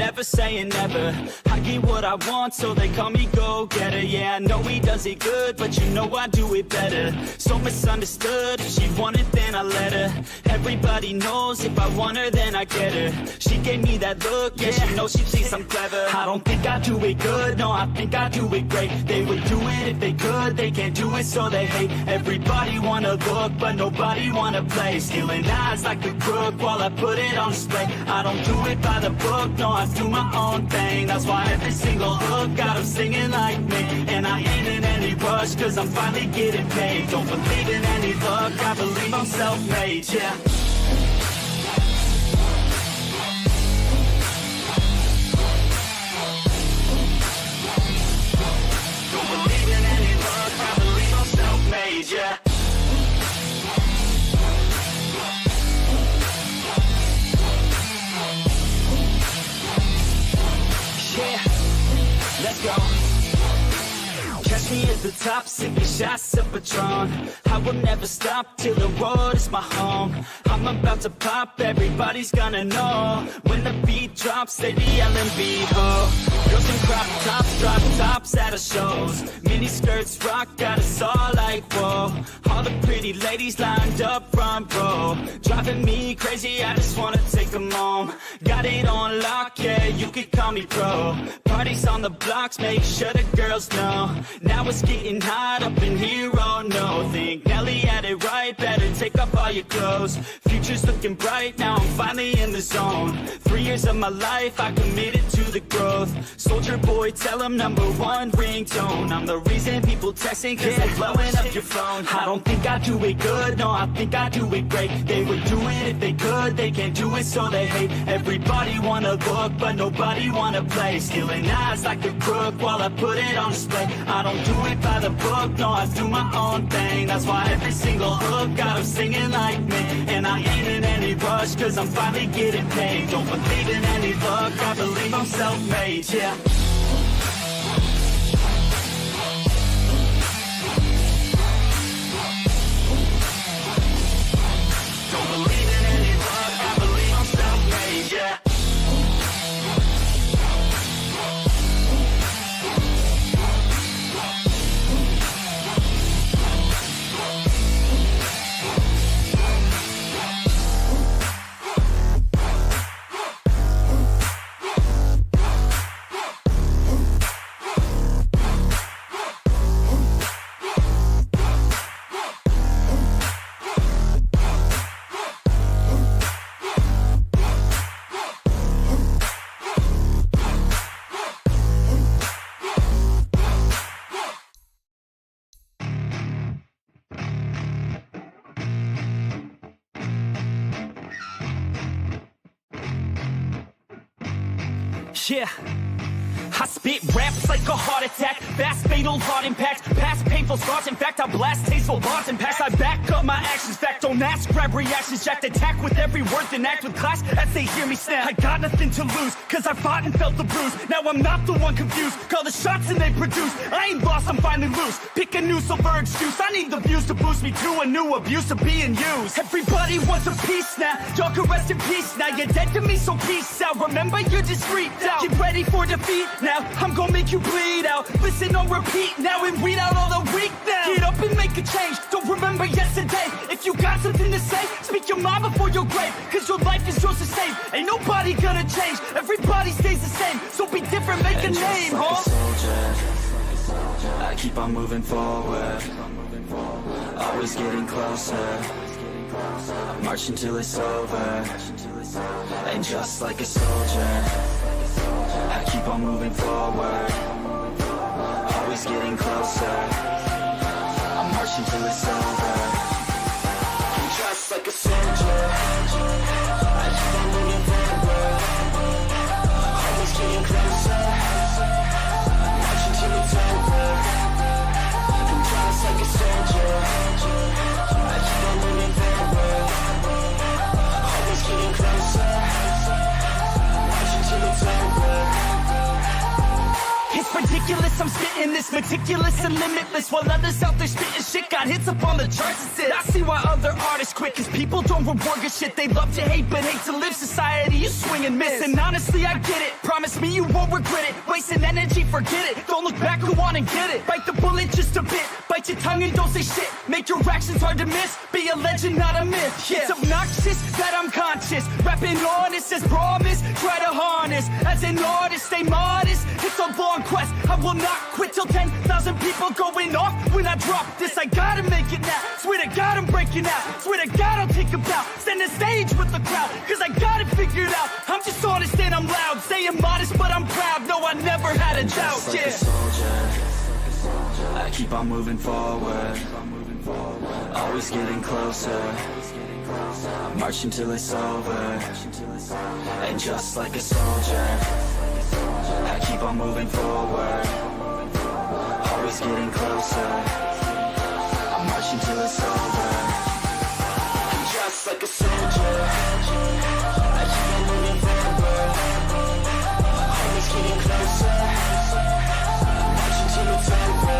never saying never. I get what I want, so they call me go-getter. Yeah, I know he does it good, but you know I do it better. So misunderstood, if she wanted then I let her. Everybody knows if I want her then I get her. She gave me that look, yeah, she knows she thinks I'm clever. I don't think I do it good, no, I think I do it great. They would do it if they could, they can't do it so they hate. Everybody wanna look, but nobody wanna play. Stealing eyes like a crook while I put it on display. I don't do it by the book, no, I do my own thing. That's why every single hook got them singing like me. And I ain't in any rush, cause I'm finally getting paid. Don't believe in any luck, I believe I'm self-made, yeah. Don't believe in any luck, I believe I'm self-made, yeah. Let's go. Catch me at the top, sipping shots of Patron. I will never stop till the road is my home. I'm about to pop, everybody's gonna know. When the beat drops, they be yelling B-ho. Girls in crop tops, drop tops at our shows. Mini skirts rock, got us all like whoa. All the pretty ladies lined up front row. Driving me crazy, I just wanna take them home. Got it on lock, yeah, you could call me pro. Parties on the blocks, make sure the girls know. Now it's getting hot up in here, oh no. Think Nelly had it right, better take off all your clothes. Future's looking bright, now I'm finally in the zone. 3 years of my life, I committed to the growth. Soldier boy, tell him #1 ringtone. I'm the reason people texting, cause they're blowing up your phone. I don't think I do it good, no, I think I do it great. They would do it if they could, they can't do it so they hate. Everybody wanna look, but nobody wanna play. Stealing eyes like a crook while I put it on display. I don't do it by the book, no, I do my own thing. That's why every single hook got them singing like me. And I ain't in any rush, cause I'm finally getting paid. Don't believe in any luck, I believe I'm self-made, yeah. Don't believe in any luck, I believe I'm self-made, yeah. Yeah, I spit raps like a heart attack. Fast, fatal, hard impact. Past painful scars. In fact, I blast tasteful bars and pass. I back up my actions. Fact, don't ask, grab reactions. Jacked attack with every word, then act with class as they hear me snap. I got nothing to lose, cause I fought and felt the bruise. Now I'm not the one confused. Call the shots and they produce. I ain't lost, I'm finally loose. Pick a new silver excuse. I need the views to boost me to a new abuse of being used. Everybody wants a piece now. Y'all can rest in peace now. You're dead to me, so peace out. Remember, you're just freaked out. Get ready for defeat now. I'm gonna make you bleed out. Listen on repeat now and weed out all the weak now. Get up and make a change. Don't remember yesterday. If you got something to say, speak your mind before your grave. Cause your life is yours to save. Ain't nobody gonna change. Everybody stays the same. So be different, make a name, like a soldier, I keep on moving forward. Always getting closer. I march until it's over. And just like a soldier, I keep on moving forward. Always getting closer. I march until it's over. And just like a soldier, I keep on moving forward. Always getting closer. I march until it's over. And just like a soldier, I keep on moving forward. Always getting closer. I march until it's over. It's ridiculous. ridiculous, I'm spitting this meticulous and limitless, while others out there spitting shit got hits up on the charts and shit. I see why other artists quit, cause people don't reward good shit. They love to hate but hate to live. Society, you swing and miss, and honestly I get it. Promise me you won't regret it. Wasting energy, forget it. Don't look back, go on and get it. Bite the bullet just a bit, bite your tongue and don't say shit. Make your actions hard to miss, be a legend not a myth. It's obnoxious that I'm conscious, rapping honest as promise. Try to harness, as an artist stay modest. It's a long quest, I will not quit till 10,000 people going off when I drop this. I gotta make it now, swear to God I'm breaking out. Swear to God I'll take a bow, stand the stage with the crowd, cause I got it figured out. I'm just honest and I'm loud, saying modest but I'm proud. No, I never had a doubt, just like a soldier, I keep on moving forward, always getting closer. I'm marching till it's over, and just like a soldier, I keep on moving forward, always getting closer. I'm marching till it's over, and just like a soldier, I keep on moving forward, always getting closer. I'm marching till it's over,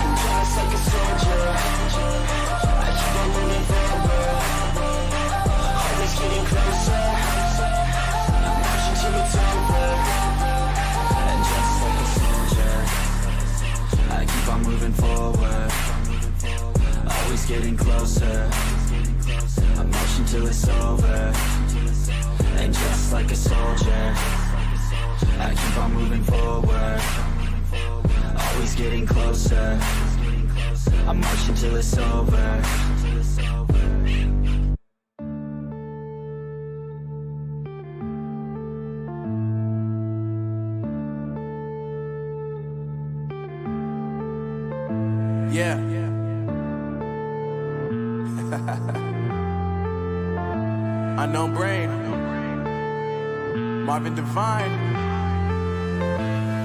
and just like a soldier, I keep on moving forward, always getting closer. I'm marching till it's over, and just like a soldier, I keep on moving forward, always getting closer. I'm marching till it's over, and just like a soldier, I keep on moving forward, always getting closer. I'm marching till it's over. Yeah. Unknown Brain, Marvin Devine.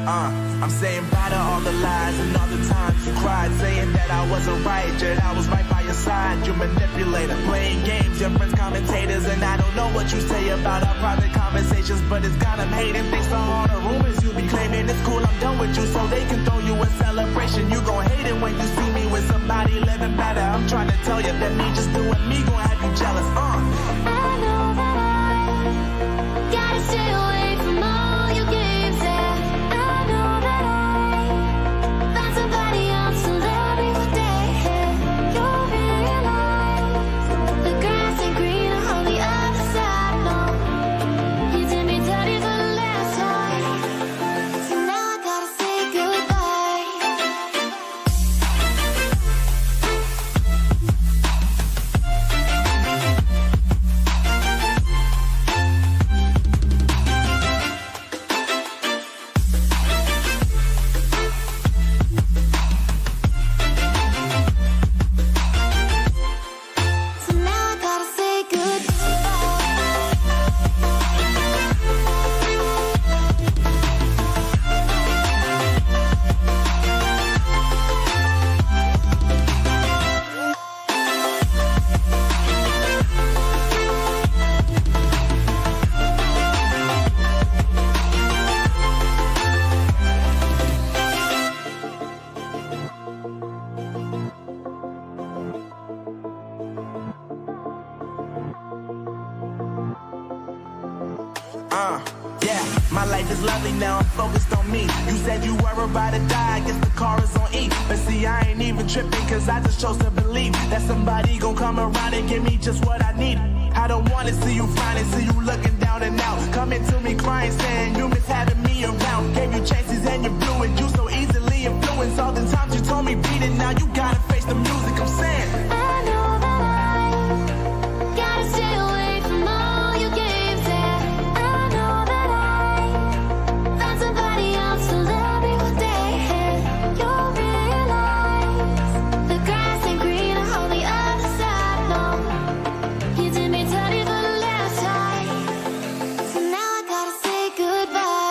I'm saying bye to all the lies and all the times you cried, saying that I wasn't right, yet I was right by your side. You manipulator, playing games, your friends commentators, and I don't know what you say about our private conversations, but it's got them hating. Thanks to all the rumors you be claiming, it's cool, I'm done with you, so they can throw you a celebration. You gon' hate it when you see me with somebody living better. I'm trying to tell you that me just doing me gon' have you jealous. I know that I gotta stay away from all your games, yeah. I know that I found somebody else to love me one day, yeah. You'll realize the grass ain't greener on the other side, no. You did me dirty for the last time, so now I gotta say goodbye. So now I gotta say Yeah, my life is lovely now, I'm focused on me. You said you were about to die, I guess the car is on E. But see, I ain't even tripping, cause I just chose to believe that somebody gon' come around and give me just what I need. I don't wanna see you finding, see you looking down and out, coming to me crying, saying you miss having me around. Gave you chances and you blew it, you so easily influenced. All the times you told me beat it, now you gotta face the music. I'm saying I know that I gotta stay away from all your games, yeah. I know that I found somebody else to love me one day, yeah. You'll realize the grass ain't greener on the other side, no. You did me dirty for the last time, so now I gotta say goodbye.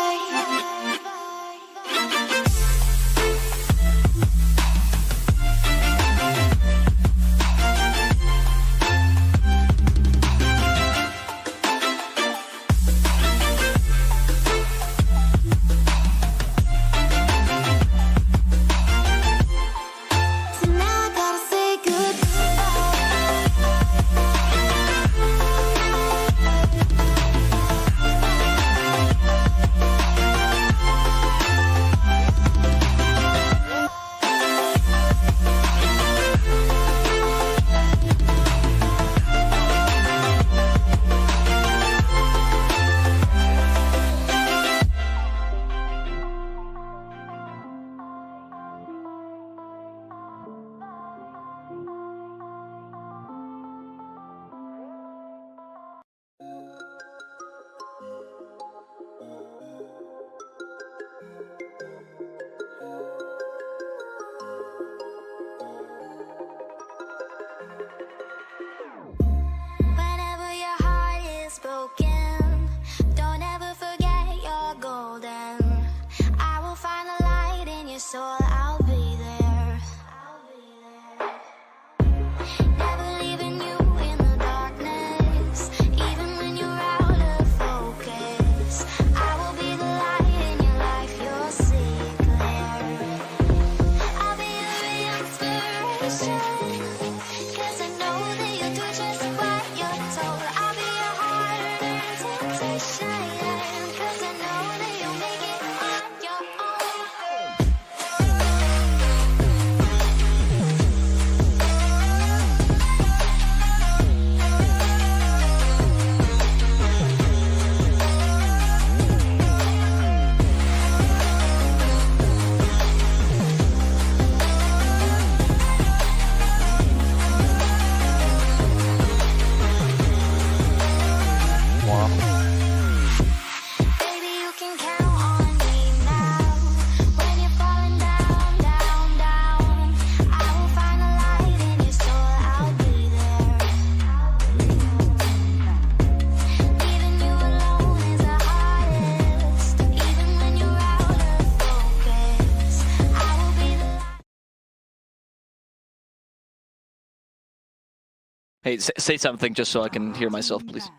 Hey, say something just so I can hear myself, please.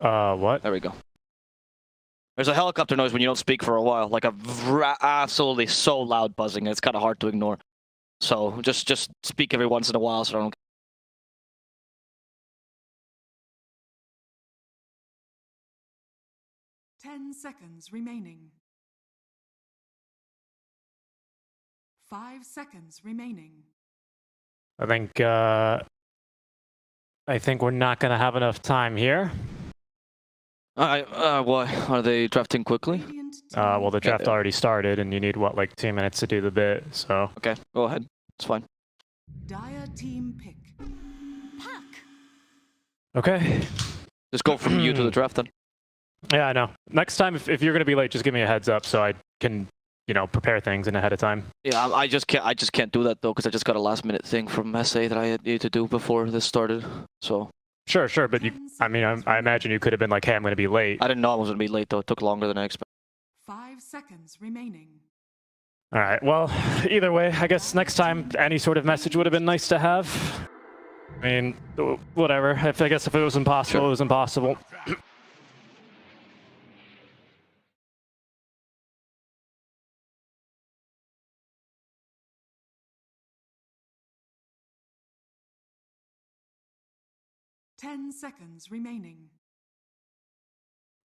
What? There we go. There's a helicopter noise when you don't speak for a while, like a absolutely so loud buzzing. It's kind of hard to ignore. So just speak every once in a while so I don't. 10 seconds remaining. 5 seconds remaining. I think we're not gonna have enough time here. Why? Are they drafting quickly? Well, the draft already started, and you need, what, like 2 minutes to do the bit, so... Okay, go ahead. It's fine. Dire team pick. Puck. Okay. Just go from you to the draft then. Yeah, I know. Next time, if you're gonna be late, just give me a heads up so I can, you know, prepare things in ahead of time. Yeah, I just can't do that though, because I just got a last minute thing from SA that I needed to do before this started, so... Sure, but I imagine you could have been like, hey, I'm gonna be late. I didn't know I was gonna be late though, it took longer than I expected. 5 seconds remaining. Alright, well, either way, I guess next time any sort of message would have been nice to have. I mean, whatever. I guess if it was impossible, Sure. it was impossible. 10 seconds remaining.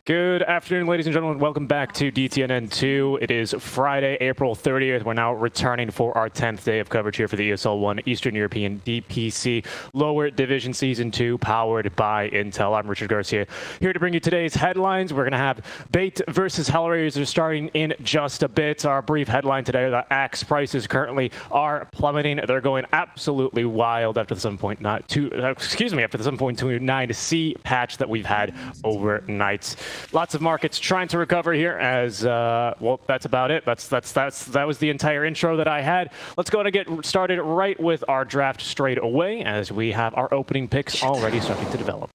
Good afternoon, ladies and gentlemen. Welcome back to DTNN2. It is Friday, April 30th. We're now returning for our 10th day of coverage here for the ESL 1 Eastern European DPC Lower Division Season 2, powered by Intel. I'm Richard Garcia, here to bring you today's headlines. We're going to have Bait versus HellRaisers starting in just a bit. Our brief headline today, the axe prices currently are plummeting. They're going absolutely wild after the 7.29C patch that we've had overnight. Lots of markets trying to recover here as, well, that's about it. That was the entire intro that I had. Let's go and get started right with our draft straight away as we have our opening picks already starting to develop.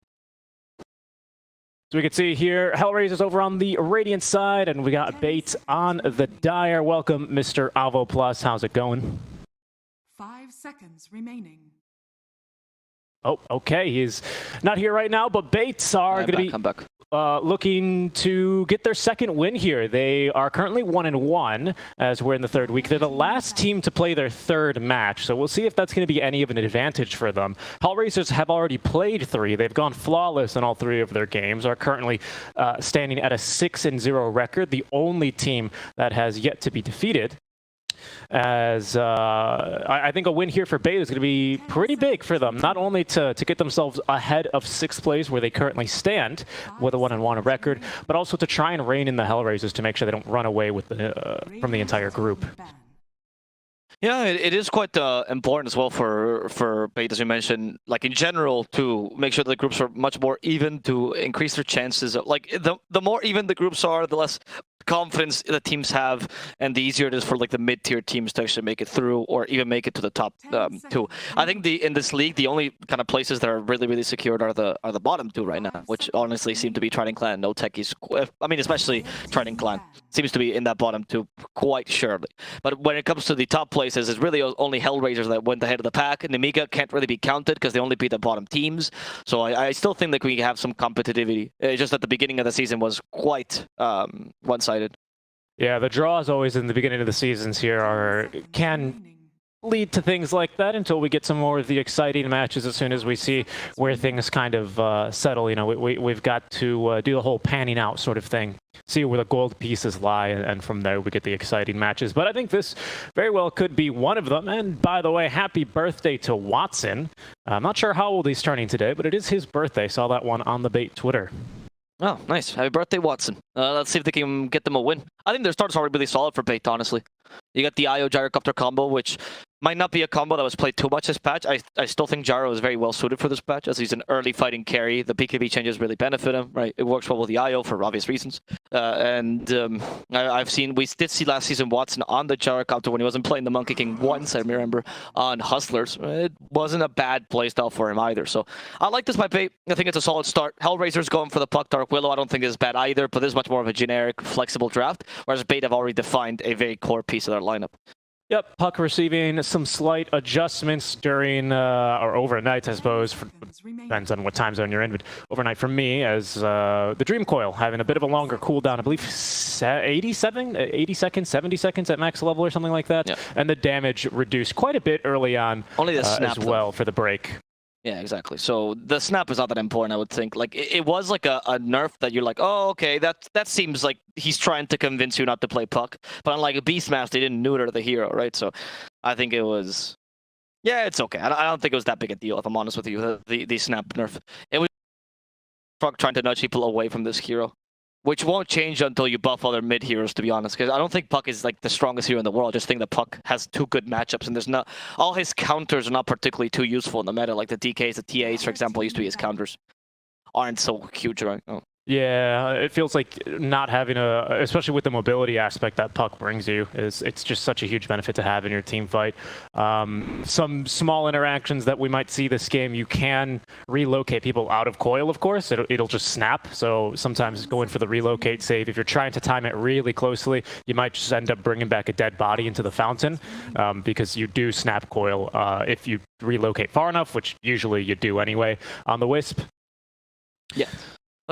So we can see here, HellRaisers over on the Radiant side, and we got Bait on the Dire. Welcome, Mr. Avo Plus. How's it going? 5 seconds remaining. Oh, okay. He's not here right now, but Baits are going to be... I'm back. Looking to get their second win here. They are currently 1-1 as we're in the third week. They're the last team to play their third match, so we'll see if that's going to be any of an advantage for them. HellRaisers have already played 3. They've gone flawless in all 3 of their games, are currently standing at a 6-0 record, the only team that has yet to be defeated. As I think a win here for Bait is going to be pretty big for them, not only to get themselves ahead of 6th place where they currently stand with a 1-1 record, but also to try and rein in the HellRaisers to make sure they don't run away with from the entire group. Yeah, it is quite important as well for Bait, as you mentioned, like in general, to make sure the groups are much more even, to increase their chances of, like, the more even the groups are, the less confidence the teams have, and the easier it is for like the mid-tier teams to actually make it through or even make it to the top 2. I think in this league, the only kind of places that are really secured are the bottom 2 right now, which honestly seem to be Trident Clan, NoTechies. I mean, especially Trident Clan seems to be in that bottom 2 quite surely. But when it comes to the top places, it's really only HellRaisers that went ahead of the pack. Nemiga can't really be counted because they only beat the bottom teams. So I still think that we have some competitivity. It's just that the beginning of the season was quite one-sided. Yeah, the draws always in the beginning of the seasons here can lead to things like that until we get some more of the exciting matches as soon as we see where things kind of settle. You know, we've got to do the whole panning out sort of thing, see where the gold pieces lie, and from there we get the exciting matches. But I think this very well could be one of them. And by the way, happy birthday to Watson. I'm not sure how old he's turning today, but it is his birthday. Saw that one on the Bait Twitter. Oh, nice. Happy birthday, Watson. Let's see if they can get them a win. I think their start's already really solid for Bait, honestly. You got the IO Gyrocopter combo, which might not be a combo that was played too much this patch. I still think Gyro is very well suited for this patch, as he's an early fighting carry. The BKB changes really benefit him, right? It works well with the IO for obvious reasons. We did see last season Watson on the Gyrocopter when he wasn't playing the Monkey King once, I remember, on Hustlers. It wasn't a bad playstyle for him either. So I like this by Bait. I think it's a solid start. HellRaisers going for the Puck Dark Willow. I don't think is bad either, but this is much more of a generic, flexible draft, whereas Bait have already defined a very core piece of their lineup. Yep, Puck receiving some slight adjustments during, or overnight, I suppose. Depends on what time zone you're in, but overnight for me, as the Dream Coil having a bit of a longer cooldown, I believe 80 seconds, 70 seconds at max level or something like that. Yep. And the damage reduced quite a bit early on. Only the snap, as well for the break. Yeah, exactly. So the snap is not that important, I would think. Like it was like a nerf that you're like, oh, okay, that seems like he's trying to convince you not to play Puck. But unlike a Beast Mask, they didn't neuter the hero, right? So I think it was, yeah, it's okay. I don't think it was that big a deal, if I'm honest with you. The snap nerf, it was Puck trying to nudge people away from this hero, which won't change until you buff other mid heroes, to be honest. Because I don't think Puck is like the strongest hero in the world. I just think that Puck has two good matchups, and there's not all his counters are not particularly too useful in the meta. Like the DKs, the TAs, for example, used to be his counters, aren't so huge right now. Yeah, it feels like not having especially with the mobility aspect that Puck brings you, it's just such a huge benefit to have in your team fight. Some small interactions that we might see this game, you can relocate people out of coil, of course. It'll just snap, so sometimes going for the relocate save, if you're trying to time it really closely, you might just end up bringing back a dead body into the fountain, because you do snap coil if you relocate far enough, which usually you do anyway. On the Wisp, yeah.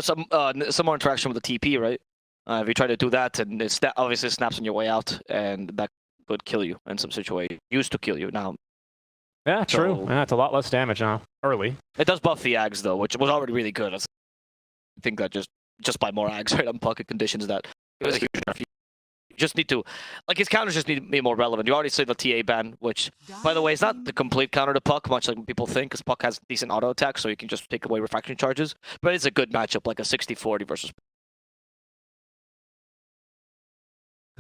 Some more interaction with the TP, right? If you try to do that, and it obviously snaps on your way out, and that could kill you in some situation. Used to kill you now. Yeah, true. So, yeah, it's a lot less damage now. Early. It does buff the Ags though, which was already really good. I think that just by more Ags, right, on Puck conditions, that it was a huge nerf. You just need to, like, his counters just need to be more relevant. You already see the TA ban, which, by the way, is not the complete counter to Puck, much like people think, because Puck has decent auto attack, so you can just take away refraction charges. But it's a good matchup, like a 60-40 versus.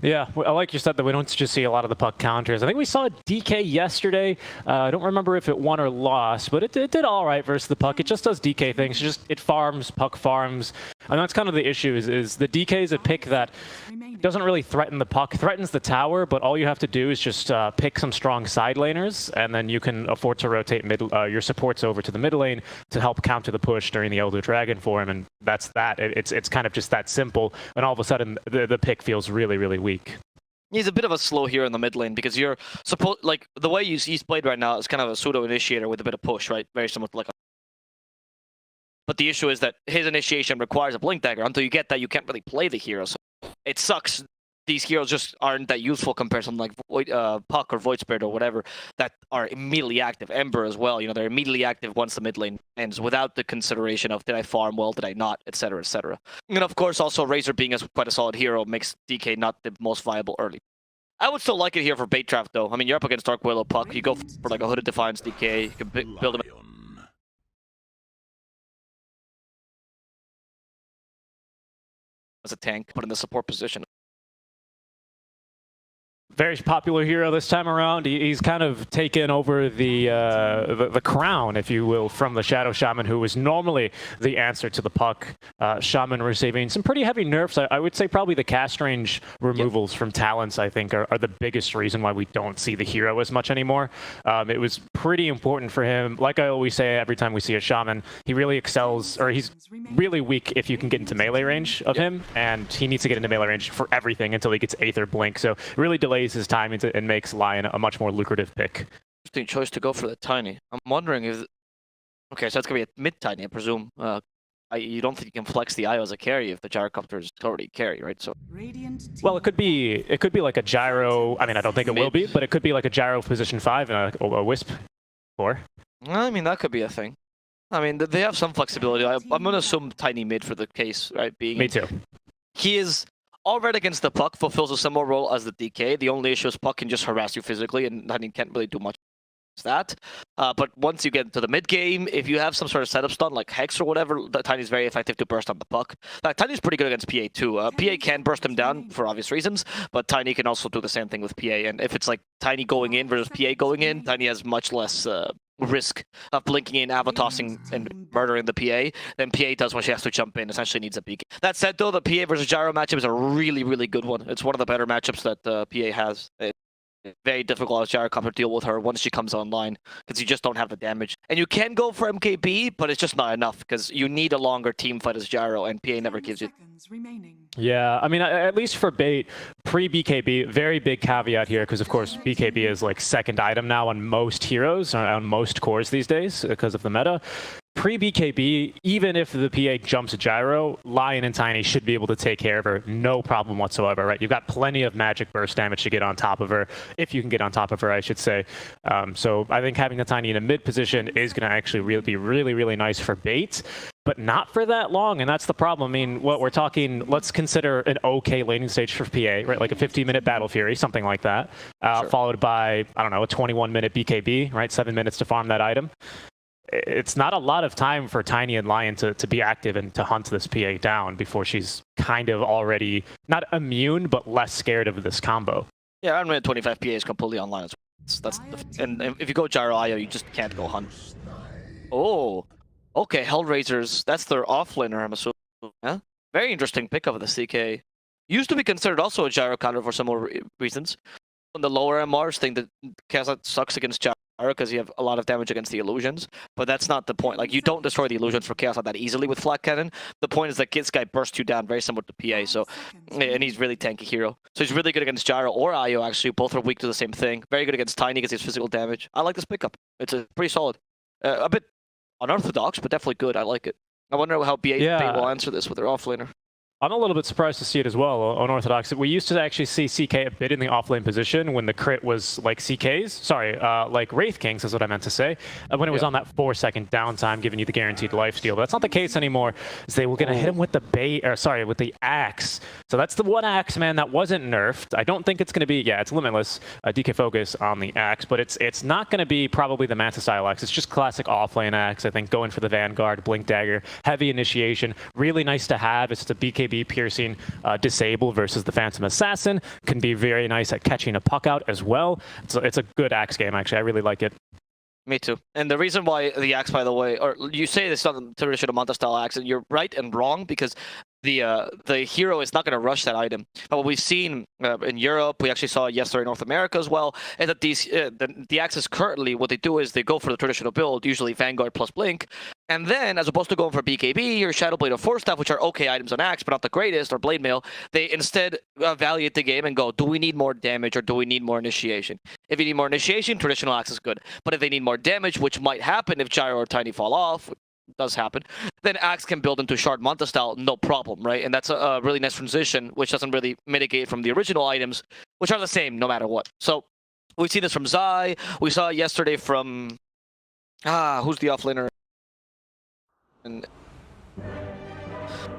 Yeah, like you said, that we don't just see a lot of the Puck counters. I think we saw DK yesterday. I don't remember if it won or lost, but it did all right versus the Puck. It just does DK things. It farms, Puck farms. And that's kind of the issue, is the DK is a pick that doesn't really threaten the Puck. Threatens the tower, but all you have to do is just pick some strong side laners, and then you can afford to rotate your supports over to the mid lane to help counter the push during the Elder Dragon form, and that's that. It's kind of just that simple, and all of a sudden the pick feels really, really weak. He's a bit of a slow hero in the mid lane, because you're supposed, like, the way he's played right now is kind of a pseudo initiator with a bit of push, right? Very similar to like a. But the issue is that his initiation requires a blink dagger. Until you get that, you can't really play the hero. So it sucks. These heroes just aren't that useful compared to something like Puck or Void Spirit or whatever that are immediately active. Ember as well, you know, they're immediately active once the mid lane ends without the consideration of did I farm well, did I not, etc., etc. And of course, also Razor being quite a solid hero makes DK not the most viable early. I would still like it here for bait trap though. I mean, you're up against Dark Willow Puck. You go for like a Hooded Defiance DK. You can build him as a tank, but in the support position. Very popular hero this time around. He's kind of taken over the crown, if you will, from the Shadow Shaman, who was normally the answer to the Puck. Shaman receiving some pretty heavy nerfs. I would say probably the cast range removals from talents, I think, are the biggest reason why we don't see the hero as much anymore. It was pretty important for him. Like I always say every time we see a Shaman, he really excels, or he's really weak if you can get into melee range of him, and he needs to get into melee range for everything until he gets Aether Blink. So it really delays his time and makes Lion a much more lucrative pick. Interesting choice to go for the Tiny. I'm wondering if... Okay, so that's going to be a mid-Tiny, I presume. You don't think you can flex the IO as a carry if the Gyrocopter is already carry, right? So, well, it could be like a Gyro. I mean, I don't think it will be, but it could be like a Gyro position 5 and a Wisp 4. I mean, that could be a thing. I mean, they have some flexibility. I'm going to assume Tiny mid for the case, right? Me too. He is... all red against the Puck, fulfills a similar role as the DK. The only issue is Puck can just harass you physically, and Tiny can't really do much against that. But once you get into the mid game, if you have some sort of setup stun like Hex or whatever, Tiny's very effective to burst on the Puck. Tiny's pretty good against PA too. PA can burst him down for obvious reasons, but Tiny can also do the same thing with PA. And if it's like Tiny going in versus PA going in, Tiny has much less risk of blinking in, Avatossing, and murdering the PA than PA does when she has to jump in. Essentially needs a beacon. That said, though, the PA versus Gyro matchup is a really, really good one. It's one of the better matchups that PA has. It's very difficult as Gyrocopter to deal with her once she comes online, because you just don't have the damage. And you can go for MKB, but it's just not enough, because you need a longer team fight as Gyro, and PA never gives you. Yeah, I mean, at least for bait, pre-BKB, very big caveat here, because of course BKB is like second item now on most heroes, on most cores these days, because of the meta. Pre-BKB, even if the PA jumps gyro, Lion and Tiny should be able to take care of her, no problem whatsoever, right? You've got plenty of magic burst damage to get on top of her, if you can get on top of her, I should say. So I think having the Tiny in a mid position is going to actually be really, really nice for bait, but not for that long, and that's the problem. I mean, what we're talking, let's consider an okay laning stage for PA, right? Like a 15-minute Battle Fury, something like that, Sure. followed by, I don't know, a 21-minute BKB, right? 7 minutes to farm that item. It's not a lot of time for Tiny and Lion to be active and to hunt this PA down before she's kind of already not immune, but less scared of this combo. Yeah, I'm at 25 PA is completely online as well. And if you go gyro IO, you just can't go hunt. Oh, okay, HellRaisers. That's their offlaner, I'm assuming. Yeah? Very interesting pickup of the CK. Used to be considered also a gyro counter for some more reasons. On the lower MRs, think that Kazat sucks against gyro because you have a lot of damage against the illusions, but that's not the point. Like, you don't destroy the illusions for Chaos that easily with Flak Cannon. The point is that this guy bursts you down very similar to PA, so, and he's really tanky hero. So he's really good against Gyro or IO, actually. Both are weak to the same thing. Very good against Tiny because he has physical damage. I like this pickup. It's a pretty solid. A bit unorthodox, but definitely good. I like it. I wonder how BA will answer this with their offlaner. I'm a little bit surprised to see it as well, unorthodox. We used to actually see CK a bit in the offlane position when the crit was like CKs. Sorry, like Wraith Kings is what I meant to say. When it was on that 4-second downtime, giving you the guaranteed lifesteal. But that's not the case anymore. They were going to hit him with the with the axe. So that's the one axe, man, that wasn't nerfed. I don't think it's going to be, it's limitless. DK focus on the axe, but it's not going to be probably the Manta style axe. It's just classic offlane axe. I think going for the Vanguard, Blink Dagger, heavy initiation. Really nice to have. It's the BKB piercing disable versus the Phantom Assassin. Can be very nice at catching a puck out as well. It's a good axe game, actually. I really like it. Me too. And the reason why the axe, by the way, or you say it's not the traditional Manta style axe, and you're right and wrong, because the hero is not going to rush that item. But what we've seen in Europe, we actually saw it yesterday in North America as well, is that these the axes currently, what they do is they go for the traditional build, usually Vanguard plus Blink, and then as opposed to going for BKB or Shadow Blade or Force Staff, which are okay items on axe, but not the greatest, or Blade Mail, they instead evaluate the game and go, do we need more damage or do we need more initiation? If you need more initiation, traditional axe is good. But if they need more damage, which might happen if Gyro or Tiny fall off, does happen, then axe can build into Shard Manta style, no problem, right? And that's a really nice transition, which doesn't really mitigate from the original items, which are the same no matter what. So we've seen this from Zai. We saw it yesterday from who's the offlaner?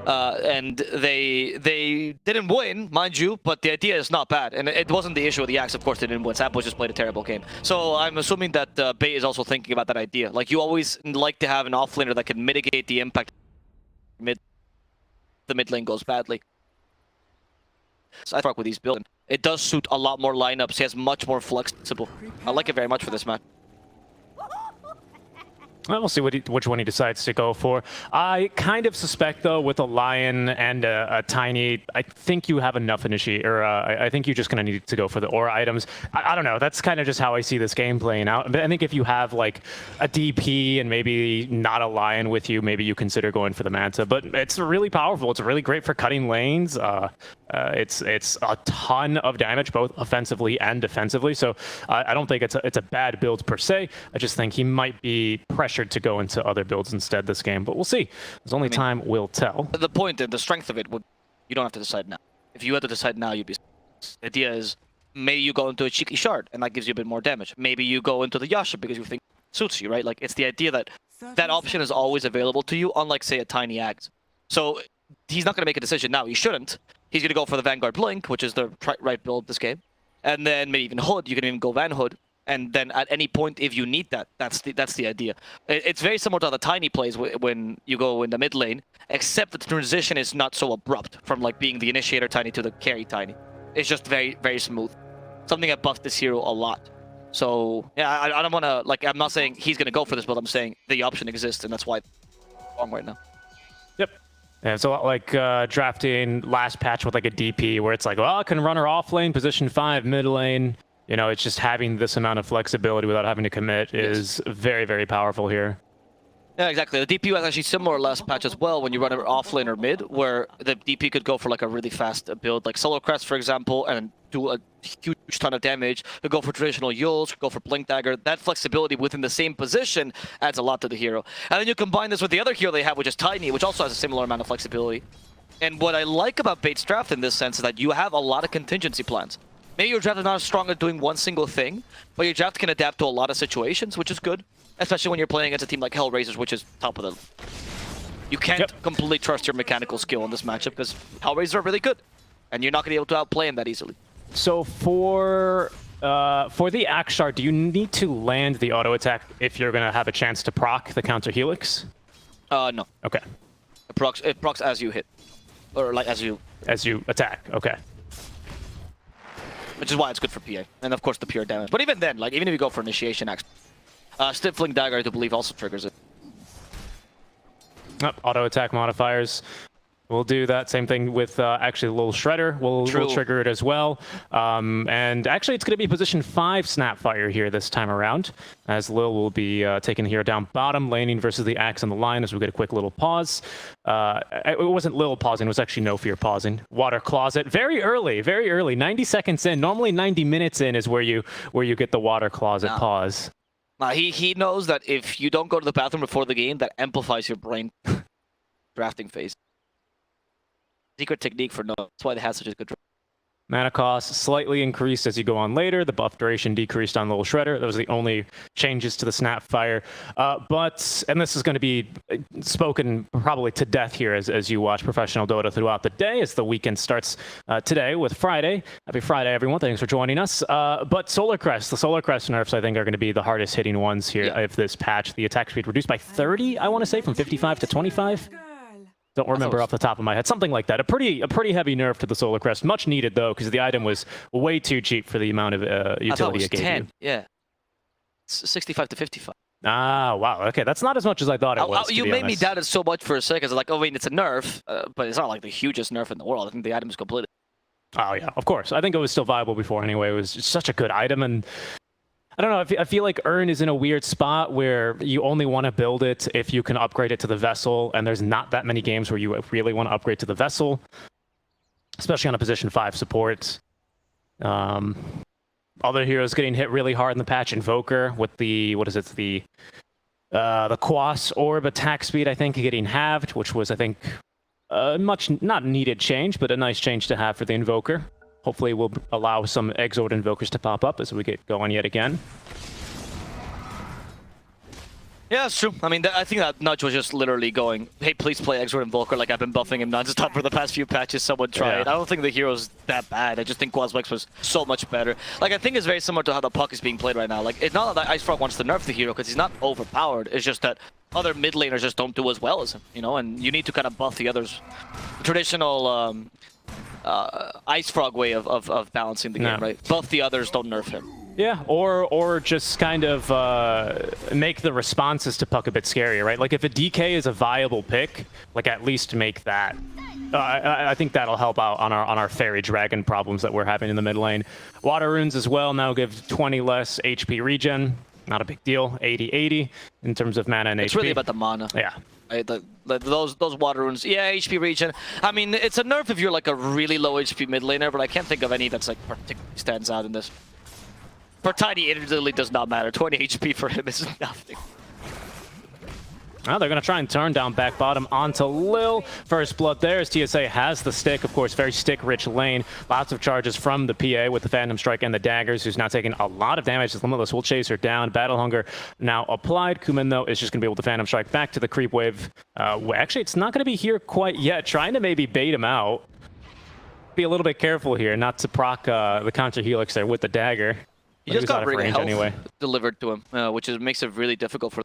And they didn't win, mind you, but the idea is not bad. And it wasn't the issue with the axe, of course they didn't win. Sampo just played a terrible game. So I'm assuming that Bait is also thinking about that idea. Like, you always like to have an offlaner that can mitigate the impact the mid lane goes badly. So I fuck with these builds. It does suit a lot more lineups. He has much more flexible. I like it very much for this match. Well, we'll see which one he decides to go for. I kind of suspect, though, with a Lion and a Tiny, I think you have enough initiate, or I think you're just going to need to go for the aura items. I don't know. That's kind of just how I see this game playing out. But I think if you have like a DP and maybe not a Lion with you, maybe you consider going for the Manta. But it's really powerful. It's really great for cutting lanes. It's a ton of damage, both offensively and defensively. So I don't think it's a bad build per se. I just think he might be pressured to go into other builds instead this game, but we'll see. There's only time will tell. The point and the strength of it would, you don't have to decide now. If you had to decide now, you'd be. The idea is maybe you go into a cheeky shard and that gives you a bit more damage. Maybe you go into the Yasha because you think it suits you, right? Like, it's the idea that that option is always available to you, unlike, say, a Tiny axe. So he's not going to make a decision now. He shouldn't. He's going to go for the Vanguard Blink, which is the right build this game, and then maybe even Hood. You can even go Van Hood. And then at any point, if you need that, that's the idea. It's very similar to the Tiny plays when you go in the mid lane, except that the transition is not so abrupt from like being the initiator Tiny to the carry Tiny. It's just very, very smooth. Something that buffed this hero a lot. So yeah, I don't want to, like, I'm not saying he's going to go for this build. I'm saying the option exists, and that's why it's wrong right now. Yep. Yeah, it's a lot like drafting last patch with like a DP, where it's like, well, I can run her off lane, position 5, mid lane. You know, it's just having this amount of flexibility without having to commit is very, very powerful here. Yeah, exactly. The DP was actually similar last patch as well when you run it off lane or mid, where the DP could go for like a really fast build, like Solar Crest, for example, and do a huge ton of damage. Could go for traditional Yules, could go for Blink Dagger. That flexibility within the same position adds a lot to the hero. And then you combine this with the other hero they have, which is Tiny, which also has a similar amount of flexibility. And what I like about Bait's draft in this sense is that you have a lot of contingency plans. Maybe your draft is not as strong at doing one single thing, but your draft can adapt to a lot of situations, which is good. Especially when you're playing against a team like HellRaisers, which is top of the... You can't completely trust your mechanical skill in this matchup because HellRaisers are really good. And you're not going to be able to outplay them that easily. So for the Axe Shard, do you need to land the auto attack if you're going to have a chance to proc the counter Helix? No. Okay. It procs as you hit. Or like as you attack, okay. Which is why it's good for PA. And of course the pure damage. But even then, like even if you go for initiation axe, Stifling Dagger, I do believe, also triggers it. Auto attack modifiers. We'll do that. Same thing with actually Lil Shredder. We'll trigger it as well. And actually, it's going to be position 5 Snapfire here this time around, as Lil will be taking the hero down bottom, laning versus the Axe on the line as we get a quick little pause. It wasn't Lil pausing, it was actually No Fear pausing. Water Closet, very early, 90 seconds in. Normally 90 minutes in is where you get the Water Closet pause. He knows that if you don't go to the bathroom before the game, that amplifies your brain drafting phase. Secret technique for no. That's why they have such a good draft. Mana cost slightly increased as you go on later. The buff duration decreased on Little Shredder. Those are the only changes to the Snapfire. And this is going to be spoken probably to death here as you watch professional Dota throughout the day, as the weekend starts today with Friday. Happy Friday, everyone. Thanks for joining us. But Solar Crest, the Solar Crest nerfs, I think, are going to be the hardest hitting ones here of this patch. The attack speed reduced by 30, I want to say, from 55 to 25. Don't remember off the top of my head. Something like that. A pretty heavy nerf to the Solar Crest. Much needed, though, because the item was way too cheap for the amount of utility it gave 10. Yeah. 65 to 55. Ah, wow. Okay, that's not as much as I thought it was, You made me doubt it so much for a second. Like, oh, wait, it's a nerf. But it's not like the hugest nerf in the world. I think the item is completed. Oh, yeah, of course. I think it was still viable before anyway. It was just such a good item, and I don't know, I feel like Urn is in a weird spot where you only want to build it if you can upgrade it to the Vessel, and there's not that many games where you really want to upgrade to the Vessel, especially on a position 5 support. Other heroes getting hit really hard in the patch. Invoker with the, the Quas Orb attack speed, I think, getting halved, which was, I think, much not needed change, but a nice change to have for the Invoker. Hopefully we'll allow some Exort Invokers to pop up as we get going yet again. Yeah, it's true. I mean, I think that nudge was just literally going, hey, please play Exort Invoker, like I've been buffing him non-stop for the past few patches. Someone try it. I don't think the hero's that bad. I just think Quaswex was so much better. Like, I think it's very similar to how the Puck is being played right now. Like, it's not that Ice Frog wants to nerf the hero because he's not overpowered. It's just that other mid laners just don't do as well as him, you know? And you need to kind of buff the others. The traditional Ice Frog way of balancing the game, right? Buff the others, don't nerf him. Yeah, or just kind of make the responses to Puck a bit scarier, right? Like if a DK is a viable pick, like at least make that. I think that'll help out on our Fairy Dragon problems that we're having in the mid lane. Water Runes as well now give 20 less HP regen. Not a big deal. 80-80 in terms of mana and HP. It's really about the mana. Yeah. Right, those Water Runes, yeah, HP regen. I mean, it's a nerf if you're like a really low HP mid laner, but I can't think of any that's like particularly stands out in this. For Tiny, it literally does not matter. 20 HP for him is nothing. Well, they're going to try and turn down back bottom onto Lil. First blood there as TSA has the stick. Of course, very stick-rich lane. Lots of charges from the PA with the Phantom Strike and the daggers, who's now taking a lot of damage. Limitless will chase her down. Battle Hunger now applied. Kumin, though, is just going to be able to Phantom Strike back to the creep wave. Actually, it's not going to be here quite yet. Trying to maybe bait him out. Be a little bit careful here not to proc the counter Helix there with the dagger. He just got ring health anyway. Delivered to him, which makes it really difficult for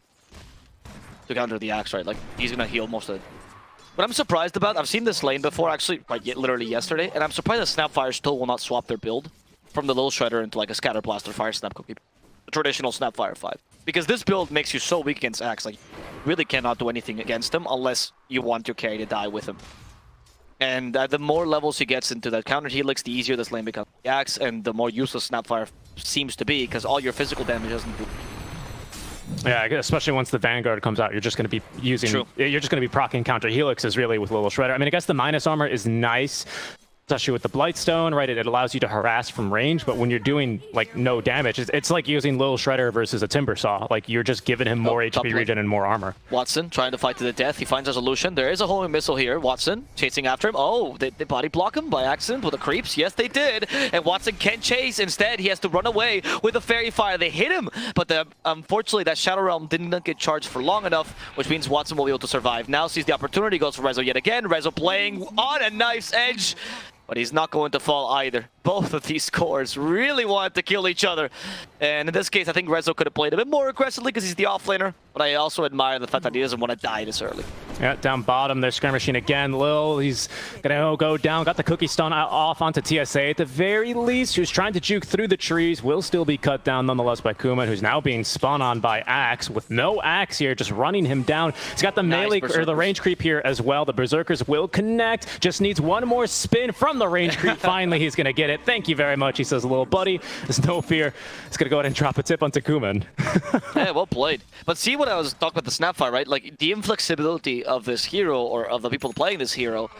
to counter the Axe, right? Like, he's gonna heal most of it. What I'm surprised about, I've seen this lane before, actually, like literally yesterday, and I'm surprised that Snapfire still will not swap their build from the Little Shredder into like a Scatter Blaster Fire Snap Cookie. The traditional Snapfire 5. Because this build makes you so weak against Axe, like, you really cannot do anything against him unless you want your carry to die with him. And the more levels he gets into that counter Helix, the easier this lane becomes the Axe, and the more useless Snapfire seems to be, because all your physical damage doesn't do. Yeah, especially once the Vanguard comes out, you're just going to be using... True. You're just going to be proccing counter helixes really with Little Shredder. I mean, I guess the minus armor is nice, especially with the Blightstone, right? It allows you to harass from range, but when you're doing like no damage, it's like using Little Shredder versus a Timbersaw. Like you're just giving him more HP regen and more armor. Watson trying to fight to the death. He finds resolution. There is a homing missile here. Watson chasing after him. Oh, they body block him by accident with the creeps. Yes, they did. And Watson can't chase. Instead, he has to run away with a Fairy Fire. They hit him, but unfortunately, that Shadow Realm didn't get charged for long enough, which means Watson will be able to survive. Now sees the opportunity, goes for Rezo yet again. Rezo playing on a knife's edge. But he's not going to fall either. Both of these cores really wanted to kill each other. And in this case, I think Rezo could have played a bit more aggressively because he's the offlaner. But I also admire the fact that he doesn't want to die this early. Yeah, down bottom, they're skirmishing again. Lil, he's gonna go down. Got the cookie stun off onto TSA at the very least, who's trying to juke through the trees. Will still be cut down nonetheless by Kuman, who's now being spun on by Axe. With no Axe here, just running him down. He's got the melee, or the range creep here as well. The Berserkers will connect. Just needs one more spin from the range creep. Finally, he's gonna get it. Thank you very much, he says, little buddy. There's no fear. He's gonna go ahead and drop a tip onto Kuman. Yeah, well played. But see what I was talking about the Snapfire, right? Like, the inflexibility of this hero, or of the people playing this hero,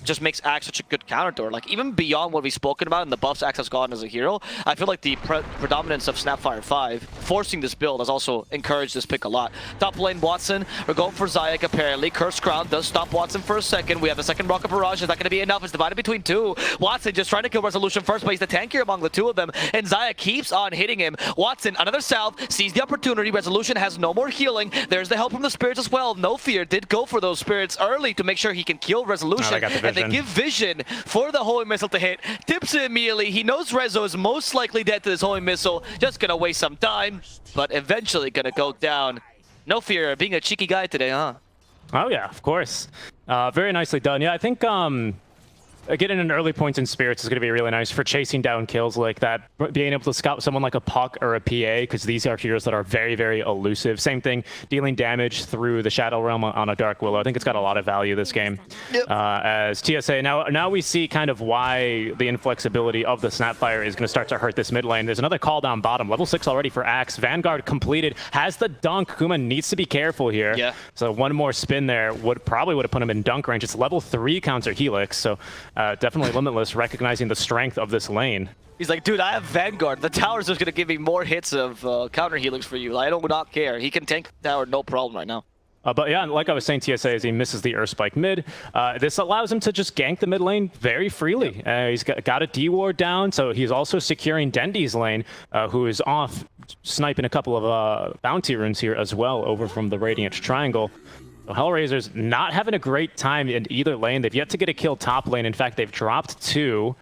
just makes Axe such a good counter to her. Like, even beyond what we've spoken about and the buffs Axe has gotten as a hero, I feel like the predominance of Snapfire 5 forcing this build has also encouraged this pick a lot. Top lane Watson, we're going for Zayak apparently. Cursed Crown does stop Watson for a second. We have the second Rocket Barrage. Is that going to be enough? It's divided between two. Watson just trying to kill Resolution first, but he's the tankier among the two of them, and Zayak keeps on hitting him. Watson, another South, sees the opportunity. Resolution has no more healing. There's the help from the Spirits as well. No Fear did go for those Spirits early to make sure he can kill Resolution. And they give vision for the homing missile to hit. Tips it immediately. He knows Rezo is most likely dead to this homing missile. Just gonna waste some time, but eventually gonna go down. No Fear being a cheeky guy today, huh? Oh yeah, of course. Very nicely done. Yeah, I think getting an early point in Spirits is going to be really nice for chasing down kills like that. Being able to scout someone like a Puck or a PA, because these are heroes that are very, very elusive. Same thing, dealing damage through the Shadow Realm on a Dark Willow. I think it's got a lot of value this game. Yep. As TSA, now we see kind of why the inflexibility of the Snapfire is going to start to hurt this mid lane. There's another call down bottom. Level 6 already for Axe. Vanguard completed. Has the dunk. Kuma needs to be careful here. Yeah. So one more spin there probably would have put him in dunk range. It's level 3 counter Helix, so definitely Limitless recognizing the strength of this lane. He's like, dude, I have Vanguard. The tower's just going to give me more hits of counter helix for you. I do not care. He can tank the tower, no problem right now. But yeah, like I was saying, TSA, as he misses the Earth Spike mid, this allows him to just gank the mid lane very freely. He's got a D-Ward down, so he's also securing Dendy's lane, who is off sniping a couple of bounty runes here as well over from the Radiant Triangle. So HellRaisers not having a great time in either lane. They've yet to get a kill top lane. In fact, they've dropped 2.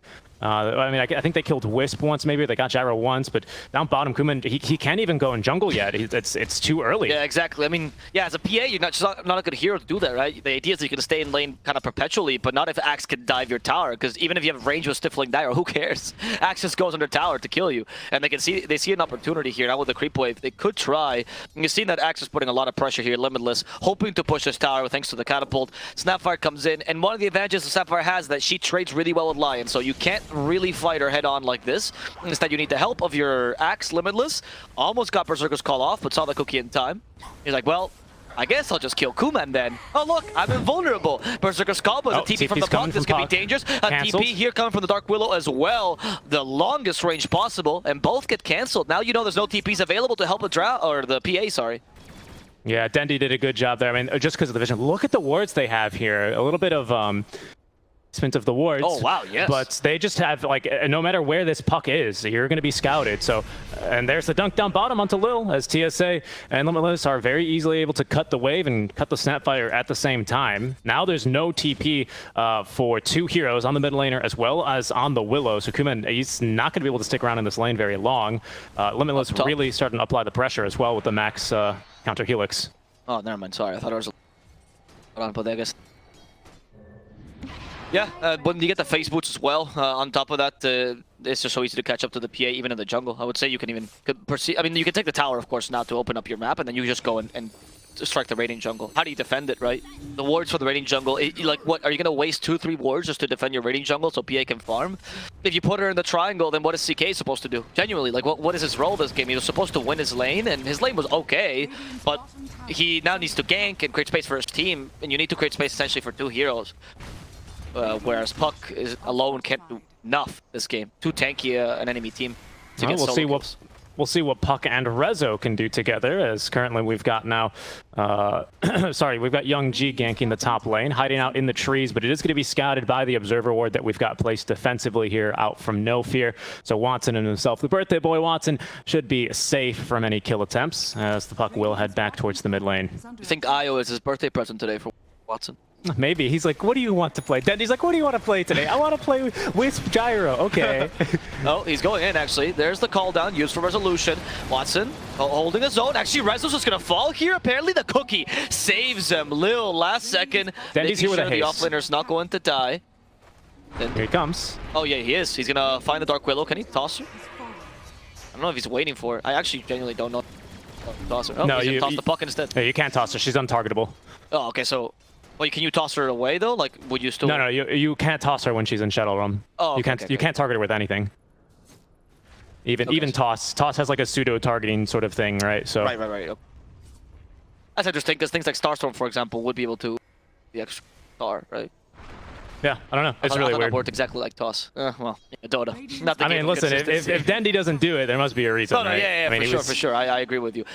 I mean, I think they killed Wisp once, maybe. They got Gyro once, but down bottom, Kuman, he can't even go in jungle yet. It's too early. Yeah, exactly. I mean, yeah, as a PA, you're not a good hero to do that, right? The idea is that you're going to stay in lane kind of perpetually, but not if Axe can dive your tower, because even if you have range with Stifling Dire, who cares? Axe just goes under tower to kill you, and they see an opportunity here. Now with the creep wave, they could try. And you've seen that Axe is putting a lot of pressure here, Limitless, hoping to push this tower thanks to the catapult. Snapfire comes in, and one of the advantages Snapfire has is that she trades really well with Lion, so you can't really fight her head on like this. Instead, you need the help of your Axe, Limitless. Almost got Berserker's Call off, but saw the cookie in time. He's like, well, I guess I'll just kill Kuman then. Oh look, I'm invulnerable. Berserker's Call, but a TP from the Puck. This could be dangerous. A TP here coming from the Dark Willow as well. The longest range possible, and both get cancelled. Now you know there's no TPs available to help the the PA, sorry. Yeah, Dendy did a good job there. I mean, just because of the vision. Look at the wards they have here. A little bit of spent of the wards. Oh wow, yes. But they just have, like, no matter where this Puck is, you're going to be scouted. So, and there's the dunk down bottom onto Lil, as TSA and Limitless are very easily able to cut the wave and cut the Snapfire at the same time. Now there's no TP for 2 heroes on the mid laner as well as on the Willow. So Kuman, he's not going to be able to stick around in this lane very long. Limitless really starting to apply the pressure as well with the max counter Helix. Oh, never mind. Sorry, I thought it was but I guess. Yeah, when you get the face boots as well, on top of that, it's just so easy to catch up to the PA, even in the jungle. I would say you can even perceive. I mean, you can take the tower, of course, now to open up your map, and then you just go and strike the raiding jungle. How do you defend it, right? The wards for the raiding jungle, like, what, are you going to waste 2-3 wards just to defend your raiding jungle so PA can farm? If you put her in the triangle, then what is CK supposed to do? Genuinely, like, what is his role this game? He was supposed to win his lane, and his lane was okay, but he now needs to gank and create space for his team, and you need to create space essentially for 2 heroes. Whereas Puck alone can't do enough this game. Too tanky an enemy team to get solo kills. We'll see what Puck and Rezo can do together, as currently we've got now, sorry, we've got Young G ganking the top lane, hiding out in the trees, but it is going to be scouted by the Observer Ward that we've got placed defensively here out from No Fear. So Watson and himself, the birthday boy Watson, should be safe from any kill attempts, as the Puck will head back towards the mid lane. You think Io is his birthday present today for Watson? Maybe. He's like, what do you want to play? Dendy's like, what do you want to play today? I want to play Wisp Gyro. Okay. Oh, he's going in, actually. There's the call down used for resolution. Watson holding his own. Actually, Rezo's just going to fall here. Apparently, the cookie saves him. Lil, last second. Dendy's here with a haste. The offlaner's not going to die. Here he comes. Oh, yeah, he is. He's going to find the Dark Willow. Can he toss her? I don't know if he's waiting for it. I actually genuinely don't know. Toss her. Oh, no, he's going to toss the puck instead. No, you can't toss her. She's untargetable. Oh, okay, so... Well, can you toss her away though? Like, would you still? No, you can't toss her when she's in Shadow Realm. Oh, okay, you can't target her with anything. Even toss has like a pseudo targeting sort of thing, right? So right. Okay. That's interesting because things like Starstorm, for example, would be able to the extra star, right? Yeah, I don't know. It's really weird. It worked exactly like toss. Well, yeah, Dota. Not the I mean, listen, if Dendy doesn't do it, there must be a reason, no, right? Yeah, I mean, for sure. I agree with you.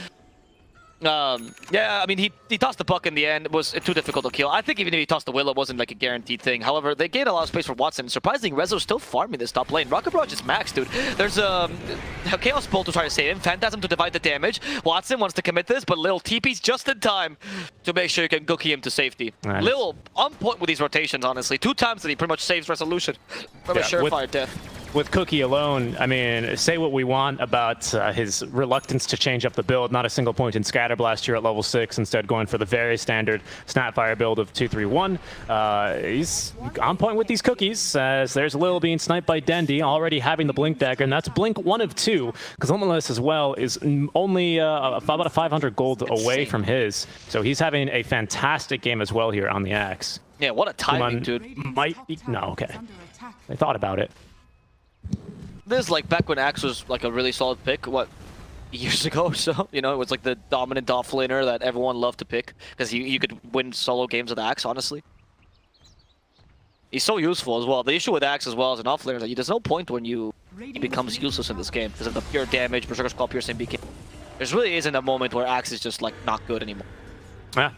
Yeah, I mean, he tossed the puck in the end. It was too difficult to kill. I think even if he tossed the Willow, it wasn't like a guaranteed thing. However, they gained a lot of space for Watson. Surprisingly, Rezo's still farming this top lane. Rocket Barrage is max, dude. There's a Chaos Bolt to try to save him. Phantasm to divide the damage. Watson wants to commit this, but Lil TP's just in time to make sure you can gookie him to safety. Nice. Lil on point with these rotations, honestly. 2 times that he pretty much saves resolution from a surefire death. With Cookie alone, I mean, say what we want about his reluctance to change up the build. Not a single point in Scatterblast here at level 6, instead going for the very standard Snapfire build of 2-3-1. He's on point with these cookies, as there's Lil being sniped by Dendy, already having the Blink Dagger, and that's Blink 1 of 2, because Limitless as well is only about a 500 gold away from his. So he's having a fantastic game as well here on the Axe. Yeah, what a timing, dude. Might be... No, okay. They thought about it. This is like back when Axe was like a really solid pick, what, years ago or so? You know, it was like the dominant offlaner that everyone loved to pick because you could win solo games with Axe, honestly. He's so useful as well. The issue with Axe as well as an offlaner is that there's no point when he becomes useless in this game because of the pure damage, Berserker Skull, piercing BK. There really isn't a moment where Axe is just like not good anymore. Yeah,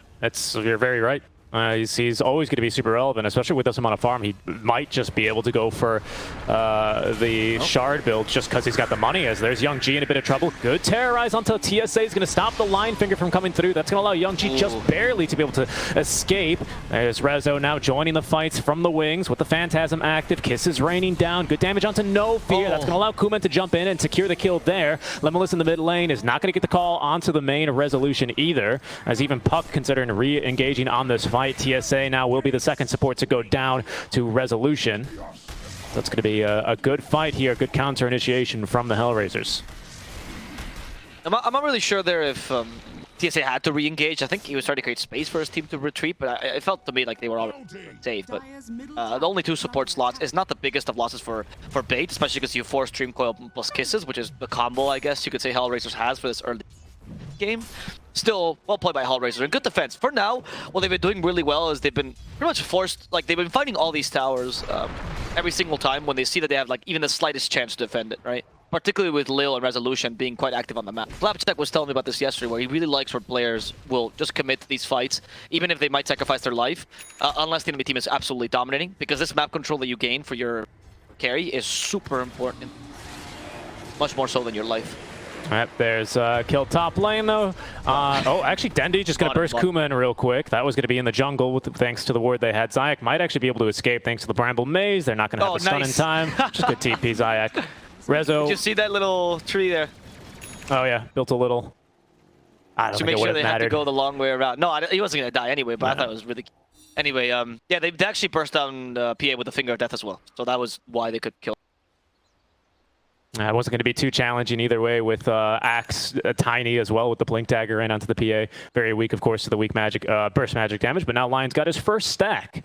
you're very right. He's always going to be super relevant, especially with this amount of farm. He might just be able to go for the Shard build just because he's got the money, as there's Young G in a bit of trouble. Good terrorize onto TSA is going to stop the line finger from coming through. That's going to allow Young G just barely to be able to escape. There's Rezo now joining the fights from the wings with the Phantasm active. Kisses raining down. Good damage onto No Fear. That's going to allow Kuman to jump in and secure the kill there. Limitless in the mid lane is not going to get the call onto the main Resolution either, as even Puck considering re-engaging on this fight. TSA now will be the second support to go down to Resolution. So it's going to be a good fight here, good counter initiation from the HellRaisers. I'm not really sure there if TSA had to re-engage. I think he was trying to create space for his team to retreat, but it felt to me like they were already safe. But the only 2 support slots is not the biggest of losses for Bait, especially because you force Stream Coil plus Kisses, which is the combo, I guess you could say HellRaisers has for this early game. Still well played by HellRaisers and good defense. For now, what they've been doing really well is they've been pretty much forced, like they've been fighting all these towers every single time when they see that they have like even the slightest chance to defend it, right? Particularly with Lil and Resolution being quite active on the map. Flapjack was telling me about this yesterday, where he really likes where players will just commit to these fights, even if they might sacrifice their life, unless the enemy team is absolutely dominating, because this map control that you gain for your carry is super important. Much more so than your life. All right, there's kill top lane though. Oh, actually Dendy just going to burst Kuma in real quick. That was going to be in the jungle thanks to the ward they had. Zayak might actually be able to escape thanks to the Bramble Maze. They're not going to have the stun in time. Just good TP Zayak. Rezo. Did you see that little tree there? Oh yeah, built a little. I don't think make it would sure have they mattered. had to go the long way around. No, he wasn't going to die anyway, but I thought it was really cute. Anyway, yeah, they actually burst down PA with the Finger of Death as well. So that was why they could kill. It wasn't going to be too challenging either way with Axe tiny as well with the Blink Dagger in onto the PA. Very weak, of course, to the weak magic burst magic damage, but now Lion's got his first stack.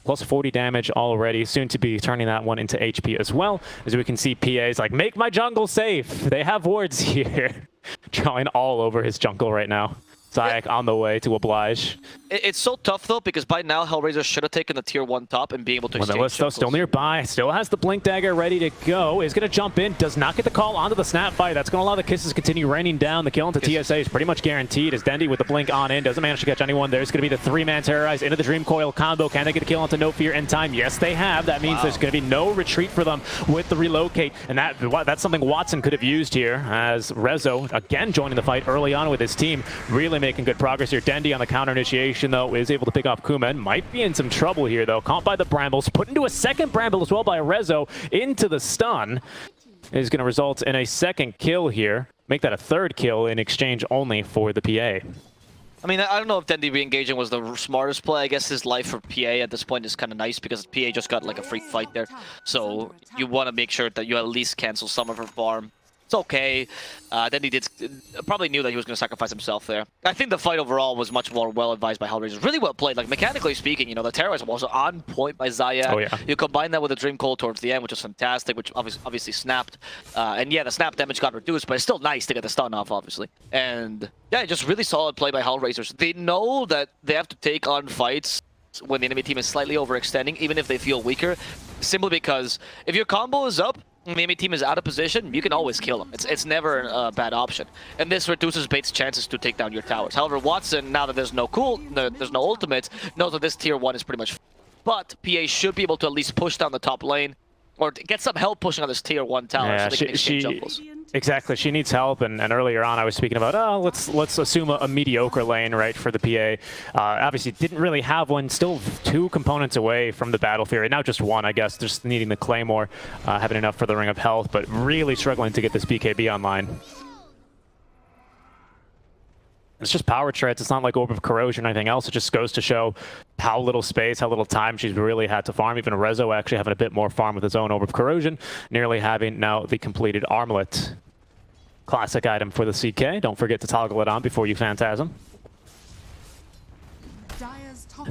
Plus 40 damage already, soon to be turning that one into HP as well. As we can see, PA's like, make my jungle safe. They have wards here. Drawing all over his jungle right now. Zayak on the way to oblige. It's so tough though, because by now HellRaisers should have taken the tier 1 top and being able to exchange Melissa still nearby, still has the Blink Dagger ready to go, is going to jump in, does not get the call onto the snap fight. That's going to allow the kisses to continue raining down. The kill into TSA is pretty much guaranteed as Dendy with the Blink on in, doesn't manage to catch anyone. There's going to be the 3-man terrorize into the Dream Coil combo. Can they get a kill onto No Fear in time? Yes, they have. That means there's going to be no retreat for them with the relocate, and that's something Watson could have used here as Rezo, again joining the fight early on with his team, really making good progress here. Dendy on the counter initiation though is able to pick off Kuman. Might be in some trouble here though. Caught by the Brambles, put into a second Bramble as well by Rezo into the stun. Is going to result in a second kill here. Make that a third kill in exchange only for the PA. I mean, I don't know if Dendy re-engaging was the smartest play. I guess his life for PA at this point is kind of nice because PA just got like a free fight there. So you want to make sure that you at least cancel some of her farm. It's okay. Then he probably knew that he was going to sacrifice himself there. I think the fight overall was much more well advised by HellRaisers. Really well played. Like mechanically speaking, you know, the terrorism was on point by Zayak. Oh, yeah. You combine that with the Dream Coil towards the end, which was fantastic, which obviously snapped. And yeah, the snap damage got reduced, but it's still nice to get the stun off, obviously. And yeah, just really solid play by HellRaisers. They know that they have to take on fights when the enemy team is slightly overextending, even if they feel weaker, simply because if your combo is up, and the enemy team is out of position, you can always kill them. It's never a bad option. And this reduces Bait's chances to take down your towers. However, Watson, now that there's no ultimate, knows that this tier 1 is pretty much... But PA should be able to at least push down the top lane, or get some help pushing on this tier 1 tower Yeah, so they can exchange jungles. Exactly, she needs help, and earlier on I was speaking about, oh, let's assume a mediocre lane, right, for the PA. Obviously didn't really have one, still 2 components away from the battlefield, right now just 1, I guess, just needing the Claymore, having enough for the Ring of Health, but really struggling to get this BKB online. It's just power treads. It's not like Orb of Corrosion or anything else. It just goes to show how little space, how little time she's really had to farm. Even Rezo actually having a bit more farm with his own Orb of Corrosion. Nearly having now the completed Armlet. Classic item for the CK. Don't forget to toggle it on before you Phantasm.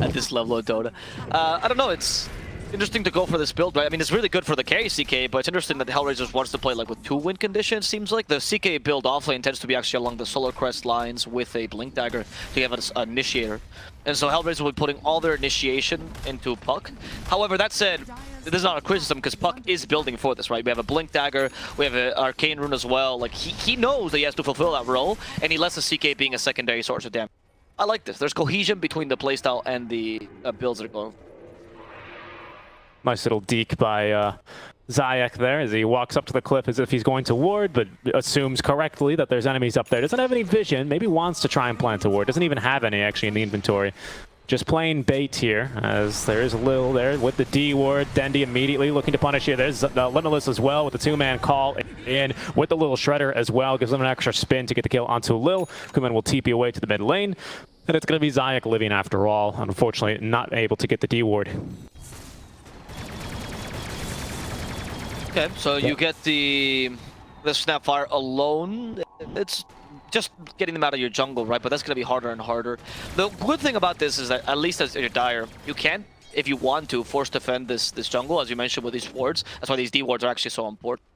At this level of Dota. I don't know, it's interesting to go for this build, right? I mean, it's really good for the carry CK, but it's interesting that the HellRaisers wants to play like with 2 win conditions, seems like. The CK build offlane tends to be actually along the Solar Crest lines with a Blink Dagger to have an initiator. And so HellRaisers will be putting all their initiation into Puck. However, that said, this is not a criticism because Puck is building for this, right? We have a Blink Dagger, we have an Arcane Rune as well. Like, he knows that he has to fulfill that role, and he lets the CK being a secondary source of damage. I like this. There's cohesion between the playstyle and the builds that are going. Nice little deke by Zayak there as he walks up to the cliff as if he's going to ward, but assumes correctly that there's enemies up there. Doesn't have any vision, maybe wants to try and plant a ward. Doesn't even have any actually in the inventory. Just playing bait here as there's Lil there with the D ward. Dendy immediately looking to punish here. There's Limitless as well with the 2-man call in with the little Shredder as well. Gives them an extra spin to get the kill onto Lil. Kuman will TP away to the mid lane. And it's going to be Zayak living after all. Unfortunately, not able to get the D ward. Okay, so you get the Snapfire alone. It's just getting them out of your jungle, right? But that's going to be harder and harder. The good thing about this is that at least as your Dire, you can, if you want to, force defend this jungle, as you mentioned with these wards. That's why these D wards are actually so important.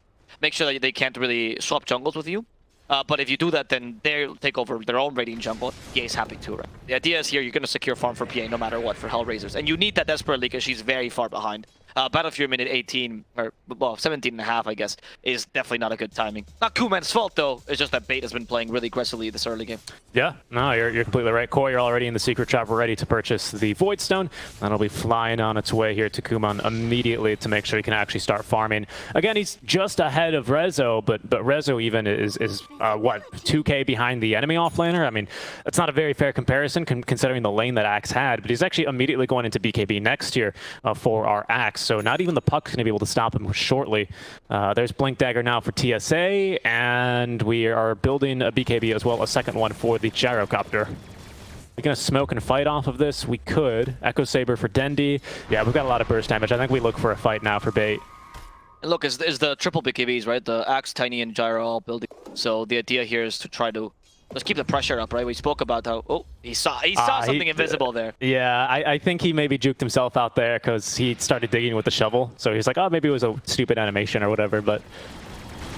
Make sure that they can't really swap jungles with you. But if you do that, then they'll take over their own raiding jungle. PA's happy too, right? The idea is here, you're going to secure farm for PA no matter what for HellRaisers. And you need that desperately because she's very far behind. Battlefield minute 18, or well, 17 and a half, I guess, is definitely not a good timing. Not Kuman's fault, though. It's just that Bait has been playing really aggressively this early game. Yeah, no, you're completely right. Koi, you're already in the secret shop, ready to purchase the Void Stone. That'll be flying on its way here to Kuman immediately to make sure he can actually start farming. Again, he's just ahead of Rezo, but Rezo even is what, 2k behind the enemy offlaner? I mean, that's not a very fair comparison considering the lane that Axe had, but he's actually immediately going into BKB next year for our Axe. So not even the Puck's going to be able to stop him shortly. There's Blink Dagger now for TSA, and we are building a BKB as well, a second one for the Gyrocopter. We're going to smoke and fight off of this. We could. Echo Saber for Dendy. Yeah, we've got a lot of burst damage. I think we look for a fight now for Bait. And look, it's the triple BKBs, right? The Axe, Tiny, and Gyro all building. So the idea here is to try to just keep the pressure up, right? We spoke about how he saw something invisible there. Yeah, I think he maybe juked himself out there because he started digging with the shovel. So he's like, oh, maybe it was a stupid animation or whatever, but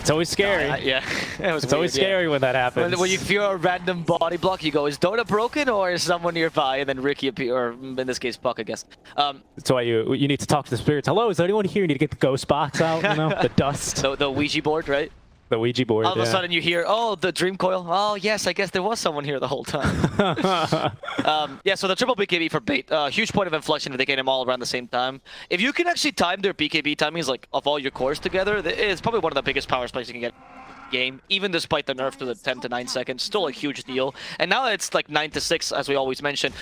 it's always scary. Yeah, it's always scary when that happens. When you feel a random body block, you go, is Dota broken or is someone nearby? And then Ricky appear, or in this case, Puck, I guess. That's why you need to talk to the spirits. Hello, is there anyone here? You need to get the ghost box out, you know, the dust. The Ouija board, right? The Ouija board, All of a sudden you hear, oh, the dream coil. Oh, yes, I guess there was someone here the whole time. Yeah, so the triple BKB for Bait, huge point of inflection if they get them all around the same time. If you can actually time their BKB timings, like, of all your cores together, it's probably one of the biggest power spikes you can get game, even despite the nerf to the 10 to 9 seconds. Still a huge deal. And now it's like 9 to 6, as we always mention.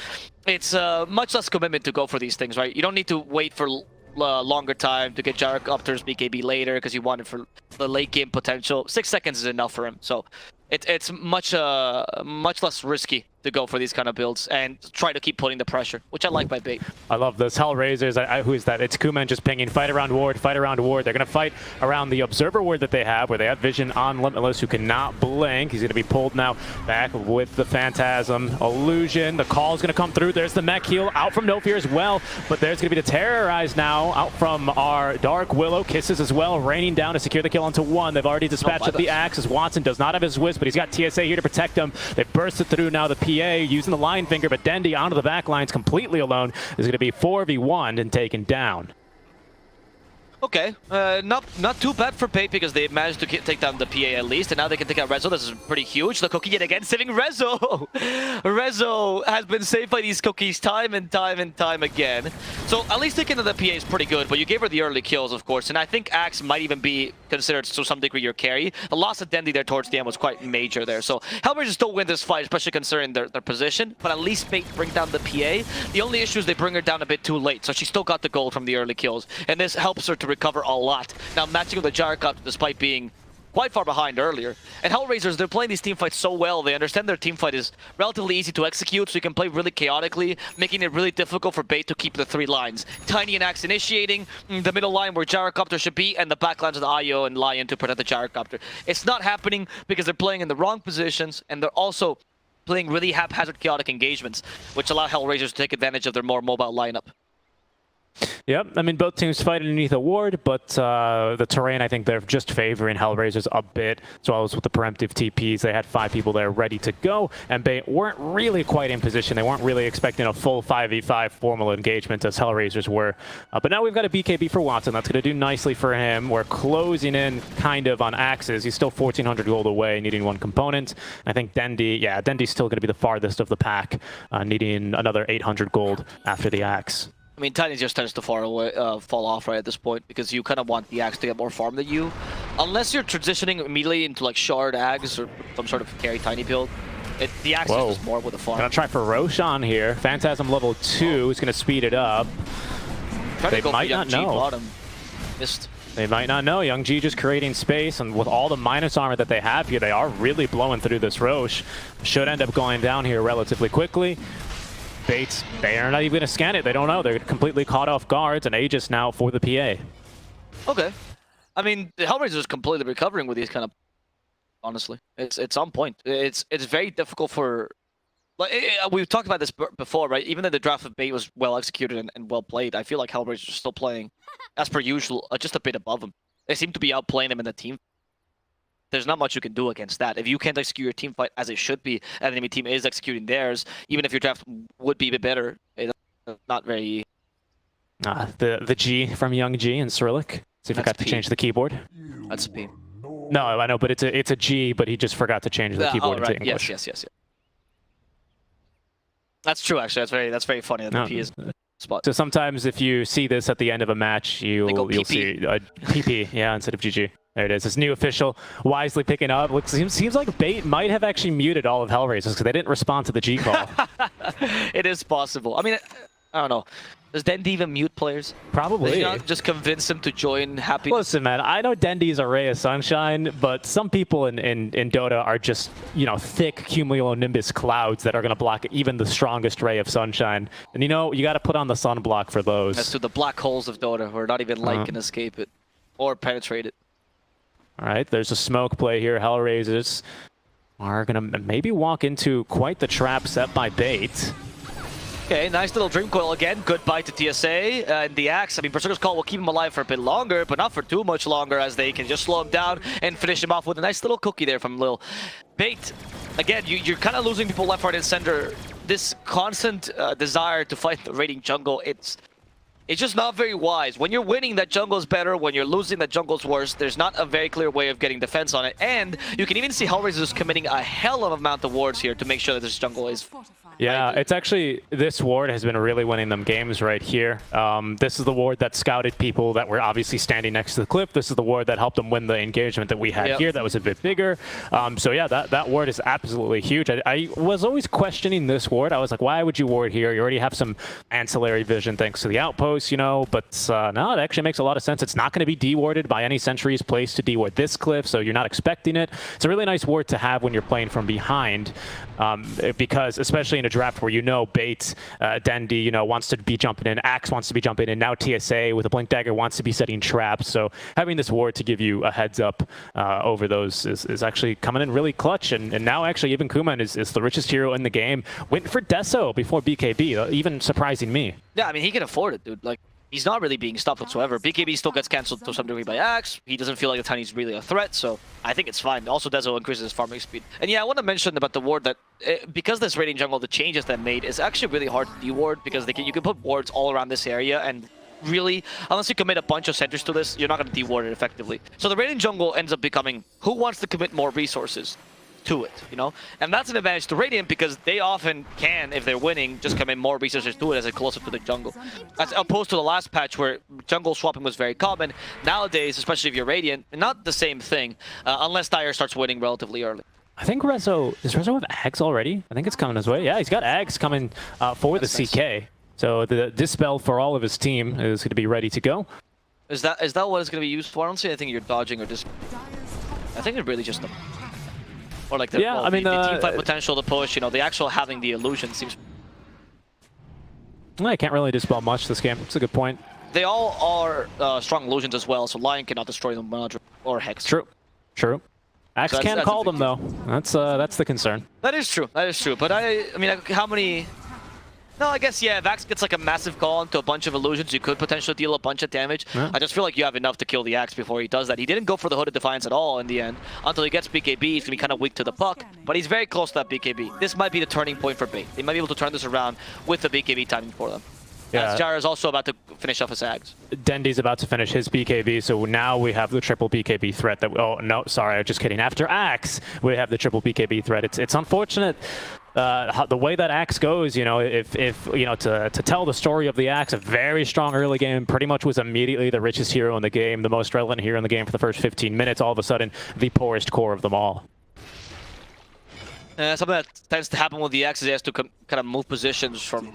It's much less commitment to go for these things, right? You don't need to wait for longer time to get Gyrocopter's BKB later because you want it for the late game potential. 6 seconds is enough for him, so it's much less risky to go for these kind of builds and try to keep putting the pressure, which I like by Bait. I love this. HellRaisers, who is that? It's Kuman just pinging, fight around ward, fight around ward. They're going to fight around the observer ward that they have, where they have vision on Limitless, who cannot blink. He's going to be pulled now back with the Phantasm. Illusion, the call is going to come through. There's the mech heal out from No Fear as well, but there's going to be the Terrorize now out from our Dark Willow. Kisses as well, raining down to secure the kill onto one. They've already dispatched up the Axe as Watson does not have his Wisp, but he's got TSA here to protect him. They've bursted through now the PA using the line finger, but Dendy onto the back lines completely alone is going to be 4v1 and taken down. Okay, not too bad for Bait because they managed to take down the PA at least, and now they can take out Rezo. This is pretty huge. The cookie yet again saving Rezo. Rezo has been saved by these cookies time and time again. So at least taking the PA is pretty good, but you gave her the early kills, of course, and I think Axe might even be considered to some degree your carry. The loss of Dendy there towards the end was quite major there. So HellRaisers still win this fight, especially considering their position, but at least Bait bring down the PA. The only issue is they bring her down a bit too late, so she still got the gold from the early kills, and this helps her to recover a lot. Now matching with the Gyrocopter despite being quite far behind earlier. And HellRaisers, they're playing these team fights so well. They understand their team fight is relatively easy to execute, so you can play really chaotically, making it really difficult for Bait to keep the 3 lines. Tiny and Axe initiating, the middle line where Gyrocopter should be, and the back lines of the IO and Lion to protect the Gyrocopter. It's not happening because they're playing in the wrong positions, and they're also playing really haphazard chaotic engagements, which allow HellRaisers to take advantage of their more mobile lineup. Yep, I mean, both teams fight underneath a ward, but the terrain, I think they're just favoring HellRaisers a bit, as well as with the preemptive TPs. They had 5 people there ready to go, and Bait weren't really quite in position. They weren't really expecting a full 5v5 formal engagement as HellRaisers were. But now we've got a BKB for Watson. That's going to do nicely for him. We're closing in kind of on Axes. He's still 1,400 gold away, needing 1 component. I think Dendy, yeah, Dendy's still going to be the farthest of the pack, needing another 800 gold after the Axe. I mean, Tiny just tends to fall off right at this point because you kind of want the Axe to get more farm than you. Unless you're transitioning immediately into like Shard Axe or some sort of carry Tiny build. The Axe is just more with the farm. Gonna try for Roshan here. Phantasm level 2 is gonna speed it up. They might not know. Bottom. Missed. They might not know. Young G just creating space, and with all the minus armor that they have here, they are really blowing through this Roche. Should end up going down here relatively quickly. Baits, they are not even going to scan it. They don't know. They're completely caught off guards, and Aegis now for the PA. Okay. I mean, the HellRaisers is completely recovering with these kind of... Honestly, it's on point. It's very difficult for... Like, we've talked about this before, right? Even though the draft of Bait was well executed and well played, I feel like HellRaisers are still playing, as per usual, just a bit above them. They seem to be outplaying them in the team. There's not much you can do against that. If you can't execute your team fight as it should be, and the enemy team is executing theirs, even if your draft would be a bit better, it's not very... The G from Young G and Cyrillic. So he forgot to change the keyboard. That's P. No, I know, but it's a G, but he just forgot to change the keyboard into English. Yes. That's true, actually. That's very funny that the P is spot. So sometimes if you see this at the end of a match, you'll see a PP, yeah, instead of GG. There it is. This new official wisely picking up. Seems like Bait might have actually muted all of HellRaisers because they didn't respond to the G call. It is possible. I mean, I don't know. Does Dendy even mute players? Probably. Does he not just convince them to join happy? Listen, man, I know Dendy's a ray of sunshine, but some people in Dota are just, you know, thick cumulonimbus clouds that are going to block even the strongest ray of sunshine. And, you know, you got to put on the sunblock for those. As to the black holes of Dota, where not even light can escape it. or penetrate it. All right, there's a smoke play here. HellRaisers are going to maybe walk into quite the trap set by Bait. Okay, nice little Dream Coil again. Good bite to TSA. And the Axe, I mean, Berserker's Call will keep him alive for a bit longer, but not for too much longer, as they can just slow him down and finish him off with a nice little cookie there from Lil. Bait, again, you're kind of losing people left, right, and center. This constant desire to fight the raiding jungle, it's just not very wise. When you're winning, that jungle is better. When you're losing, that jungle's worse. There's not a very clear way of getting defense on it. And you can even see HellRaisers committing a hell of an amount of wards here to make sure that this jungle is... Yeah, it's actually, this ward has been really winning them games right here. This is the ward that scouted people that were obviously standing next to the cliff. This is the ward that helped them win the engagement that we had here that was a bit bigger. So yeah, that ward is absolutely huge. I was always questioning this ward. I was like, why would you ward here? You already have some ancillary vision thanks to the outpost, you know, but no, it actually makes a lot of sense. It's not going to be dewarded by any sentries placed to deward this cliff, so you're not expecting it. It's a really nice ward to have when you're playing from behind, because especially in a draft where you know Bait, Dendi, you know, wants to be jumping in, Axe wants to be jumping in, now TSA with a Blink Dagger wants to be setting traps. So having this ward to give you a heads up over those is actually coming in really clutch. And now actually even Kuman is the richest hero in the game. Went for Deso before BKB, even surprising me. Yeah, I mean, he can afford it, dude. Like, he's not really being stopped whatsoever. BKB still gets cancelled to some degree by Axe. He doesn't feel like the Tiny's really a threat, so I think it's fine. Also, Deso increases his farming speed. And yeah, I want to mention about the ward that, because this raiding jungle, the changes that made, is actually really hard to deward, because you can put wards all around this area, and really, unless you commit a bunch of sentries to this, you're not going to deward it effectively. So the raiding jungle ends up becoming, who wants to commit more resources to it, you know? And that's an advantage to Radiant, because they often can, if they're winning, just come in more resources to it as it's closer to the jungle. As opposed to the last patch where jungle swapping was very common. Nowadays, especially if you're Radiant, not the same thing, unless Dire starts winning relatively early. I think Rezo, does Rezo have Ags already? I think it's coming his way. Yeah, he's got Ags coming for the CK. Nice. So the Dispel for all of his team is going to be ready to go. Is that what it's going to be used for? I don't see anything you're dodging or just... I think it's really just them. Or like the, well, I mean, the teamfight potential to push, you know, the actual having the illusion seems... I can't really dispel much this game. It's a good point. They all are strong illusions as well, so Lion cannot destroy them or Hex. True. True. Axe so can call them though. That's the concern. That is true. That is true. But I mean, how many... No, I guess, yeah, if Axe gets like a massive call into a bunch of illusions, you could potentially deal a bunch of damage. Yeah. I just feel like you have enough to kill the Axe before he does that. He didn't go for the Hooded Defiance at all in the end. Until he gets BKB, he's going to be kind of weak to the puck, but he's very close to that BKB. This might be the turning point for Bait. They might be able to turn this around with the BKB timing for them. Yeah. Jara is also about to finish off his Ags. Dendi's about to finish his BKB, so now we have the triple BKB threat. That oh no, sorry, I'm just kidding. After Axe, we have the triple BKB threat. It's unfortunate the way that Axe goes. You know, if you know, to tell the story of the Axe, a very strong early game, pretty much was immediately the richest hero in the game, the most relevant hero in the game for the first 15 minutes. All of a sudden, the poorest core of them all. Something that tends to happen with the Axe is he has to kind of move positions from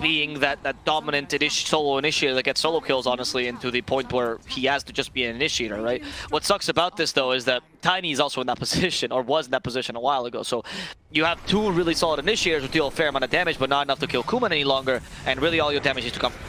being that dominant solo initiator that gets solo kills, honestly, into the point where he has to just be an initiator, right? What sucks about this, though, is that Tiny is also in that position, or was in that position a while ago. So you have two really solid initiators who deal a fair amount of damage, but not enough to kill Kuman any longer, and really all your damage is to come from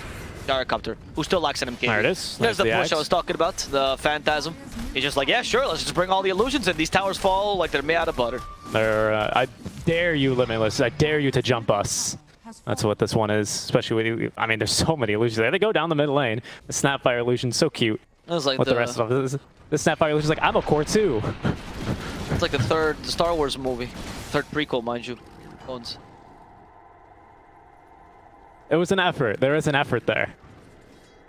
Gyrocopter, who still lacks an MK. There it is. There's the push I was talking about, the Phantasm. He's just like, yeah, sure, let's just bring all the illusions in. These towers fall like they're made out of butter. I dare you, Limitless. I dare you to jump us. That's what this one is, especially when I mean, there's so many illusions there. They go down the mid lane. The Snapfire illusion's so cute. That was like the rest of them. The Snapfire illusion's like, I'm a core too. It's like the third Star Wars movie. Third prequel, mind you. Bones. It was an effort. There is an effort there.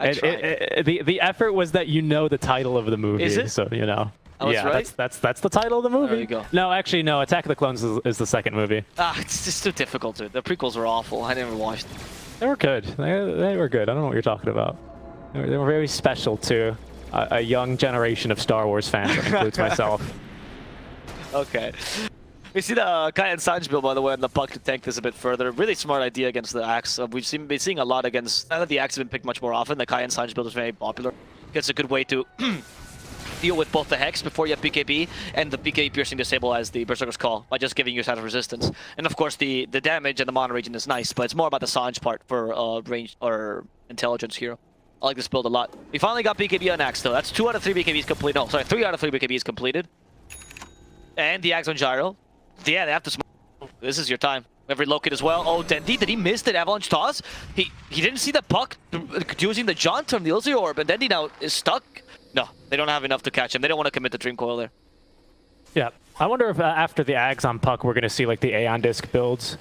The effort was that you know the title of the movie. Is it? So, you know. Oh, yeah, right? that's the title of the movie. There you go. No, actually, no. Attack of the Clones is the second movie. It's just too difficult, dude. The prequels were awful. I never watched them. They were good. They were good. I don't know what you're talking about. They were very special to a young generation of Star Wars fans, that includes myself. Okay. We see the Kai and Sanj build, by the way, and the Puck to tank this a bit further. Really smart idea against the Axe. We've been seeing a lot against... Now that the Axe has been picked much more often, the Kai and Sanj build is very popular. It's a good way to deal with both the Hex before you have BKB, and the BKB piercing disable as the Berserker's Call, by just giving you a side of resistance. And of course, the damage and the mana region is nice, but it's more about the Sanj part for range or intelligence hero. I like this build a lot. We finally got BKB on Axe though. That's 2 out of 3 BKBs complete. No, sorry, 3 out of 3 BKBs completed. And the Axe on Gyro. Yeah, they have to smoke. This is your time. Every locate as well. Oh, Dendi, did he miss that avalanche toss? He didn't see the puck using the jaunt from the Illusory Orb, and Dendi now is stuck. No, they don't have enough to catch him. They don't want to commit the Dream Coil there. Yeah, I wonder if after the Ags on puck, we're going to see like the Aeon Disc builds.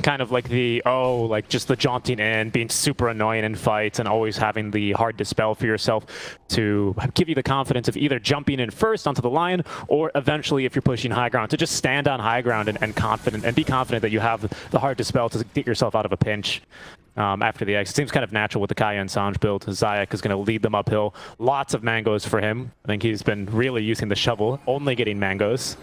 Kind of like the, like just the jaunting in, being super annoying in fights, and always having the hard dispel for yourself to give you the confidence of either jumping in first onto the line, or eventually, if you're pushing high ground, to just stand on high ground and be confident that you have the hard dispel to get yourself out of a pinch. After the X, it seems kind of natural with the Kaya and Sanj build. Zayak is going to lead them uphill. Lots of mangoes for him. I think he's been really using the shovel, only getting mangoes.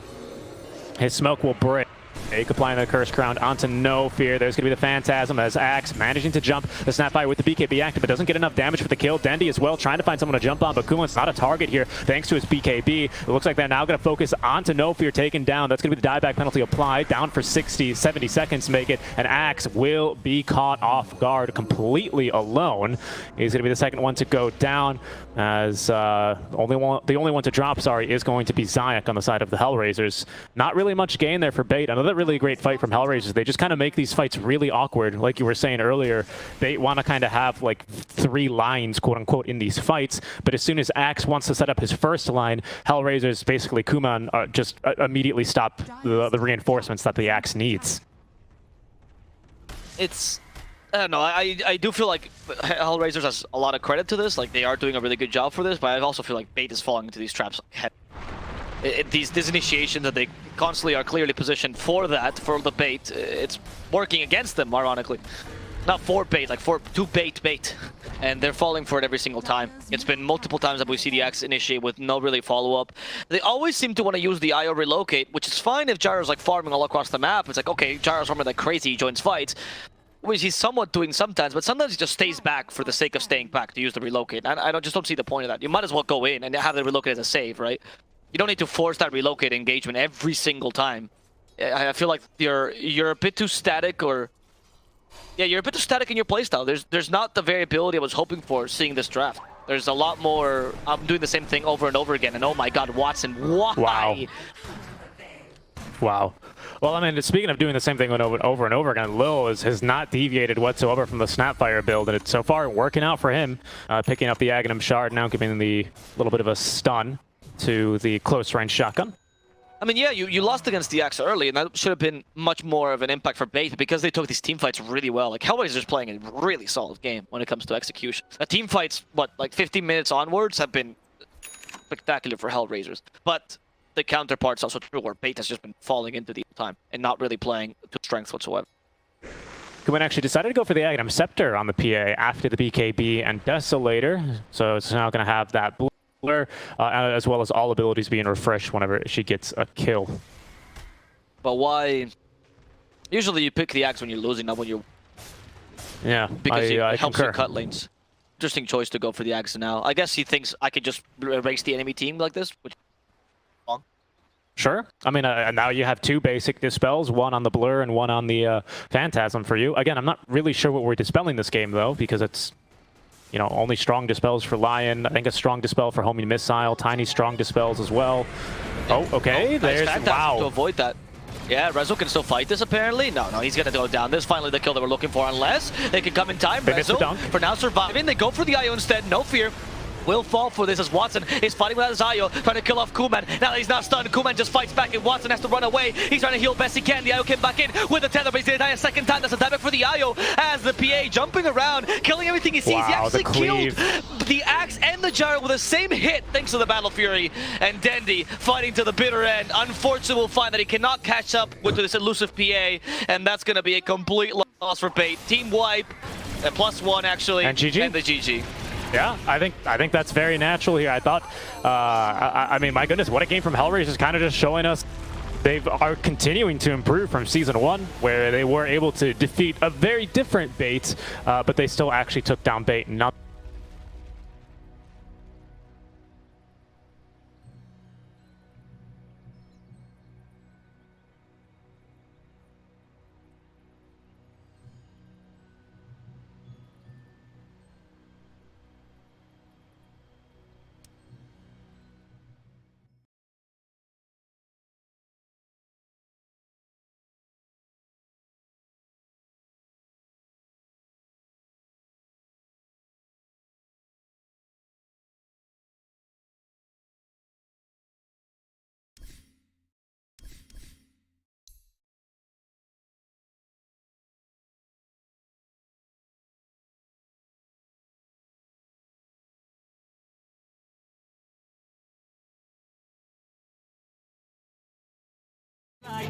His smoke will break. Applying the Curse Crown onto No Fear. There's going to be the Phantasm as Axe managing to jump the Snapfire with the BKB active, but doesn't get enough damage for the kill. Dendi as well trying to find someone to jump on, but Kuman's not a target here thanks to his BKB. It looks like they're now going to focus onto No Fear taken down. That's going to be the dieback penalty applied. Down for 60, 70 seconds to make it, and Axe will be caught off guard completely alone. He's going to be the second one to go down, as the only one to drop, is going to be Zayak on the side of the HellRaisers. Not really much gain there for Bait. Another really great fight from HellRaisers. They just kind of make these fights really awkward. Like you were saying earlier, they want to kind of have like 3 lines, quote unquote, in these fights. But as soon as Axe wants to set up his first line, HellRaisers, basically Kuman, just immediately stop the reinforcements that the Axe needs. It's... I don't know, I do feel like HellRaisers has a lot of credit to this. Like, they are doing a really good job for this, but I also feel like Bait is falling into these traps. These initiations that they constantly are clearly positioned for that, for the Bait, it's working against them, ironically. Not for Bait, like to bait. And they're falling for it every single time. It's been multiple times that we see the Axe initiate with no really follow-up. They always seem to want to use the IO relocate, which is fine if Gyro's like farming all across the map. It's like, okay, Gyro's farming like crazy, he joins fights. Which he's somewhat doing sometimes, but sometimes he just stays back for the sake of staying back to use the relocate. And I just don't see the point of that. You might as well go in and have the relocate as a save, right? You don't need to force that relocate engagement every single time. I feel like you're a bit too static, or... Yeah, you're a bit too static in your playstyle. There's not the variability I was hoping for seeing this draft. There's a lot more... I'm doing the same thing over and over again, and oh my god, Watson, why? Wow. Well, I mean, speaking of doing the same thing over and over again, Lil has not deviated whatsoever from the Snapfire build, and it's so far working out for him. Picking up the Aghanim Shard, now giving the little bit of a stun to the close-range shotgun. I mean, yeah, you lost against the Axe early, and that should have been much more of an impact for Bait, because they took these team fights really well. Like, HellRaisers playing a really solid game when it comes to execution. The team fights, like 15 minutes onwards, have been spectacular for HellRaisers. But the counterpart's also true, where Bait has just been falling into the time and not really playing to strength whatsoever. Kuman actually decided to go for the Aghanim Scepter on the PA after the BKB and Desolator, so it's now going to have that blur, as well as all abilities being refreshed whenever she gets a kill. But why? Usually you pick the Axe when you're losing, not when you're... Yeah, because it helps concur. you cut lanes. Interesting choice to go for the Axe now. I guess he thinks I could just erase the enemy team like this, which... Sure. I mean, now you have 2 basic dispels, one on the Blur and one on the Phantasm for you. Again, I'm not really sure what we're dispelling this game, though, because it's, you know, only strong dispels for Lion. I think a strong dispel for Homing Missile, tiny strong dispels as well. Oh, okay. There's... Wow. To avoid that. Yeah, Rezo can still fight this, apparently. No, he's going to go down. This is finally the kill that we're looking for, unless they can come in time. Rezo, for now, surviving. They go for the IO instead. No fear. Will fall for this as Watson is fighting without his IO, trying to kill off Kuman. Now that he's not stunned, Kuman just fights back and Watson has to run away. He's trying to heal best he can. The IO came back in with the tether, but he's going to die a second time. That's a dieback for the IO as the PA jumping around, killing everything he sees. Wow, he actually killed cleave. the Axe and the Gyro with the same hit thanks to the Battle Fury. And Dendi fighting to the bitter end. Unfortunately, we'll find that he cannot catch up with this elusive PA, and that's going to be a complete loss for Bait. Team wipe, a +1 actually, and GG. And the GG. Yeah, I think that's very natural here. I thought, I mean, my goodness, what a game from HellRaisers, kind of just showing us they are continuing to improve from Season 1, where they were able to defeat a very different Bait, but they still actually took down Bait. Not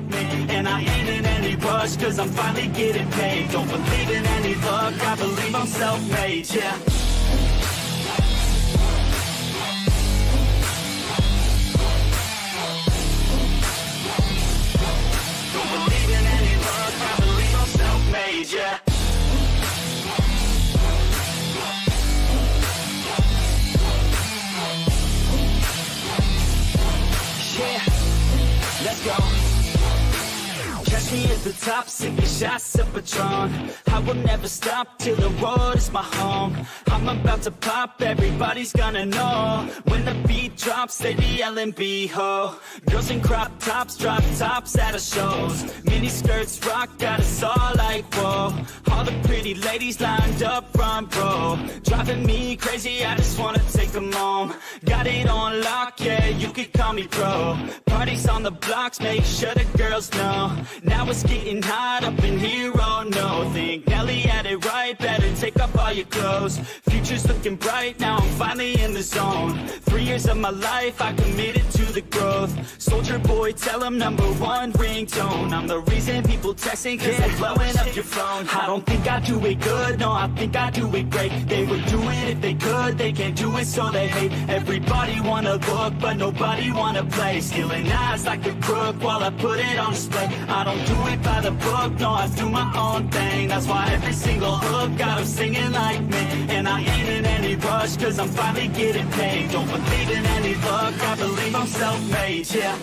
like me. And I ain't in any rush, cause I'm finally getting paid. Don't believe in any luck, I believe I'm self-made, yeah. Don't believe in any luck, I believe I'm self-made, yeah. Let's go. Catch me at the top, sipping shots of Patron. I will never stop till the road is my home. I'm about to pop, everybody's gonna know. When the beat drops, they be yelling B-ho. Girls in crop tops, drop tops at our shows. Mini skirts rock, got us all like whoa. All the pretty ladies lined up front row. Driving me crazy, I just wanna take them home. Got it on lock, yeah, you could call me pro. Parties on the blocks, make sure the girls know. Now it's getting hot up in here, oh no. Think Nelly had it right, better take off all your clothes. Future's looking bright, now I'm finally in the zone. 3 years of my life, I committed to the growth. Soldier boy, tell him #1 ringtone. I'm the reason people texting, cause I'm blowing up your phone. I don't think I do it good, no, I think I do it great. They would do it if they could, they can't do it so they hate. Everybody wanna look, but nobody wanna play. Stealing eyes like a crook while I put it on display. I don't do it by the book, no, I do my own thing. That's why every single hook got them singing like me. And I ain't in any rush, cause I'm finally getting paid. Don't believe in any luck, I believe I'm self-made, yeah.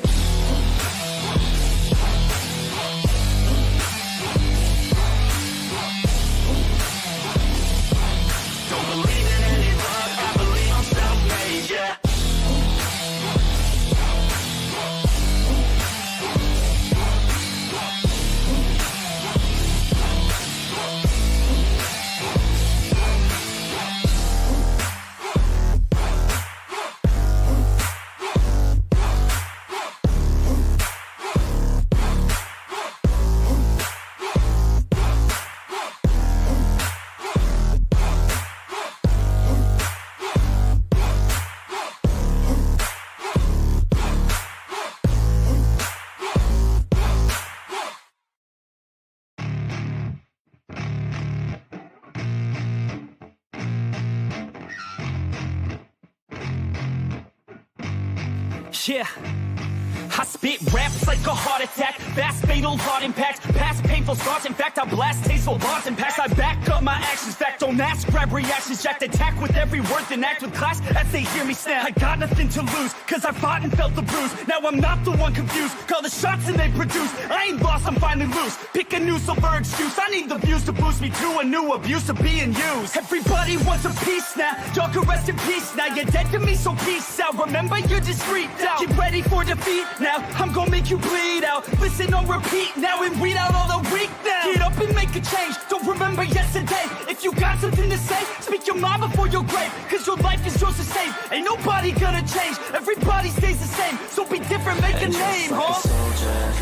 Don't believe in any luck, I believe I'm self-made, yeah. Yeah, I spit raps like a heart attack. Fast, fatal, hard impact. Past painful scars. In fact, I blast tasteful bars and packs. I back up my actions. Fact, don't ask. Grab reactions. Jacked attack with every word. Then act with class as they hear me snap. I got nothing to lose, cause I fought and felt the bruise. Now I'm not the one confused. Call the shots and they produce. I ain't lost, I'm finally loose. Pick a new silver excuse. I need the views to boost me to a new abuse of being used. Everybody wants a piece now. Y'all can rest in peace now. You're dead to me, so peace out. Remember, you're just freaked out. Get ready for defeat now. I'm gonna make you bleed out. Listen on repeat now and weed out all the weak now. Get up and make a change. Don't remember yesterday. If you got something to say, speak your mind before your grave. Cause your life is yours to save. Ain't nobody gonna change. Everybody stays the same. So be different, make a name, like huh? A soldier,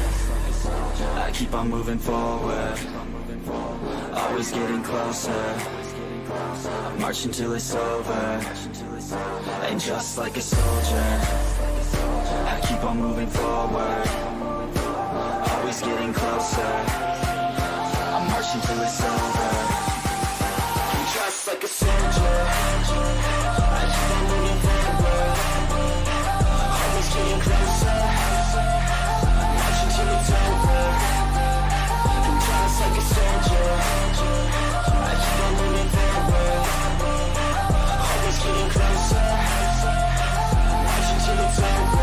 I keep on moving forward. Always getting closer. I'm marching till it's over. And just like a soldier, I keep on moving forward. Always getting closer. I'm marching till it's over. And just like a soldier, I keep on moving forward. Always getting closer. I'm marching till it's over. And just like a soldier, I keep on moving forward. Always getting closer. I'm marching till it's over.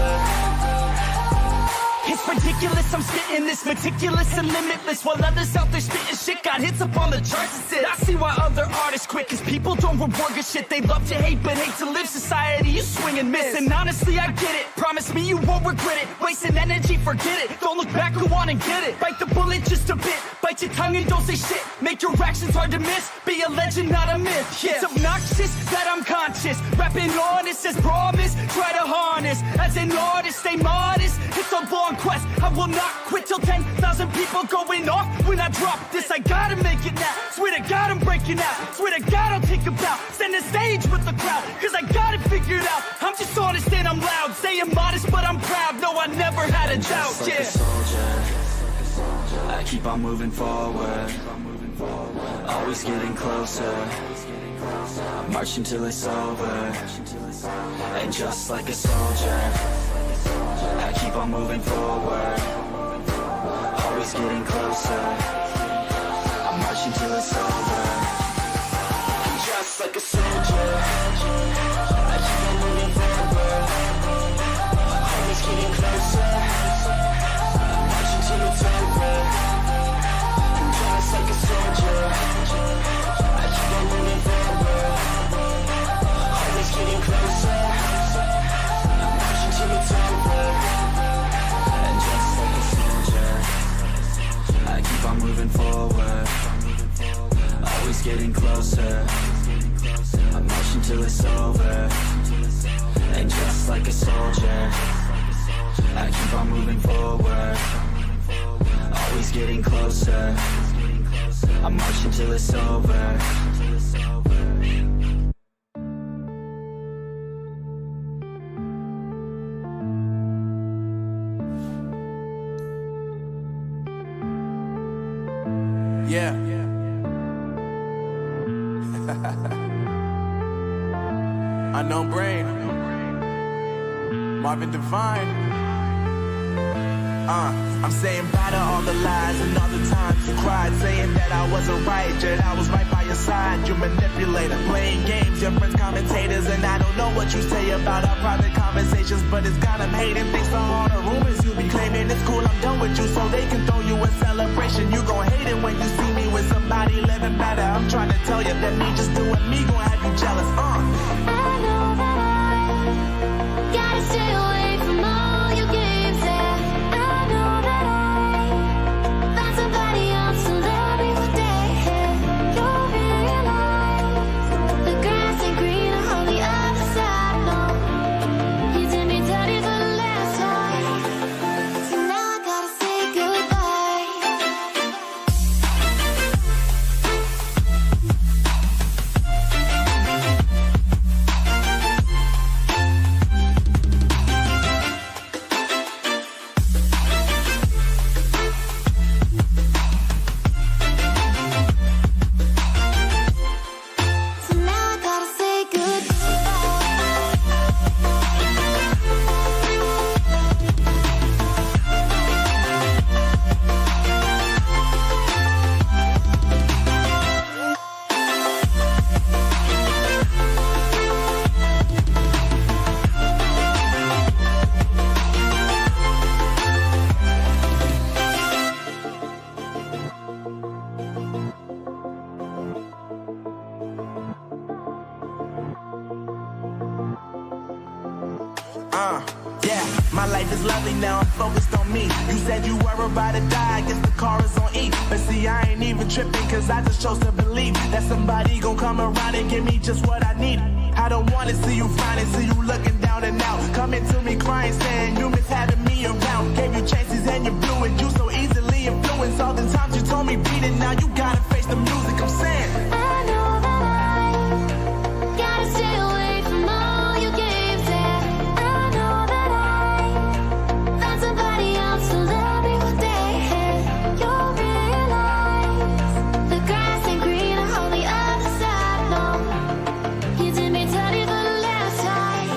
It's ridiculous, I'm spitting this meticulous and limitless. While others out there spitting shit got hits up on the charts and shit. I see why other artists quit, cause people don't reward good shit. They love to hate but hate to live. Society is swing and miss. And honestly I get it, promise me you won't regret it. Wasting energy, forget it, don't look back, go on and get it. Bite the bullet just a bit, bite your tongue and don't say shit. Make your actions hard to miss, be a legend not a myth, yeah. It's obnoxious that I'm conscious, rapping honest as promise. Try to harness, as an artist stay modest. It's a long quest, I will not quit till 10,000 people going off. When I drop this I gotta make it now. Swear to God I'm breaking out, swear to God I'll take a bow. Stand the stage with the crowd, cause I got it figured out. I'm just honest and I'm loud, saying modest but I'm proud. No, I never had a doubt, Just like yeah. a soldier, I keep on moving forward, always getting closer. I march until it's over, and just like a soldier, I keep on moving forward, always getting closer. I march until it's over, and just like a soldier, I keep on moving forward, always getting closer. I march until it's over, and just like a soldier, I keep on moving forward, always getting closer. I march until it's over, and just like a soldier, I keep on moving forward, always getting closer. I march until it's over, and just like a soldier, I keep on moving forward, always getting closer. I march until it's over. Yeah. Unknown Brain, Marvin Devine. I'm saying bye to all the lies and all the times you cried, saying that I wasn't right, yet I was right by your side. You manipulator, playing games, your friends commentators, and I don't know what you say about our private conversations, but it's got them hating. Thanks to all the rumors you be claiming. It's cool, I'm done with you, so they can throw you a celebration. You gon' hate it when you see me with somebody living better. I'm trying to tell you that me just doing me gon' have you jealous. I know that I gotta stay away from all your games, yeah. I know that I found somebody else to love me one day, yeah. You'll realize the grass ain't greener on the other side, no. You did me dirty for the last time, so now I gotta say goodbye. So now I gotta say Yeah, my life is lovely now, I'm focused on me. You said you were about to die, I guess the car is on E. But see, I ain't even tripping, cause I just chose to believe that somebody gon' come around and give me just what I need. I don't wanna see you finding, see you looking down and out, coming to me crying, saying you miss having me around. Gave you chances and you blew it, you so easily influenced. All the times you told me beat it, now you gotta face the music. I'm saying I know that I gotta stay away from all your games, yeah. I know that I found somebody else to love me one day, yeah. You'll realize the grass ain't greener on the other side, no. You did me dirty for the last time,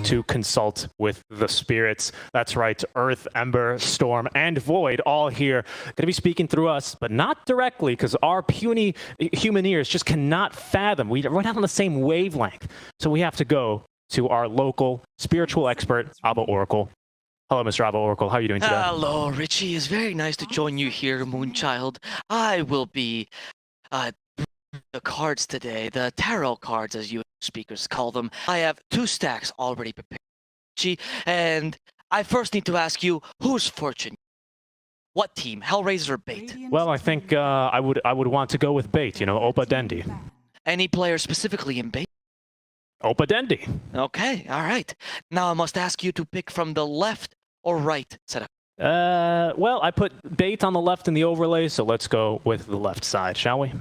to consult with the spirits. That's right, Earth, Ember, Storm, and Void all here. Going to be speaking through us, but not directly, because our puny human ears just cannot fathom. We're not on the same wavelength. So we have to go to our local spiritual expert, Avo Oracle. Hello, Mr. Avo Oracle. How are you doing today? Hello, Richie. It's very nice to join you here, Moonchild. I will be the cards today, the tarot cards, as you speakers call them. I have 2 stacks already prepared, Richie, and I first need to ask you, whose fortune? What team, HellRaisers or Bait? Well, I think I would want to go with Bait. You know, Opa Dendi. Any player specifically in Bait? Opa Dendi. Okay, all right. Now I must ask you to pick from the left or right set up. Well, I put Bait on the left in the overlay, so let's go with the left side, shall we?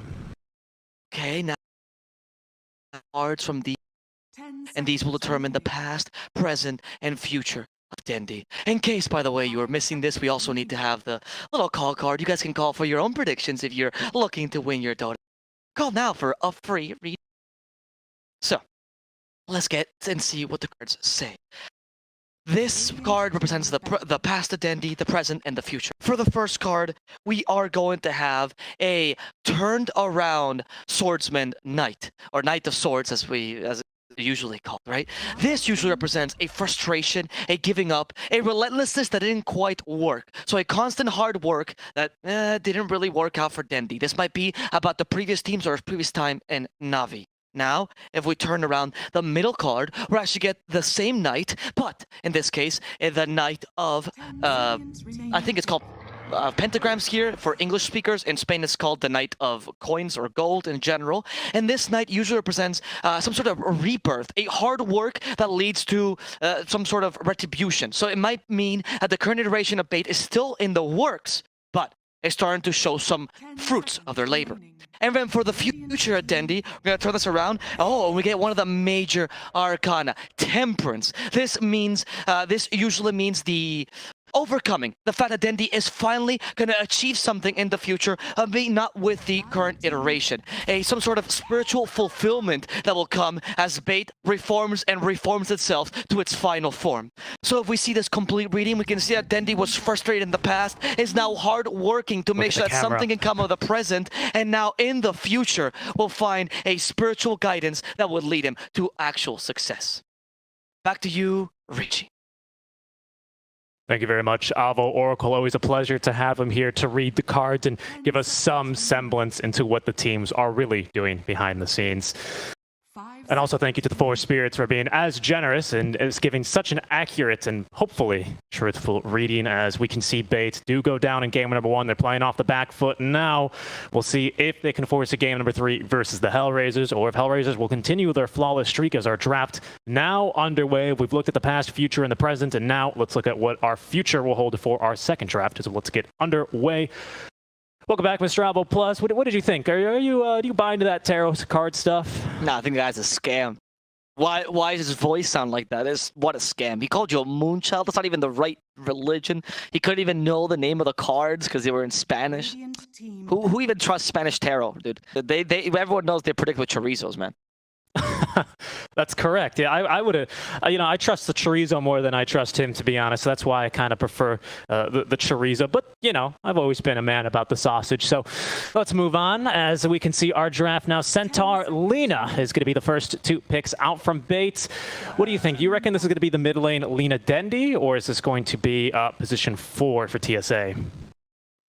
Okay, now cards from the and these will determine the past, present, and future of Dendi. In case, by the way, you are missing this, we also need to have the little call card. You guys can call for your own predictions if you're looking to win your Dota. Call now for a free read. So, let's get and see what the cards say. This card represents the past of Dendi, the present, and the future. For the first card, we are going to have a turned around swordsman knight, or knight of swords as it's usually called, right? This usually represents a frustration, a giving up, a relentlessness that didn't quite work. So a constant hard work that didn't really work out for Dendi. This might be about the previous teams or previous time in Navi. Now, if we turn around the middle card, we actually get the same knight, but in this case, the knight of, I think it's called pentagrams here for English speakers. In Spain, it's called the knight of coins or gold in general. And this knight usually represents some sort of rebirth, a hard work that leads to some sort of retribution. So it might mean that the current iteration of Bait is still in the works, but it's starting to show some fruits of their labor. And then for the future at Dendi, we're going to turn this around. Oh, we get one of the major arcana, Temperance. This usually means the overcoming, the fact that Dendi is finally going to achieve something in the future, maybe not with the current iteration. Some sort of spiritual fulfillment that will come as Bait reforms and reforms itself to its final form. So if we see this complete reading, we can see that Dendi was frustrated in the past, is now hard working to make sure that something can come of the present, and now in the future will find a spiritual guidance that would lead him to actual success. Back to you, Richie. Thank you very much, Avo Oracle. Always a pleasure to have him here to read the cards and give us some semblance into what the teams are really doing behind the scenes. And also thank you to the 4 spirits for being as generous and is giving such an accurate and hopefully truthful reading. As we can see, Bait do go down in game number 1. They're playing off the back foot. And now we'll see if they can force a game number 3 versus the HellRaisers, or if HellRaisers will continue their flawless streak as our draft now underway. We've looked at the past, future, and the present, and now let's look at what our future will hold for our second draft. So let's get underway. Welcome back, Mr. Avo Plus. What did you think? Do you buy into that tarot card stuff? Nah, I think the guy's a scam. Why does his voice sound like that? What a scam. He called you a moonchild. That's not even the right religion. He couldn't even know the name of the cards because they were in Spanish. Who even trusts Spanish tarot, dude? Everyone knows they predict with chorizos, man. That's correct. Yeah, I would, I trust the chorizo more than I trust him, to be honest. That's why I kind of prefer the chorizo. But, I've always been a man about the sausage. So let's move on. As we can see our draft now, Centaur Lina is going to be the first 2 picks out from Bates. What do you think? You reckon this is going to be the mid lane Lina Dendi, or is this going to be position 4 for TSA?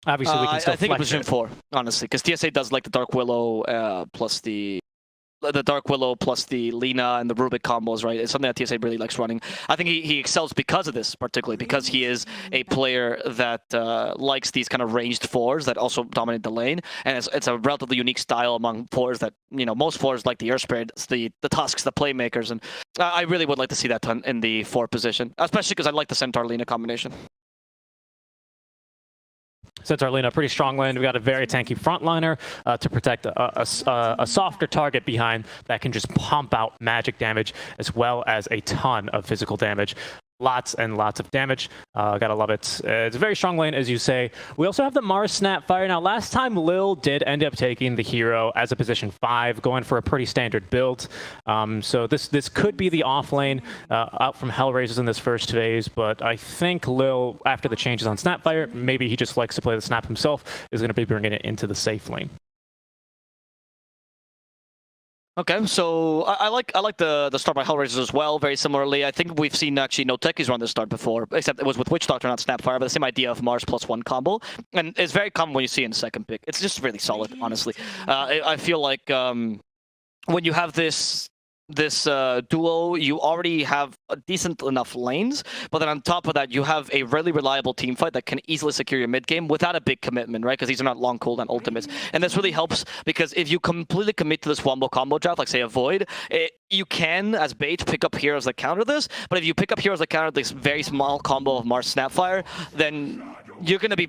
Obviously, we can still I think position 4, honestly, because TSA does like the Dark Willow plus the Dark Willow plus the Lina and the Rubik combos, right? It's something that TSA really likes running. I think he excels because of this, particularly because he is a player that likes these kind of ranged 4s that also dominate the lane, and it's a relatively unique style among 4s that, most 4s like the Air Spirits, the Tusks, the Playmakers, and I really would like to see that in the 4 position, especially because I like the Centaur Lina combination. Centaur Lina, pretty strong lane. We've got a very tanky frontliner to protect a softer target behind that can just pump out magic damage as well as a ton of physical damage. lots and lots of damage. Gotta love it. It's a very strong lane, as you say. We also have the Mars Snapfire. Now, last time Lil did end up taking the hero as a position 5, going for a pretty standard build. So this could be the off lane out from HellRaisers in this first phase, but I think Lil, after the changes on Snapfire, maybe he just likes to play the Snap himself, is going to be bringing it into the safe lane. Okay, so I like the start by HellRaisers as well. Very similarly, I think we've seen actually NoTechies run this start before, except it was with Witch Doctor, not Snapfire, but the same idea of Mars +1 combo, and it's very common when you see in the second pick. It's just really solid, honestly. I feel like when you have this duo, you already have a decent enough lanes, but then on top of that, you have a really reliable team fight that can easily secure your mid game without a big commitment, right? Because these are not long cooldown ultimates. And this really helps because if you completely commit to this wombo combo draft, like say a Void, you can, as bait, pick up heroes that counter this, but if you pick up heroes that counter this very small combo of Mars Snapfire, then you're going to be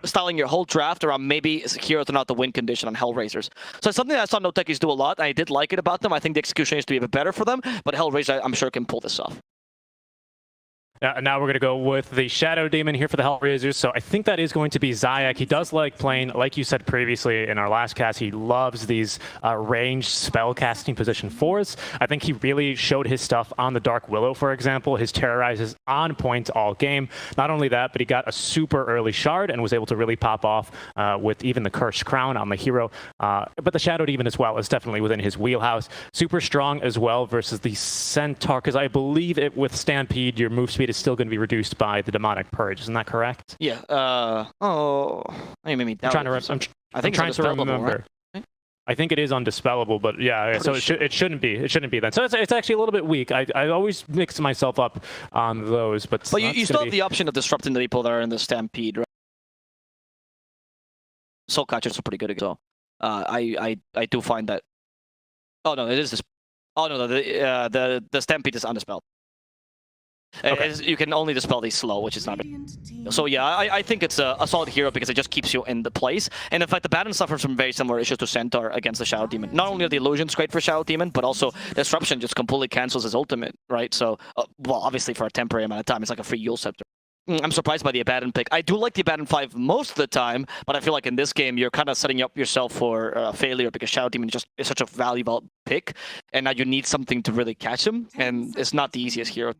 styling your whole draft around maybe heroes are not the win condition on HellRaisers. So it's something that I saw NoTechies do a lot, and I did like it about them. I think the execution needs to be a bit better for them, but HellRaisers, I'm sure, can pull this off. Now we're going to go with the Shadow Demon here for the HellRaisers. So I think that is going to be Zayak. He does like playing, like you said previously in our last cast, he loves these ranged spell casting position 4s. I think he really showed his stuff on the Dark Willow, for example. His Terrorize is on point all game. Not only that, but he got a super early shard and was able to really pop off with even the Cursed Crown on the hero. But the Shadow Demon as well is definitely within his wheelhouse. Super strong as well versus the Centaur, because I believe it with Stampede, your move speed is still going to be reduced by the Demonic Purge. Isn't that correct? Yeah. You made me doubt I think I'm trying to remember. Right? I think it is undispellable, but yeah, so it shouldn't be. It shouldn't be then. So it's actually a little bit weak. I always mix myself up on those, but you still have the option of disrupting the people that are in the Stampede, right? Soul Catchers are pretty good as well. I do find that. Oh no, it is this. Oh no, the Stampede is undispelled. Okay. You can only dispel these slow, which is not bad. So yeah, I think it's a solid hero because it just keeps you in the place. And in fact, the Baron suffers from very similar issues to Centaur against the Shadow Demon. Not only are the illusions great for Shadow Demon, but also Disruption just completely cancels his ultimate, right? So, well, obviously for a temporary amount of time, it's like a free Yule Scepter. I'm surprised by the Abaddon pick. I do like the Abaddon 5 most of the time, but I feel like in this game, you're kind of setting up yourself for failure because Shadow Demon just is such a valuable pick, and now you need something to really catch him, and it's not the easiest hero.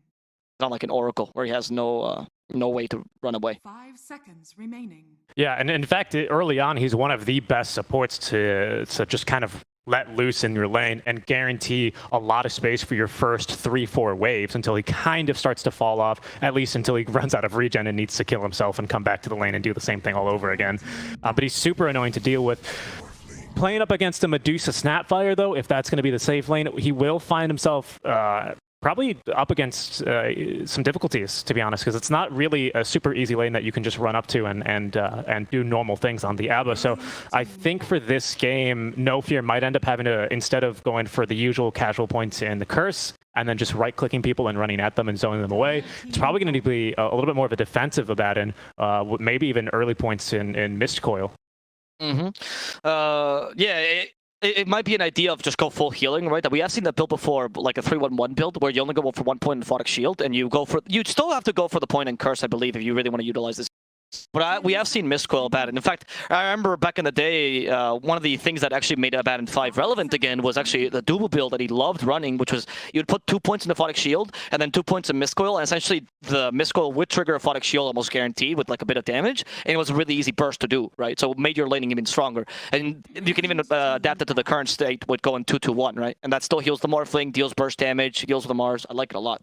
Not like an Oracle where he has no way to run away. 5 seconds remaining. Yeah, and in fact, early on, he's one of the best supports to just kind of let loose in your lane and guarantee a lot of space for your first 3-4 waves until he kind of starts to fall off, at least until he runs out of regen and needs to kill himself and come back to the lane and do the same thing all over again. But he's super annoying to deal with. Playing up against a Medusa Snapfire, though, if that's going to be the safe lane, he will find himself probably up against some difficulties, to be honest, because it's not really a super easy lane that you can just run up to and do normal things on the ABBA. So I think for this game, No Fear might end up having to, instead of going for the usual casual points in the Curse, and then just right-clicking people and running at them and zoning them away, it's probably going to be a little bit more of a defensive Abaddon, maybe even early points in Mist Coil. Yeah, it might be an idea of just go full healing, right? That we have seen that build before, like a 3-1-1 build, where you only go for 1 point in Photic Shield, and you still have to go for the point in Curse, I believe, if you really want to utilize this. But we have seen Mist Coil Abaddon. In fact, I remember back in the day, one of the things that actually made Abaddon 5 relevant again was actually the dual build that he loved running, which was you'd put 2 points in the Photic Shield and then 2 points in Mist Coil, and essentially the Mist Coil would trigger a Photic Shield almost guaranteed with like a bit of damage, and it was a really easy burst to do, right? So it made your laning even stronger. And you can even adapt it to the current state with going 2-2-1, right? And that still heals the Morphling, deals burst damage, heals the Mars. I like it a lot.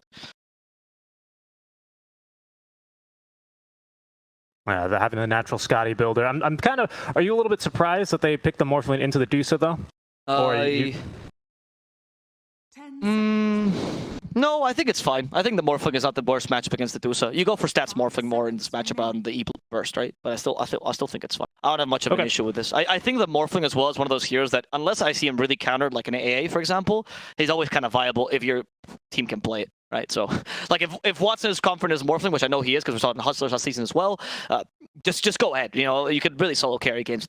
Having the natural Scotty builder. I'm kind of... Are you a little bit surprised that they picked the Morphling into the Dusa, though? No, I think it's fine. I think the Morphling is not the worst matchup against the Dusa. You go for stats Morphling more in this matchup on the E burst, right? But I still think it's fine. I don't have much of an issue with this. I think the Morphling as well is one of those heroes that, unless I see him really countered, like an AA, for example, he's always kind of viable if your team can play it. Right, so like if Watson is confident as Morphling, which I know he is because we saw it in Hustlers last season as well, just go ahead. You know, you could really solo carry games.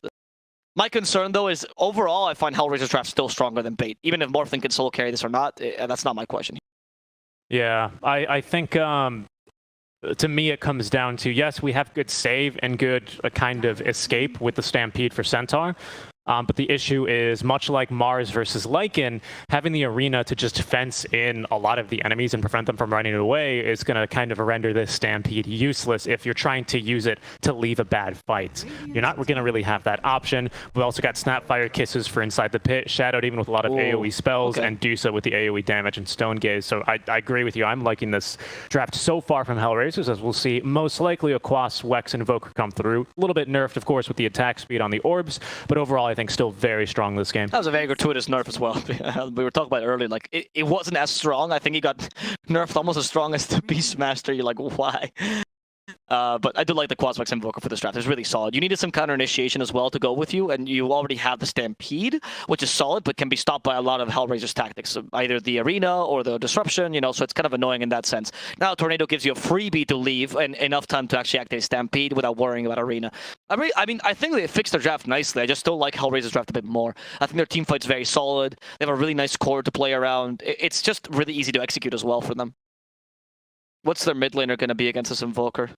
My concern though is overall, I find HellRaisers draft still stronger than Bait. Even if Morphling can solo carry this or not, that's not my question. Yeah, I think to me, it comes down to, yes, we have good save and good kind of escape with the Stampede for Centaur. But the issue is, much like Mars versus Lycan, having the arena to just fence in a lot of the enemies and prevent them from running away is going to kind of render this Stampede useless if you're trying to use it to leave a bad fight. You're not going to really have that option. We also got Snapfire Kisses for Inside the Pit, Shadowed even with a lot of AoE spells, and Dusa with the AoE damage and Stone Gaze. So I agree with you. I'm liking this draft so far from HellRaisers, as we'll see most likely a Quas, Wex, Invoker come through. A little bit nerfed, of course, with the attack speed on the orbs, but overall I think still very strong this game. That was a very gratuitous nerf as well. We were talking about it earlier, like it wasn't as strong. I think he got nerfed almost as strong as the Beastmaster. You're like, why? But I do like the Quasvex Invoker for this draft. It's really solid. You needed some counter initiation as well to go with you, and you already have the Stampede, which is solid, but can be stopped by a lot of HellRaisers tactics, so either the arena or the disruption, you know, so it's kind of annoying in that sense. Now Tornado gives you a freebie to leave and enough time to actually activate Stampede without worrying about arena. I mean, I think they fixed their draft nicely. I just still like HellRaisers draft a bit more. I think their team fight's very solid. They have a really nice core to play around. It's just really easy to execute as well for them. What's their mid laner going to be against this Invoker?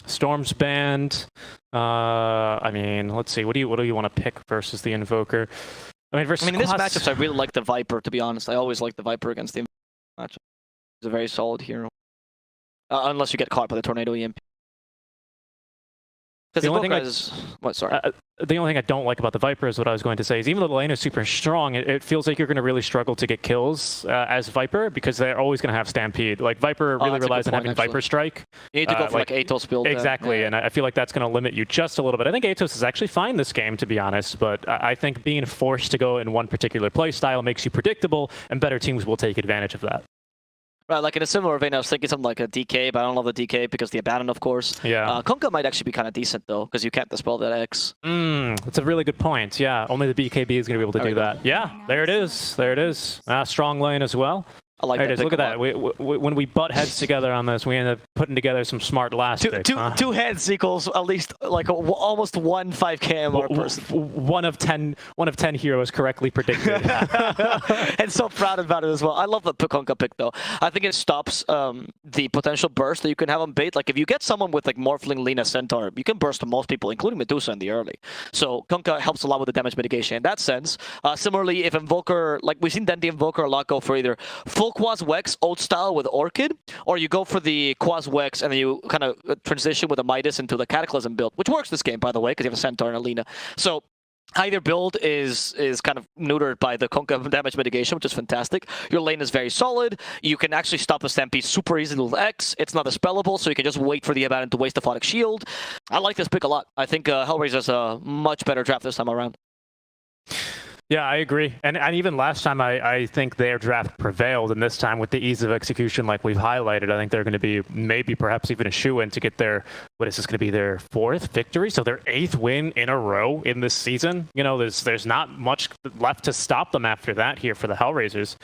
Storm's banned. I mean, let's see. What do you want to pick versus the Invoker? I mean, in this matchup, I really like the Viper, to be honest. I always like the Viper against the matchup. He's a very solid hero. Unless you get caught by the Tornado EMP. Because the only thing the only thing I don't like about the Viper is what I was going to say is, even though the lane is super strong, it feels like you're going to really struggle to get kills as Viper, because they're always going to have Stampede. Like, Viper really relies on having Viper Strike. You need to go for like Atos build. Exactly, and I feel like that's going to limit you just a little bit. I think Atos is actually fine this game, to be honest, but I think being forced to go in one particular play style makes you predictable, and better teams will take advantage of that. Right, like in a similar vein, I was thinking something like a DK, but I don't love the DK because the Abandon, of course. Yeah. Kunkka might actually be kind of decent, though, because you can't dispel that X. That's a really good point. Yeah, only the BKB is going to be able to do that. Yeah, there it is. There it is. Strong lane as well. I like there that. It is. Look at that. When we butt heads together on this, we end up putting together some smart last picks. Two heads equals at least like almost one 5k MR person. One of 10 heroes correctly predicted. And so proud about it as well. I love the Kunkka pick, though. I think it stops the potential burst that you can have on bait. Like, if you get someone with like Morphling, Lina, Centaur, you can burst to most people, including Medusa in the early. So Kunkka helps a lot with the damage mitigation in that sense. Similarly, if Invoker, like we've seen Denti Invoker a lot go for either full Quas Wex old style with Orchid, or you go for the Quas Wex and then you kind of transition with a Midas into the Cataclysm build, which works this game, by the way, because you have a Centaur and a Lina. So either build is kind of neutered by the Kunkka damage mitigation, which is fantastic. Your lane is very solid. You can actually stop the Stampede super easily with X. It's not dispellable, so you can just wait for the Abandon to waste the Photic Shield. I like this pick a lot. I think HellRaisers is a much better draft this time around. Yeah, I agree. And even last time, I think their draft prevailed, and this time with the ease of execution like we've highlighted, I think they're going to be maybe perhaps even a shoe-in to get their, what is this going to be, their 4th victory? So their 8th win in a row in this season. You know, there's not much left to stop them after that here for the HellRaisers.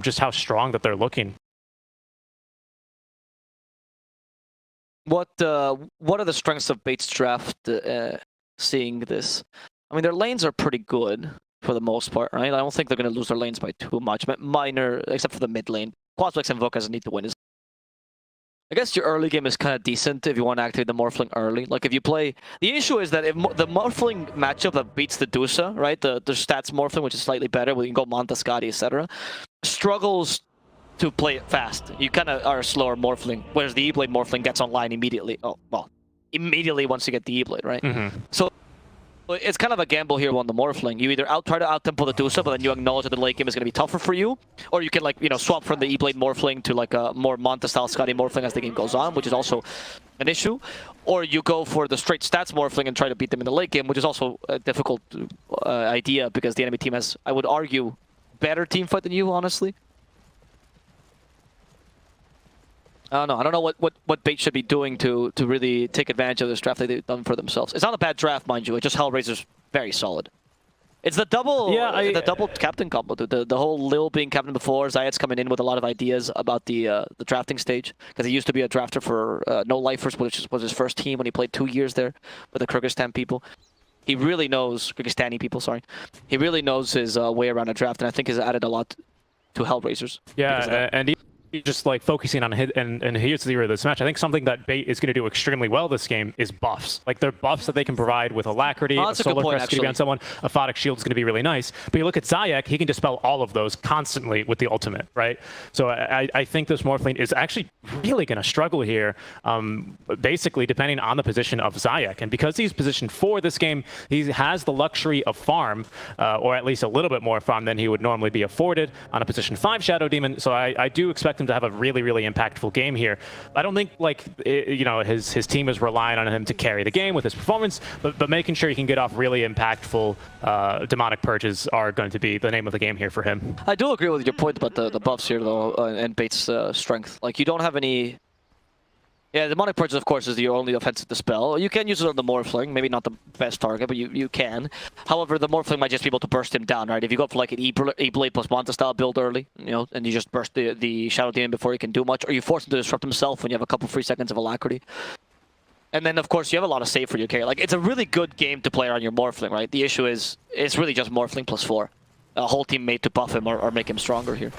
Just how strong that they're looking. What are the strengths of Bates' draft seeing this? I mean, their lanes are pretty good for the most part, right? I don't think they're going to lose their lanes by too much. Minor, except for the mid lane. Quasvex and Invoker need to win. I guess your early game is kind of decent if you want to activate the Morphling early. Like, if you play... The issue is that if the Morphling matchup that beats the Dusa, right? The stats Morphling, which is slightly better, where you can go Montascati, etc., struggles to play it fast. You kind of are a slower Morphling, whereas the E-Blade Morphling gets online immediately. Oh, well, immediately once you get the E-Blade, right? So it's kind of a gamble here on the Morphling. You either try to out-tempo the Dusa, but then you acknowledge that the late game is going to be tougher for you, or you can, like, you know, swap from the E-Blade Morphling to like a more Monta-style Scotty Morphling as the game goes on, which is also an issue. Or you go for the straight stats Morphling and try to beat them in the late game, which is also a difficult idea because the enemy team has, I would argue, better team fight than you, honestly. I don't know what Bait should be doing to really take advantage of this draft that they've done for themselves. It's not a bad draft, mind you. It's just HellRaisers very solid. It's the double, the double captain combo. The whole Lil being captain before, Zayed's coming in with a lot of ideas about the drafting stage, because he used to be a drafter for No Lifers, which was his first team when he played 2 years there with the Kyrgyzstan people. He really knows Kyrgyzstani people. Sorry, he really knows his way around a draft, and I think has added a lot to HellRaisers. Yeah, and just like focusing on hit and here's the hero of this match. I think something that Bait is going to do extremely well this game is buffs. Like they're buffs that they can provide with Alacrity, a Solar Crest to be on someone, a Photic Shield is going to be really nice. But you look at Zayak, he can dispel all of those constantly with the ultimate, right? So I think this Morphling is actually really going to struggle here, basically depending on the position of Zayak. And because he's positioned 4 this game, he has the luxury of farm, or at least a little bit more farm than he would normally be afforded on a position 5 Shadow Demon. So I do expect him to have a really, really impactful game here. I don't think like you know his team is relying on him to carry the game with his performance, but making sure he can get off really impactful demonic purges are going to be the name of the game here for him. I do agree with your point about the buffs here though, and Bait's strength. Like you don't have any. Yeah, Demonic Purge, of course, is your only offensive dispel. You can use it on the Morphling, maybe not the best target, but you can. However, the Morphling might just be able to burst him down, right? If you go for like an E-Blade plus Manta style build early, you know, and you just burst the Shadow Demon before he can do much, or you force him to disrupt himself when you have a couple free seconds of Alacrity. And then, of course, you have a lot of save for your carry. Like, it's a really good game to play on your Morphling, right? The issue is, it's really just Morphling plus 4. A whole team made to buff him or make him stronger here.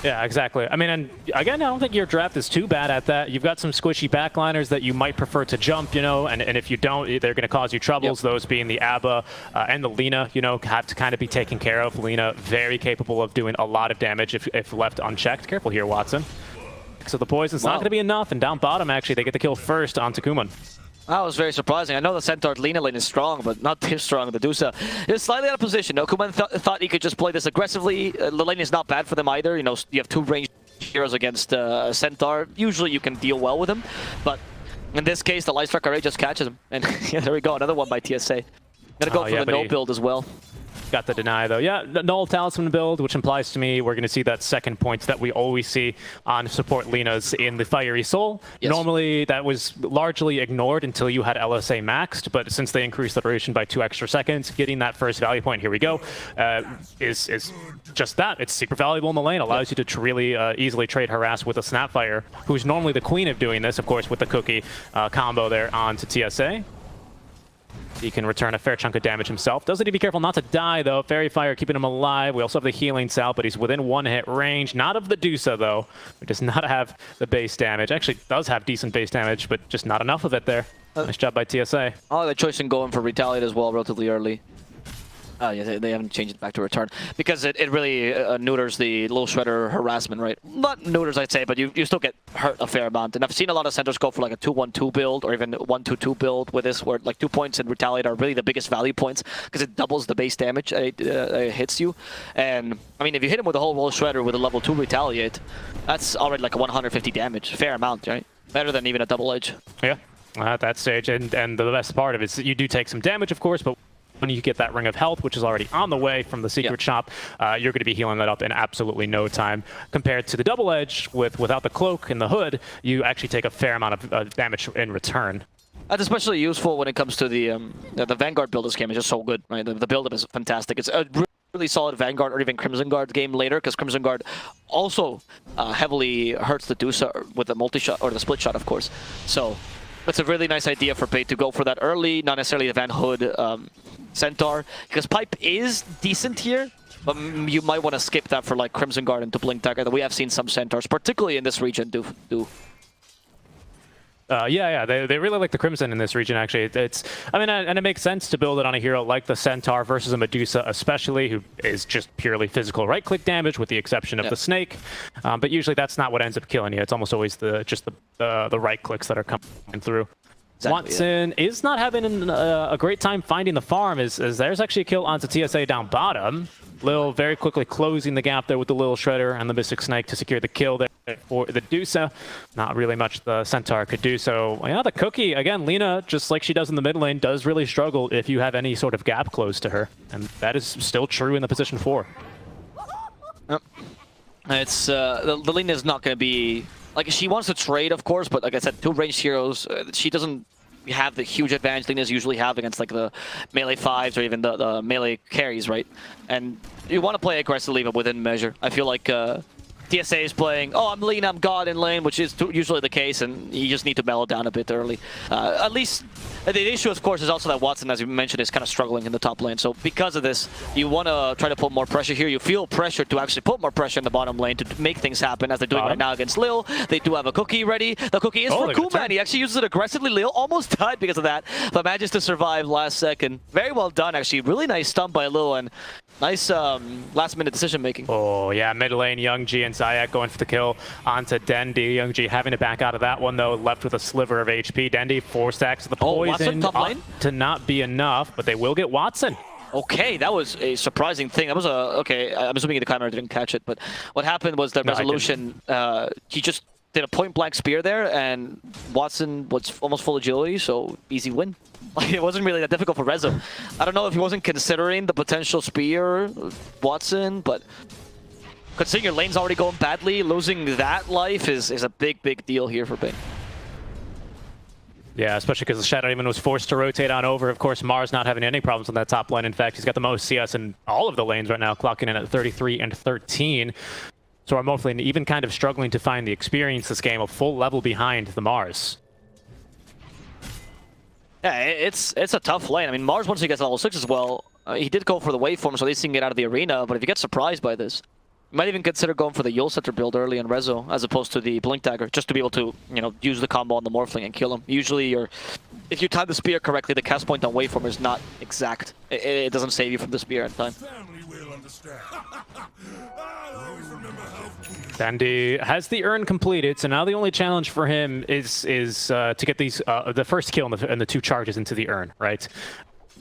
Yeah, exactly. I mean, and again, I don't think your draft is too bad at that. You've got some squishy backliners that you might prefer to jump, you know, and if you don't, they're going to cause you troubles. Yep. Those being the Abba and the Lina, you know, have to kind of be taken care of. Lina, very capable of doing a lot of damage if left unchecked. Careful here, Watson. So the poison's not going to be enough, and down bottom, actually, they get the kill first on Takuman. That was very surprising. I know the Centaur Lina lane is strong, but not too strong. The Dusa is slightly out of position. No, Kuman thought he could just play this aggressively. The lane is not bad for them either. You know, you have 2 ranged heroes against Centaur. Usually you can deal well with him, but in this case, the Lightstrike Array just catches him. And yeah, there we go, another one by TSA. Gonna go for the no build as well. Got the deny though. Yeah, null talisman build, which implies to me we're going to see that second point that we always see on support Linas in the Fiery Soul. Yes. Normally that was largely ignored until you had LSA maxed, but since they increased the duration by 2 extra seconds, getting that first value point, here we go, is just that. It's super valuable in the lane, allows you to really easily trade harass with a Snapfire, who's normally the queen of doing this, of course, with the cookie combo there onto TSA. He can return a fair chunk of damage himself. Does need to be careful not to die, though. Fairy Fire keeping him alive. We also have the healing salve, but he's within 1-hit range. Not of the Dusa, though. He does not have the base damage. Actually, does have decent base damage, but just not enough of it there. Nice job by TSA. Oh, the choice in going for Retaliate as well relatively early. Oh, yeah, they haven't changed it back to return. Because it really neuters the little shredder harassment, right? Not neuters, I'd say, but you still get hurt a fair amount. And I've seen a lot of centers go for like a 2-1-2 build or even 1-2-2 build with this, where like 2 points in Retaliate are really the biggest value points because it doubles the base damage it hits you. And, I mean, if you hit him with a whole roll shredder with a level 2 Retaliate, that's already like a 150 damage. Fair amount, right? Better than even a double edge. Yeah, at that stage. And the best part of it is that you do take some damage, of course, but when you get that Ring of Health, which is already on the way from the secret shop, you're going to be healing that up in absolutely no time. Compared to the Double Edge, without the cloak and the hood, you actually take a fair amount of damage in return. That's especially useful when it comes to the Vanguard build. This game is just so good, right? The build-up is fantastic. It's a really solid Vanguard or even Crimson Guard game later, because Crimson Guard also heavily hurts the Dusa with the multi-shot, or the split shot, of course. So it's a really nice idea for Bait to go for that early, not necessarily the Van Hood Centaur, because Pipe is decent here, but you might want to skip that for like Crimson Guard and to Blink Dagger. We have seen some Centaurs, particularly in this region, do. Yeah, they really like the Crimson in this region, actually. I mean, and it makes sense to build it on a hero like the Centaur versus a Medusa, especially, who is just purely physical right-click damage, with the exception of the Snake. But usually that's not what ends up killing you. It's almost always just the right-clicks that are coming through. Exactly, Watson is not having a great time finding the farm, as there's actually a kill onto TSA down bottom. Lil very quickly closing the gap there with the Little Shredder and the Mystic Snake to secure the kill there for the Dusa. Not really much the Centaur could do. So, yeah, the Cookie, again, Lina, just like she does in the mid lane, does really struggle if you have any sort of gap close to her. And that is still true in the position 4. It's, the Lina is not going to be... Like, she wants to trade, of course, but like I said, 2 ranged heroes, she doesn't have the huge advantage Linas usually have against like the melee 5s or even the melee carries, right? And you want to play aggressively, but within measure. I feel like TSA is playing, oh, I'm lean, I'm god in lane, which is usually the case, and you just need to mellow down a bit early. At least, the issue, of course, is also that Watson, as you mentioned, is kind of struggling in the top lane. So because of this, you want to try to put more pressure here. You feel pressure to actually put more pressure in the bottom lane to make things happen, as they're doing right now against Lil. They do have a cookie ready. The cookie is for Kuman. He actually uses it aggressively. Lil almost died because of that, but manages to survive last second. Very well done, actually. Really nice stun by Lil, and nice last-minute decision-making. Oh, yeah, mid lane, Youngji and Zayak going for the kill onto Dendi. Youngji having to back out of that one, though, left with a sliver of HP. Dendi 4 stacks of the poison to not be enough, but they will get Watson. Okay, that was a surprising thing. That was okay, I'm assuming the camera didn't catch it, but what happened was the resolution, he just did a point-blank spear there, and Watson was almost full agility, so easy win. Like, it wasn't really that difficult for Rezo. I don't know if he wasn't considering the potential spear, Watson, but considering your lane's already going badly, losing that life is a big, big deal here for Bing. Yeah, especially because the Shadow Demon was forced to rotate on over. Of course, Mars not having any problems on that top lane. In fact, he's got the most CS in all of the lanes right now, clocking in at 33 and 13. So our Morphlane even kind of struggling to find the experience this game, a full level behind the Mars. Yeah, it's a tough lane. I mean, Mars, once he gets level 6 as well, he did go for the waveform, so at least he can get out of the arena, but if you get surprised by this, you might even consider going for the Yule Setter build early in Rezo, as opposed to the Blink Dagger, just to be able to, you know, use the combo on the Morphling and kill him. Usually, if you time the spear correctly, the cast point on waveform is not exact. It doesn't save you from the spear in time. Dendi has the urn completed, so now the only challenge for him is to get these the first kill and the 2 charges into the urn, right?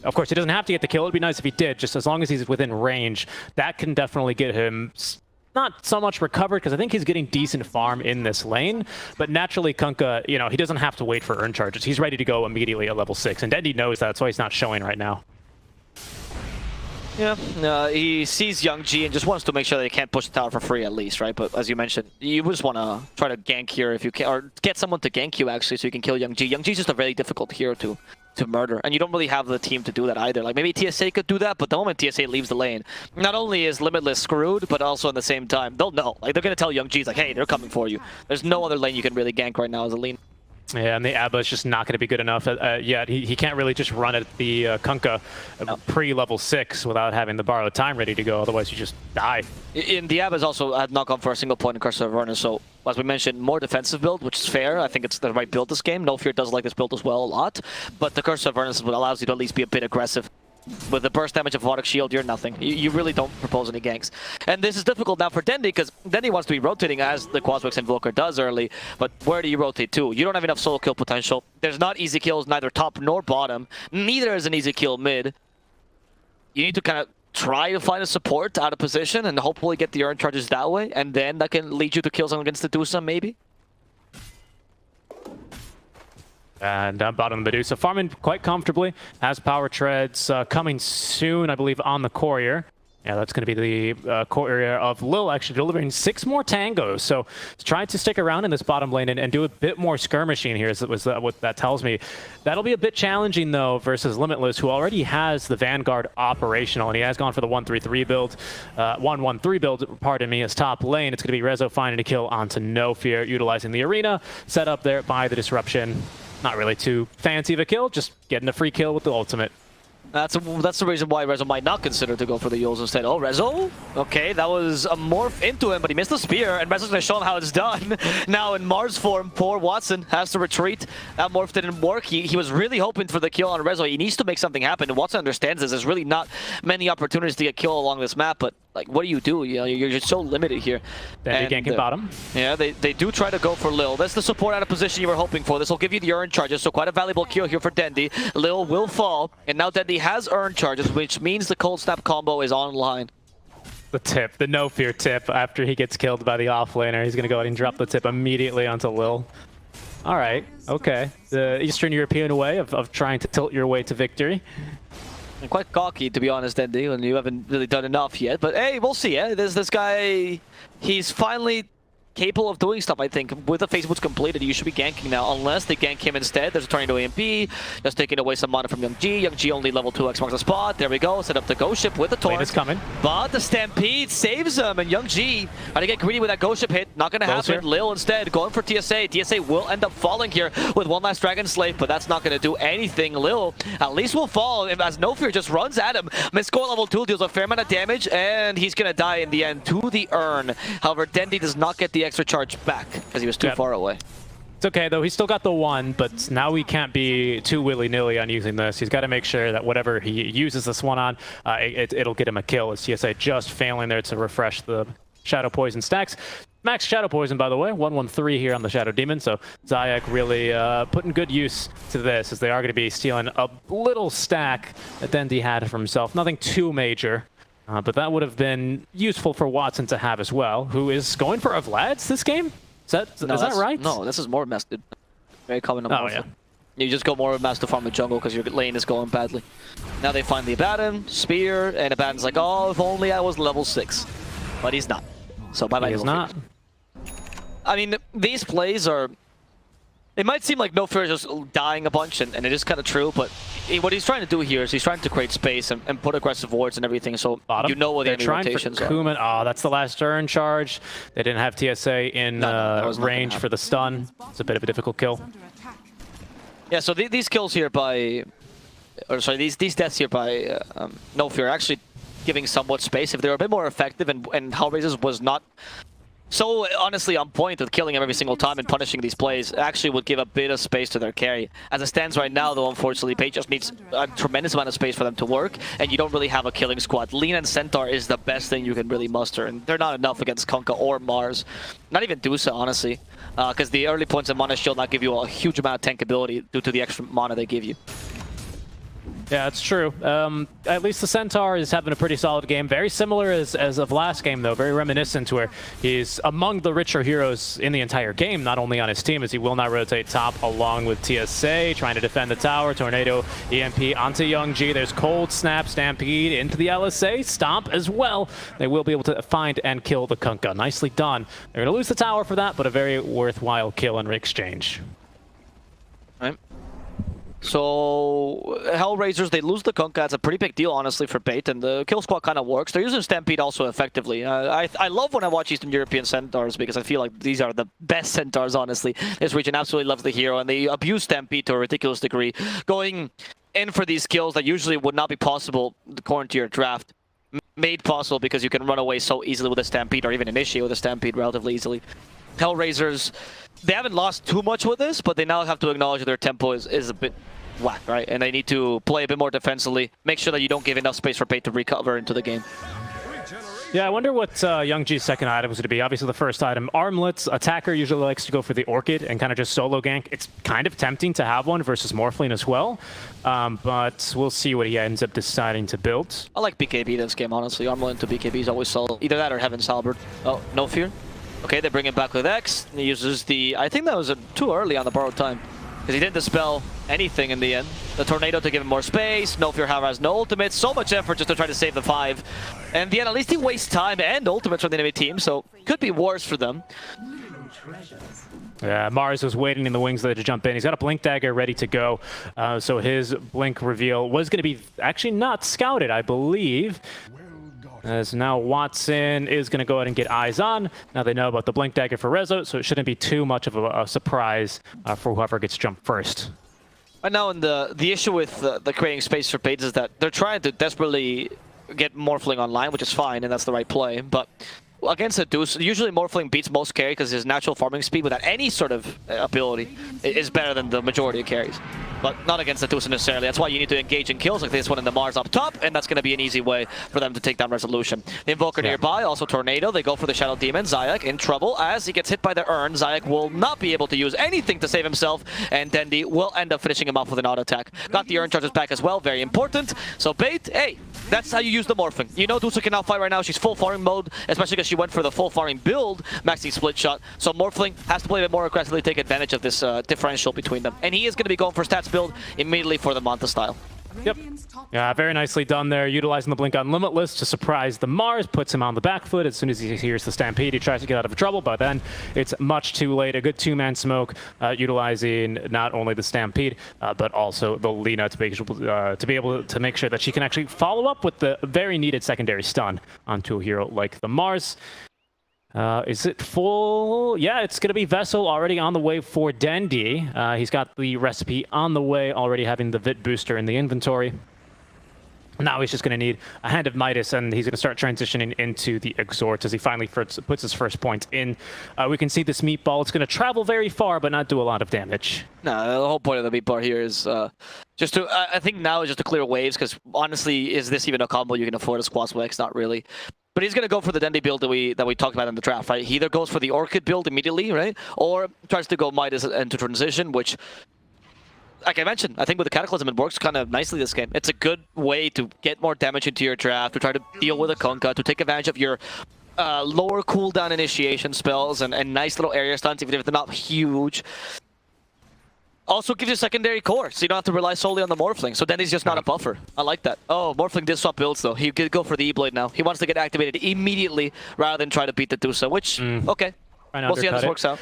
Of course, he doesn't have to get the kill. It'd be nice if he did, just as long as he's within range. That can definitely get him not so much recovered, because I think he's getting decent farm in this lane. But naturally, Kunkka, you know, he doesn't have to wait for urn charges. He's ready to go immediately at level 6, and Dendi knows that, so he's not showing right now. Yeah, he sees Youngji and just wants to make sure that he can't push the tower for free at least, right? But as you mentioned, you just want to try to gank here if you can, or get someone to gank you actually so you can kill Youngji. Youngji's just a very difficult hero to murder, and you don't really have the team to do that either. Like, maybe TSA could do that, but the moment TSA leaves the lane, not only is Limitless screwed, but also at the same time, they'll know. Like, they're going to tell Youngji, like, hey, they're coming for you. There's no other lane you can really gank right now as a lean. Yeah, and the Abba is just not going to be good enough yet. He can't really just run at the Kunkka pre-level 6 without having the borrowed time ready to go, otherwise you just die. In the Abba's also had knock on for a single point in Curse of Avernus, so as we mentioned, more defensive build, which is fair. I think it's the right build this game. No Fear does like this build as well a lot, but the Curse of Avernus allows you to at least be a bit aggressive. With the burst damage of Aquatic Shield, you're nothing. You really don't propose any ganks. And this is difficult now for Dendi, because Dendi wants to be rotating as the Quaswix Invoker does early, but where do you rotate to? You don't have enough solo kill potential. There's not easy kills, neither top nor bottom. Neither is an easy kill mid. You need to kind of try to find a support out of position and hopefully get the urn charges that way, and then that can lead you to kills against the Medusa, maybe? And bottom Medusa farming quite comfortably. Has power treads coming soon, I believe, on the courier. Yeah, that's going to be the courier of Lil, actually delivering 6 more tangos. So trying to stick around in this bottom lane and do a bit more skirmishing here is what that tells me. That'll be a bit challenging, though, versus Limitless, who already has the Vanguard operational, and he has gone for the 1-3-3 build. 1-1-3 build, pardon me, as top lane. It's going to be Rezo finding a kill onto No Fear, utilizing the arena set up there by the disruption. Not really too fancy of a kill, just getting a free kill with the ultimate. That's the reason why Rezo might not consider to go for the Yules instead. Oh, Rezo? Okay, that was a morph into him, but he missed the spear, and Rezo's going to show him how it's done. Now in Mars form, poor Watson has to retreat. That morph didn't work. He was really hoping for the kill on Rezo. He needs to make something happen, and Watson understands this. There's really not many opportunities to get killed along this map, but like, what do? You know, you're just so limited here. Then they gank bottom. Yeah, they do try to go for Lil. That's the support out of position you were hoping for. This will give you the urn charges, so quite a valuable kill here for Dendi. Lil will fall, and now Dendi has urn charges, which means the cold snap combo is online. The tip, the No Fear tip, after he gets killed by the offlaner, he's going to go ahead and drop the tip immediately onto Lil. All right, okay. The Eastern European way of trying to tilt your way to victory. And quite cocky, to be honest, Dendi, and you haven't really done enough yet. But hey, we'll see. This guy, he's finally capable of doing stuff, I think. With the phase boots completed, you should be ganking now, unless they gank him instead. There's a Tornado EMP, just taking away some mana from Young G. Young G only level 2 X marks the spot. There we go, set up the Ghost Ship with the Torn. Is coming. But the Stampede saves him, and Young G trying to get greedy with that Ghost Ship hit. Not gonna happen. Here. Lil instead going for TSA. TSA will end up falling here with one last Dragon Slave, but that's not gonna do anything. Lil at least will fall as No Fear just runs at him. Misscore level 2 deals a fair amount of damage, and he's gonna die in the end to the urn. However, Dendi does not get the extra charge back because he was too far away. It's okay though, he's still got the 1, but now he can't be too willy-nilly on using this. He's got to make sure that whatever he uses this 1 on, it'll get him a kill. As TSA just failing there to refresh the Shadow Poison stacks. Max Shadow Poison, by the way, 113 here on the Shadow Demon, so Zayak really putting good use to this, as they are going to be stealing a little stack that Dendi had for himself. Nothing too major, but that would have been useful for Watson to have as well, who is going for a Vlad's this game? Is that right? No, this is more Mass, dude. Very common. Oh, yeah. You just go more of Mass to farm the jungle because your lane is going badly. Now they find the Abaddon, Spear, and Abaddon's like, oh, if only I was level 6. But he's not. So bye-bye. He is not. I mean, these plays are... It might seem like No Fear is just dying a bunch, and it is kind of true, but what he's trying to do here is he's trying to create space and put aggressive wards and everything, so Bottom. you know what the enemy rotations are. Kuman. Oh, that's the last turn charge. They didn't have TSA in range for the stun. It's a bit of a difficult kill. Yeah, so these kills here by... Or sorry, these deaths here by No Fear are actually giving somewhat space. If they were a bit more effective and HellRaisers was not so honestly on point with killing him every single time and punishing these plays, actually would give a bit of space to their carry. As it stands right now, though, unfortunately, Page just needs a tremendous amount of space for them to work, and you don't really have a killing squad. Lean and Centaur is the best thing you can really muster, and they're not enough against Kunkka or Mars. Not even Dusa, honestly, because the early points in Mana Shield not give you a huge amount of tank ability due to the extra mana they give you. Yeah, it's true. At least the Centaur is having a pretty solid game. Very similar as of last game, though. Very reminiscent, where he's among the richer heroes in the entire game, not only on his team, as he will now rotate top along with TSA, trying to defend the tower. Tornado, EMP onto Young G. There's Cold Snap, Stampede into the LSA. Stomp as well. They will be able to find and kill the Kunkka. Nicely done. They're going to lose the tower for that, but a very worthwhile kill in exchange. Right. So, HellRaisers, they lose the Kunkka. It's a pretty big deal, honestly, for Bait, and the kill squad kind of works. They're using Stampede also effectively. I love when I watch Eastern European Centaurs because I feel like these are the best Centaurs, honestly. This region absolutely loves the hero, and they abuse Stampede to a ridiculous degree. Going in for these kills that usually would not be possible according to your draft. Made possible because you can run away so easily with a Stampede, or even initiate with a Stampede relatively easily. HellRaisers, they haven't lost too much with this, but they now have to acknowledge that their tempo is a bit whack, right? And they need to play a bit more defensively, make sure that you don't give enough space for Bait to recover into the game. Yeah, I wonder what Young G's second item is going to be. Obviously, the first item, Armlets. Attacker usually likes to go for the Orchid and kind of just solo gank. It's kind of tempting to have one versus Morphling as well, but we'll see what he ends up deciding to build. I like BKB this game, honestly. Armlet into BKB is always solid. Either that or Heaven's Halberd. Oh, No Fear. Okay, they bring him back with X. He uses the... I think that was too early on the borrowed time, because he didn't dispel anything in the end. The Tornado to give him more space. No Fear has no ultimate. So much effort just to try to save the 5. And in the end, at least he wastes time and ultimates from the enemy team, so could be worse for them. Yeah, Mars was waiting in the wings there to jump in. He's got a Blink Dagger ready to go. So his Blink reveal was going to be actually not scouted, I believe. As now Watson is going to go ahead and get eyes on. Now they know about the Blink Dagger for Rezo, so it shouldn't be too much of a surprise for whoever gets jumped first. Right now, and the issue with the creating space for Bates is that they're trying to desperately get Morphling online, which is fine, and that's the right play. But against a Deuce, usually Morphling beats most carry because his natural farming speed without any sort of ability is better than the majority of carries. But not against the Deuce necessarily. That's why you need to engage in kills like this one in the Mars up top, and that's going to be an easy way for them to take down Resolution. The Invoker nearby, also Tornado. They go for the Shadow Demon. Zayak in trouble as he gets hit by the Urn. Zayak will not be able to use anything to save himself, and Dendi will end up finishing him off with an auto attack. Got the Urn charges back as well, very important. So Bait, hey, that's how you use the Morphing. You know Dusa can outfight right now. She's full farming mode, especially because she went for the full farming build, maxing split shot. So Morphling has to play a bit more aggressively, take advantage of this differential between them. And he is going to be going for stats build immediately for the Manta style. Yep. Yeah, very nicely done there, utilizing the blink on Limitless to surprise the Mars, puts him on the back foot. As soon as he hears the Stampede, he tries to get out of trouble, but then it's much too late. A good two-man smoke, utilizing not only the Stampede, but also the Lina to be able to make sure that she can actually follow up with the very needed secondary stun onto a hero like the Mars. Is it full? Yeah, it's going to be Vessel already on the way for Dendi. He's got the recipe on the way, already having the Vit booster in the inventory. Now he's just going to need a Hand of Midas, and he's going to start transitioning into the Exhort as he finally puts his first point in. We can see this meatball. It's going to travel very far, but not do a lot of damage. No, the whole point of the meatball here is just to, I think now is just to clear waves, because honestly, is this even a combo you can afford as Quaswex? Not really. But he's going to go for the Dendi build that we talked about in the draft, right? He either goes for the Orchid build immediately, right? Or tries to go Midas into transition, which, like I mentioned, I think with the Cataclysm, it works kind of nicely this game. It's a good way to get more damage into your draft, to try to deal with a Kunkka, to take advantage of your lower cooldown initiation spells and nice little area stunts, even if they're not huge. Also gives you secondary core, so you don't have to rely solely on the Morphling. So then he's just not a buffer. I like that. Oh, Morphling did swap builds though. He could go for the E-Blade now. He wants to get activated immediately rather than try to beat the Dusa, which, okay. We'll see how this works out.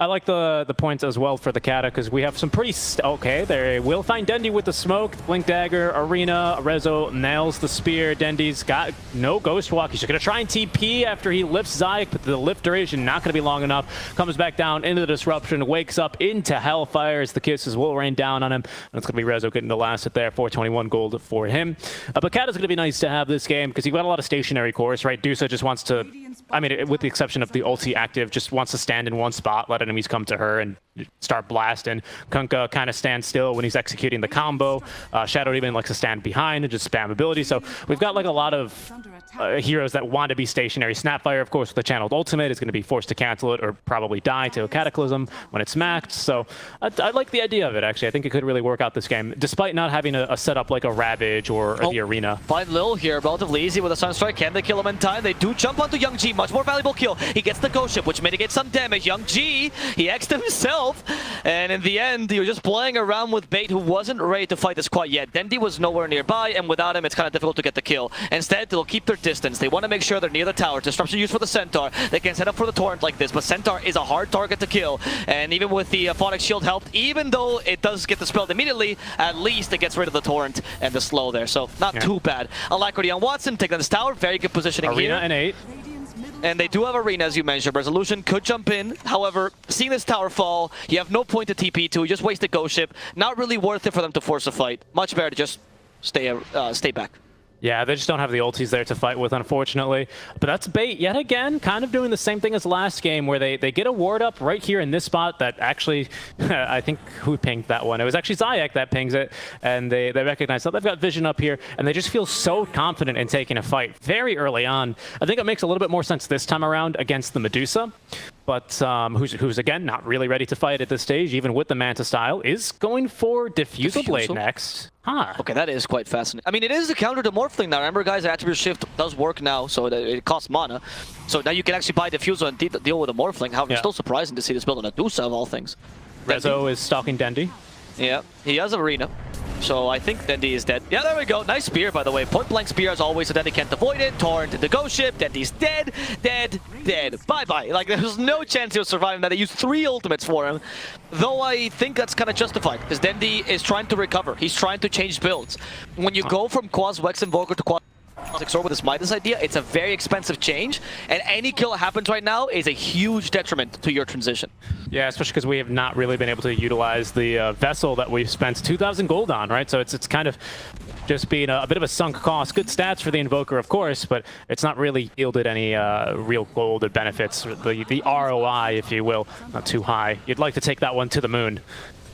I like the points as well for the Kata, because we have some pretty... okay, they will find Dendi with the smoke. Blink Dagger, Arena, Rezo nails the spear. Dendi's got no Ghost Walk. He's just going to try and TP after he lifts Zayak, but the lift duration not going to be long enough. Comes back down into the Disruption, wakes up into Hellfire as the kisses will rain down on him. And it's going to be Rezo getting the last hit there. 421 gold for him. But Kata's going to be nice to have this game, because you've got a lot of stationary cores, right? Dusa just wants to... I mean, with the exception of the ulti active, just wants to stand in one spot, let enemies come to her and start blasting. Kunkka kind of stands still when he's executing the combo. Shadow even likes to stand behind and just spam ability. So we've got like a lot of heroes that want to be stationary. Snapfire, of course, with the channeled ultimate is going to be forced to cancel it or probably die to a Cataclysm when it's maxed. So I like the idea of it, actually. I think it could really work out this game, despite not having a setup like a Ravage or the Arena. Find Lil here, relatively easy with a Sunstrike. Can they kill him in time? They do jump onto Young G. Much more valuable kill. He gets the Ghost Ship, which mitigates some damage. Young G, he X'd himself. And in the end, he was just playing around with bait who wasn't ready to fight this quite yet. Dendi was nowhere nearby, and without him, it's kind of difficult to get the kill. Instead, they'll keep their distance. They want to make sure they're near the tower. Disruption used for the Centaur. They can set up for the Torrent like this, but Centaur is a hard target to kill. And even with the Phonics Shield helped, even though it does get dispelled immediately, at least it gets rid of the Torrent and the slow there. So not too bad. Alacrity on Watson, take down this tower. Very good positioning here. Arena and 8. And they do have Arena, as you mentioned. Resolution could jump in. However, seeing this tower fall, you have no point to TP to. You just waste a Ghost Ship. Not really worth it for them to force a fight. Much better to just stay back. Yeah, they just don't have the ultis there to fight with, unfortunately. But that's bait yet again, kind of doing the same thing as last game, where they get a ward up right here in this spot that actually, I think, who pinged that one? It was actually Zayak that pings it, and they recognize that they've got vision up here, and they just feel so confident in taking a fight very early on. I think it makes a little bit more sense this time around against the Medusa, but who's again, not really ready to fight at this stage, even with the Manta style, is going for Diffusal Blade next. Huh. Okay, that is quite fascinating. I mean, it is a counter to Morphling now. Remember, guys, Attribute Shift does work now, so it costs mana. So now you can actually buy Diffusal and deal with a Morphling. However, it's still surprising to see this build on a Dusa of all things. Rezo is stalking Dendi. Yeah, he has Arena. So I think Dendi is dead. Yeah, there we go. Nice spear, by the way. Point blank spear as always, so Dendi can't avoid it. Torrent, the Ghost Ship. Dendi's dead, dead, dead. Bye-bye. Like, there's no chance he'll survive that. They used 3 ultimates for him. Though I think that's kind of justified, because Dendi is trying to recover. He's trying to change builds. When you go from Quaswex Invoker to Exor with this Midas idea, it's a very expensive change, and any kill that happens right now is a huge detriment to your transition. Yeah, especially because we have not really been able to utilize the Vessel that we've spent 2,000 gold on, right? So it's kind of just being a bit of a sunk cost. Good stats for the Invoker, of course, but it's not really yielded any real gold or benefits. The ROI, if you will, not too high. You'd like to take that one to the moon.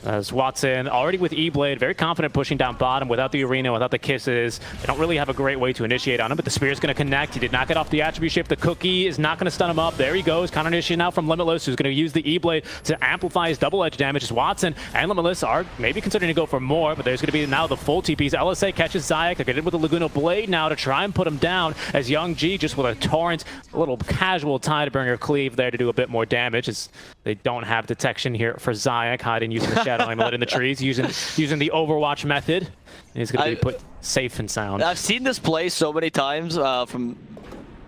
As Watson, already with E-Blade, very confident pushing down bottom without the Arena, without the kisses. They don't really have a great way to initiate on him, but the Spear is going to connect. He did not get off the Attribute Shift. The Cookie is not going to stun him up. There he goes. Counter initiation now from Limitless, who's going to use the E-Blade to amplify his double edge damage. As Watson and Limitless are maybe considering to go for more, but there's going to be now the full TPs. LSA catches Zayak. They're getting with the Laguna Blade now to try and put him down, as Young G just with a Torrent, a little casual Tidebringer cleave there to do a bit more damage. As They don't have detection here for Zayak, hiding using the Shadow Amulet in the trees, using the Overwatch method. And he's going to be put safe and sound. I've seen this play so many times from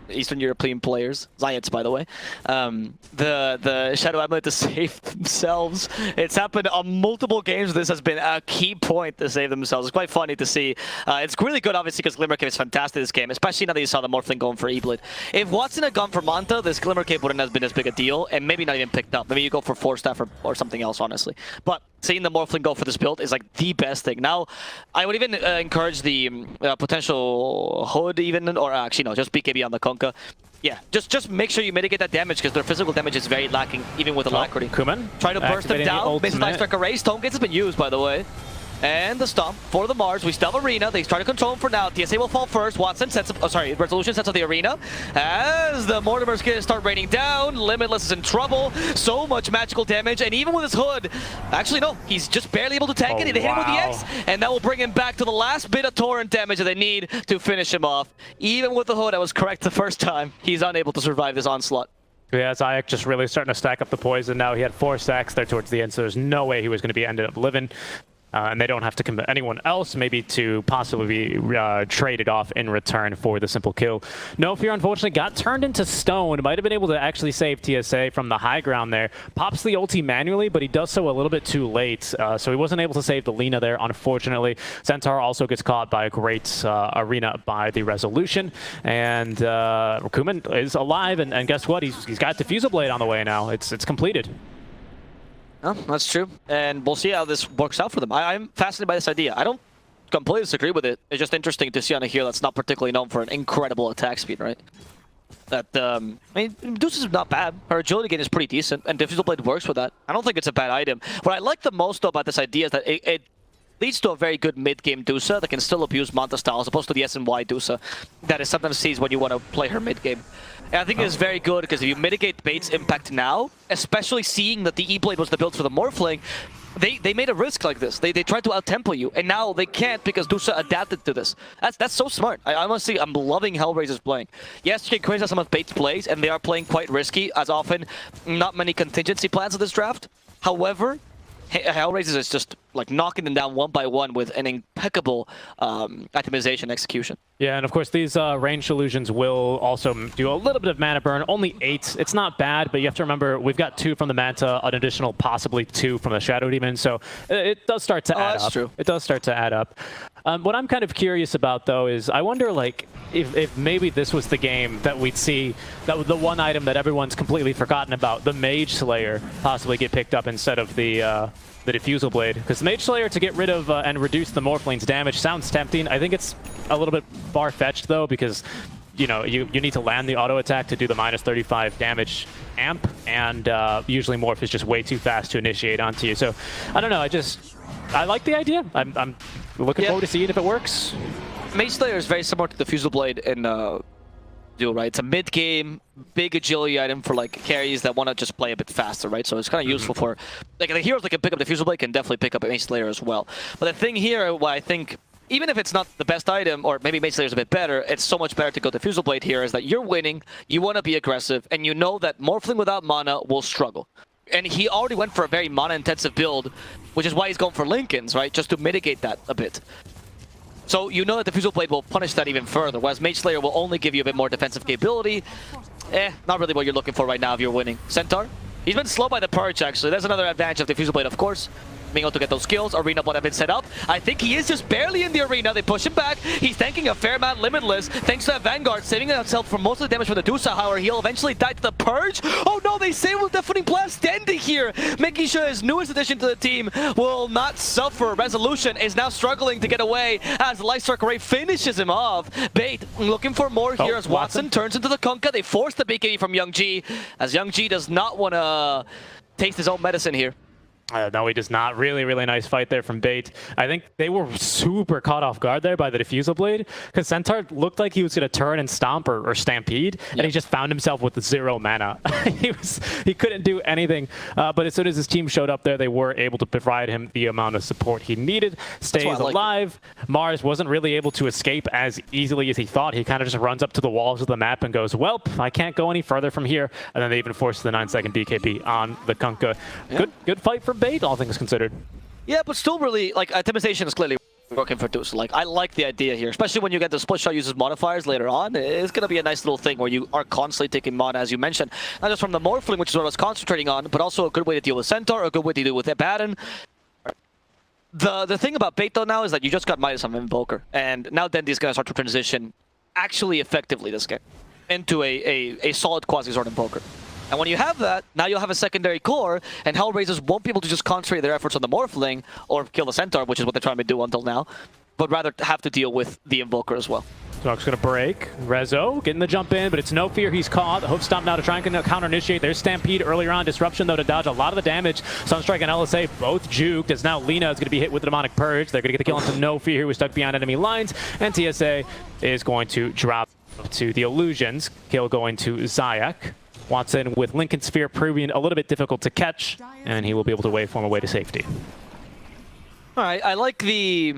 Eastern European players, Zayats by the way. The Shadow Amulet to save themselves. It's happened on multiple games. This has been a key point to save themselves. It's quite funny to see. It's really good obviously because Glimmer Cape is fantastic this game, especially now that you saw the Morphling going for E-Blade. If Watson had gone for Manta, this Glimmer Cape wouldn't have been as big a deal and maybe not even picked up. Maybe you go for Force Staff or something else, honestly. But seeing the Morphling go for this build is like the best thing. Now, I would even encourage the potential Hood even, or actually no, just BKB on the Conka. Yeah, just make sure you mitigate that damage because their physical damage is very lacking, even with Alacrity. Kuman Try to burst them down. Missile Dive Strike Array. Stone Gates has been used, by the way. And the Stomp for the Mars. We still have Arena. They try to control him for now. TSA will fall first. Watson sets up, Resolution sets up the Arena. As the Mortimer's gonna start raining down. Limitless is in trouble. So much magical damage. And even with his Hood, actually no, he's just barely able to tank it. They hit him with the X. And that will bring him back to the last bit of Torrent damage that they need to finish him off. Even with the Hood, I was correct the first time. He's unable to survive this onslaught. Yeah, Zayak just really starting to stack up the poison now. He had 4 stacks there towards the end, so there's no way he was going to be ended up living. And they don't have to commit anyone else maybe to possibly be traded off in return for the simple kill. No Fear unfortunately got turned into stone. Might have been able to actually save TSA from the high ground there. Pops the ulti manually, but he does so a little bit too late. So he wasn't able to save the Lina there, unfortunately. Centaur also gets caught by a great Arena by the Resolution. And Kuman is alive, and guess what? He's got Diffusal Blade on the way now. It's completed. Oh, that's true. And we'll see how this works out for them. I'm fascinated by this idea. I don't completely disagree with it. It's just interesting to see on a hero that's not particularly known for an incredible attack speed, right? That, I mean, Medusa's not bad. Her agility gain is pretty decent, and Diffusal Blade works with that. I don't think it's a bad item. What I like the most, though, about this idea is that it leads to a very good mid-game Dusa that can still abuse Manta style, as opposed to the SNY Dusa that is sometimes sees when you want to play her mid-game. And I think it is very good because if you mitigate Bait's impact now, especially seeing that the E-Blade was the build for the Morphling, they made a risk like this. They tried to out-tempo you, and now they can't because Dusa adapted to this. That's so smart. I honestly, I'm loving HellRaisers playing. Yes, you can criticize some of Bait's plays, and they are playing quite risky, as often not many contingency plans of this draft. However, HellRaisers is just like knocking them down one by one with an impeccable itemization execution. Yeah, and of course these ranged illusions will also do a little bit of mana burn. Only 8. It's not bad, but you have to remember we've got 2 from the Manta, an additional possibly 2 from the Shadow Demon, so it does start to add up. True. It does start to add up. What I'm kind of curious about though is I wonder like if maybe this was the game that we'd see that the one item that everyone's completely forgotten about, the Mage Slayer, possibly get picked up instead of the Diffusal Blade. Because the Mage Slayer to get rid of and reduce the Morphling's damage sounds tempting. I think it's a little bit far-fetched though, because you know you need to land the auto attack to do the -35 damage amp, and usually Morph is just way too fast to initiate onto you. So I don't know. I like the idea. I'm looking forward to seeing if it works. Mage Slayer is very similar to the Diffusal Blade in Duel, right? It's a mid-game, big agility item for like carries that want to just play a bit faster, right? So it's kind of useful for like the heroes that can pick up Diffusal Blade can definitely pick up a Mage Slayer as well. But the thing here, why I think even if it's not the best item, or maybe Mage Slayer is a bit better, it's so much better to go Diffusal Blade here, is that you're winning, you want to be aggressive, and you know that Morphling without mana will struggle. And he already went for a very mana-intensive build, which is why he's going for Linken's, right? Just to mitigate that a bit. So you know that the Diffusal Blade will punish that even further, whereas Mage Slayer will only give you a bit more defensive capability. Not really what you're looking for right now if you're winning. Centaur, he's been slow by the Purge, actually. There's another advantage of the Diffusal Blade, of course. Being able to get those skills. Arena would have been set up. I think he is just barely in the arena. They push him back. He's tanking a fair amount Limitless, thanks to that Vanguard, saving himself from most of the damage from the Dusa. However, he'll eventually die to the Purge. Oh no, they say with Deafening Blast Dandy here, making sure his newest addition to the team will not suffer. Resolution is now struggling to get away as the Light Strike Array finishes him off. Bait looking for more here as Watson turns into the Kunkka. They force the BKB from Young G, as Young G does not want to taste his own medicine here. No, he does not. Really, really nice fight there from Bait. I think they were super caught off guard there by the Diffusal Blade, because Centaur looked like he was going to turn and stomp or stampede, and he just found himself with 0 mana. he couldn't do anything, but as soon as his team showed up there, they were able to provide him the amount of support he needed. Stays alive. Mars wasn't really able to escape as easily as he thought. He kind of just runs up to the walls of the map and goes, well, I can't go any further from here. And then they even forced the 9-second BKB on the Kunkka. Good fight for Bait, all things considered. Yeah, but still really, like, Intimidation is clearly working for Deuce. Like, I like the idea here, especially when you get the split shot uses modifiers later on. It's going to be a nice little thing where you are constantly taking mana, as you mentioned. Not just from the Morphling, which is what I was concentrating on, but also a good way to deal with Centaur, a good way to deal with Abaddon. The thing about Bait, though, now is that you just got Midas on Invoker, and now Dendi's going to start to transition actually effectively this game into a solid Quasi-Sword Invoker. And when you have that, now you'll have a secondary core, and HellRaisers won't be able to just concentrate their efforts on the Morphling or kill the Centaur, which is what they're trying to do until now, but rather have to deal with the Invoker as well. Dark's gonna break. Rezo getting the jump in, but it's no fear he's caught. Hoof Stomp now to try and counter-initiate. There's Stampede earlier on. Disruption, though, to dodge a lot of the damage. Sunstrike and LSA both juked, as now Lina is going to be hit with the Demonic Purge. They're going to get the kill onto No Fear, who was stuck behind enemy lines, and TSA is going to drop to the Illusions. Kill going to Zayak. Watson with Lincoln Sphere proving a little bit difficult to catch, and he will be able to waveform away to safety. All right, I like the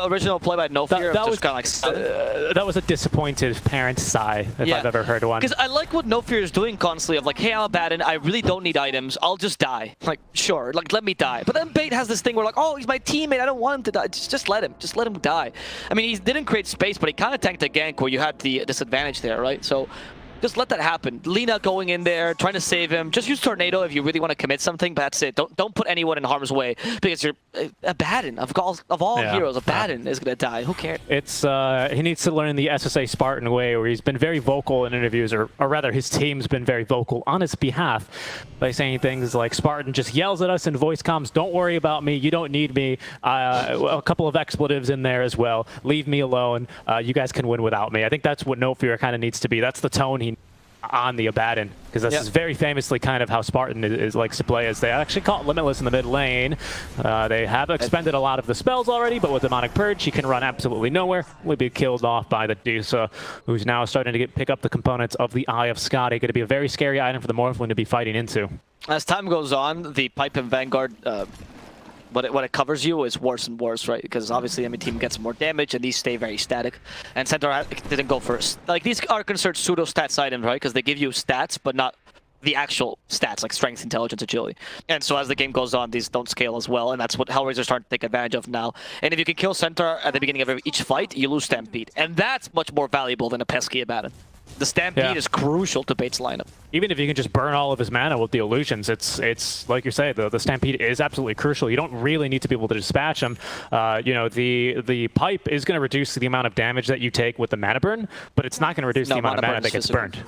original play by No Fear. That was kind of like that was a disappointed parent sigh if I've ever heard one. Because I like what No Fear is doing constantly of like, hey, I'm Abaddon, I really don't need items, I'll just die. Like, sure, like let me die. But then Bait has this thing where like, oh, he's my teammate, I don't want him to die. Just let him die. I mean, he didn't create space, but he kind of tanked a gank where you had the disadvantage there, right? So just let that happen. Lina going in there, trying to save him. Just use Tornado if you really want to commit something, but that's it. Don't put anyone in harm's way, because you're Abaddon. Of all heroes, Abaddon is going to die. Who cares? It's he needs to learn the SSA Spartan way, where he's been very vocal in interviews, or rather his team's been very vocal on his behalf by saying things like, Spartan just yells at us in voice comms, don't worry about me, you don't need me. A couple of expletives in there as well. Leave me alone. You guys can win without me. I think that's what No Fear kind of needs to be. That's the tone he on the Abaddon, because this is very famously kind of how Spartan is likes to play, as they actually caught Limitless in the mid lane. They have expended a lot of the spells already, but with Demonic Purge, he can run absolutely nowhere. Will be killed off by the Dusa, who's now starting to pick up the components of the Eye of Scotty. Going to be a very scary item for the Morphling to be fighting into. As time goes on, the Pipe and Vanguard, what it covers you is worse and worse, right? Because obviously enemy team gets more damage and these stay very static. And Centaur didn't go first. Like, these are considered pseudo stats items, right? Because they give you stats, but not the actual stats, like strength, intelligence, agility. And so as the game goes on, these don't scale as well, and that's what HellRaisers are starting to take advantage of now. And if you can kill Centaur at the beginning of each fight, you lose Stampede. And that's much more valuable than a pesky Abaddon. The Stampede is crucial to Bait's lineup. Even if you can just burn all of his mana with the Illusions, it's like you say, the Stampede is absolutely crucial. You don't really need to be able to dispatch him. You know, the Pipe is going to reduce the amount of damage that you take with the mana burn, but it's not going to reduce the amount of mana that gets burned.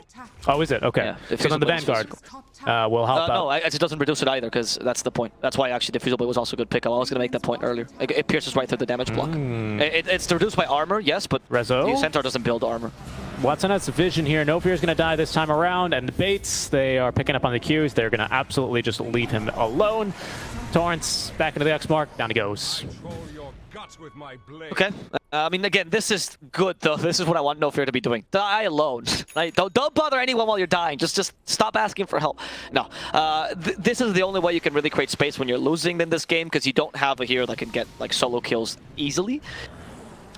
Oh, is it? Okay. Yeah, so then the Vanguard will help out. No, it doesn't reduce it either, because that's the point. That's why actually Diffusal Blade was also a good pickup. I was going to make that point earlier. It pierces right through the damage block. It's reduced by armor, yes, but Rezo? the Centaur doesn't build armor. Watson has vision here. No Fear is going to die this time around, and the Baits, they are picking up on the cues. They're going to absolutely just leave him alone. Torrance back into the X mark. Down he goes. Okay. I mean, again, this is good, though. This is what I want No Fear to be doing. Die alone. Right? Don't bother anyone while you're dying. Just stop asking for help. No. This is the only way you can really create space when you're losing in this game, because you don't have a hero that can get like solo kills easily.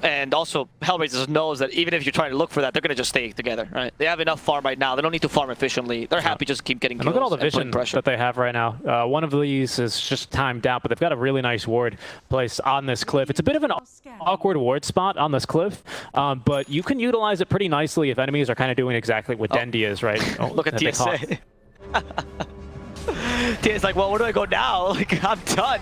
And also, HellRaisers knows that even if you're trying to look for that, they're going to just stay together, right? They have enough farm right now. They don't need to farm efficiently. They're happy just keep getting kills. Look at all the vision that they have right now. One of these is just timed out, but they've got a really nice ward placed on this cliff. It's a bit of an awkward ward spot on this cliff, but you can utilize it pretty nicely if enemies are kind of doing exactly what Dendi is, right? Oh, look at TSA. TSA's like, well, where do I go now? Like, I'm done.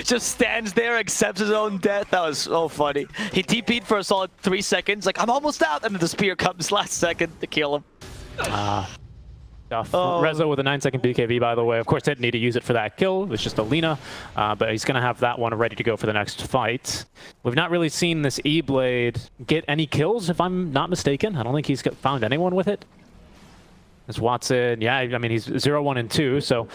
Just stands there, accepts his own death. That was so funny. He TP'd for a solid 3 seconds, like, I'm almost out, and then the spear comes last second to kill him. Rezo with a 9-second BKB, by the way. Of course, didn't need to use it for that kill. It was just a Lina, but he's going to have that one ready to go for the next fight. We've not really seen this E-Blade get any kills, if I'm not mistaken. I don't think he's found anyone with it. As Watson, yeah, I mean, he's 0, 1, and 2, so...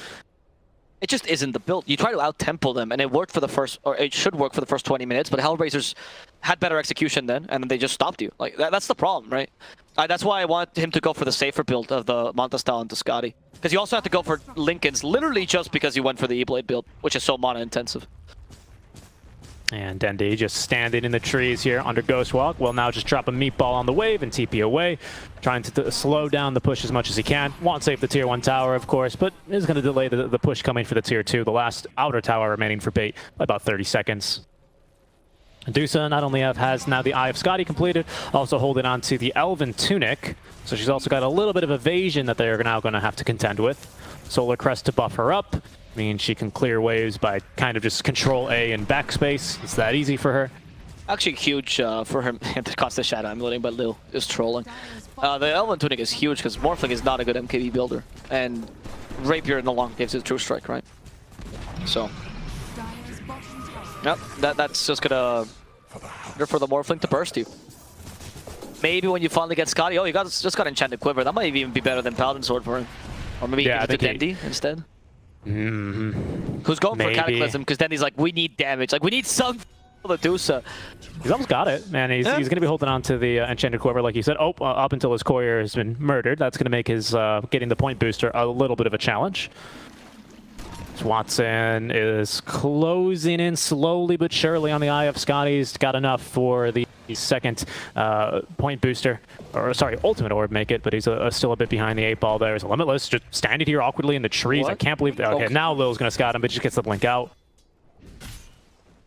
It just isn't the build. You try to out-tempo them, and it worked for the first, or it should work for the first 20 minutes, but HellRaisers had better execution then, and then they just stopped you. Like, that's the problem, right? That's why I want him to go for the safer build of the Manta style into Scotty. Because you also have to go for Lincolns, literally just because you went for the E-Blade build, which is so mana-intensive. And Dendi just standing in the trees here under Ghost Walk. Will now just drop a meatball on the wave and TP away, trying to slow down the push as much as he can. Won't save the tier 1 tower, of course, but is going to delay the push coming for the tier 2, the last outer tower remaining for Bait, by about 30 seconds. Dusa not only has now the Eye of Scotty completed, also holding on to the Elven Tunic, so she's also got a little bit of evasion that they're now going to have to contend with. Solar Crest to buff her up. Means she can clear waves by kind of just Control A and backspace. It's that easy for her. Actually huge for him to cost the Shadow Amulet, but Lil is trolling. The Elven Tunic is huge because Morphling is not a good MKB builder. And Rapier in the long gives it True Strike, right? So... Yep, that's just gonna... for the Morphling to burst you. Maybe when you finally get Scotty, oh, you just got Enchanted Quiver. That might even be better than Paladin Sword for him. Or maybe yeah, give it to Dendi instead. Who's going Maybe. for Cataclysm, because then he's like, we need damage. Like, we need some to do so. He's almost got it, man. He's going to be holding on to the Enchanted Quiver, like you said. Oh, up until his courier has been murdered. That's going to make his getting the point booster a little bit of a challenge. Watson is closing in slowly but surely on the Eye of Scotty. He's got enough for the second point booster, or sorry, ultimate orb make it, but he's still a bit behind the 8-ball there. He's Limitless, just standing here awkwardly in the trees. What? I can't believe that. Okay, now Lil's going to scout him, but just gets the blink out.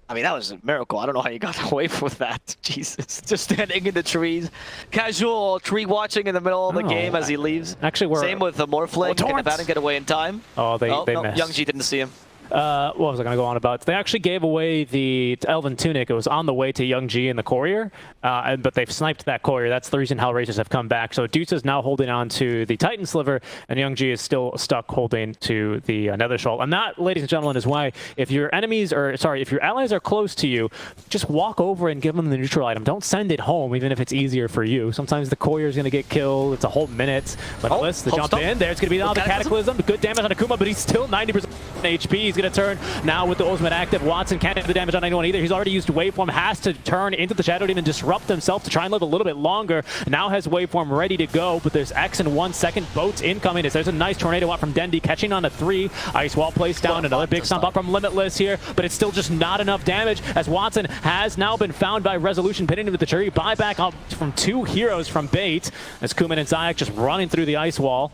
I mean, that was a miracle. I don't know how you got away with that. Jesus. Just standing in the trees. Casual tree watching in the middle of the game as he leaves. Actually, we're... Same with the Morphling. Can Abaddon get away in time? Oh, they no, missed. Youngji didn't see him. What was I going to go on about? They actually gave away the Elven Tunic. It was on the way to Young G and the Courier, but they've sniped that Courier. That's the reason HellRaisers have come back. So Dusa is now holding on to the Titan Sliver, and Young G is still stuck holding to the Nether Shawl. And that, ladies and gentlemen, is why if your enemies are, sorry, if your allies are close to you, just walk over and give them the neutral item. Don't send it home, even if it's easier for you. Sometimes the Courier is going to get killed. It's a whole minute. But unless the jump in, there's going to be now the Cataclysm. Good damage on Akuma, but he's still 90% HP. He's going to turn now with the ultimate active. Watson can't do the damage on anyone either. He's already used Waveform, has to turn into the Shadow Demon, disrupt himself to try and live a little bit longer. Now has Waveform ready to go, but there's X in 1 second. Boats incoming. There's a nice tornado out from Dendi, catching on a 3. Ice Wall placed down. Another big stomp up from Limitless here, but it's still just not enough damage as Watson has now been found by Resolution, pinning him to the tree. Buyback up from 2 heroes from Bait as Kuman and Zayak just running through the Ice Wall.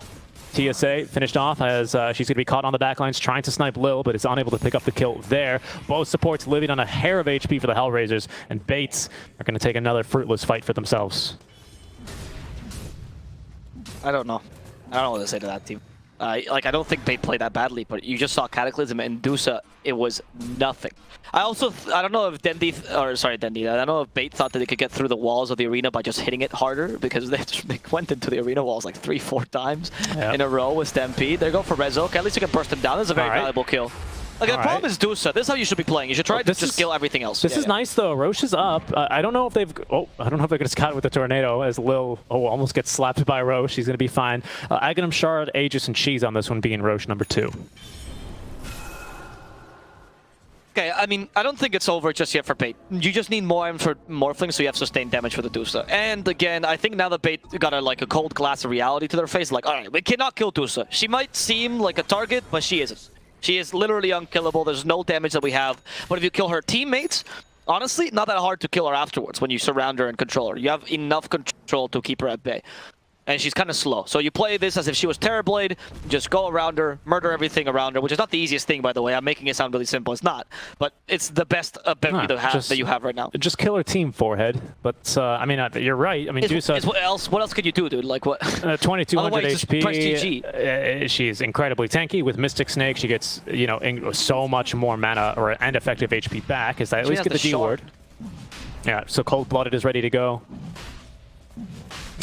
TSA finished off as she's going to be caught on the backlines trying to snipe Lil, but is unable to pick up the kill there. Both supports living on a hair of HP for the HellRaisers, and Bates are going to take another fruitless fight for themselves. I don't know. I don't know what to say to that team. I don't think Bait played that badly, but you just saw Cataclysm and Dusa. It was nothing. I don't know if Dendi, I don't know if Bait thought that they could get through the walls of the arena by just hitting it harder, because they went into the arena walls like 3-4 times in a row with Stampede. They go for Rezo. Okay, at least you can burst him down. This is a very valuable kill. Like, the problem is Dusa. This is how you should be playing. You should try to just kill everything else. This is nice, though. Roche is up. I don't know if they've... Oh, I don't know if they're going to scout with the Tornado as Lil almost gets slapped by Roche. He's going to be fine. Aghanim, Shard, Aegis, and Cheese on this one being Roche number 2. Okay, I mean, I don't think it's over just yet for Bait. You just need more for Morphling, so you have sustained damage for the Dusa. And again, I think now that Bait got a cold glass of reality to their face, like, alright, we cannot kill Dusa. She might seem like a target, but she isn't. She is literally unkillable. There's no damage that we have. But if you kill her teammates, honestly, not that hard to kill her afterwards when you surround her and control her. You have enough control to keep her at bay. And she's kind of slow. So you play this as if she was Terrorblade, just go around her, murder everything around her, which is not the easiest thing, by the way. I'm making it sound really simple. It's not. But it's the best ability that you have right now. Just kill her team, Forehead. But, I mean, you're right. I mean, Dusa... What else could you do, dude? Like, what? 2200 HP. She's incredibly tanky. With Mystic Snake, she gets, so much more mana and effective HP back. Is that at least get the D ward. Yeah, so Cold-Blooded is ready to go.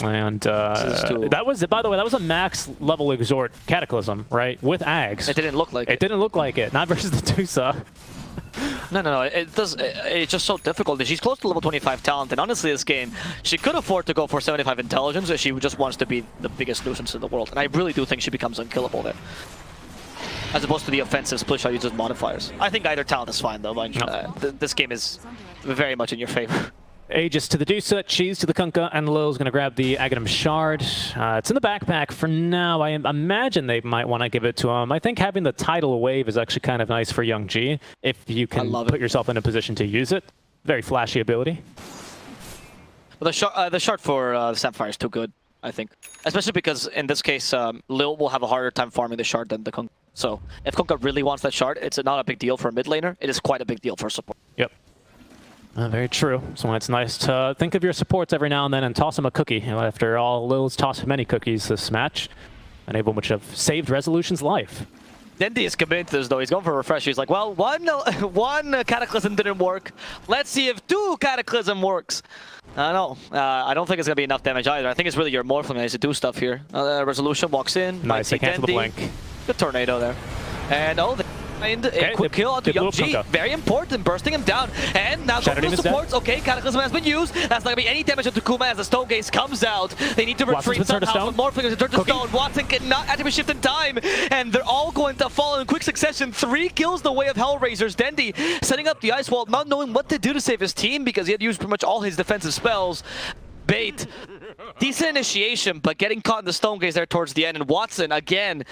And that was, by the way, that was a max level Exhort Cataclysm, right? With Ags. It didn't look like it. It didn't look like it. Not versus the Dusa. No. It's just so difficult. She's close to level 25 talent, and honestly, this game, she could afford to go for 75 intelligence if she just wants to be the biggest nuisance in the world. And I really do think she becomes unkillable there. As opposed to the offensive split shot uses modifiers. I think either talent is fine though. Like, this game is very much in your favor. Aegis to the Dusa, Cheese to the Kunkka, and Lil's going to grab the Aghanim Shard. It's in the backpack for now. I imagine they might want to give it to him. I think having the tidal wave is actually kind of nice for Young G, if you can put yourself in a position to use it. Very flashy ability. Well, the shard for Sapphire is too good, I think. Especially because, in this case, Lil will have a harder time farming the shard than the Kunkka. So, if Kunkka really wants that shard, it's not a big deal for a mid laner. It is quite a big deal for support. Yep. Very true. So it's nice to think of your supports every now and then and toss them a cookie. You know, after all, Lil's tossed many cookies this match, and able which have saved Resolution's life. Dendi is committed to this though. He's going for a refresh. He's like, well, one Cataclysm didn't work. Let's see if 2 Cataclysm works. I don't know. I don't think it's going to be enough damage either. I think it's really your Morphling that needs to do stuff here. Resolution walks in. Nice, they cancel the blink. Good tornado there. And they find a quick kill onto Young G. Very important, bursting him down. And now go for the supports. Okay, Cataclysm has been used. That's not going to be any damage onto Kuma as the Stone Gaze comes out. They need to retreat somehow. Morphling is returned to Stone. Watson cannot activate shift in time. And they're all going to fall in quick succession. 3 kills the way of HellRaisers. Dendi setting up the ice wall, not knowing what to do to save his team because he had used pretty much all his defensive spells. Bait. Decent initiation, but getting caught in the Stone Gaze there towards the end. And Watson, again,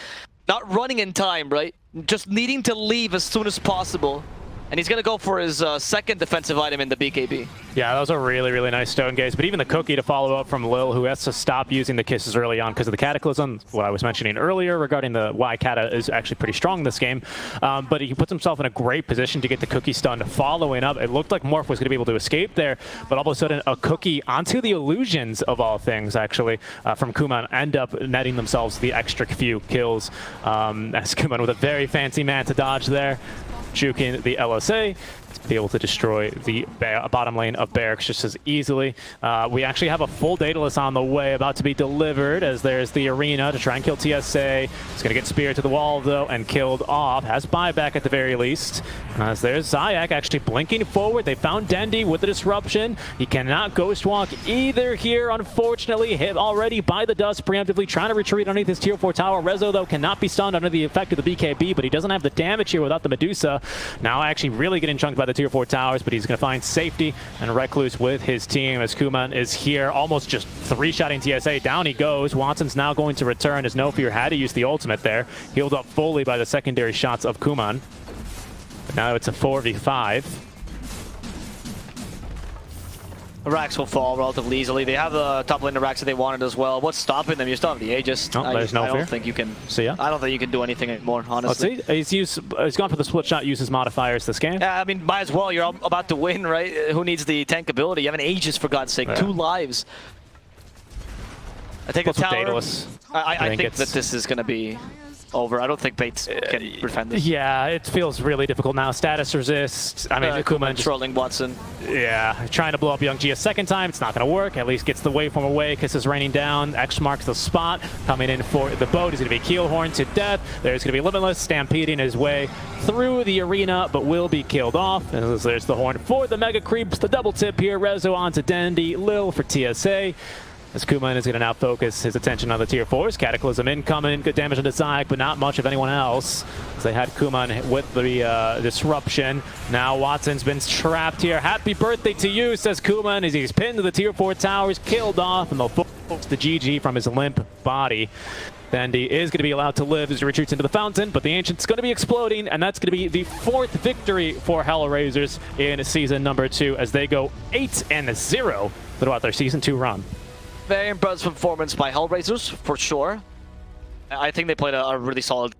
not running in time, right? Just needing to leave as soon as possible. And he's going to go for his second defensive item in the BKB. Yeah, that was a really, really nice Stone Gaze. But even the cookie to follow up from Lil, who has to stop using the kisses early on because of the Cataclysm, what I was mentioning earlier regarding the why Kata is actually pretty strong this game. But he puts himself in a great position to get the cookie stun following up. It looked like Morph was going to be able to escape there, but all of a sudden a cookie onto the illusions of all things, actually, from Kuman end up netting themselves the extra few kills. As Kuman with a very fancy man to dodge there, juking the LSA to be able to destroy the bottom lane of Barracks just as easily. We actually have a full Daedalus on the way, about to be delivered, as there's the Arena to try and kill TSA. He's going to get speared to the wall, though, and killed off. Has buyback at the very least. As there's Zayak actually blinking forward. They found Dendi with the disruption. He cannot Ghost Walk either here, unfortunately. Hit already by the Dust, preemptively trying to retreat underneath his tier 4 tower. Rezo, though, cannot be stunned under the effect of the BKB, but he doesn't have the damage here without the Medusa. Now actually really getting chunked by the tier 4 towers, but he's going to find safety and Recluse with his team as Kuman is here, almost just 3-shotting TSA. Down he goes. Watson's now going to return as No Fear had to use the ultimate there. Healed up fully by the secondary shots of Kuman. But now it's a 4v5. Rax will fall relatively easily. They have the top lane of Rax that they wanted as well. What's stopping them? You still have the Aegis. Oh, there's No Fear. I don't think you can. So yeah, I don't think you can do anything anymore, honestly. Let's see. He's gone for the split shot. Uses modifiers this game. Yeah, I mean, might as well. You're about to win, right? Who needs the tank ability? You have an Aegis, for God's sake. Yeah. 2 lives. I take the tower. Daedalus. I think that this is going to be over. I don't think Bates can defend this. Yeah, it feels really difficult now. Status resist. I mean, Kuman trolling Watson. Yeah, trying to blow up Young G a second time. It's not going to work. At least gets the waveform away. Kiss is raining down. X marks the spot. Coming in for the boat. He's going to be Keelhorn to death. There's going to be Limitless stampeding his way through the arena, but will be killed off. And there's the horn for the Mega Creeps. The double tip here. Rezo onto Dendi. Lil for TSA. As Kuman is going to now focus his attention on the tier 4s. Cataclysm incoming, good damage on the Zayak, but not much of anyone else. As they had Kuman with the disruption. Now Watson's been trapped here. Happy birthday to you, says Kuman, as he's pinned to the tier 4 towers, killed off, and they'll focus the GG from his limp body. Dendi is going to be allowed to live as he retreats into the fountain, but the Ancient's going to be exploding, and that's going to be the 4th victory for HellRaisers in season number 2, as they go 8-0 throughout their season 2 run. Very impressive performance by HellRaisers, for sure. I think they played a really solid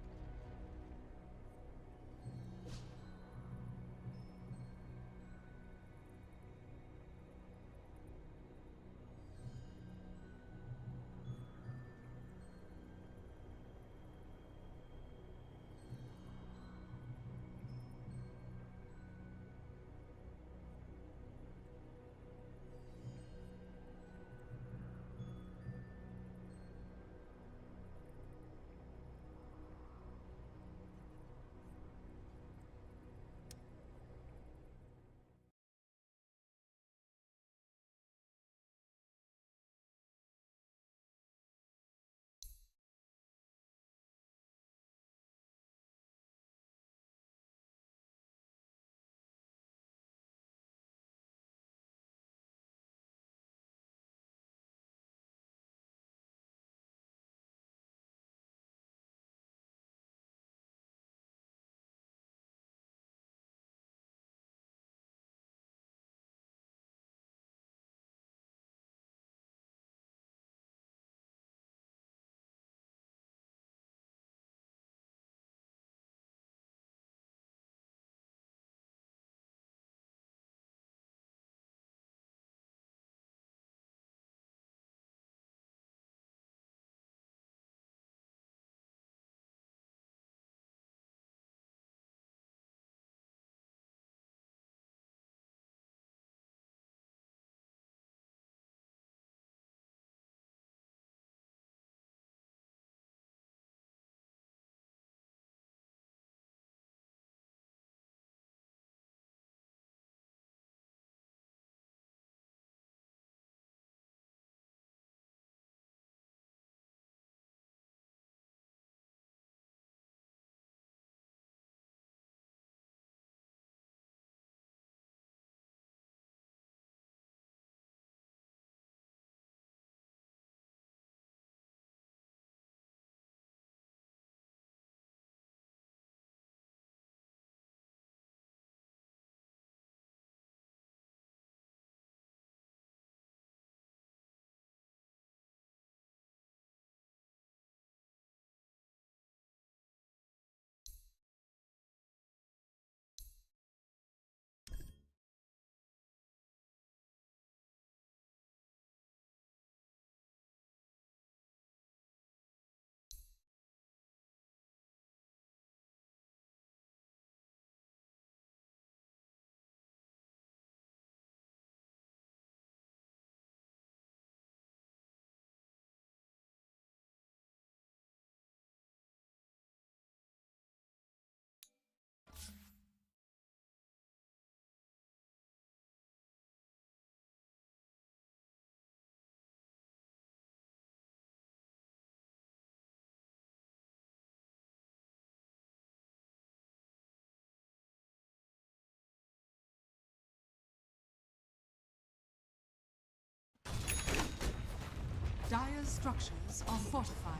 Dire's structures are fortified.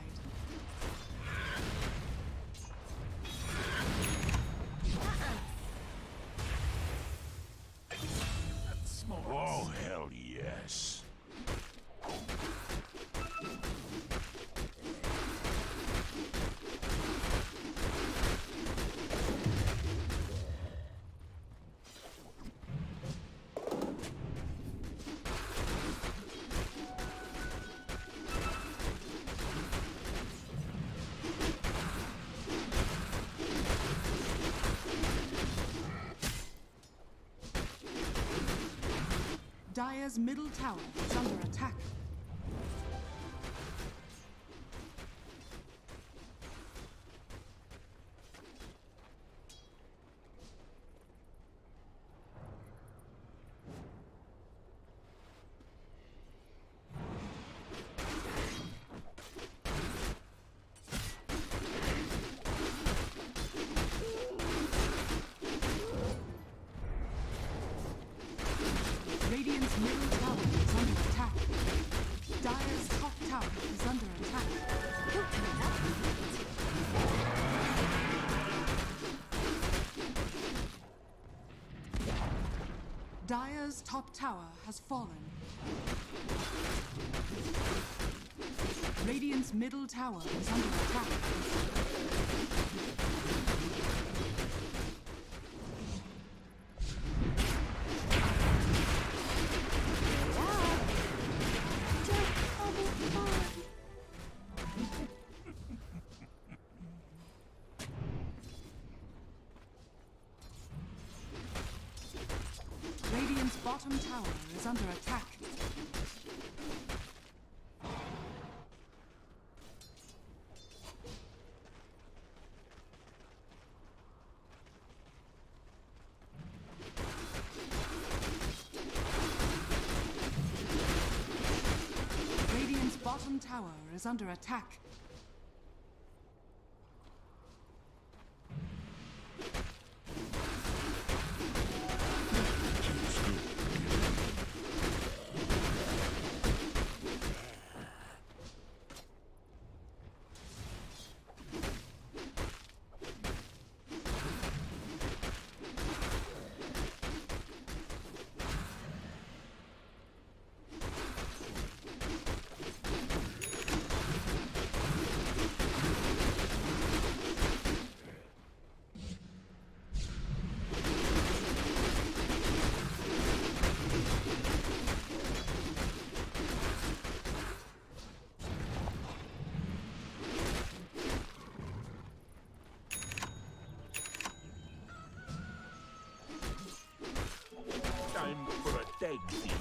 Oh, hell yes. Dire's middle tower is under attack. Radiant's middle tower is under attack. Dire's top tower is under attack. Dire's top tower has fallen. Radiant's middle tower is under attack. Radiant's bottom tower is under attack. Radiant's bottom tower is under attack. Time for a tag team.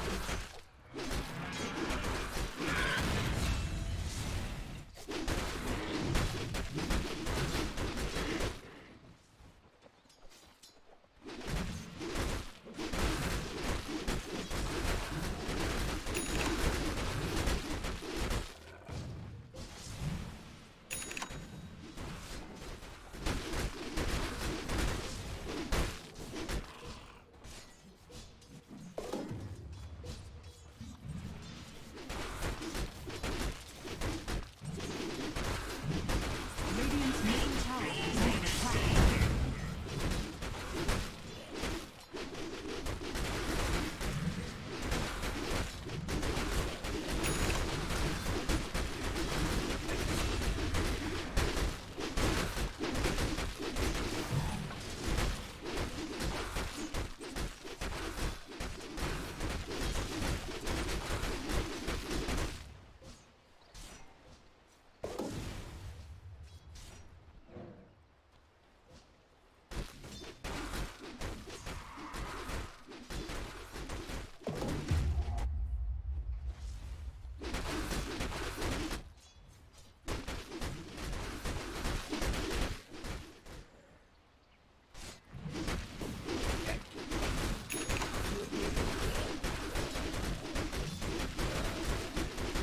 Radiant's middle tower is under attack.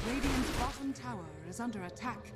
Radiant's bottom tower is under attack.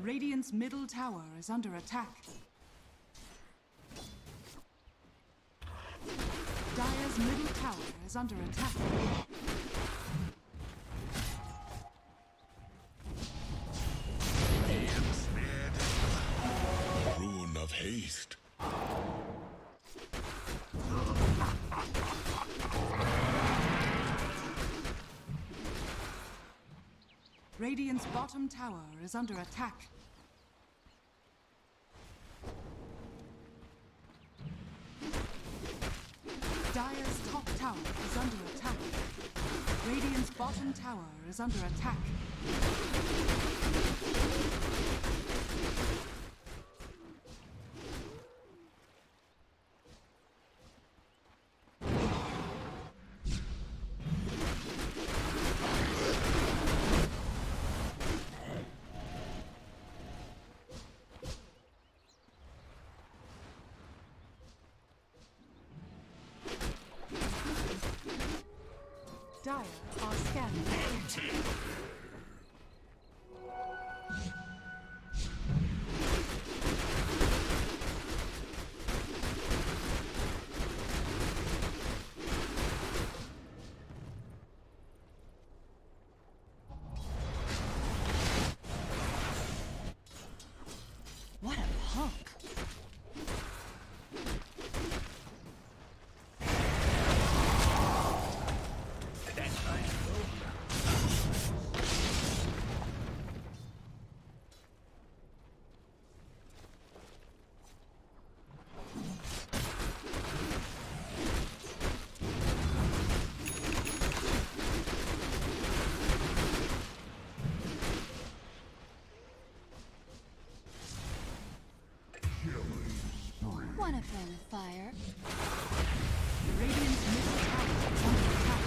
Radiant's middle tower is under attack. Dire's middle tower is under attack. Ruin of haste. Radiant's bottom tower is under attack. Dire's top tower is under attack. Radiant's bottom tower is under attack. Dire are scanning. What a punk! Wanna fan a fire? Radiant's middle tower is under attack.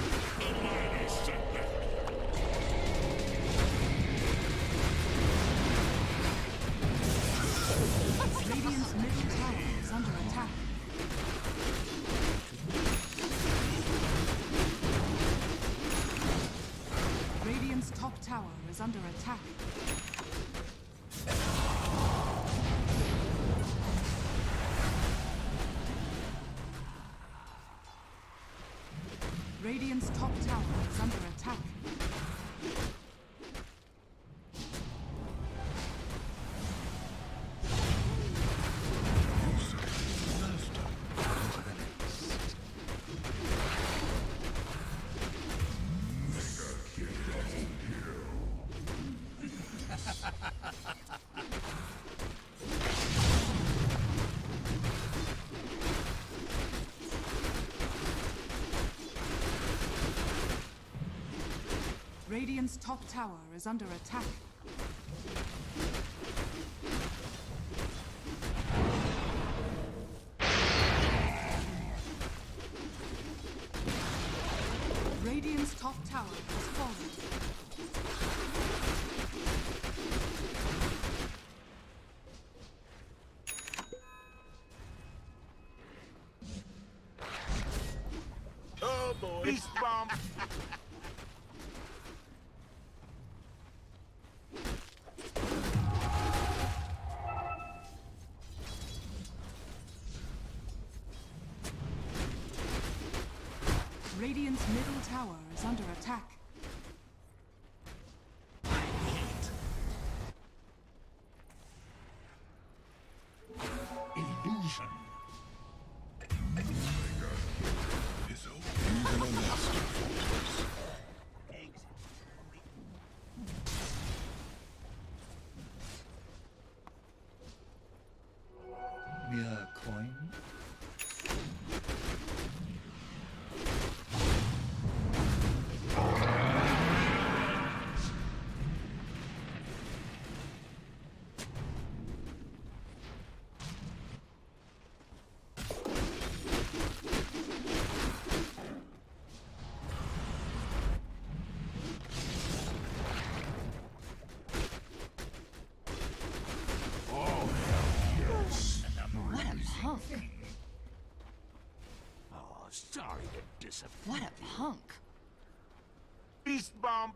Radiant's middle tower is under attack. Radiant's top tower is under attack. Radiant's top tower is under attack. Radiant's top tower is under attack. Radiant's top tower has fallen. Oh boy. Beast bomb. Radiant's middle tower is under attack. Illusion. Is even a master fortress. Mere coin? Oh, sorry to disappoint. What a punk! Beast bomb.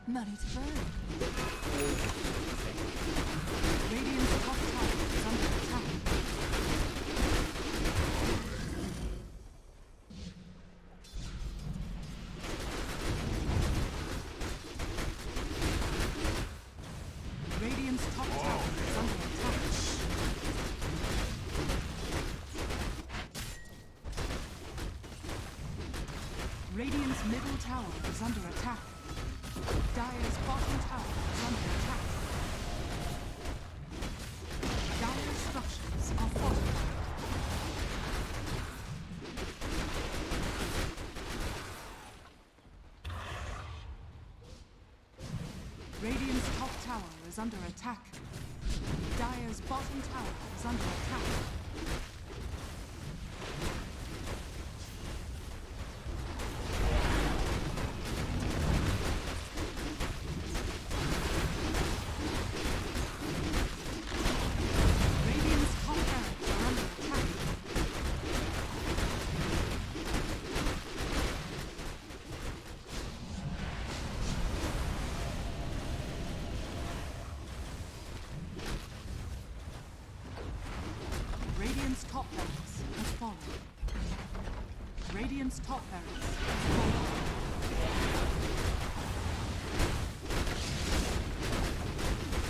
Money to burn. Radiant's top tower is under attack. Radiant's top tower is under attack. Radiant's middle tower is under attack. Dire's bottom tower is under attack. Dire's structures are fortified. Radiant's top tower is under attack. Dire's bottom tower is under attack. Radiant's top barracks has fallen. Radiant's top barracks has fallen.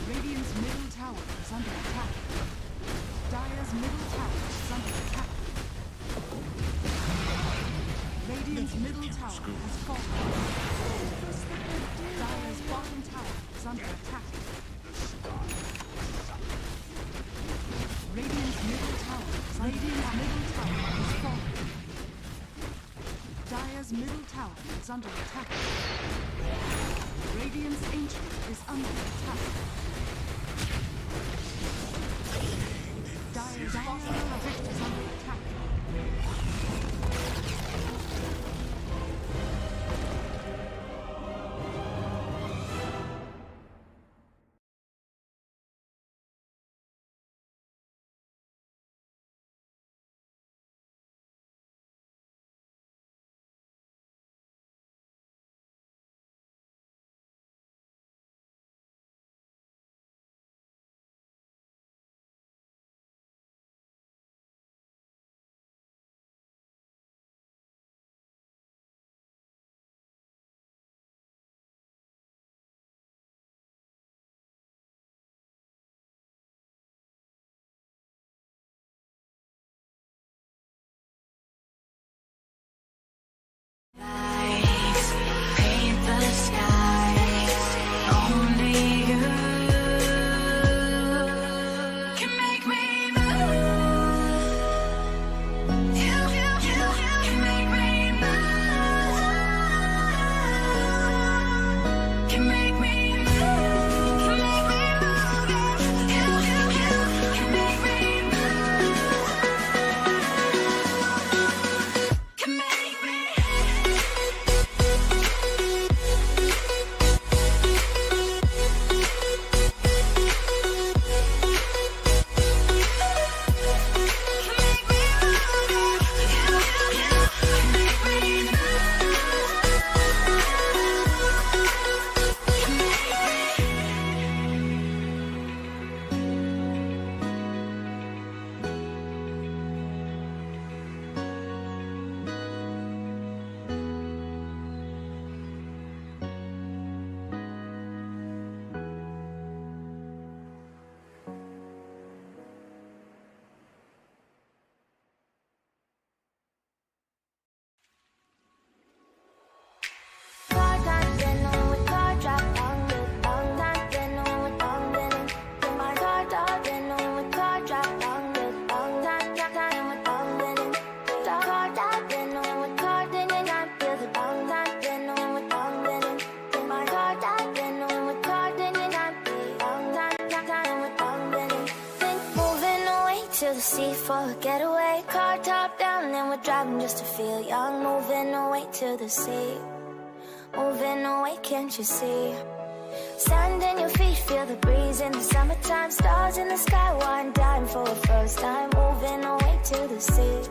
Radiant's middle tower is under attack. Dire's middle tower is under attack. Radiant's middle tower has fallen. Dire's bottom tower is under attack. Radiant's middle tower is falling. Dire's middle tower is under attack. Radiant's ancient is under attack. Dire's bottom tower is under the sea for a getaway. Car top down and we're driving just to feel young. Moving away to the sea. Moving away, can't you see? Sand in your feet, feel the breeze in the summertime. Stars in the sky, one dime for a first time. Moving away to the sea.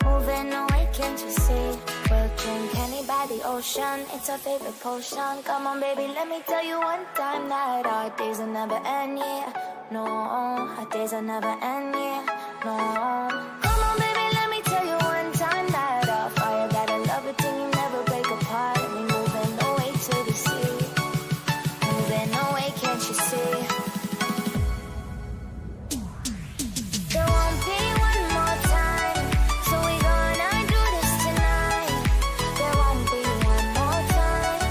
Moving away, can't you see? We'll drink honey by the ocean, it's our favorite potion. Come on baby, let me tell you one time that our days will never end, yeah. No, our days will never end, yeah. No. Come on baby, let me tell you one time that our fire got a love it till you never break apart. And we moving away to the sea. Moving away, can't you see? There won't be one more time, so we gonna do this tonight. There won't be one more time,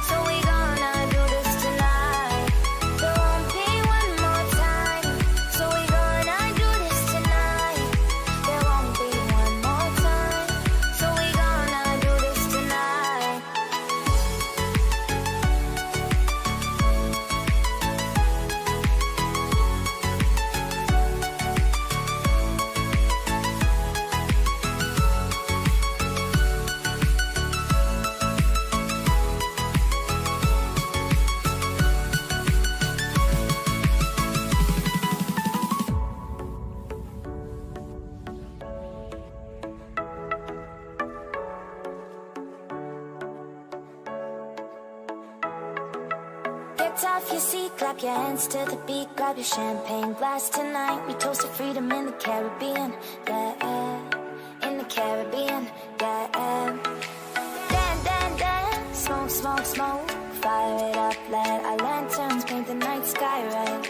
so we gonna do this tonight. There won't be one more time, so we gonna do this tonight. There won't be one more time, so we gonna do this tonight. Get off your seat, clap your hands to the beat. Grab your champagne glass tonight. We toast to freedom in the Caribbean, yeah. In the Caribbean, yeah. Dan, dan, smoke, smoke, smoke. Fire it up, let our lanterns paint the night sky red.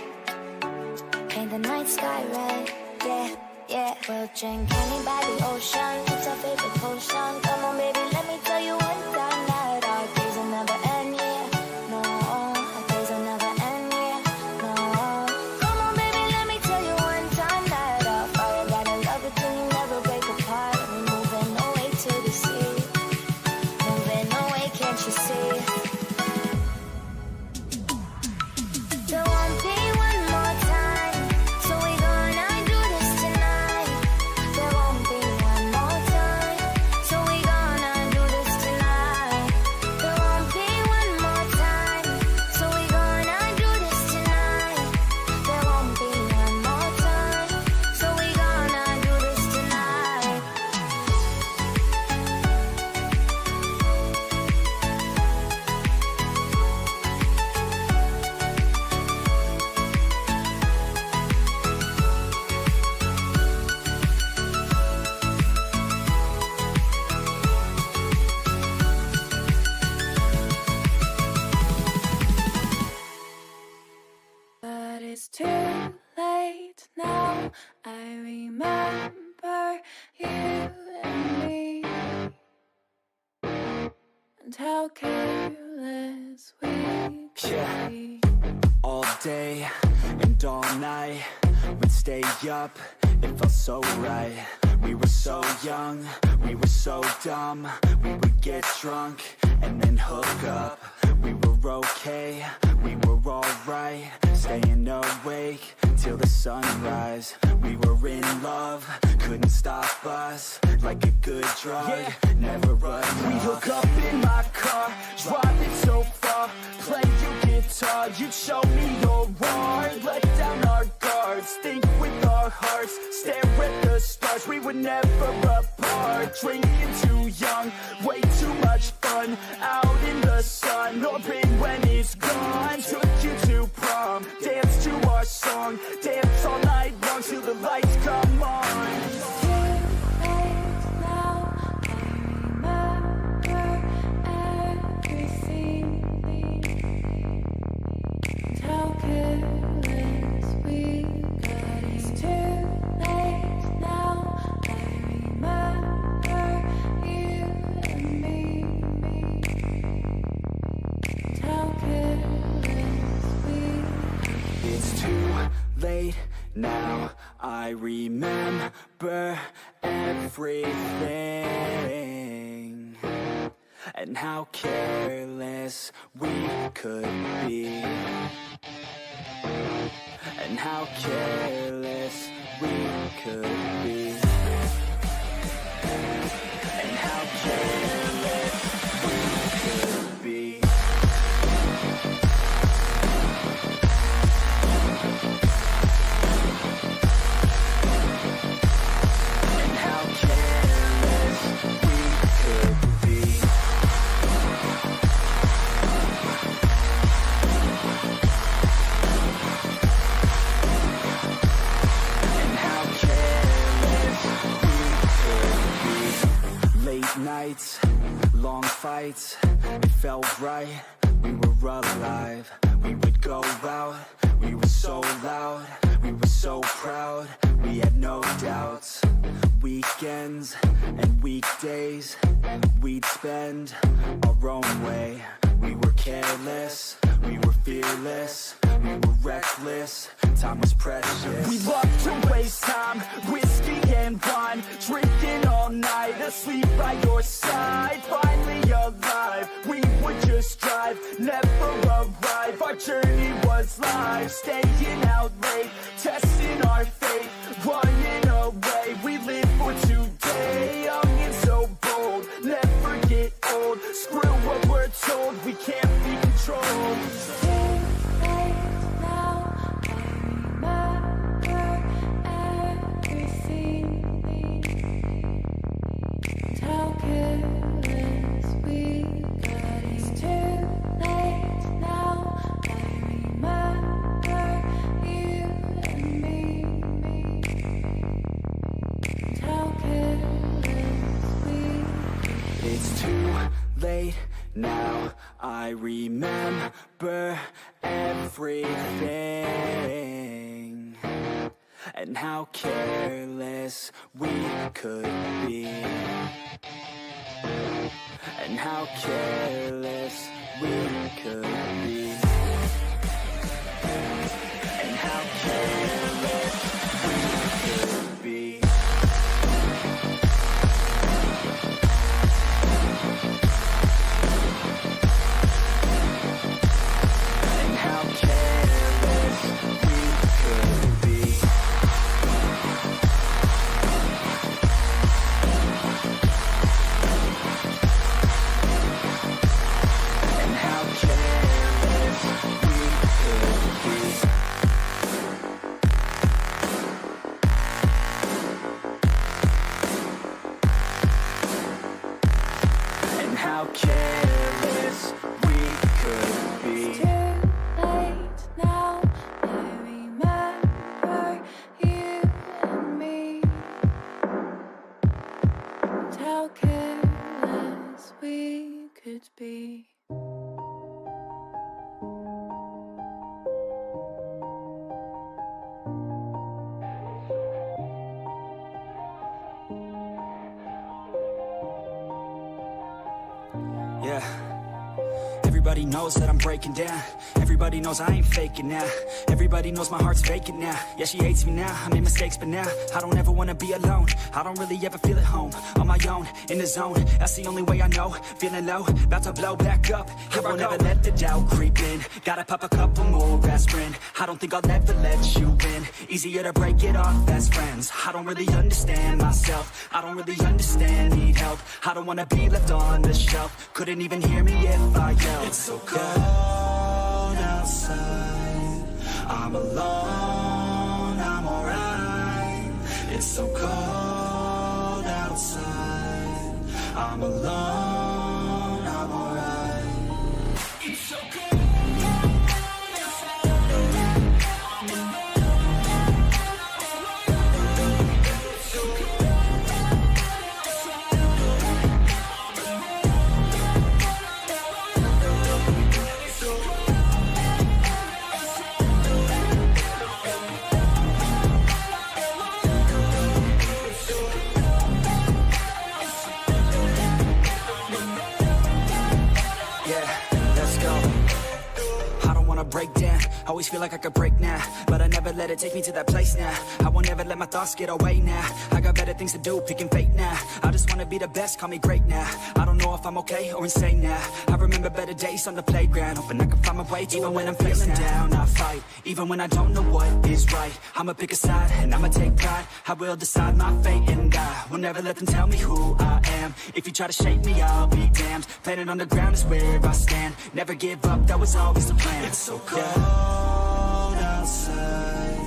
Paint the night sky red, yeah, yeah. We'll drink honey by the ocean, it's our favorite potion. Come on baby, let me tell you one time that our days will never end, yeah. No, our days will never end, yeah. No. Come on baby, let me tell you one time that our fire got a love it till you never break apart. And we moving away to the sea. Moving away, can't you see? There won't be one more time, so we gonna do this tonight. There won't be one more time, so we gonna do this tonight. There won't be one more time, so we gonna do this tonight. There won't be one more time, so we gonna do this tonight. But it's too late now. I remember you and me, and how careless we could Yeah. be. All day and all night, we'd stay up, it felt so right. We were so young, we were so dumb. We would get drunk and then hook up. We were okay, we were alright. Staying awake till the sunrise. We were in love, couldn't stop us. Like a good drug, never enough. We hook up in my car, driving so far. Play your guitar, you show me your art. Let down our guards, think with our hearts. Stare at the stars, we were never apart. Drinking too young, way too much fun. Out in the sun, no pain when it's gone. Took you to prom, dance to our song. Dance all night long till the lights come on. It's too late now, I remember everything. And how careless we could be. And how careless we could be, and how careless we could be. And how careless we could be. And how careless we could be. Late nights, long fights, it felt right, we were alive. We would go out, we were so loud, we were so proud, we had no doubts. Weekends and weekdays, we'd spend our own way. We were careless, we were fearless, we were reckless, time was precious. We love to waste time, whiskey and wine, drinking all night, asleep by your side. Finally alive, we would just drive, never arrive. Our journey was live, staying out late, testing our fate, running away. We live for today, young and so bold, never get old. Screw what we're told, we can't be controlled. It's too late now, I remember everything, and how careless we could be, and how careless we could be, and how careless we could be. And how careless we could be. And how careless we could be. And how careless we could be. How careless we could be. Yeah. Everybody knows that I'm breaking down. Everybody knows I ain't faking now. Everybody knows my heart's vacant now. Yeah, she hates me now, I made mistakes but now I don't ever wanna be alone. I don't really ever feel at home. On my own, in the zone, that's the only way I know. Feeling low, about to blow back up. Here I won't ever let the doubt creep in. Gotta pop a couple more aspirin. I don't think I'll ever let you in. Easier to break it off best friends. I don't really understand myself. I don't really understand, need help. I don't wanna be left on the shelf. Couldn't even hear me if I yelled. It's so cold outside, I'm alone, I'm alright. It's so cold outside, I'm alone, I'm alright. It's so cold. wanna break down. Always feel like I could break now, but I never let it take me to that place now. I won't ever let my thoughts get away now. I got better things to do, picking fate now. I just wanna be the best, call me great now. I don't know if I'm okay or insane now. I remember better days on the playground, hoping I can find my way even when I'm feeling down. I fight, even when I don't know what is right. I'ma pick a side, and I'ma take pride. I will decide my fate, and I will never let them tell me who I am. If you try to shake me, I'll be damned. Planet on the ground is where I stand. Never give up, that was always the plan. It's so cold outside,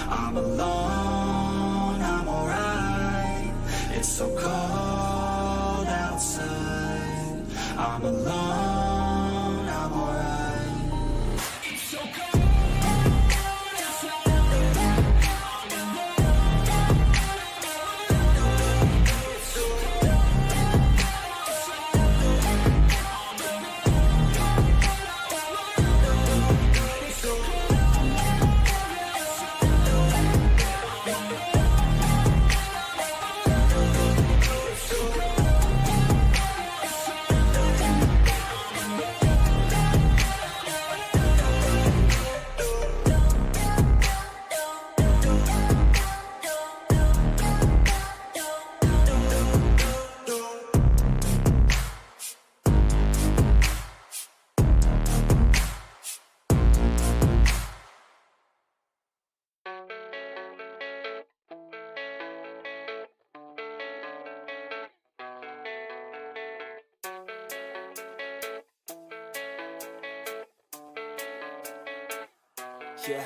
I'm alone, I'm alright. It's so cold outside, I'm alone, I'm alright. It's so cold outside. Yeah,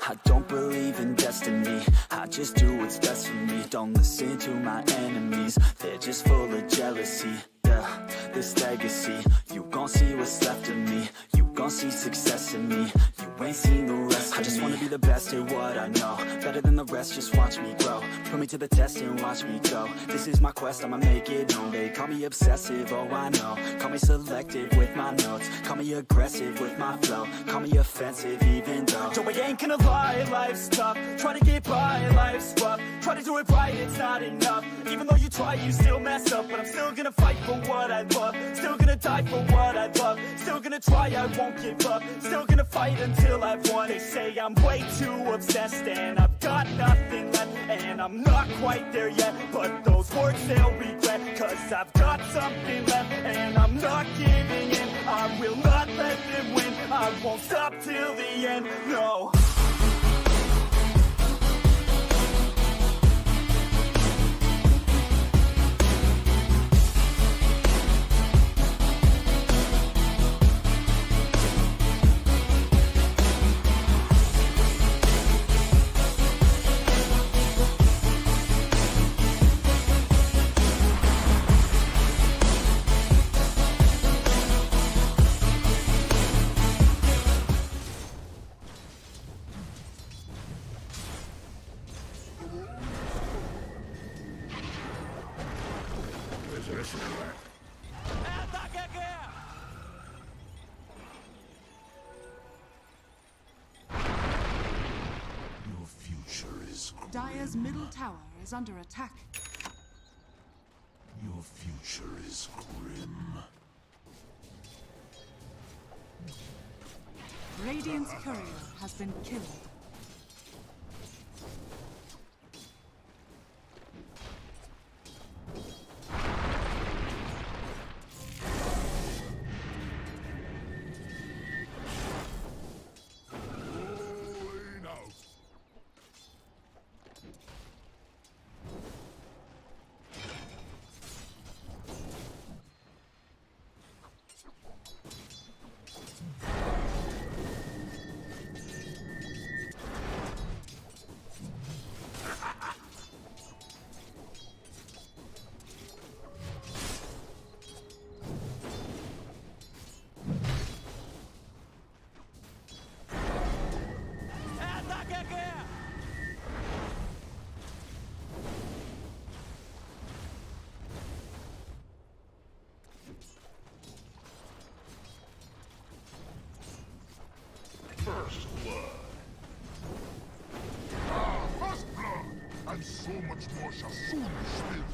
I don't believe in destiny. I just do what's best for me. Don't listen to my enemies, they're just full of jealousy. Yeah, this legacy, you gon' see what's left of me. You gon' see success in me. You ain't seen the rest of me. I just wanna be the best at what I know. Better than the rest, just watch me grow. Put me to the test and watch me go. This is my quest, I'ma make it known. They call me obsessive, oh I know. Call me selective with my notes. Call me aggressive with my flow. Call me offensive even though Joe, I ain't gonna lie, life's tough. Try to get by, life's rough. Try to do it right, it's not enough. Even though you try, you still mess up. But I'm still gonna fight for what I love. Still gonna die for what I love. Still gonna try, I won't give up. Still gonna fight until I've won. They say I'm way too obsessed and I've got nothing left. And I'm not quite there yet, but those words they'll regret. Cause I've got something left and I'm not giving in. I will not let them win. I won't stop till the end, no. Dire's middle tower is under attack. Your future is grim. Radiant's courier has been killed. First blood. Ah, first blood! And so much more shall soon be spilled.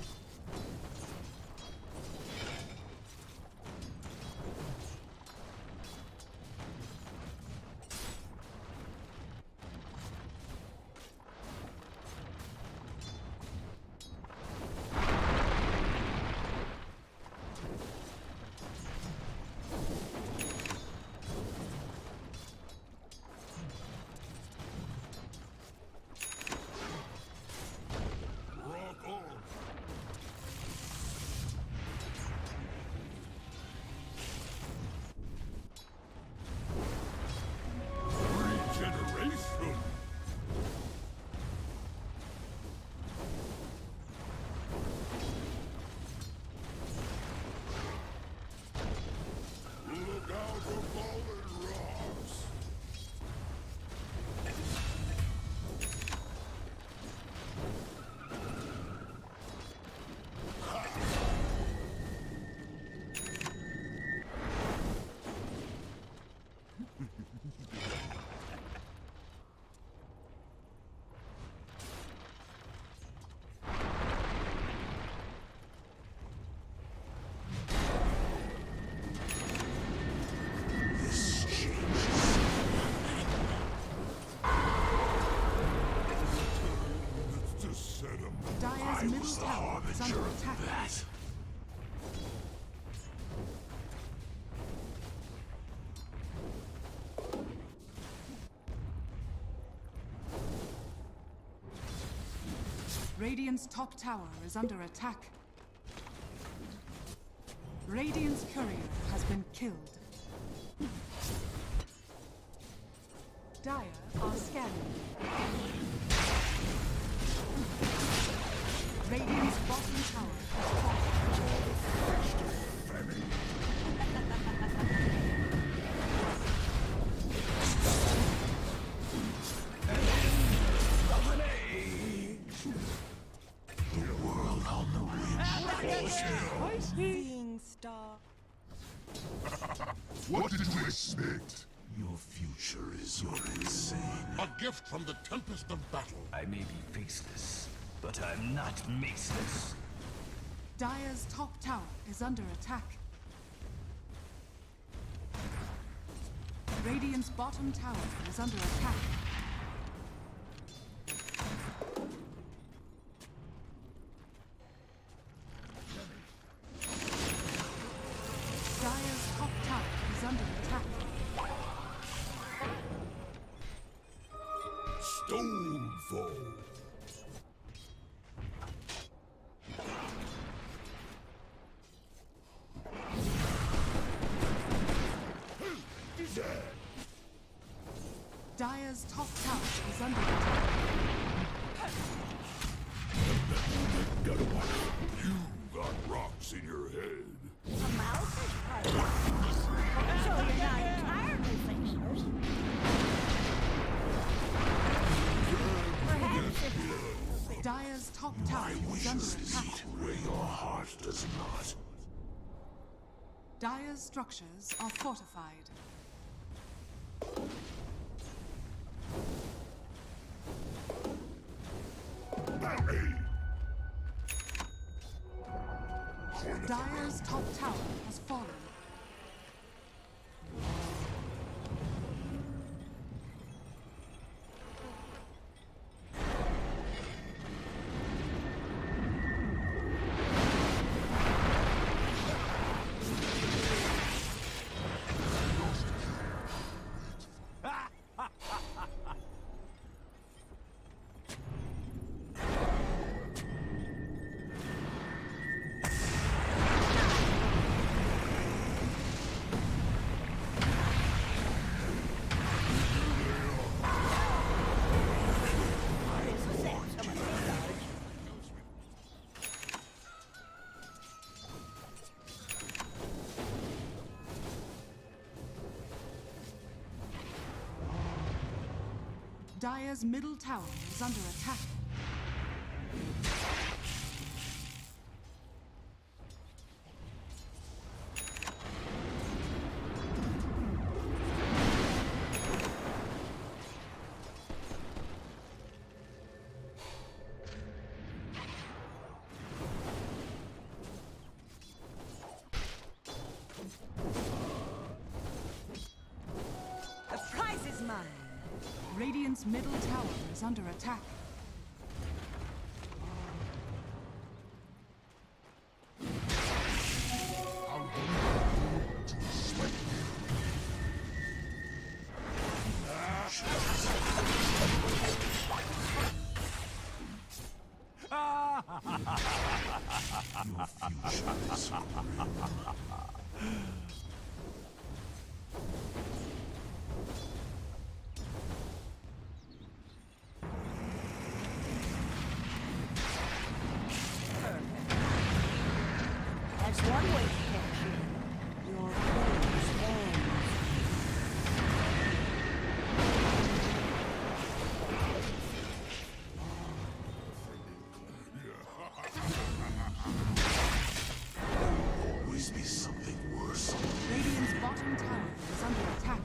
Radiant's top tower is under attack. Radiant's courier has been killed. Dire are scanning. Radiant's bottom tower has Seeing star. What did you expect? Your future is your insane. A gift from the tempest of battle. I may be faceless, but I'm not maceless. Dire's top tower is under attack. Radiant's bottom tower is under attack. Dire's top tower is under attack. Stonefall. Dire's top tower is under attack. You got rocks in your head. A mouse is part of it. So you're not entirely faceless. Perhaps if Dire's top tower is under attack. Where your heart does not. Dire's structures are fortified. Dire's top tower has fallen. Dire's middle tower is under attack. the prize is mine. Radiant's middle tower is under attack. That's one way to catch you. Your praise ends. Always be something worse. Radiant's bottom tower is under attack.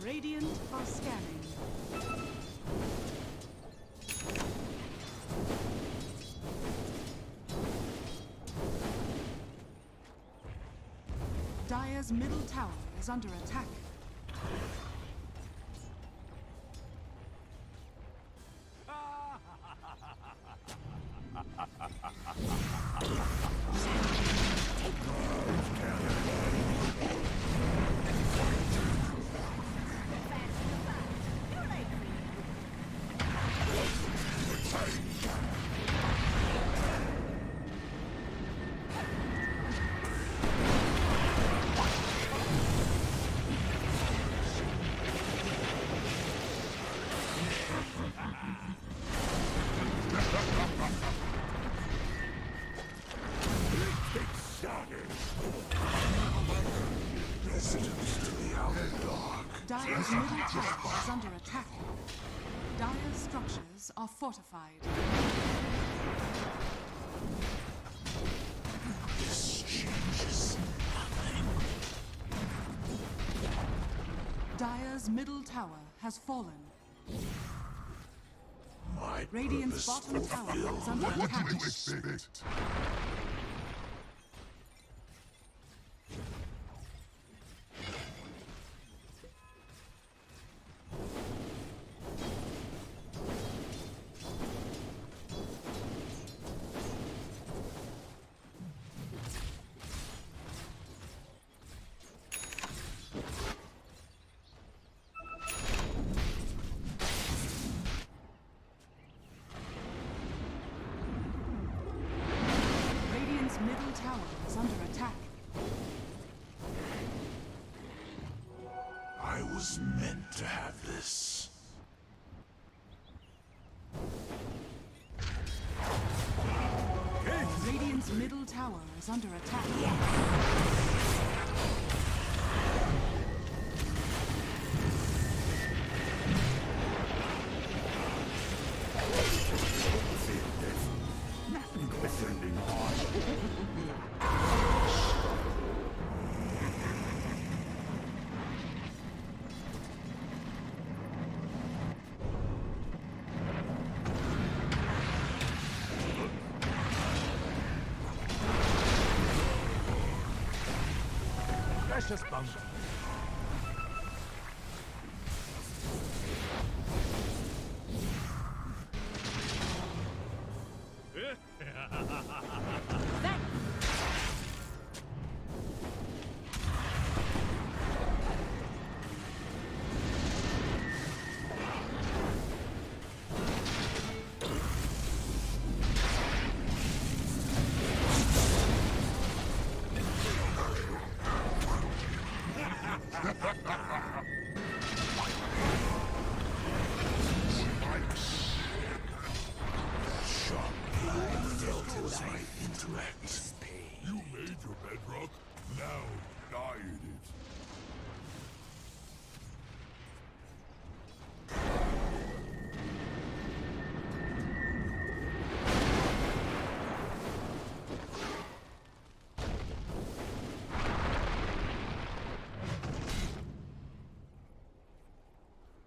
Radiant are scanning. Dire's middle tower is under attack. Dire's middle tower is under attack. Dire's structures are fortified. This changes nothing. Dire's middle tower has fallen. My Radiant's purpose bottom tower is under What attack. do you expect? Radiant's middle tower is under attack. I was meant to have this. Radiant's middle tower is under attack. Precious bunker. You made your bedrock, now guide it.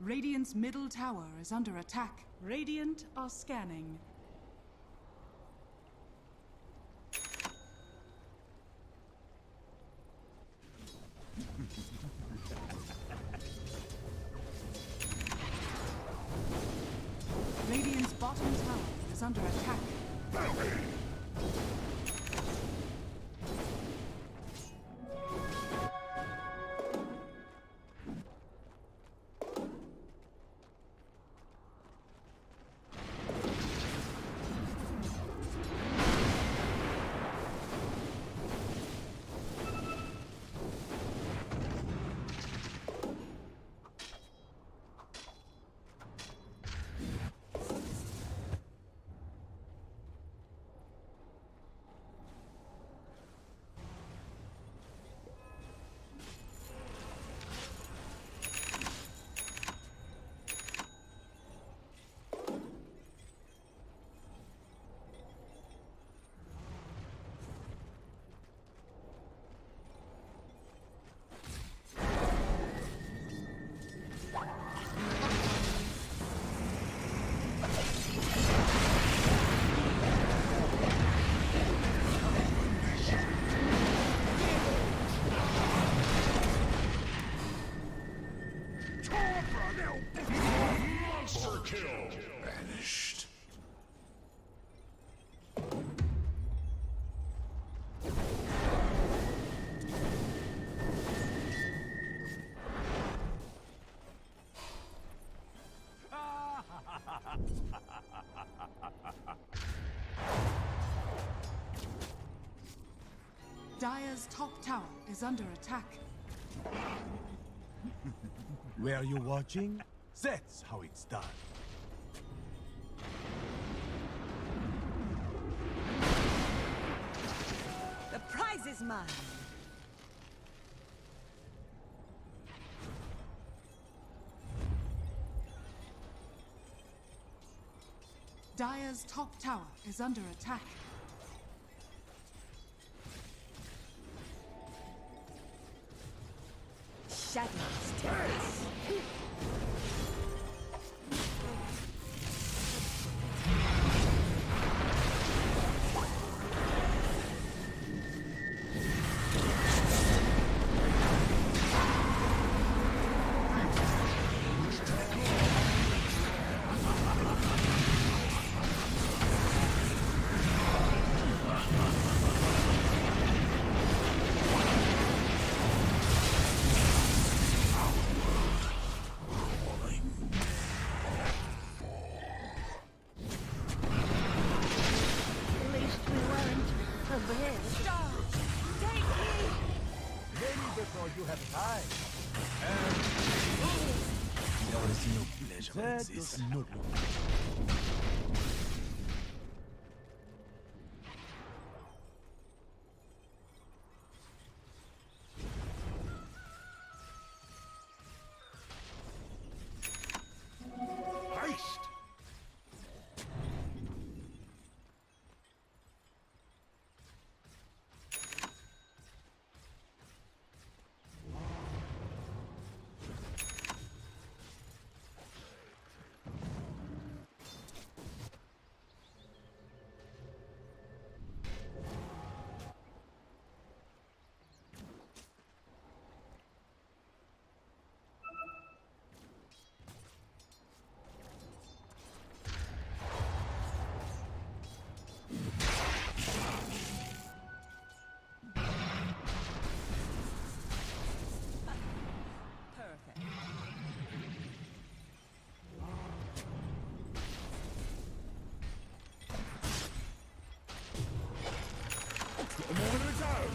Radiant's middle tower is under attack. Radiant are scanning. Radiant's bottom tower is under attack. kill. Vanished. Dire's top tower is under attack. Were you watching? That's how it's done. The prize is mine. Dire's top tower is under attack. Shadows terrace. That does not look Heist! Perfect. A moment of time!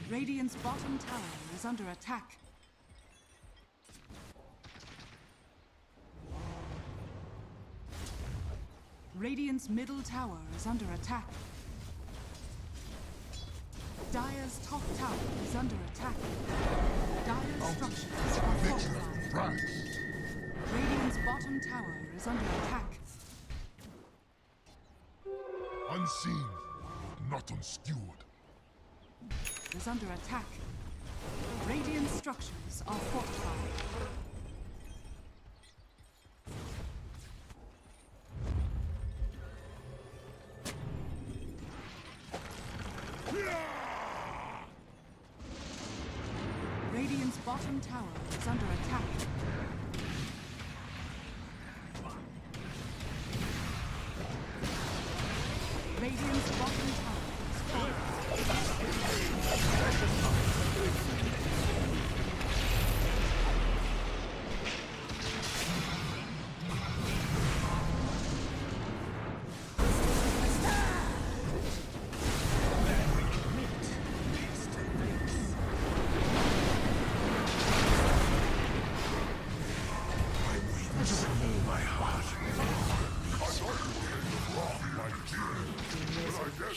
Radiant's bottom tower is under attack. Radiant's middle tower is under attack. Dire's top tower is under attack. Dire's structures are fortified. Price! Radiant's bottom tower is under attack. Unseen, not unskewed. Is under attack. Radiant structures are fortified. Radiant's bottom tower is under attack. Radiant's bottom tower is fortified.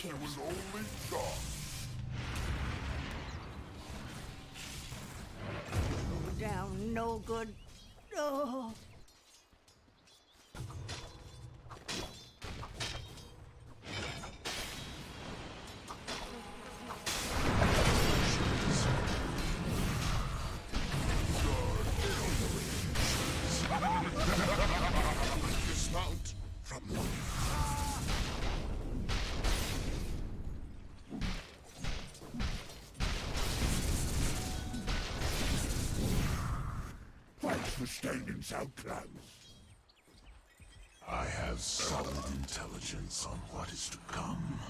It was only dark. Down, no good. Oh. Dismount from life. for standing so close. I have solid intelligence on what is to come.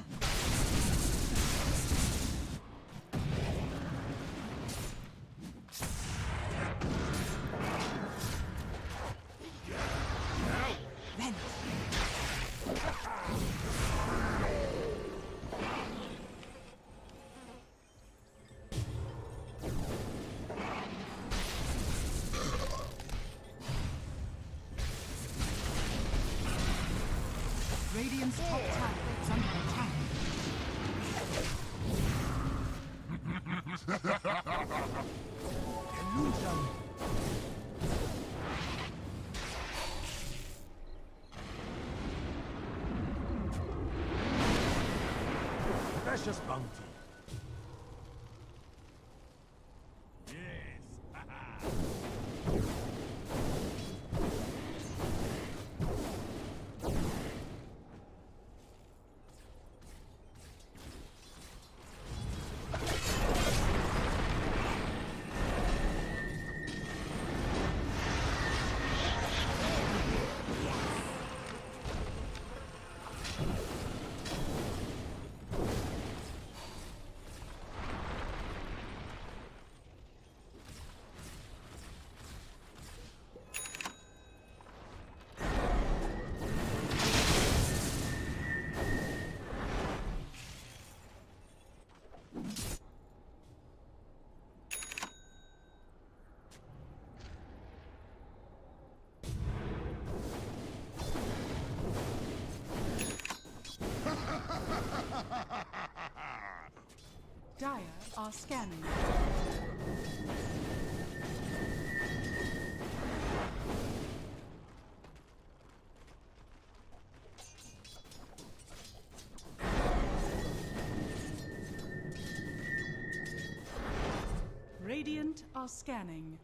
Radiant's top tower is under attack. Illusion. Precious bounty. Dire are scanning. Radiant are scanning.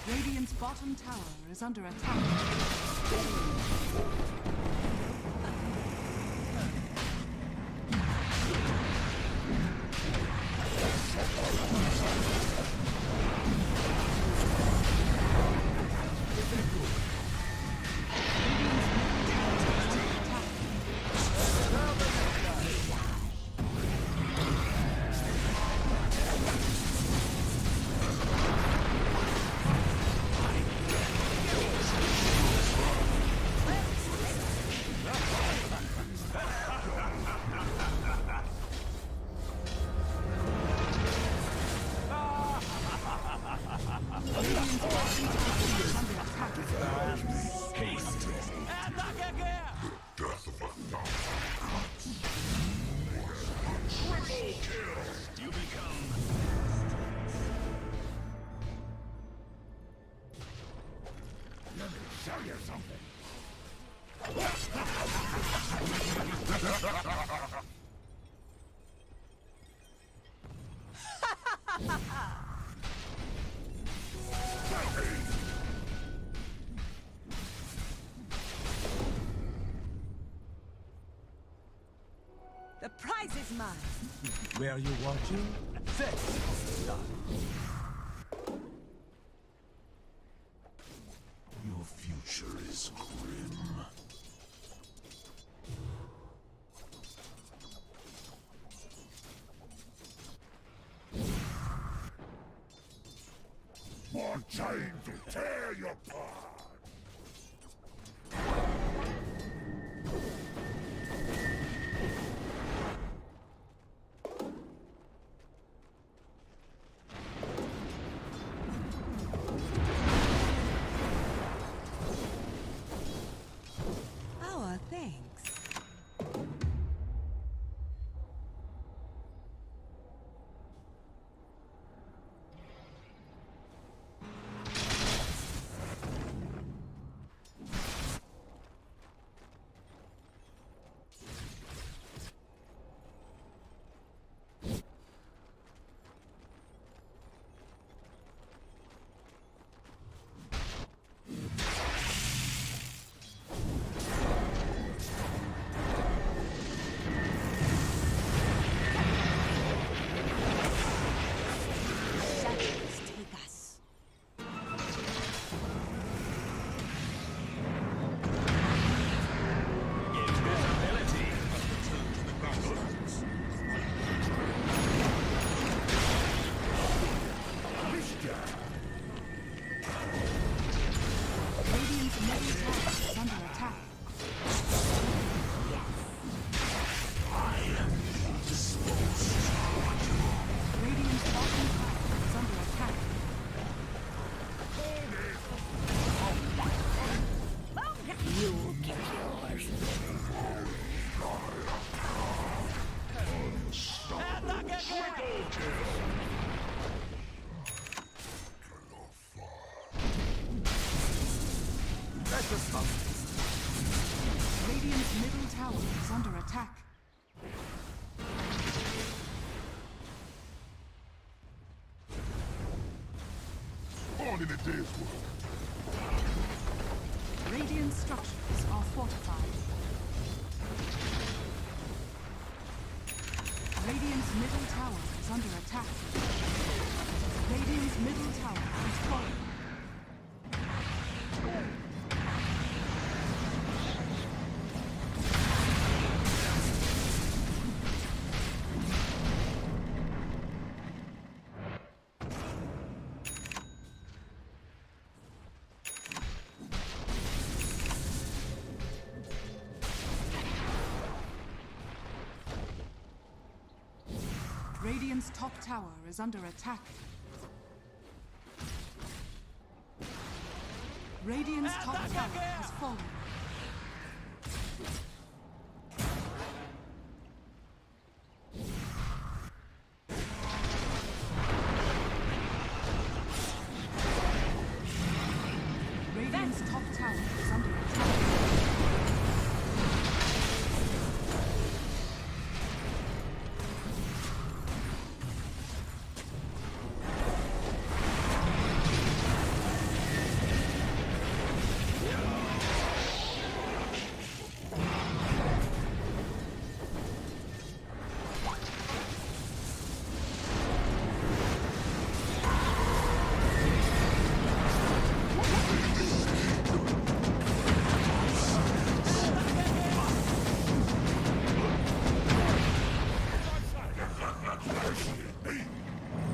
Radiant's bottom tower is under attack. The prize is mine. Were you watching? That's done. Your future is grim. More time to tear you apart! in a day's work. Radiant structures are fortified. Radiant's middle tower is under attack. Radiant's middle tower is falling. Radiant's top tower is under attack. Radiant's top tower has fallen. Radiant's top tower is under attack.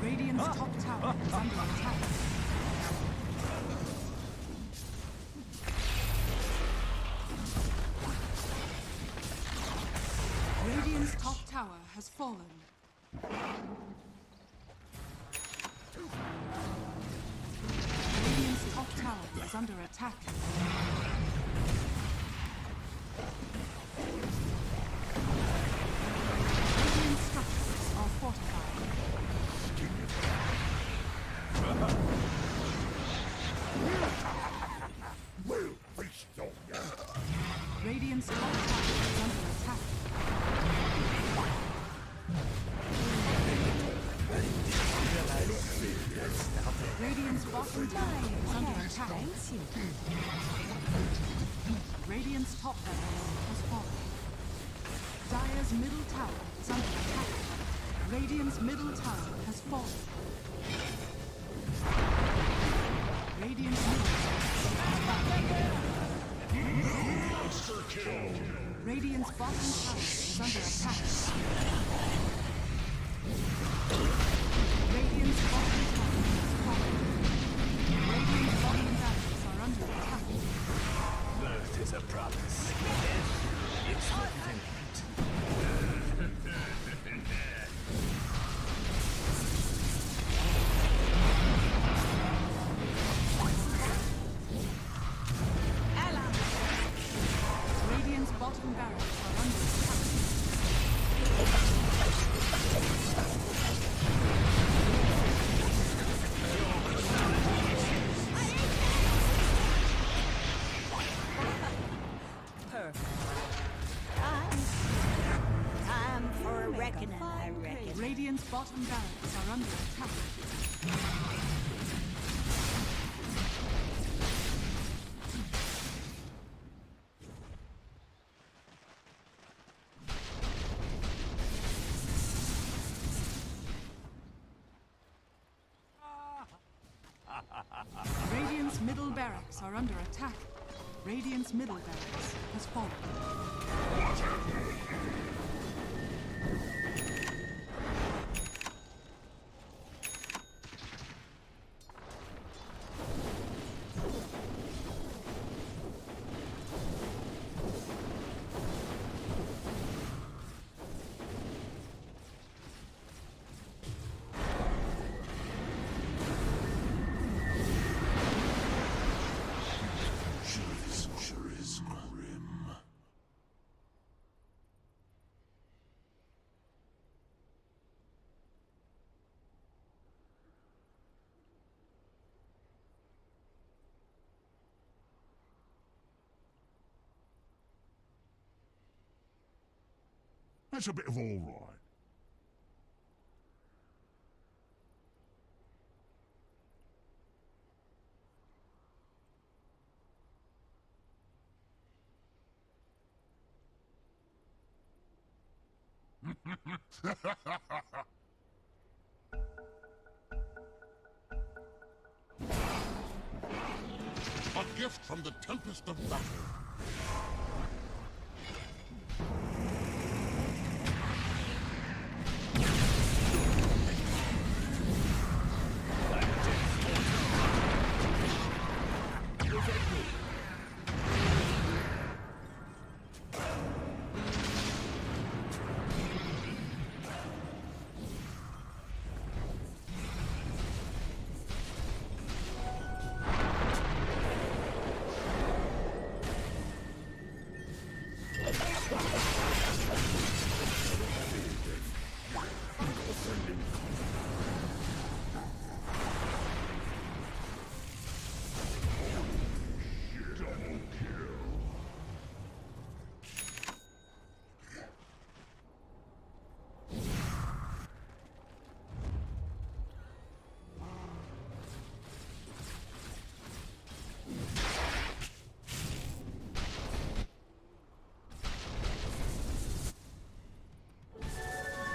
Radiant's top tower is under attack. Radiant's top tower has fallen. Radiant's top tower is under attack. Radiant structures are fortified. Well, face on ya. Radiant's top tower is under attack. Radiant's bottom tower is under attack. Radiant's top tower has fallen. Dire's middle tower is under attack. Radiant's middle tower has fallen. Radiant's middle Monster kill. Radiant's bottom tower is under attack. Radiant's bottom tower has fallen. Radiant's bottom barracks are under attack. Birth is a promise. It's fulfillment. Radiant's bottom barracks are under attack. Time for a reckoning, I reckon. Radiant's bottom barracks are under attack. Radiant's middle barracks are under attack. Radiant's middle barracks has fallen. Sure is grim. That's a bit of all right. A gift from the tempest of battle.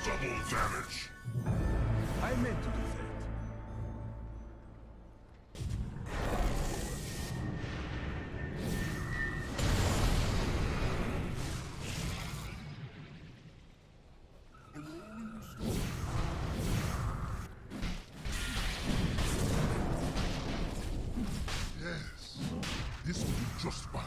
Double damage. I meant to do that. Yes, this will be just fine.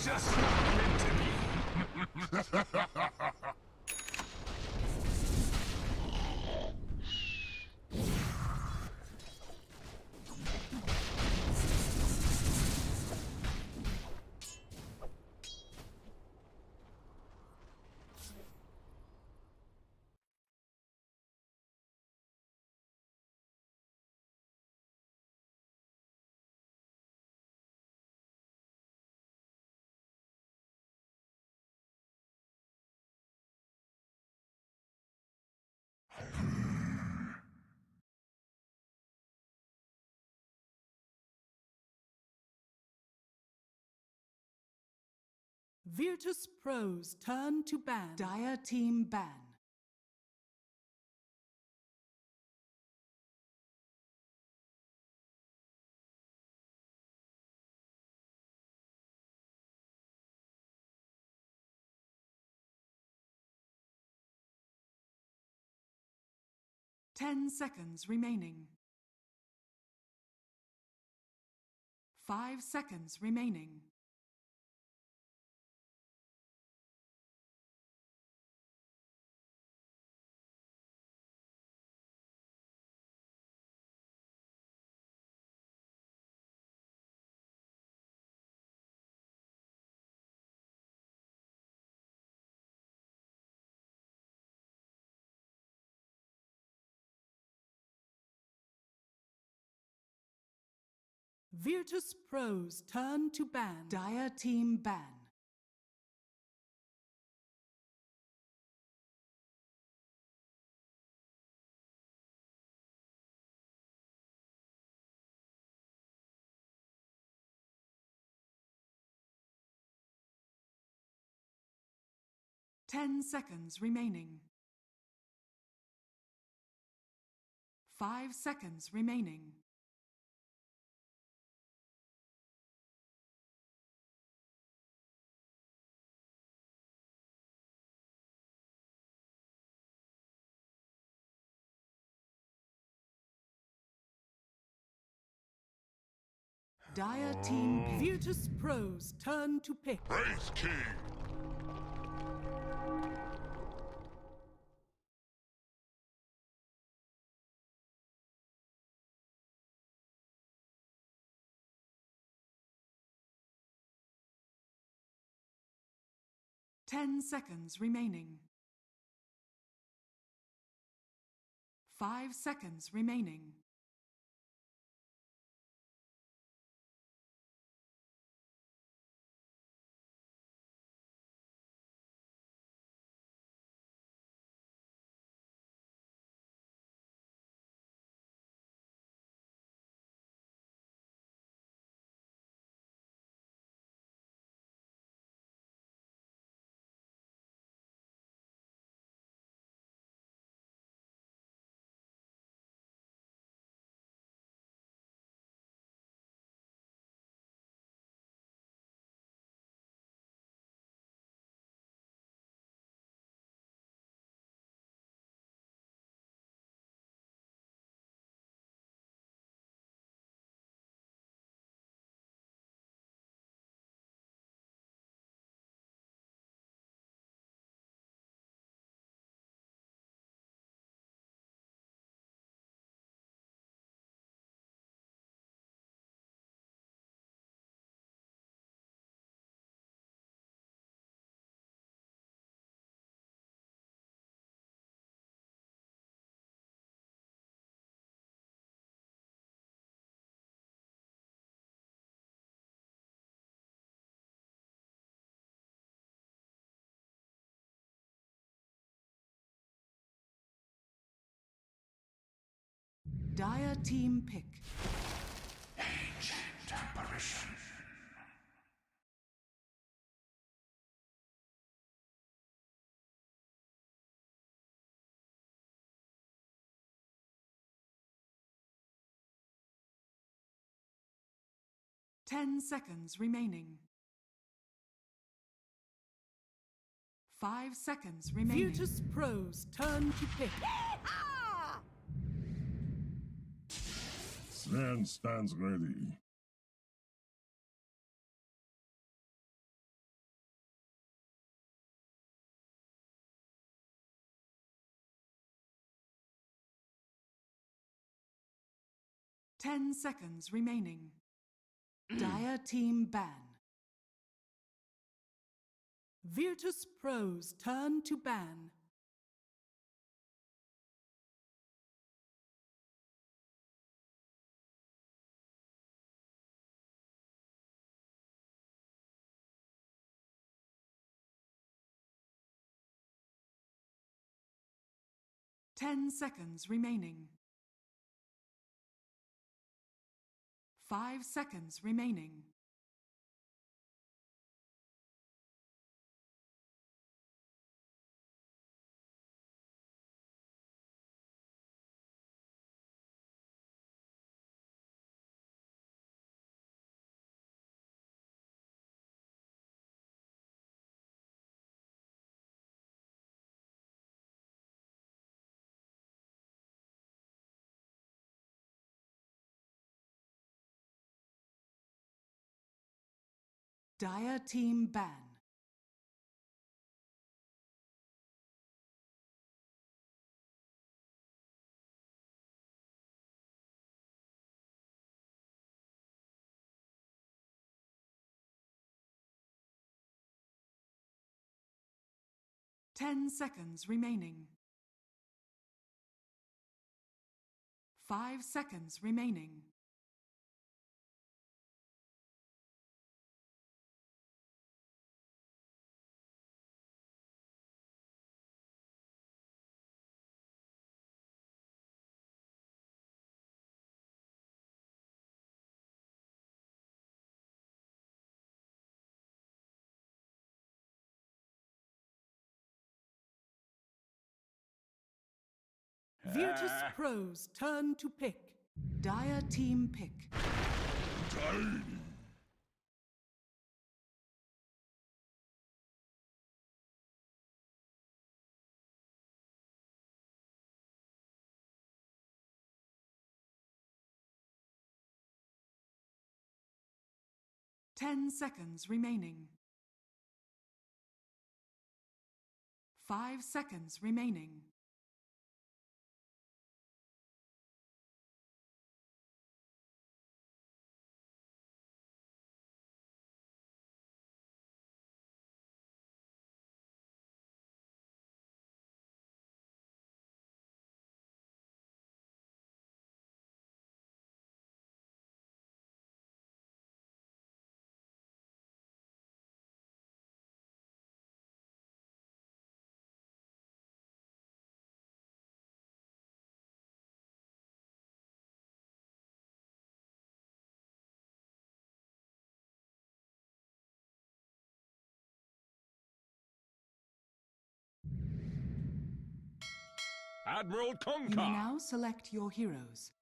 Just meant to be. Virtus.pro's turn to ban. Dire team ban. Ten seconds remaining. 5 seconds remaining. Virtus.pro's turn to ban. Dire team ban. 10 seconds remaining. 5 seconds remaining. Dire team pick. Virtus.pro's turn to pick. Race King! 10 seconds remaining. 5 seconds remaining. Dire team pick. Ancient apparition. Ten seconds remaining. 5 seconds remaining. Virtus.pro's turn to pick. Slan stands ready. Ten seconds remaining. Dire team ban. Virtus.pro's turn to ban. Ten seconds remaining. 5 seconds remaining. Dire team ban. Ten seconds remaining. 5 seconds remaining. Virtus.pro's turn to pick. Dire team pick. Tiny. 10 seconds remaining. 5 seconds remaining. Admiral You may now select your heroes.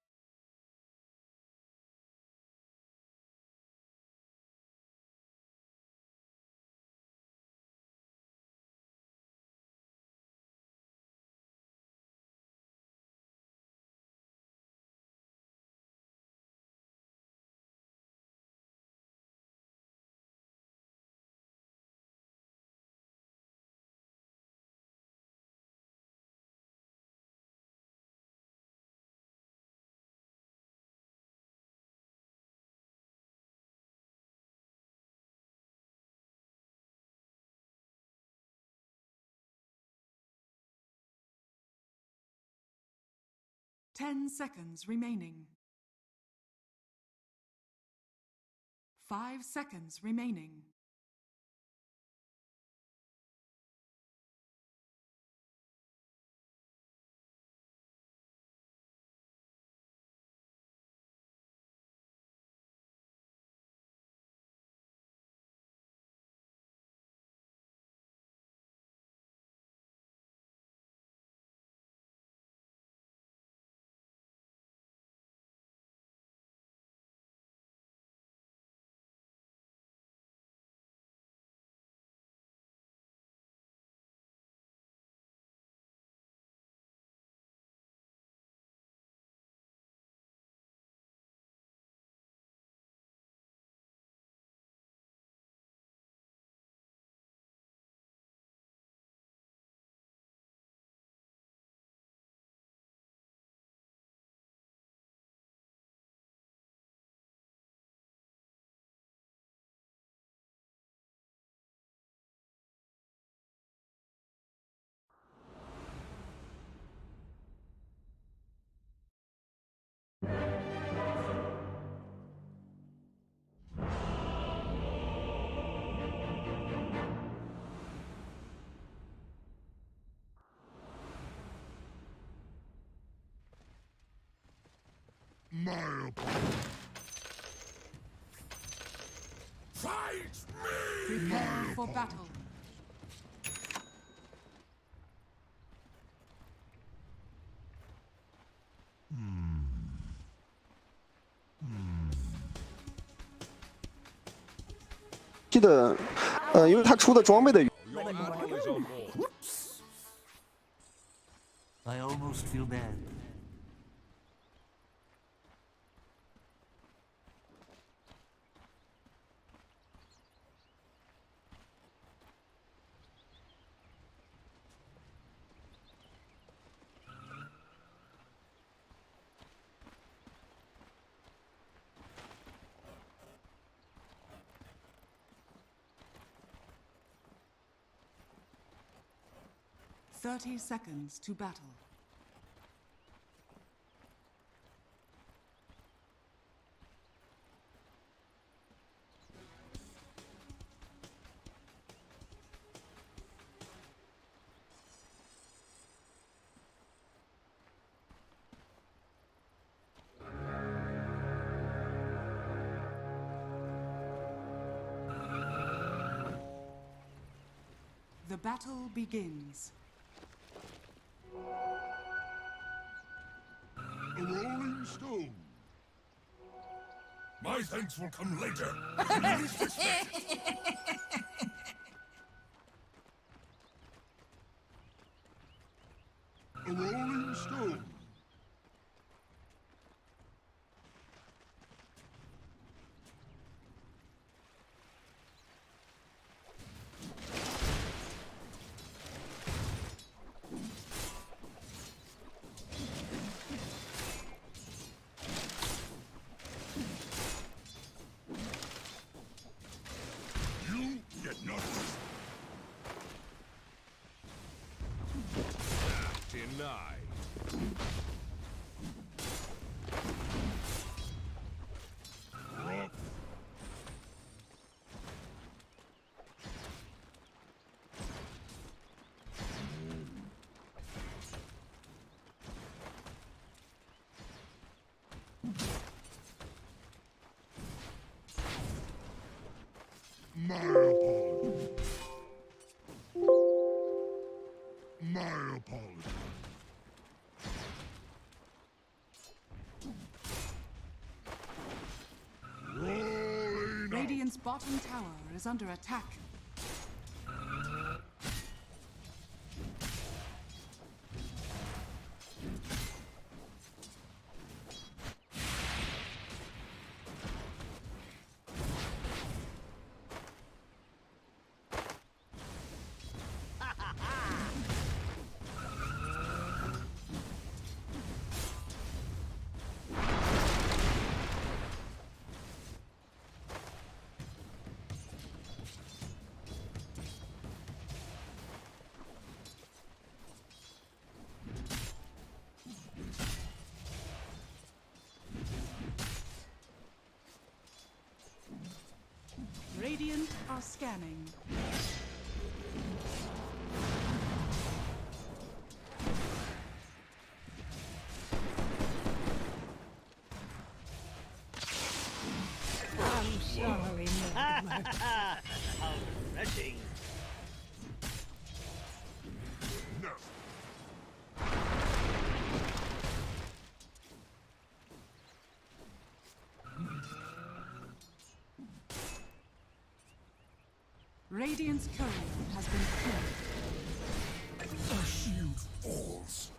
Ten seconds remaining. 5 seconds remaining. My Fight me! Prepare for battle. Hmm. 记得，因为他出的装备的。 I almost feel bad. Thirty seconds to battle. The battle begins. A rolling stone. My thanks will come later. Least expected. A rolling stone. You get nothing. Denied. My apologies. My apologies. Rolling out. Radiant's bottom tower is under attack. Radiant are scanning. I'm sorry, How refreshing. No. Radiant's courier has been killed. The shield falls.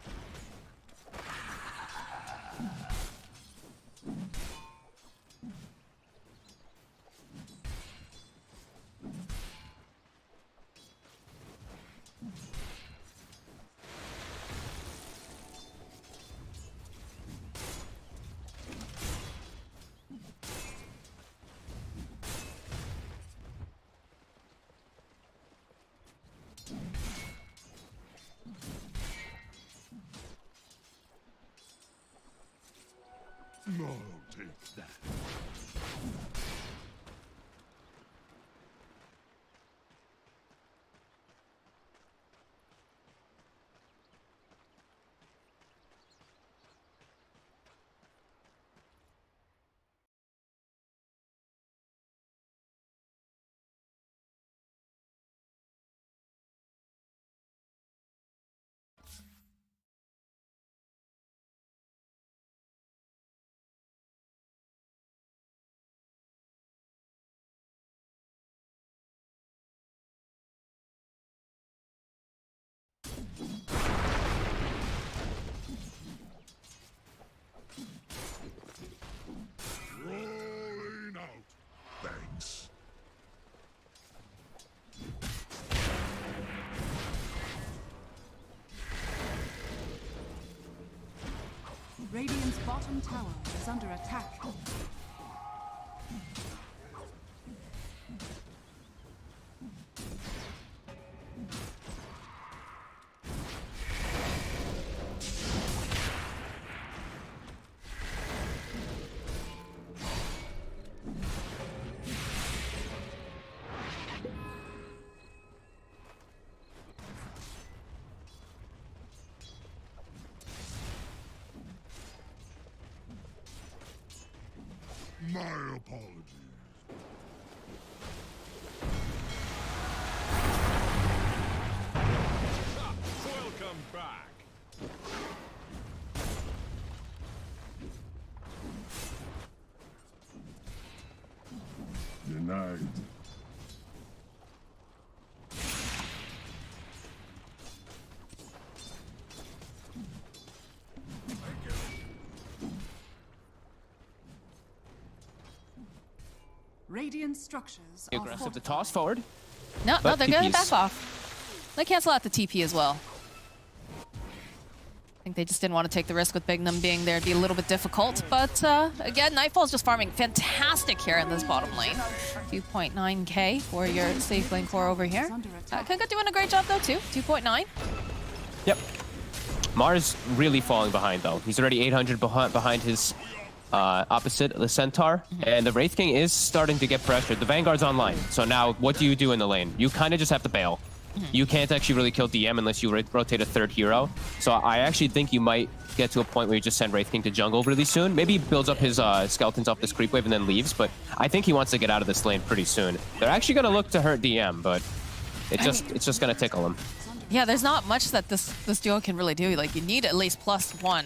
No, take that. Rolling out. Thanks. Radiant's bottom tower is under attack. My apologies. Welcome back. night. Radiant structures are Aggressive. The fortified. toss forward. No, But they're going to TPs. back off. They cancel out the TP as well. I think they just didn't want to take the risk with Bignum being there. It'd be a little bit difficult. But again, Nightfall's just farming fantastic here in this bottom lane. 2.9k for your safe lane core over here. Kuga doing a great job though too. 2.9. Yep. Mars really falling behind though. He's already 800 behind his opposite, the Centaur. And the Wraith King is starting to get pressured. The Vanguard's online. So now what do you do in the lane? You kind of just have to bail. You can't actually really kill DM unless you rotate a third hero. So I actually think you might get to a point where you just send Wraith King to jungle really soon. Maybe he builds up his skeletons off this creep wave and then leaves, but I think he wants to get out of this lane pretty soon. They're actually going to look to hurt DM, but it's just going to tickle him. Yeah, there's not much that this duo can really do. Like, you need at least +1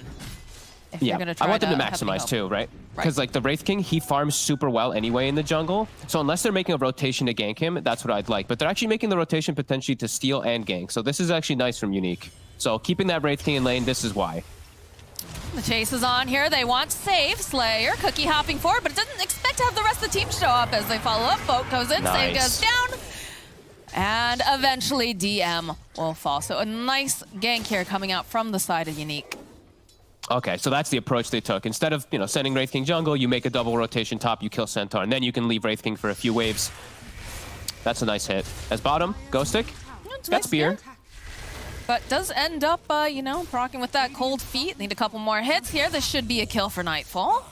if you're going to try I want them to have any maximize help. too, right? Because like the Wraith King, he farms super well anyway in the jungle. So unless they're making a rotation to gank him, that's what I'd like. But they're actually making the rotation potentially to steal and gank. So this is actually nice from Unique. So keeping that Wraith King in lane, this is why. The chase is on here. They want save. Slayer, Cookie hopping forward, but it doesn't expect to have the rest of the team show up as they follow up. Boat goes in, save goes down. And eventually DM will fall. So a nice gank here coming out from the side of Unique. Okay, so that's the approach they took. Instead of, sending Wraith King jungle, you make a double rotation top, you kill Centaur, and then you can leave Wraith King for a few waves. That's a nice hit. As bottom, Ghostic. Got spear. But does end up, proccing with that cold feet. Need a couple more hits here. This should be a kill for Nightfall.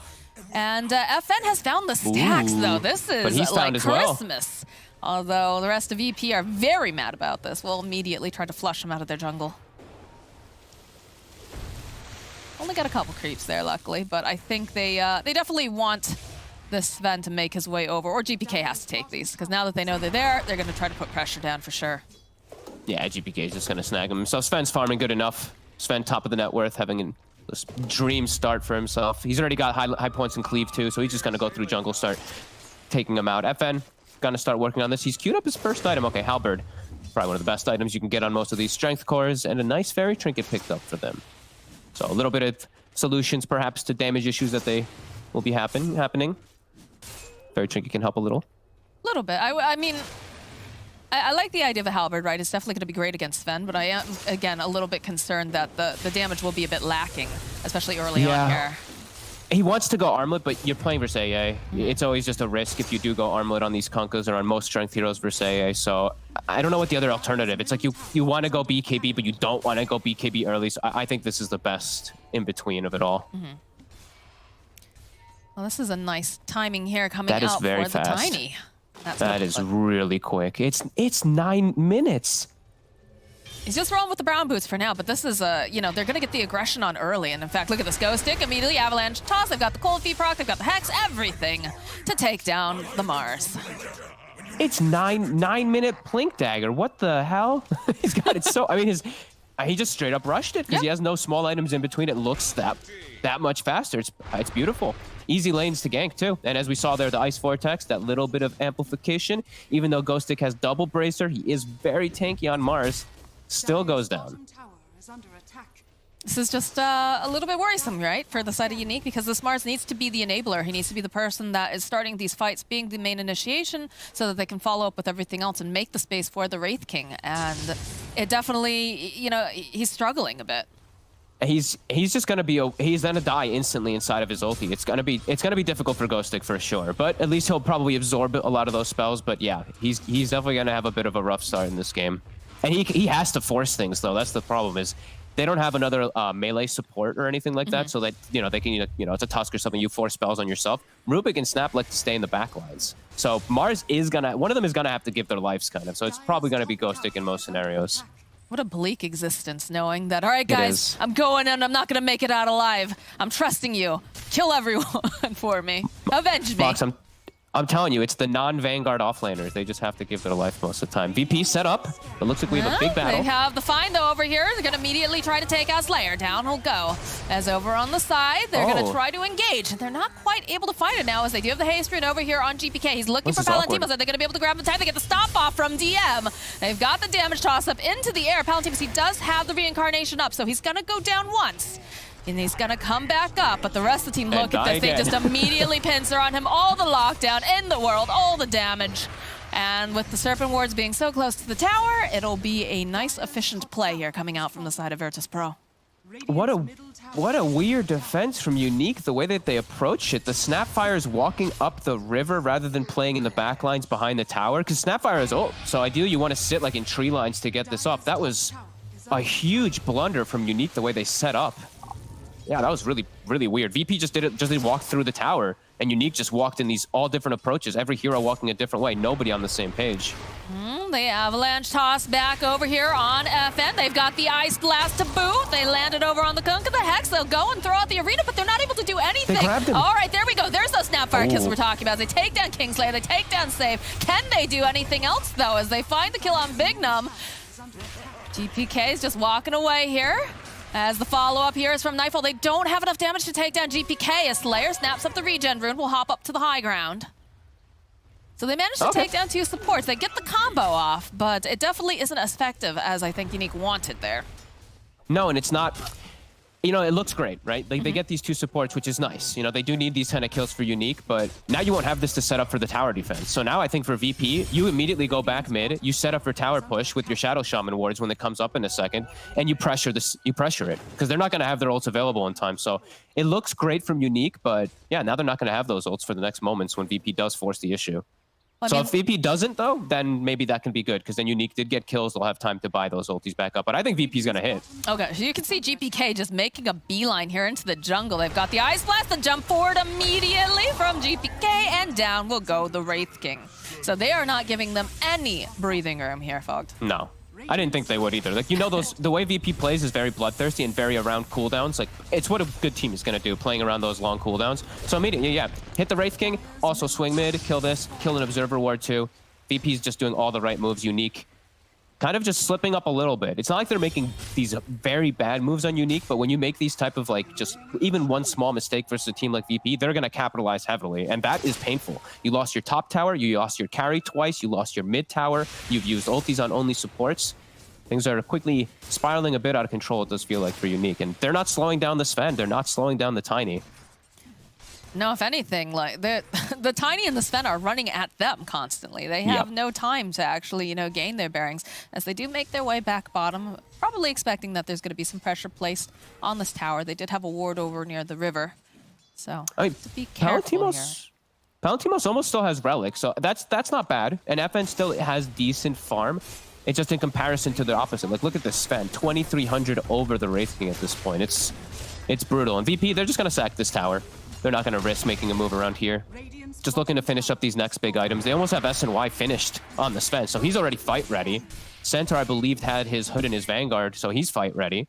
And FN has found the stacks, though. This But is he's like found as well. Christmas. Although the rest of EP are very mad about this. We'll immediately try to flush them out of their jungle. Only got a couple creeps there, luckily, but I think they definitely want this Sven to make his way over, or GPK has to take these, because now that they know they're there, they're going to try to put pressure down for sure. Yeah, GPK is just going to snag him. So Sven's farming good enough. Sven, top of the net worth, having a dream start for himself. He's already got high points in cleave too, so he's just going to go through jungle, start taking him out. FN, going to start working on this. He's queued up his first item. Okay, Halberd. Probably one of the best items you can get on most of these strength cores, and a nice fairy trinket picked up for them. So a little bit of solutions, perhaps, to damage issues that they will be happening. Fairy trinket can help a little. A little bit. I mean, I like the idea of a halberd, right? It's definitely going to be great against Sven, but I am, again, a little bit concerned that the damage will be a bit lacking, especially early on here. He wants to go armlet, but you're playing versus AA. It's always just a risk if you do go armlet on these Kunkkas or on most strength heroes versus AA. So I don't know what the other alternative. It's like you want to go BKB, but you don't want to go BKB early. So I think this is the best in between of it all. Well, this is a nice timing here coming That is out very for the fast. Tiny. That is really quick. It's 9 minutes. He's just rolling with the brown boots for now, but this is, they're going to get the aggression on early. And in fact, look at this Ghost Stick. Immediately, Avalanche Toss. They've got the Cold Feet proc. They've got the Hex. Everything to take down the Mars. It's 9-minute Plink Dagger. What the hell? He's got it so... I mean, he just straight up rushed it because he has no small items in between. It looks that much faster. It's beautiful. Easy lanes to gank, too. And as we saw there, the Ice Vortex, that little bit of amplification. Even though Ghost Stick has double Bracer, he is very tanky on Mars. Still goes down. This is just a little bit worrisome, right, for the side of Unique, because this Mars needs to be the enabler. He needs to be the person that is starting these fights, being the main initiation, so that they can follow up with everything else and make the space for the Wraith King. And it definitely, he's struggling a bit. He's just gonna be he's gonna die instantly inside of his ulti. It's gonna be difficult for Ghost Stick for sure, but at least he'll probably absorb a lot of those spells. But yeah, he's definitely gonna have a bit of a rough start in this game. And he has to force things though. That's the problem, is they don't have another melee support or anything like that, so that they can it's a Tusk or something. You force spells on yourself. Rubik and Snap like to stay in the back lines. So Mars is one of them is gonna have to give their lives kind of. So it's probably gonna be Ghost Stick in most scenarios. What a bleak existence, knowing that, all right, guys, I'm going and I'm not going to make it out alive. I'm trusting you. Kill everyone for me. Avenge me. Mox, I'm telling you, it's the non-Vanguard offlaners. They just have to give their life most of the time. VP set up. It looks like we have a big battle. They have the find, though, over here. They're going to immediately try to take out Slayer. Down he'll go. As over on the side, they're going to try to engage. They're not quite able to find it now, as they do have the haste rune over here on GPK. He's looking for Palantimos. Are they going to be able to grab the time? They get the stop off from DM. They've got the damage toss up into the air. Palantimos, he does have the reincarnation up, so he's going to go down once. And he's going to come back up, but the rest of the team, look at this. They just immediately pincer on him. All the lockdown in the world, all the damage. And with the Serpent Wards being so close to the tower, it'll be a nice, efficient play here coming out from the side of Virtus.pro. What a weird defense from Unique, the way that they approach it. The Snapfire's walking up the river rather than playing in the back lines behind the tower, because Snapfire is ult. So ideally you want to sit like in tree lines to get this off. That was a huge blunder from Unique, the way they set up. Yeah, that was really, really weird. VP just did walk through the tower, and Unique just walked in these all different approaches. Every hero walking a different way. Nobody on the same page. The Avalanche toss back over here on FN. They've got the Ice Blast to boot. They landed over on the Kunk of the Hex. They'll go and throw out the arena, but they're not able to do anything. They grabbed him. All right, there we go. There's those Snapfire kills we're talking about. They take down Kingslayer. They take down Save. Can they do anything else, though, as they find the kill on Bignum? GPK is just walking away here. As the follow-up here is from Nightfall. They don't have enough damage to take down GPK. As Slayer snaps up the regen rune, will hop up to the high ground. So they managed to take down 2 supports. They get the combo off, but it definitely isn't as effective as I think Unique wanted there. No, and it's not... You know, it looks great, right? Like, they get these 2 supports, which is nice. You know, they do need these kind of kills for Unique, but now you won't have this to set up for the tower defense. So now I think for VP, you immediately go back mid, you set up for tower push with your Shadow Shaman wards when it comes up in a second, and you pressure it, because they're not going to have their ults available in time. So it looks great from Unique, but yeah, now they're not going to have those ults for the next moments when VP does force the issue. So if VP doesn't, though, then maybe that can be good, because then Unique did get kills. They'll have time to buy those ultis back up. But I think VP's going to hit. Okay, so you can see GPK just making a beeline here into the jungle. They've got the Ice Blast, the jump forward immediately from GPK, and down will go the Wraith King. So they are not giving them any breathing room here, Fogged. No. I didn't think they would either. Like, you know, the way VP plays is very bloodthirsty and very around cooldowns. Like, it's what a good team is going to do, playing around those long cooldowns. So immediately, yeah, hit the Wraith King, also swing mid, kill this, kill an Observer Ward too. VP's just doing all the right moves. Unique kind of just slipping up a little bit. It's not like they're making these very bad moves on Unique, but when you make these type of, like, just even one small mistake versus a team like VP, they're going to capitalize heavily, and that is painful. You lost your top tower, you lost your carry twice, you lost your mid tower, you've used ultis on only supports. Things are quickly spiraling a bit out of control, it does feel like, for Unique. And they're not slowing down the Sven. They're not slowing down the Tiny. No, if anything, like the Tiny and the Sven are running at them constantly. They have no time to actually, you know, gain their bearings as they do make their way back bottom, probably expecting that there's going to be some pressure placed on this tower. They did have a ward over near the river, so to be careful here. Palantimos almost still has Relic, so that's not bad. And FN still has decent farm. It's just in comparison to the opposite. Like, look at this Sven, 2,300 over the Wraith King at this point. It's brutal. And VP, they're just going to sack this tower. They're not going to risk making a move around here. Just looking to finish up these next big items. They almost have SNY finished on the Sven, so he's already fight ready. Centaur, I believe, had his Hood and his Vanguard, so he's fight ready.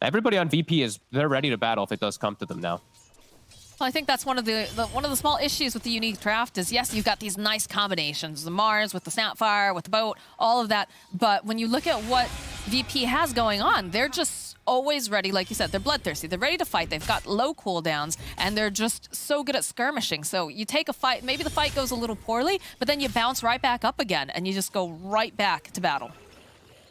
Everybody on VP they're ready to battle if it does come to them now. Well, I think that's one of the small issues with the Unique draft is, yes, you've got these nice combinations, the Mars with the Snapfire, with the boat, all of that. But when you look at what VP has going on, they're just always ready. Like you said, they're bloodthirsty. They're ready to fight. They've got low cooldowns, and they're just so good at skirmishing. So you take a fight, maybe the fight goes a little poorly, but then you bounce right back up again, and you just go right back to battle.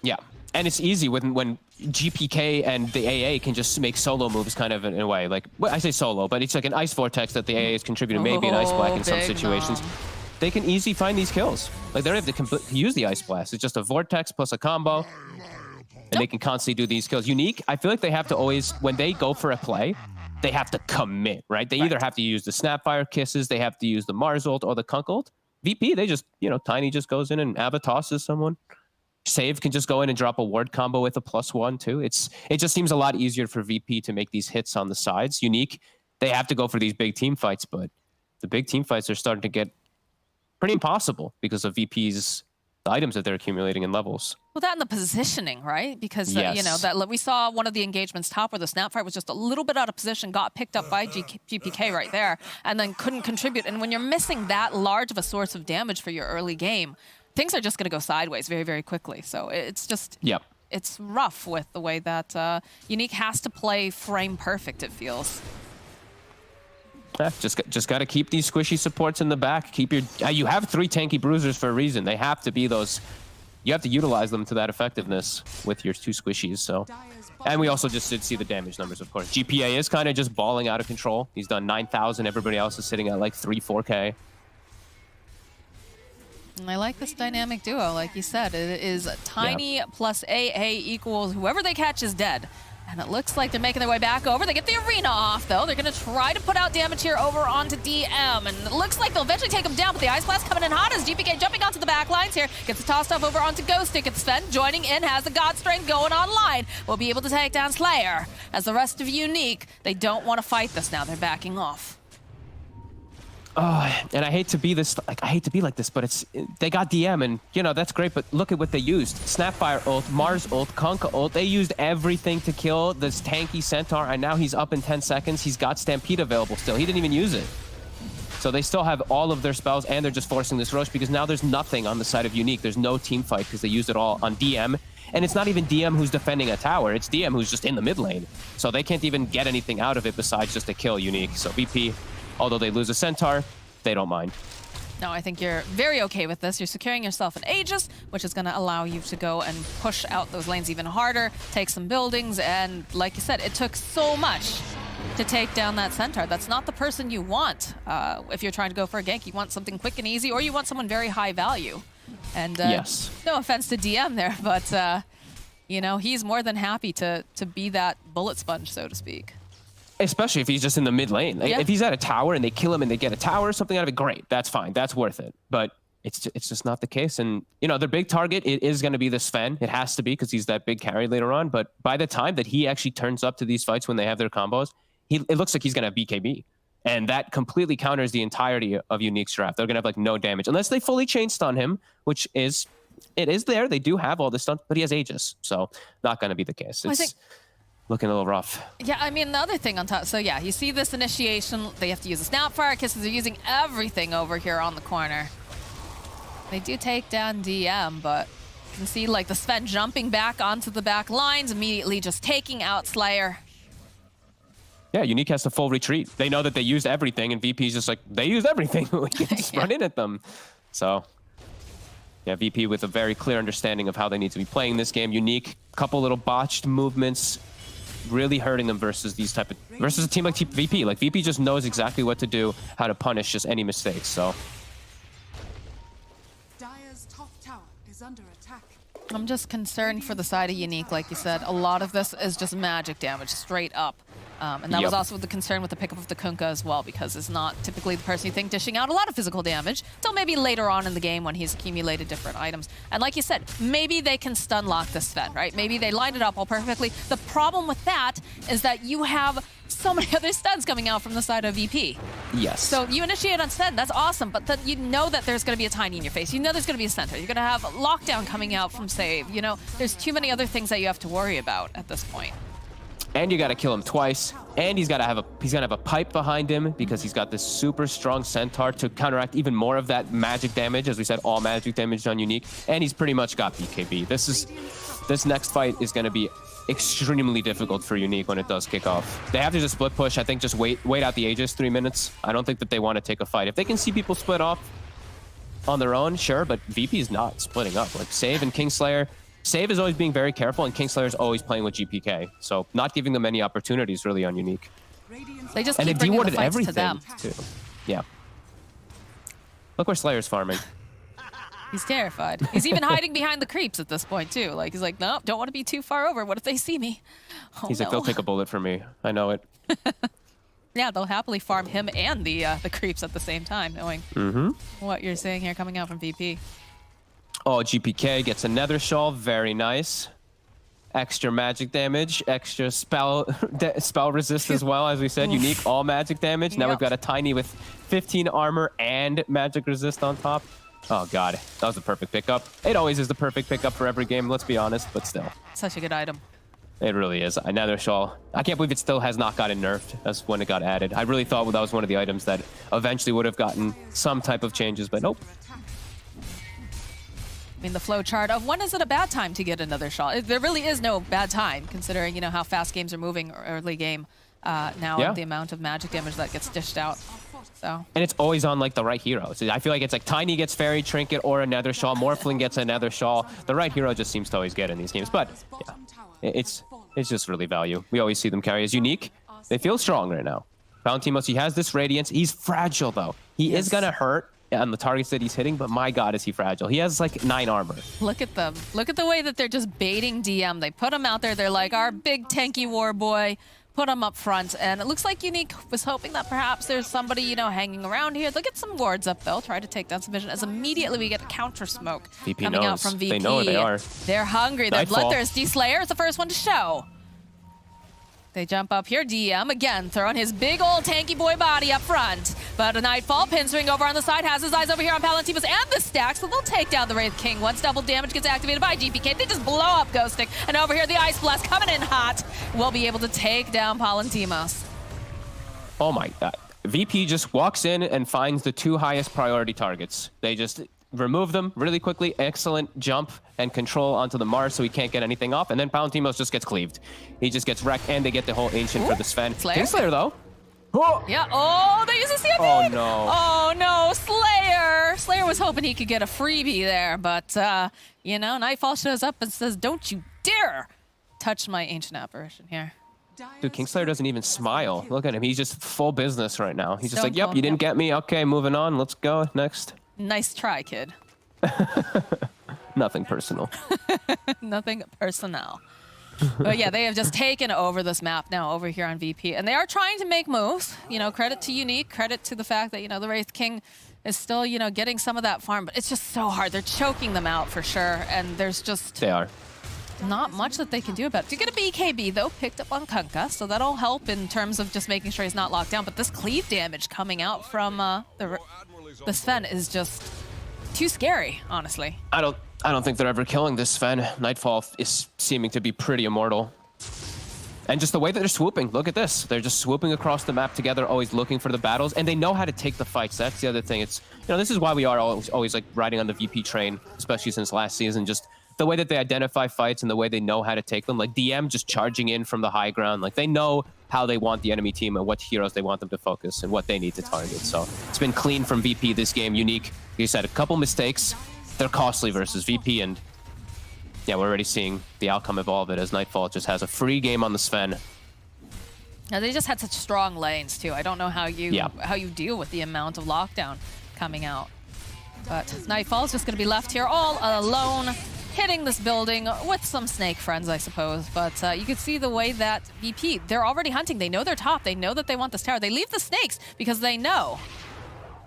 Yeah. And it's easy when GPK and the AA can just make solo moves kind of in a way. Like, well, I say solo, but it's like an Ice Vortex that the AA is contributing, maybe an Ice Black in some situations. They can easily find these kills. Like, they don't have to use the Ice Blast. It's just a Vortex plus a combo, and they can constantly do these kills. Unique, I feel like they have to always, when they go for a play, they have to commit, right? They either have to use the Snapfire Kisses, they have to use the Mars ult or the Kunk ult. VP, they just, you know, Tiny just goes in and Ava tosses someone. Save can just go in and drop a ward combo with a +1 too. It just seems a lot easier for VP to make these hits on the sides. Unique, they have to go for these big team fights, but the big team fights are starting to get pretty impossible because of VP's items that they're accumulating in levels. Well, that and the positioning, right? Because, Yes. you know, that we saw one of the engagements top where the Snapfire was just a little bit out of position, got picked up by GPK right there, and then couldn't contribute. And when you're missing that large of a source of damage for your early game, things are just going to go sideways very, very quickly. So it's just... Yep. It's rough with the way that Unique has to play frame perfect, it feels. Just got to keep these squishy supports in the back. Keep your... you have 3 tanky bruisers for a reason. They have to be those... You have to utilize them to that effectiveness with your 2 squishies, so... And we also just did see the damage numbers, of course. GPA is kind of just balling out of control. He's done 9,000. Everybody else is sitting at like 3-4K. And I like this dynamic duo, like you said. It is Tiny plus AA equals whoever they catch is dead. And it looks like they're making their way back over. They get the arena off, though. They're going to try to put out damage here over onto DM. And it looks like they'll eventually take him down, but the Ice Blast coming in hot as GPK jumping onto the back lines here. Gets the tossed off over onto Ghost Stick. It's Sven joining in, has the God Strength going online. Will be able to take down Slayer. As the rest of Unique, they don't want to fight this now. They're backing off. Oh, and I hate to be this, like, I hate to be like this, but they got DM, and, you know, that's great, but look at what they used. Snapfire ult, Mars ult, Kunkka ult. They used everything to kill this tanky Centaur, and now he's up in 10 seconds. He's got Stampede available still. He didn't even use it. So they still have all of their spells, and they're just forcing this Roche, because now there's nothing on the side of Unique. There's no team fight, because they used it all on DM. And it's not even DM who's defending a tower. It's DM who's just in the mid lane. So they can't even get anything out of it besides just a kill Unique. So VP... Although they lose a Centaur, they don't mind. No, I think you're very okay with this. You're securing yourself an Aegis, which is going to allow you to go and push out those lanes even harder, take some buildings, and like you said, it took so much to take down that Centaur. That's not the person you want if you're trying to go for a gank. You want something quick and easy, or you want someone very high value. And yes. No offense to DM there, but you know, he's more than happy to be that bullet sponge, so to speak. Especially if he's just in the mid lane. Like, yeah. If he's at a tower and they kill him and they get a tower or something out of it, great. That's fine. That's worth it. But it's just not the case. And, you know, their big target, it is going to be the Sven. It has to be because he's that big carry later on. But by the time that he actually turns up to these fights when they have their combos, it looks like he's going to have BKB. And that completely counters the entirety of Unique's draft. They're going to have, like, no damage. Unless they fully chain stun him, which is... It is there. They do have all this stuff, but he has Aegis. So not going to be the case. It's looking a little rough. Yeah, I mean, the other thing on top, so yeah, you see this initiation, they have to use a Snapfire, Kisses are using everything over here on the corner. They do take down DM, but you can see like the Sven jumping back onto the back lines, immediately just taking out Slayer. Yeah, Unique has to full retreat. They know that they used everything, and VP's just like, they used everything. We can just run in at them. So, yeah, VP with a very clear understanding of how they need to be playing this game. Unique, couple little botched movements, really hurting them versus these type of versus a team like VP. Like VP just knows exactly what to do, how to punish just any mistakes. So Dire's top tower is under attack. I'm just concerned for the side of Unique, like you said. A lot of this is just magic damage, straight up. And that was also the concern with the pickup of the Kunkka as well, because it's not typically the person you think dishing out a lot of physical damage until maybe later on in the game when he's accumulated different items. And like you said, maybe they can stun lock this Sven, right? Maybe they line it up all perfectly. The problem with that is that you have so many other stuns coming out from the side of VP. Yes. So you initiate on Sven, that's awesome, but then you know that there's going to be a Tiny in your face. You know there's going to be a Centaur. You're going to have lockdown coming out from save. You know, there's too many other things that you have to worry about at this point. And you got to kill him twice, and he's gonna have a pipe behind him because he's got this super strong Centaur to counteract even more of that magic damage. As we said, all magic damage on Unique, and he's pretty much got BKB. This next fight is gonna be extremely difficult for Unique when it does kick off. They have to just split push. I think just wait out the Aegis 3 minutes. I don't think that they want to take a fight. If they can see people split off on their own, sure, but VP is not splitting up. Like Save and Kingslayer. Save is always being very careful, and Kingslayer is always playing with GPK. So not giving them any opportunities really on Unique. They just and keep it bringing the dewarded fights everything to them. too. Yeah. Look where Slayer's farming. He's terrified. He's even hiding behind the creeps at this point too. Like he's like, no, don't want to be too far over. What if they see me? Oh, He's like, they'll take a bullet for me. I know it. Yeah, they'll happily farm him and the creeps at the same time, knowing what you're saying here coming out from VP. Oh, GPK gets another shawl. Very nice. Extra magic damage, extra spell resist as well, as we said. Unique, all magic damage. Now we've got a Tiny with 15 armor and magic resist on top. Oh god, that was the perfect pickup. It always is the perfect pickup for every game, let's be honest, but still. Such a good item. It really is. Another shawl. I can't believe it still has not gotten nerfed. That's when it got added. I really thought that was one of the items that eventually would have gotten some type of changes, but nope. I mean, the flow chart of when is it a bad time to get another shawl? There really is no bad time, considering, you know, how fast games are moving early game now, and the amount of magic damage that gets dished out. So. And it's always on like the right hero. So I feel like it's like Tiny gets Fairy, Trinket, or a Nether Shawl. Morphling gets a Nether Shawl. The right hero just seems to always get in these games. But yeah, it's just really value. We always see them carry as unique. They feel strong right now. Valentimos, he has this Radiance. He's fragile though. He is gonna hurt on the targets that he's hitting, but my god, is he fragile. He has like 9 armor. Look at them. Look at the way that they're just baiting DM. They put him out there. They're like, our big tanky war boy. Put him up front, and it looks like Unique was hoping that perhaps there's somebody, you know, hanging around here. They'll get some wards up, though. Try to take down some vision, as immediately we get a counter smoke coming out from VP. They know where they are. They're hungry. They're Nightfall. bloodthirsty. Slayer is the first one to show. They jump up here. DM again, throwing his big old tanky boy body up front. But a Nightfall, Pinswing over on the side, has his eyes over here on Palantivus and the stack, so they'll take down the Wraith King once double damage gets activated by GPK. They just blow up Ghost Stick, and over here the Ice Blast coming in hot will be able to take down Palantimos. Oh my god. VP just walks in and finds the 2 highest priority targets. They just remove them really quickly. Excellent jump and control onto the Mars so he can't get anything off. And then Palantimos just gets cleaved. He just gets wrecked, and they get the whole Ancient for the Sven. Kingslayer, though. Oh. Yeah, oh, they use a CFD! Oh, no. Oh, no, Slayer! Slayer was hoping he could get a freebie there, but, you know, Nightfall shows up and says, don't you dare touch my Ancient Apparition here. Dude, Kingslayer doesn't even smile. Look at him. He's just full business right now. He's just Stone like, yep, Cold, you didn't get me. Okay, moving on. Let's go. Next. Nice try, kid. Nothing personal. Nothing personnel. But yeah, they have just taken over this map now over here on VP. And they are trying to make moves. You know, credit to Unique, credit to the fact that, you know, the Wraith King is still, you know, getting some of that farm. But it's just so hard. They're choking them out for sure. And there's just... They are. Not much that they can do about it. To get a BKB, though, picked up on Kunkka, so that'll help in terms of just making sure he's not locked down. But this cleave damage coming out from the Sven is just too scary, honestly. I don't think they're ever killing this Sven. Nightfall is seeming to be pretty immortal. And just the way that they're swooping, look at this. They're just swooping across the map together, always looking for the battles, and they know how to take the fights. That's the other thing. It's, you know, this is why we are always like riding on the VP train, especially since last season. Just the way that they identify fights and the way they know how to take them. Like DM just charging in from the high ground. Like they know how they want the enemy team and what heroes they want them to focus and what they need to target. So it's been clean from VP this game. Unique, like you said, a couple mistakes. They're costly versus VP, and yeah, we're already seeing the outcome of all of it as Nightfall just has a free game on the Sven. Now, they just had such strong lanes too. I don't know how you deal with the amount of lockdown coming out. But Nightfall is just going to be left here all alone, hitting this building with some snake friends, I suppose. But you can see the way that VP, they're already hunting. They know they're top. They know that they want this tower. They leave the snakes because they know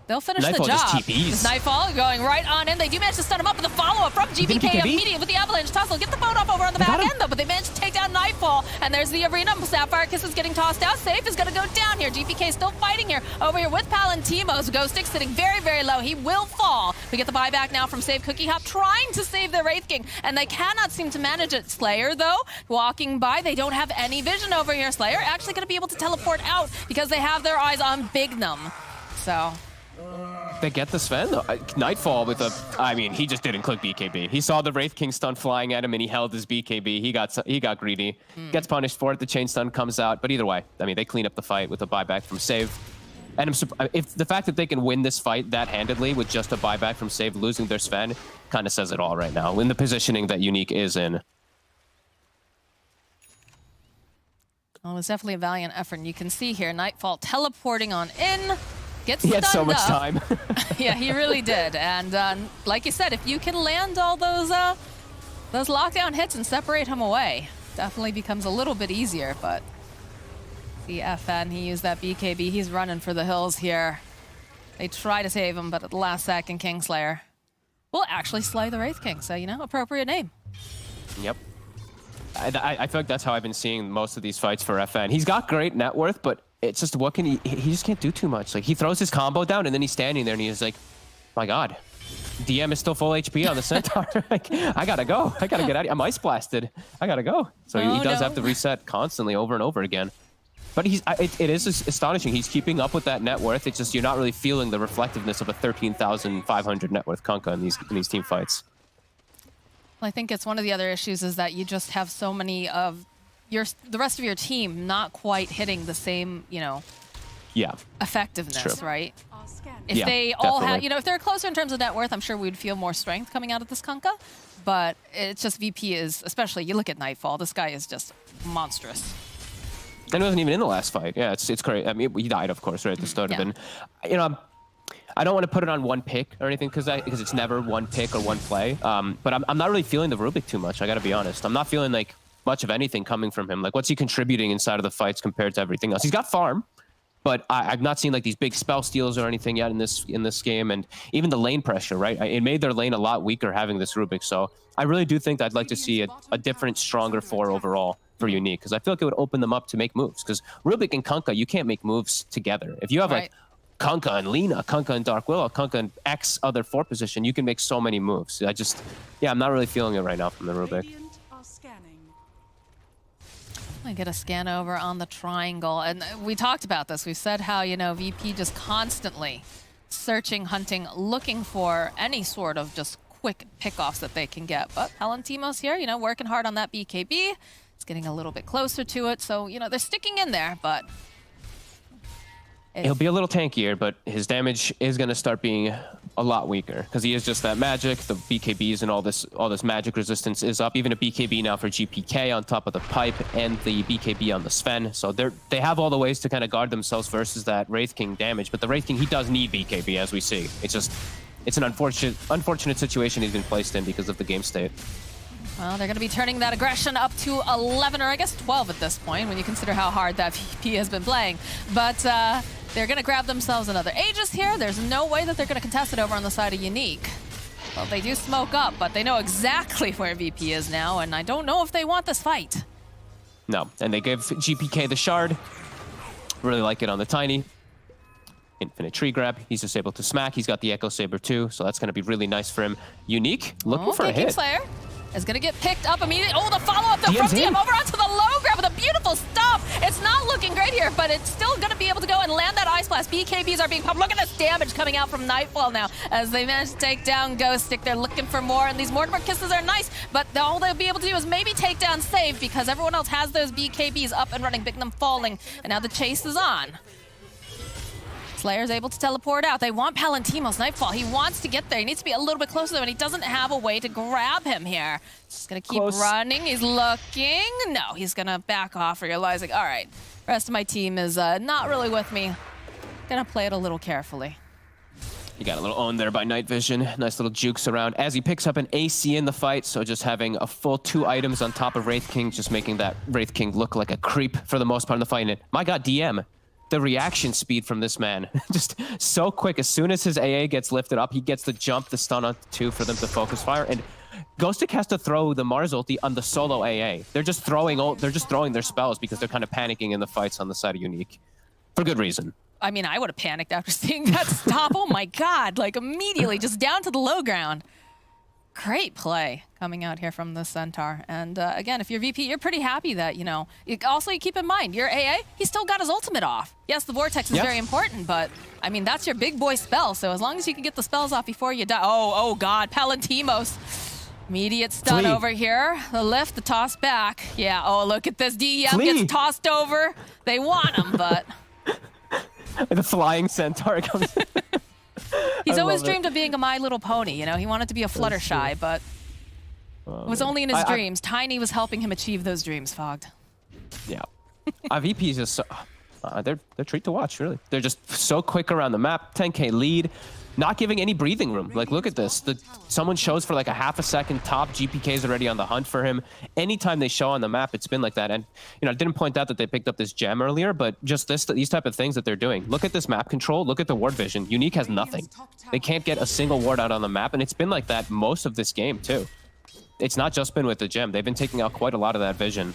they'll finish Nightfall the job. just TPs. This Nightfall going right on in. They do manage to stun him up with a follow-up from GPK immediately with the Avalanche Tussle. Get the boat up over on the back end, though, but they managed to take down Nightfall. And there's the arena. Sapphire Kiss is getting tossed out. Safe is going to go down here. GPK still fighting here. Over here with Palantimos. Ghost Stick sitting very, very low. He will fall. We get the buyback now from Save Cookie Hop, trying to save the Wraith King, and they cannot seem to manage it. Slayer, though, walking by. They don't have any vision over here. Slayer actually going to be able to teleport out because they have their eyes on Bignum. So... They get the Sven though. Nightfall with a, I mean, he just didn't click BKB. He saw the Wraith King stun flying at him and he held his BKB. He got greedy. Gets punished for it. The chain stun comes out. But either way, I mean, they clean up the fight with a buyback from Save. And if the fact that they can win this fight that handedly with just a buyback from Save, losing their Sven, kind of says it all right now in the positioning that Unique is in. Well, it was definitely a valiant effort. And you can see here, Nightfall teleporting on in. He had so much time. Yeah, he really did. And like you said, if you can land all those lockdown hits and separate him away, definitely becomes a little bit easier. But the FN, he used that BKB. He's running for the hills here. They try to save him, but at the last second, Kingslayer will actually slay the Wraith King. So, you know, appropriate name. Yep. I feel like that's how I've been seeing most of these fights for FN. He's got great net worth, but it's just, what can he just can't do too much. Like, he throws his combo down and then he's standing there and he's like, my God, DM is still full HP on the Centaur. Like, I gotta go. I gotta get out of here. I'm ice blasted. I gotta go. So he does have to reset constantly over and over again. But it is astonishing. He's keeping up with that net worth. It's just you're not really feeling the reflectiveness of a 13,500 net worth Kunkka in these team fights. Well, I think it's one of the other issues is that you just have so many of the rest of your team not quite hitting the same, you know, effectiveness, right? If they all have, you know, if they're closer in terms of net worth, I'm sure we'd feel more strength coming out of this Kunkka. But it's just VP is, especially you look at Nightfall, this guy is just monstrous. And he wasn't even in the last fight. Yeah, it's crazy. I mean, he died, of course, right at the start of it. You know, I don't want to put it on one pick or anything because it's never one pick or one play. But I'm not really feeling the Rubik too much. I got to be honest. I'm not feeling like much of anything coming from him. Like, what's he contributing inside of the fights compared to everything else? He's got farm, but I've not seen like these big spell steals or anything yet in this game. And even the lane pressure, right? It made their lane a lot weaker having this Rubik. So I really do think that I'd like to see a different, stronger 4 overall for Unique, because I feel like it would open them up to make moves. Because Rubik and Kunkka, you can't make moves together. If you have like Kunkka and Lina, Kunkka and Dark Willow, Kunkka and X other 4 position, you can make so many moves. I'm not really feeling it right now from the Rubik. I get a scan over on the triangle, and we talked about this. We said how, you know, VP just constantly searching, hunting, looking for any sort of just quick pickoffs that they can get. But Palantimos here, you know, working hard on that BKB. It's getting a little bit closer to it, so, you know, they're sticking in there, but... He'll be a little tankier, but his damage is going to start being a lot weaker because he is just that magic. The BKBs and all this magic resistance is up. Even a BKB now for GPK on top of the pipe and the BKB on the Sven. So they have all the ways to kind of guard themselves versus that Wraith King damage. But the Wraith King, he does need BKB, as we see. It's an unfortunate situation he's been placed in because of the game state. Well, they're going to be turning that aggression up to 11, or I guess 12 at this point, when you consider how hard that VP has been playing. But they're going to grab themselves another Aegis here. There's no way that they're going to contest it over on the side of Unique. Well, they do smoke up, but they know exactly where VP is now, and I don't know if they want this fight. No, and they give GPK the shard. Really like it on the Tiny. Infinite tree grab. He's just able to smack. He's got the Echo Saber too, so that's going to be really nice for him. Unique, looking for a hit. Slayer is going to get picked up immediately. Oh, the follow-up though from DM over onto the low grab with a beautiful stop. It's not looking great here, but it's still going to be able to go and land that Ice Blast. BKBs are being pumped. Look at this damage coming out from Nightfall now as they manage to take down Ghost Stick. They're looking for more, and these Mortimer Kisses are nice, but all they'll be able to do is maybe take down Save because everyone else has those BKBs up and running, picking them falling, and now the chase is on. Slayer's able to teleport out. They want Palantimos. Nightfall, he wants to get there. He needs to be a little bit closer, and he doesn't have a way to grab him here. Just gonna keep running. He's looking. No, he's gonna back off, realizing, all right, the rest of my team is not really with me. Gonna play it a little carefully. He got a little owned there by Night Vision. Nice little jukes around as he picks up an AC in the fight. So just having a full 2 items on top of Wraith King, just making that Wraith King look like a creep for the most part in the fight. And my God, DM. The reaction speed from this man, just so quick. As soon as his AA gets lifted up, he gets the jump, the stun on 2 for them to focus fire. And Ghostic has to throw the Mars ulti on the solo AA. They're just throwing their spells because they're kind of panicking in the fights on the side of Unique. For good reason. I mean, I would have panicked after seeing that stop. Oh my God, like immediately just down to the low ground. Great play coming out here from the Centaur. And again, if you're VP, you're pretty happy that, you know, also you keep in mind, your AA, he's still got his ultimate off. Yes, the Vortex is very important, but I mean, that's your big boy spell. So as long as you can get the spells off before you die. Oh God, Palantimos. Immediate stun over here. The lift, the toss back. Yeah, oh, look at this. DM gets tossed over. They want him, but... The flying Centaur comes in. He's always dreamed of being a My Little Pony, you know? He wanted to be a Fluttershy, but it was only in his dreams. Tiny was helping him achieve those dreams, Fogged. Yeah. VP is just so... they're a treat to watch, really. They're just so quick around the map. 10k lead. Not giving any breathing room. Like, look at this. Someone shows for like a half a second top. GPK is already on the hunt for him. Anytime they show on the map, it's been like that. And, you know, I didn't point out that they picked up this gem earlier, but just these type of things that they're doing. Look at this map control. Look at the ward vision. Unique has nothing. They can't get a single ward out on the map, and it's been like that most of this game, too. It's not just been with the gem. They've been taking out quite a lot of that vision.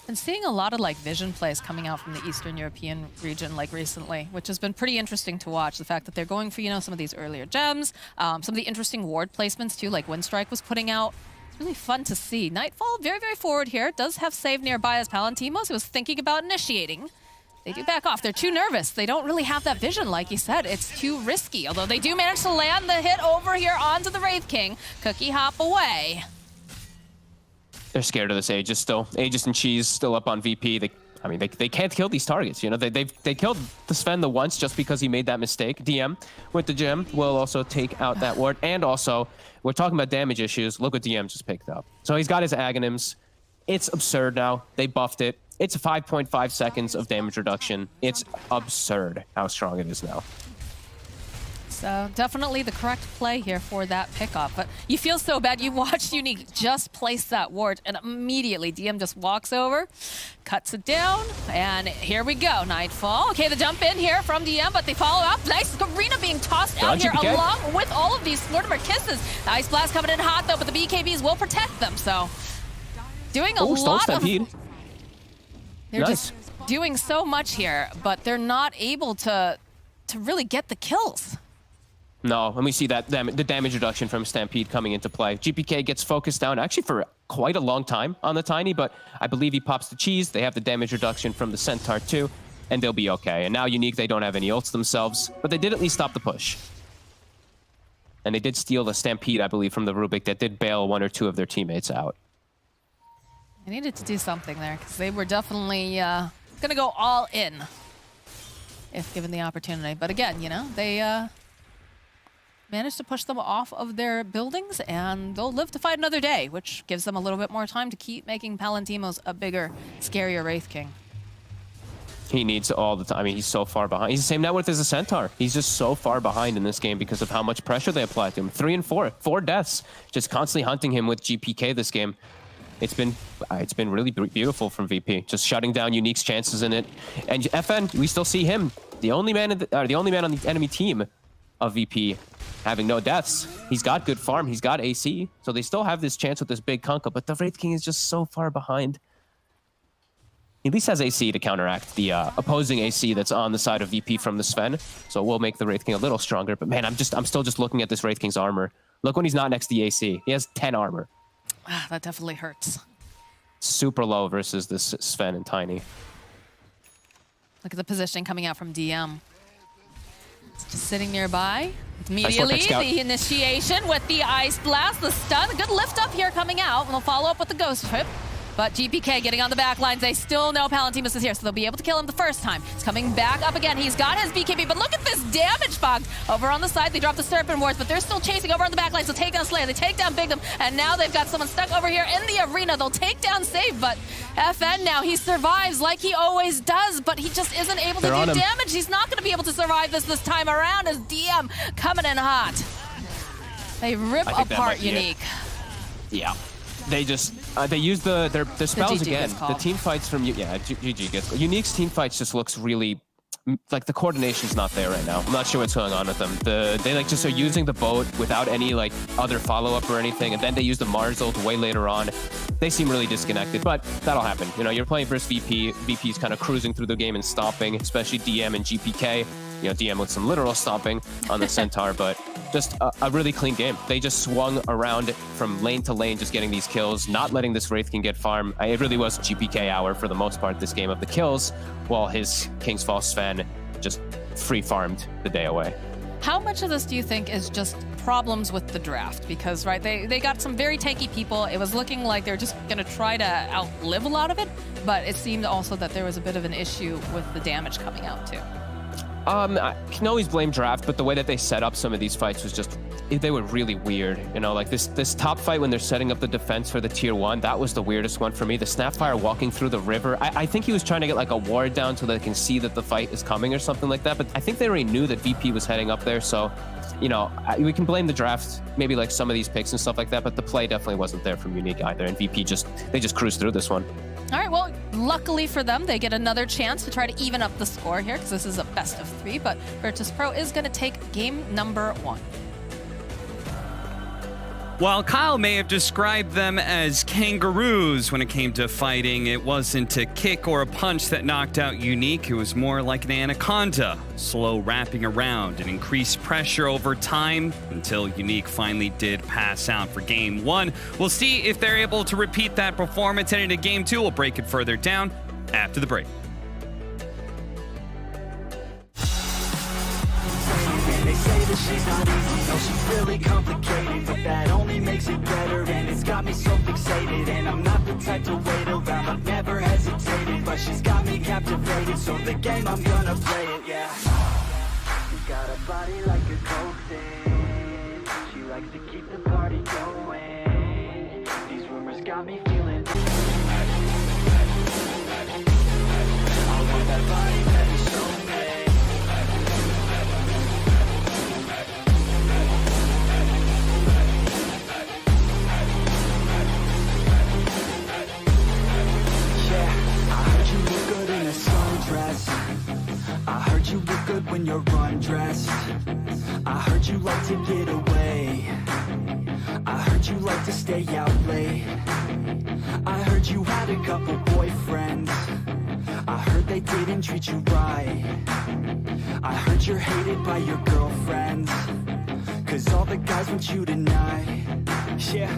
Been seeing a lot of like vision plays coming out from the Eastern European region like recently, which has been pretty interesting to watch. The fact that they're going for, you know, some of these earlier gems, some of the interesting ward placements too, like Winstrike was putting out. It's really fun to see. Nightfall very, very forward here. Does have save nearby as Palantimos, who was thinking about initiating. They do back off. They're too nervous. They don't really have that vision, like you said. It's too risky. Although they do manage to land the hit over here onto the Wraith King. Cookie hop away. They're scared of this Aegis still. Aegis and Cheese still up on VP. They can't kill these targets. You know, they killed the Sven the once just because he made that mistake. DM with the gem will also take out that ward. And also, we're talking about damage issues. Look what DM just picked up. So he's got his Aghanims. It's absurd now. They buffed it. It's 5.5 seconds of damage reduction. It's absurd how strong it is now. So definitely the correct play here for that pickoff. But you feel so bad. You watched Unique just place that ward, and immediately DM just walks over, cuts it down, and here we go. Nightfall. Okay, the jump in here from DM, but they follow up. Nice Garena being tossed out here GPK. along with all of these Mortimer kisses. The Ice Blast coming in hot though, but the BKBs will protect them. So doing a lot of... They're just doing so much here, but they're not able to really get the kills. No, and we see that the damage reduction from Stampede coming into play. GPK gets focused down actually for quite a long time on the Tiny, but I believe he pops the cheese. They have the damage reduction from the Centaur too, and they'll be okay. And now Unique, they don't have any ults themselves, but they did at least stop the push. And they did steal the Stampede, I believe, from the Rubik that did bail one or two of their teammates out. They needed to do something there because they were definitely going to go all in if given the opportunity. But again, you know, they managed to push them off of their buildings, and they'll live to fight another day, which gives them a little bit more time to keep making Palantimos a bigger, scarier Wraith King. He needs all the time. I mean, he's so far behind. He's the same net worth as a Centaur. He's just so far behind in this game because of how much pressure they apply to him. 3 and 4, 4 deaths. Just constantly hunting him with GPK this game. It's been really beautiful from VP. Just shutting down Unique's chances in it. And FN, we still see him, the only man on the enemy team of VP having no deaths. He's got good farm. He's got AC. So they still have this chance with this big Kunkka, but the Wraith King is just so far behind. He at least has AC to counteract the opposing AC that's on the side of VP from the Sven. So we'll make the Wraith King a little stronger. But man, I'm still just looking at this Wraith King's armor. Look when he's not next to the AC. He has 10 armor. Ah, that definitely hurts. Super low versus this Sven and Tiny. Look at the positioning coming out from DM. It's just sitting nearby. Immediately, Nice work, the initiation with the Ice Blast, the stun. A good lift up here coming out, and they'll follow up with the Ghost Whip. But GPK getting on the back lines. They still know Palantimos is here, so they'll be able to kill him the first time. He's coming back up again. He's got his BKB, but look at this damage, Fog. Over on the side, they drop the Serpent Wards, but they're still chasing over on the back lines. They'll take down Slayer, they take down Bigdom, and now they've got someone stuck over here in the arena. They'll take down Save, but FN now, he survives like he always does, but he just isn't able to do damage. He's not going to be able to survive this time around as DM coming in hot. They rip apart Unique. Yeah. They just they use their spells again. The team fights from GG gets Unique's team fights just looks really like the coordination's not there right now. I'm not sure what's going on with them. They like just are using the boat without any like other follow up or anything, and then they use the Mars ult way later on. They seem really disconnected, but that'll happen. You know, you're playing versus VP. VP's kind of cruising through the game and stomping, especially DM and GPK. You know, DM with some literal stomping on the Centaur, but just a really clean game. They just swung around from lane to lane, just getting these kills, not letting this Wraith King get farm. It really was GPK hour for the most part this game of the kills, while his King's Fall Sven just free farmed the day away. How much of this do you think is just problems with the draft? Because, right, they got some very tanky people. It was looking like they were just going to try to outlive a lot of it, but it seemed also that there was a bit of an issue with the damage coming out, too. I can always blame draft, but the way that they set up some of these fights was just, they were really weird. You know, like this top fight when they're setting up the defense for the tier 1, that was the weirdest one for me. The Snapfire walking through the river. I think he was trying to get like a ward down so they can see that the fight is coming or something like that, but I think they already knew that VP was heading up there, so, you know, we can blame the draft, maybe like some of these picks and stuff like that, but the play definitely wasn't there from Unique either, and VP they just cruised through this one. All right, well, luckily for them, they get another chance to try to even up the score here, because this is a best of 3, but Virtus.pro is going to take game number 1. While Kyle may have described them as kangaroos when it came to fighting, it wasn't a kick or a punch that knocked out Unique. It was more like an anaconda, slow wrapping around and increased pressure over time until Unique finally did pass out for game 1. We'll see if they're able to repeat that performance heading into game 2. We'll break it further down after the break. They say that she's not easy, no, she's really complicated, but that only makes it better, and it's got me so fixated, and I'm not the type to wait around, I've never hesitated, but she's got me captivated, so the game, I'm gonna play it, yeah. She got a body like a coaxin', she likes to keep the party going, these rumors got me feeling, I want that body, baby, show me. I heard you look good when you're undressed. I heard you like to get away. I heard you like to stay out late. I heard you had a couple boyfriends. I heard they didn't treat you right. I heard you're hated by your girlfriends, 'cause all the guys want you tonight. Yeah,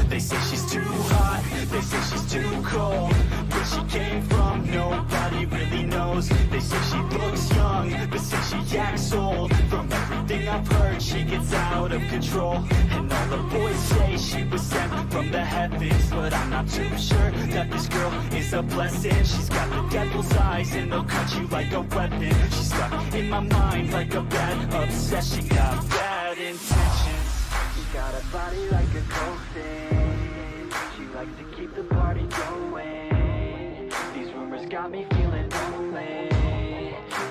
they say she's too hot, they say she's too cold. Where she came from, nobody really knows. They say she looks young, but say she acts old. From everything I've heard, she gets out of control. And all the boys say she was sent from the heavens, but I'm not too sure that this girl is a blessing. She's got the devil's eyes and they'll cut you like a weapon. She's stuck in my mind like a bad obsession. Got bad intentions. She got a body like a coaxin'. She likes to keep the party going. These rumors got me feeling lonely.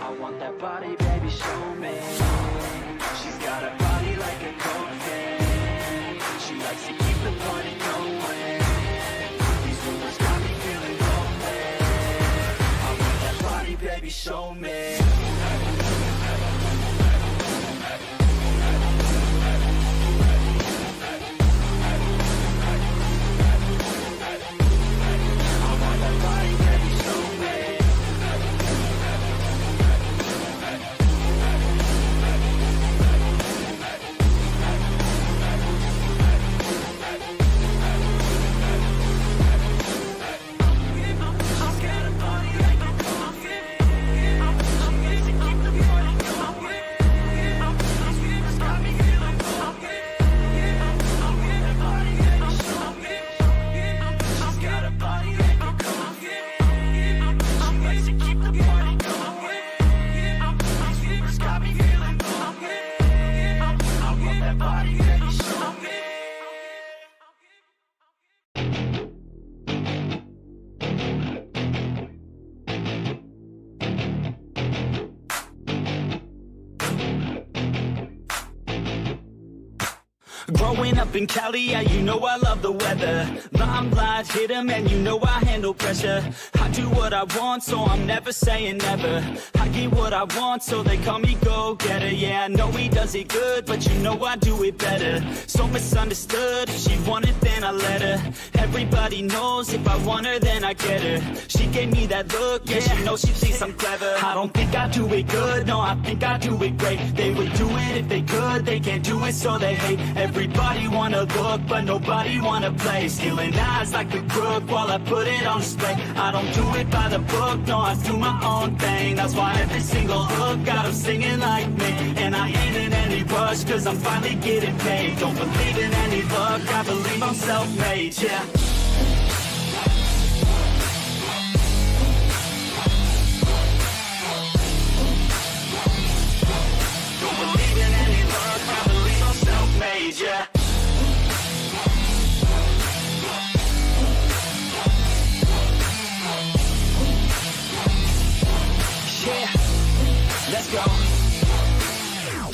I want that body, baby, show me. She's got a body like a coaxin'. She likes to keep the party going. These rumors got me feeling lonely. I want that body, baby, show me. Growing up in Cali, yeah, you know I love the weather. Limelight hit 'em and you know I handle pressure. I do what I want, so I'm never saying never. I get what I want, so they call me go-getter. Yeah, I know he does it good, but you know I do it better. So misunderstood, if she wanted, then I let her. Everybody knows if I want her, then I get her. She gave me that look, yeah, she knows she thinks I'm clever. I don't think I do it good, no, I think I do it great. They would do it if they could, they can't do it, so they hate. Everybody wanna look, but nobody wanna play. Stealing eyes like a crook while I put it on display. I don't do it by the book, no, I do my own thing. That's why every single hook got them singing like me. And I ain't in any rush, cause I'm finally getting paid. Don't believe in any luck, I believe I'm self-made, yeah. Don't believe in any luck, I believe I'm self-made, yeah. Let's go.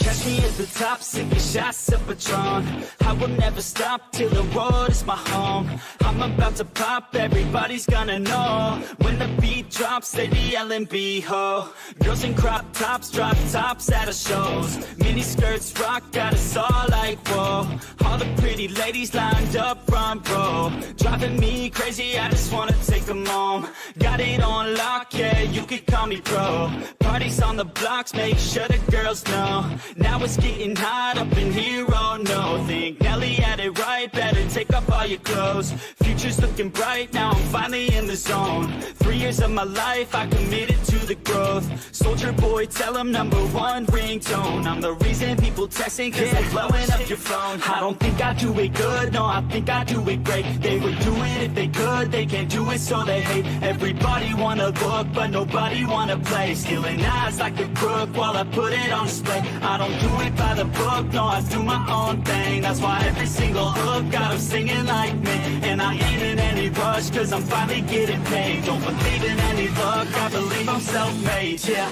Catch me at the top, sipping shots of Patron. I will never stop till the road is my home. I'm about to pop, everybody's gonna know. When the beat drops, they be yelling B-ho. Girls in crop tops, drop tops at our shows. Mini skirts rock, got us all like whoa. All the pretty ladies lined up front row. Driving me crazy, I just wanna take them home. Got it on lock, yeah, you could call me pro. Parties on the blocks, make sure the girls know. Now it's getting hot up in here, oh no. Think Nelly had it right, better take off all your clothes. Future's looking bright, now I'm finally in the zone. 3 years of my life, I committed to the growth. Soldier boy, tell them #1 ringtone. I'm the reason people texting, cause they're blowing up your phone. I don't think I do it good, no, I think I do it great. They would do it if they could, they can't do it so they hate. Everybody wanna look, but nobody wanna play. Stealing eyes like the crook while I put it on display. I don't do it by the book, no, I do my own thing. That's why every single hook got them singing like me. And I ain't in any rush, cause I'm finally getting paid. Don't believe in any luck, I believe I'm self-made, yeah.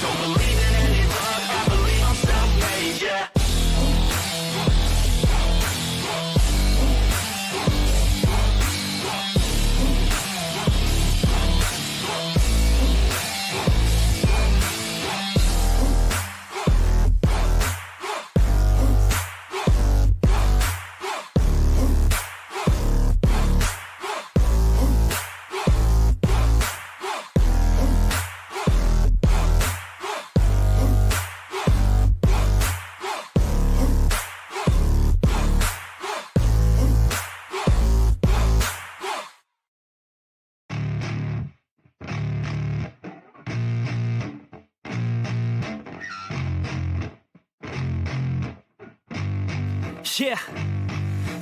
Don't believe in any luck, I believe I'm self-made, yeah. Yeah,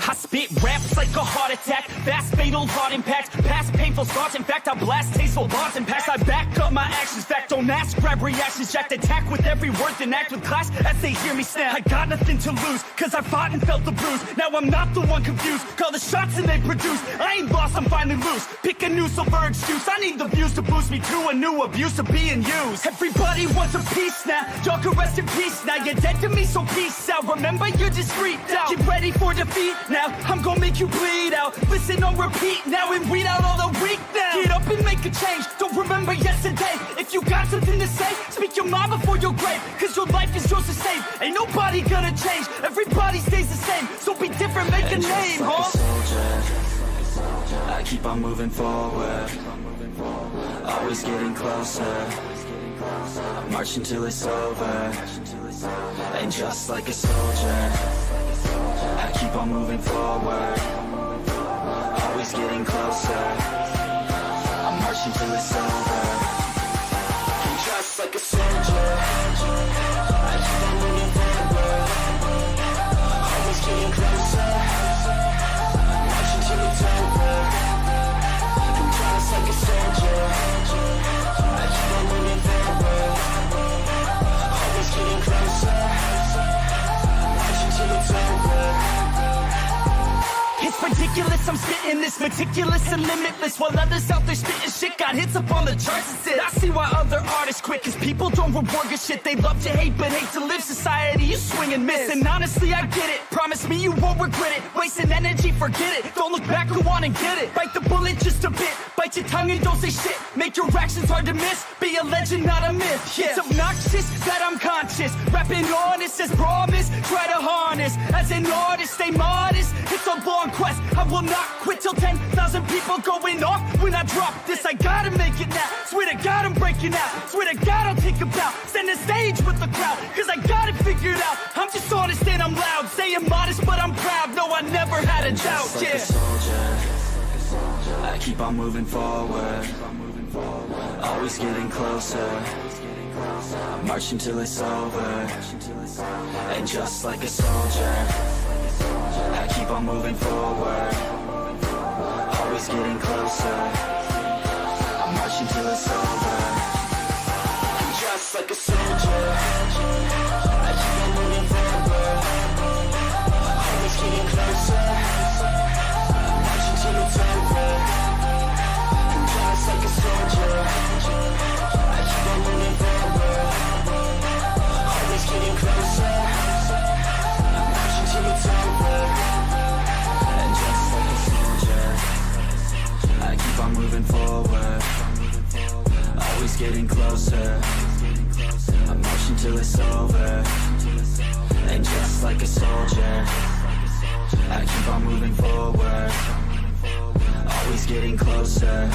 I spit raps like a heart attack. Fast, fatal, hard impact. Past painful scars. In fact, I blast tasteful bars and packs. I back up my actions. Fact, don't ask, grab reactions. Jacked attack with every word, then act with class as they hear me snap. I got nothing to lose, cause I fought and felt the bruise. Now I'm not the one confused. Call the shots and they produce. I ain't lost, I'm finally loose. Pick a new silver excuse. I need the views to boost me to a new abuse of being used. Everybody wants a piece now. Y'all can rest in peace now. You're dead to me, so peace out. Remember, you're discreet now. Get ready for defeat now. I'm gonna make you bleed out. Listen on repeat now and weed out all the weak now. Get up and make a change. Don't remember yesterday. If you got something to say, speak your mind before your grave. Cause your life is yours to save. Ain't nobody gonna change. Everybody stays the same. So be different, make a name, like huh? a soldier, I keep on moving forward. Always getting closer. I'm marching till it's over. And just like a soldier, I keep on moving forward. Always getting closer. I'm marching till it's over. And just like a soldier, I keep on moving forward. Always getting closer. I'm marching till it's over. And just like a soldier, I keep on moving forward. Always getting closer. I'm marching till it's over. It's ridiculous, I'm spitting this meticulous and limitless. While others out there spitting shit got hits up on the charts and shit. I see why other artists quit, cause people don't reward good shit. They love to hate but hate to live. Society, you swing and miss. And honestly, I get it. Promise me you won't regret it. Wasting energy, forget it. Don't look back, go on and get it. Bite the bullet just a bit. Bite your tongue and don't say shit. Make your actions hard to miss. Be a legend, not a myth. Yeah. It's obnoxious that I'm conscious. Rapping honest as promise. Try to harness. As an artist, stay modest. It's a long quest. I will not quit till 10,000 people going off when I drop this. I gotta make it now. Swear to God I'm breaking out. Swear to God I'll take a bow. Stand the stage with the crowd, cause I got it figured out. I'm just honest and I'm loud. Saying modest but I'm proud. No, I never had a doubt. Like a soldier, I keep on moving forward. Always getting closer. I'm marching till it's over. And just like a soldier, I keep on moving forward. Always getting closer. I'm marching till it's over. And just like a soldier, I keep on moving forward. Always getting closer. I'm marching till it's over. getting closer. I'm marching till it's over. And just like a soldier, I keep on moving forward. Always getting closer.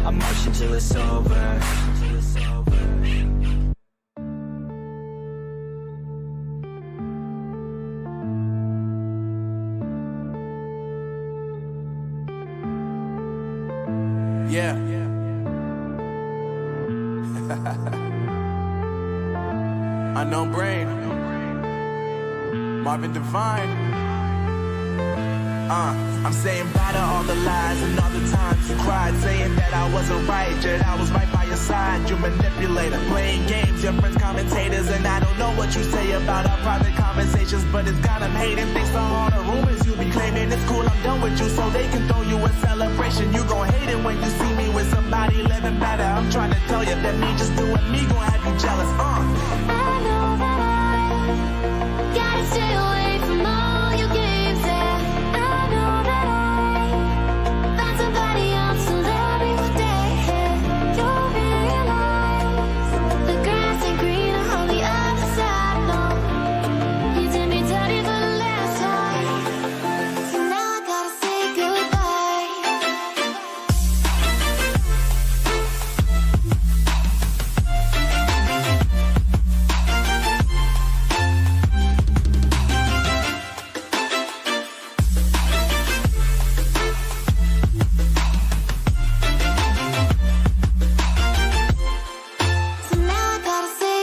I'm marching till it's over. Yeah. Unknown Brain. Marvin Devine. I'm saying bye to all the lies and all the times you cried, saying that I wasn't right, yet I was right by your side. You manipulator, playing games, your friends commentators, and I don't know what you say about our private conversations, but it's got them hating. Thanks to all the rumors you be claiming. It's cool, I'm done with you, so they can throw you a celebration. You gon' hate it when you see me with somebody living better. I'm trying to tell you that me just doing me gon' have you jealous. I know that I gotta stay away from all your games. Yeah, I know that I found somebody else to love every day. You'll realize the grass ain't greener on the other side. No, you did me dirty for the last time, so now I gotta say goodbye. So now I gotta say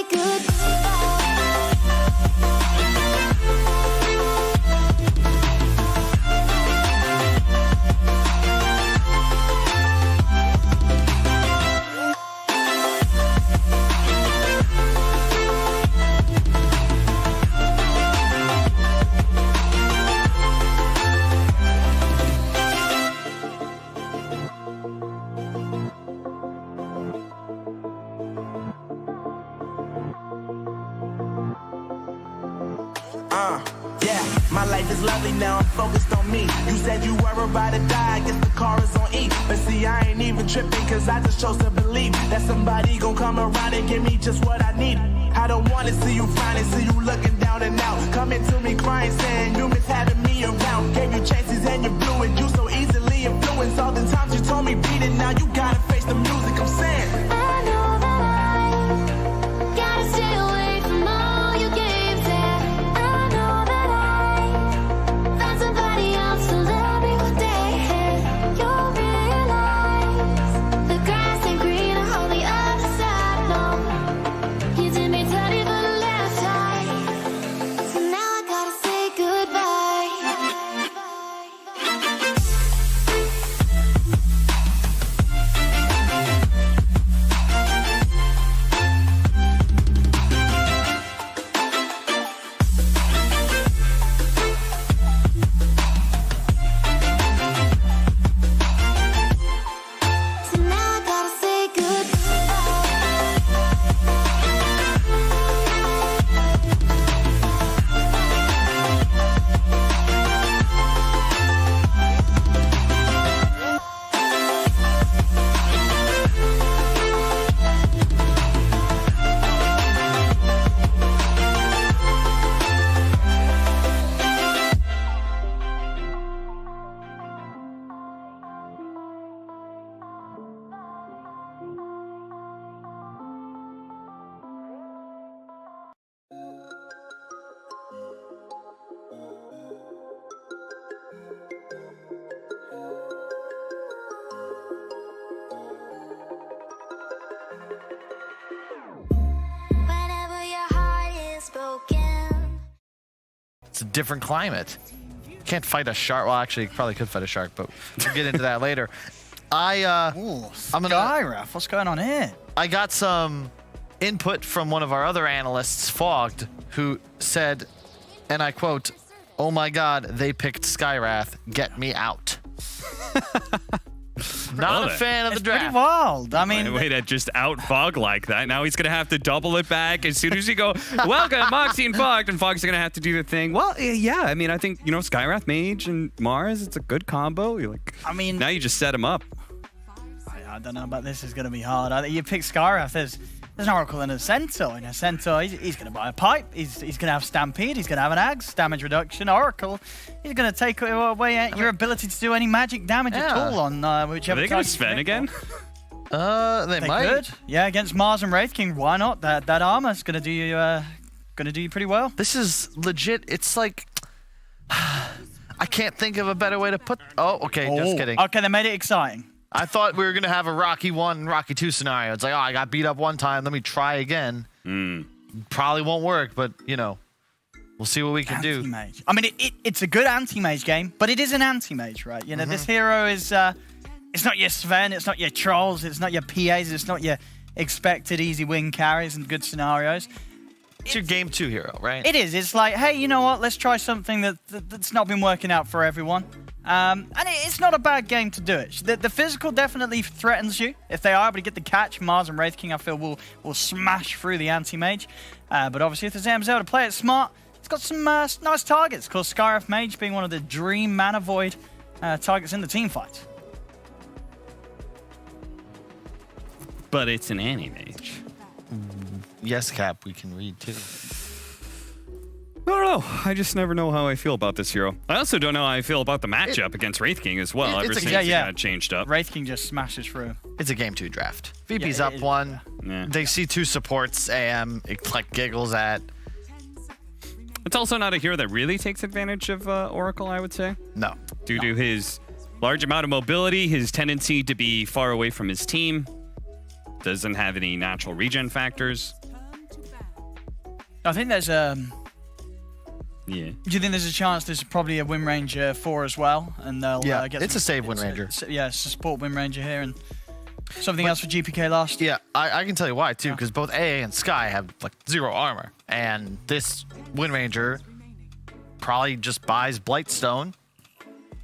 Yeah, my life is lovely now, I'm focused on me. You said you were about to die, I guess the car is on E. But see, I ain't even tripping, cause I just chose to believe that somebody gon' come around and give me just what I need. I don't wanna see you finally, see you looking down and out. Coming to me crying, saying you miss having me around. Gave you chances and you blew it, you so easily influenced. All the times you told me beat it, now you gotta face the music, I'm saying I know that I gotta stay away from all your games. Yeah, I know that I found somebody else to love every day. You'll realize the grass ain't greener on the other side. No, you did me dirty for the last time, so now I gotta say goodbye. So now I gotta say Whenever your heart is broken. It's a different climate. You can't fight a shark. Well, actually, you probably could fight a shark, but we'll get into that later. I'm gonna Skyraf, what's going on here? I got some input from one of our other analysts, Fogged, who said, and I quote, "Oh my God, they picked Skywrath. Get me out." Not a fan of the draft. Pretty wild. I mean, way to just out Fog like that. Now he's gonna have to double it back as soon as you go. Welcome, Moxie and Fog's gonna have to do the thing. Well, yeah. I mean, I think Skywrath Mage and Mars. It's a good combo. You're like, I mean, now you just set him up. I don't know, but this is going to be hard. You pick Skyrath, there's an Oracle and a Centaur. And a Centaur, he's going to buy a pipe, he's going to have Stampede, he's going to have an Axe, damage reduction. Oracle, he's going to take away your ability to do any magic damage at all on whichever. Are they going to Sven again? They might. Could. Yeah, against Mars and Wraith King, why not? That armor's going to do you pretty well. This is legit. It's like I can't think of a better way to put. Oh, okay, just kidding. Okay, they made it exciting. I thought we were gonna have a Rocky 1 and Rocky 2 scenario. It's like, oh, I got beat up one time. Let me try again. Probably won't work, but you know, we'll see what we can do. I mean, it's a good anti-mage game, but it is an anti-mage, right? You know, this hero is. It's not your Sven. It's not your trolls. It's not your PAs. It's not your expected easy win carries and good scenarios. It's your game 2 hero, right? It is. It's like, hey, you know what? Let's try something that's not been working out for everyone. And it's not a bad game to do it. The physical definitely threatens you. If they are able to get the catch, Mars and Wraith King, I feel, will smash through the anti-mage. But obviously, if the Zam's able to play it smart, it's got some nice targets. Of course, Skyrath Mage being one of the dream mana void targets in the team fight. But it's an anti-mage. Yes, Cap, we can read too. I don't know. I just never know how I feel about this hero. I also don't know how I feel about the matchup against Wraith King as well. Ever since it got changed up. Wraith King just smashes through. It's a game 2 draft. VP's up 1. Yeah. They see 2 supports. AM, it like giggles at. It's also not a hero that really takes advantage of Oracle, I would say. No. Due to his large amount of mobility, his tendency to be far away from his team. Doesn't have any natural regen factors. I think there's Yeah. Do you think there's a chance there's probably a Wind Ranger 4 as well? And they'll get it's a save Wind Ranger. Yeah, it's a support Wind Ranger here. And something else for GPK last? Yeah, I can tell you why, too, because both AA and Sky have, like, 0 armor. And this Wind Ranger probably just buys Blightstone,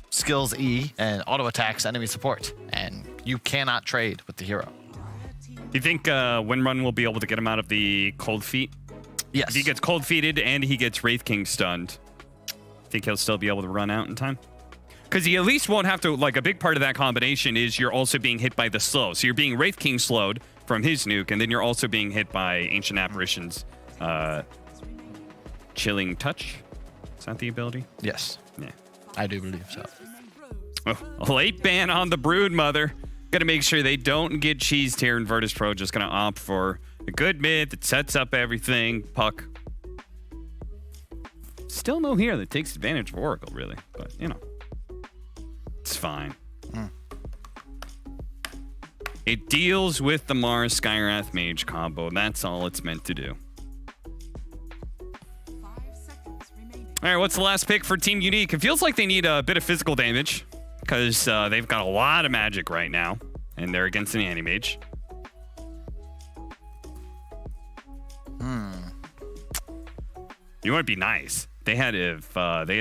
skills E, and auto-attacks enemy support. And you cannot trade with the hero. Do you think Windrun will be able to get him out of the cold feet? Yes. If he gets cold feeted and he gets Wraith King stunned, think he'll still be able to run out in time? Because he at least won't have to, like, a big part of that combination is you're also being hit by the slow. So you're being Wraith King slowed from his nuke, and then you're also being hit by Ancient Apparition's Chilling Touch. Is that the ability? Yes. Yeah. I do believe so. Oh, a late ban on the Brood Mother. Gotta make sure they don't get cheesed here in Virtus.pro. Just gonna opt for a good mid that sets up everything. Puck. Still no hero that takes advantage of Oracle, really. But, you know. It's fine. It deals with the Mars Skyrath Mage combo. That's all it's meant to do. All right, what's the last pick for Team Unique? It feels like they need a bit of physical damage because they've got a lot of magic right now, and they're against an anti-mage. You want to be nice. They had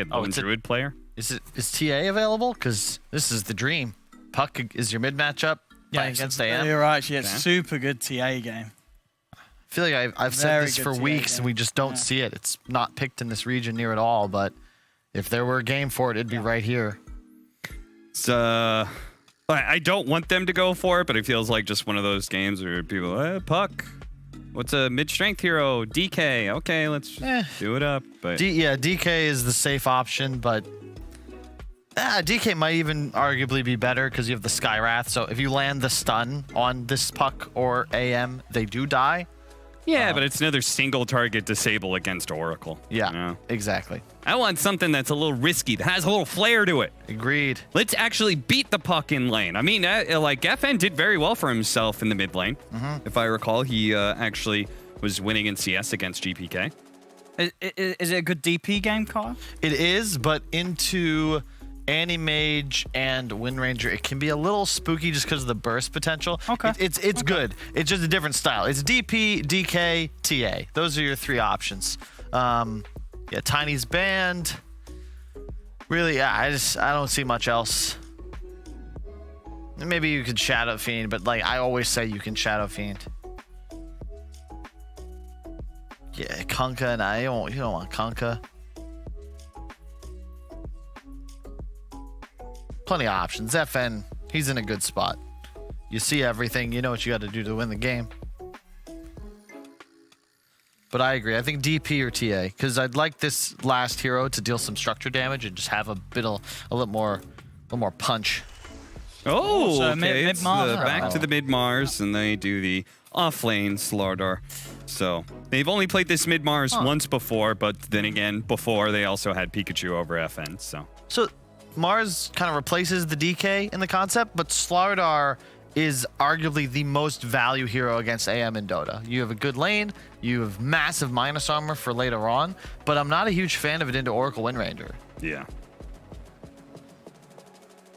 one Druid player. Is TA available? Because this is the dream. Puck is your mid matchup. Yeah, against AM. You're right. Actually, it's a super good TA game. I feel like I've said this for weeks, and we just don't see it. It's not picked in this region near at all. But if there were a game for it, it'd be right here. So I don't want them to go for it, but it feels like just one of those games where people, Puck. What's a mid-strength hero? DK. Okay, let's do it up. But DK is the safe option, but DK might even arguably be better because you have the Skyrath. So if you land the stun on this Puck or AM, they do die. Yeah, but it's another single target disable against Oracle. Yeah, you know? Exactly. I want something that's a little risky, that has a little flair to it. Agreed. Let's actually beat the Puck in lane. I mean, like, FN did very well for himself in the mid lane. If I recall, he actually was winning in CS against GPK. Is it a good DP game, Kyle? It is, but into Anti-Mage and Wind Ranger, it can be a little spooky just because of the burst potential. Okay. It's good. It's just a different style. It's DP, DK, TA. Those are your 3 options. Yeah, Tiny's banned. Really, yeah, I don't see much else. Maybe you could Shadow Fiend, but like I always say, you can Shadow Fiend. Yeah, Kunkka, nah, you don't want Kunkka. Plenty of options. FN, he's in a good spot. You see everything. You know what you got to do to win the game. But I agree. I think DP or TA, because I'd like this last hero to deal some structure damage and just have a little more punch. Oh, So okay. It's mid-Mars, back to the mid-Mars, and they do the off-lane Slardar. So they've only played this mid-Mars once before, but then again, before they also had Pikachu over FN. So Mars kind of replaces the DK in the concept, but Slardar is arguably the most value hero against AM in Dota. You have a good lane, you have massive minus armor for later on, but I'm not a huge fan of it into Oracle Windranger. Yeah.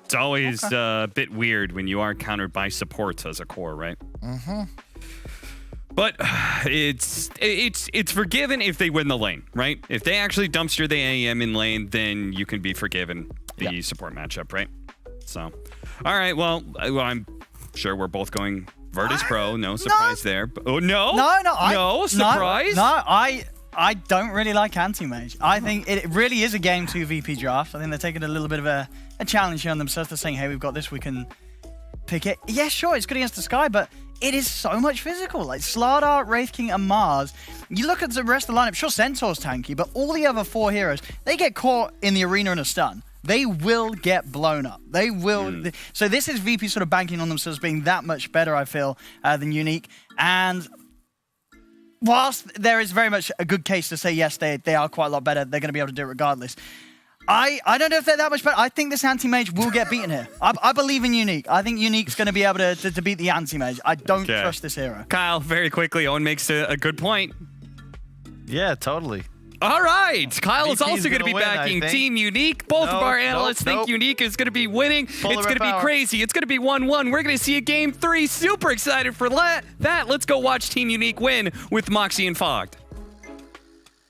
It's always a bit weird when you are countered by supports as a core, right? Mm-hmm. But it's forgiven if they win the lane, right? If they actually dumpster the AM in lane, then you can be forgiven the support matchup, right? So, all right, well, I'm sure we're both going Virtus.pro. No surprise there. Oh, no? No surprise? I don't really like anti-mage. I think it really is a game 2 VP draft. I think they're taking a little bit of a challenge here on themselves. They're saying, hey, we've got this, we can pick it. Yeah, sure, it's good against the Sky, but it is so much physical. Like Slardar, Wraith King, and Mars. You look at the rest of the lineup, sure, Centaur's tanky, but all the other 4 heroes, they get caught in the arena in a stun. They will get blown up. They will. So this is VP sort of banking on themselves being that much better, I feel, than Unique. And whilst there is very much a good case to say, yes, they are quite a lot better, they're going to be able to do it regardless. I don't know if they're that much better. I think this anti-mage will get beaten here. I believe in Unique. I think Unique's going to be able to beat the anti-mage. I don't trust this hero. Kyle, very quickly, Owen makes a good point. Yeah, totally. All right, Kyle is VP also going to be win, backing Team Unique. Both of our analysts think Unique is going to be winning. It's going to be crazy. It's going to be 1-1. We're going to see a game 3. Super excited for that. Let's go watch Team Unique win with Moxie and Fogged.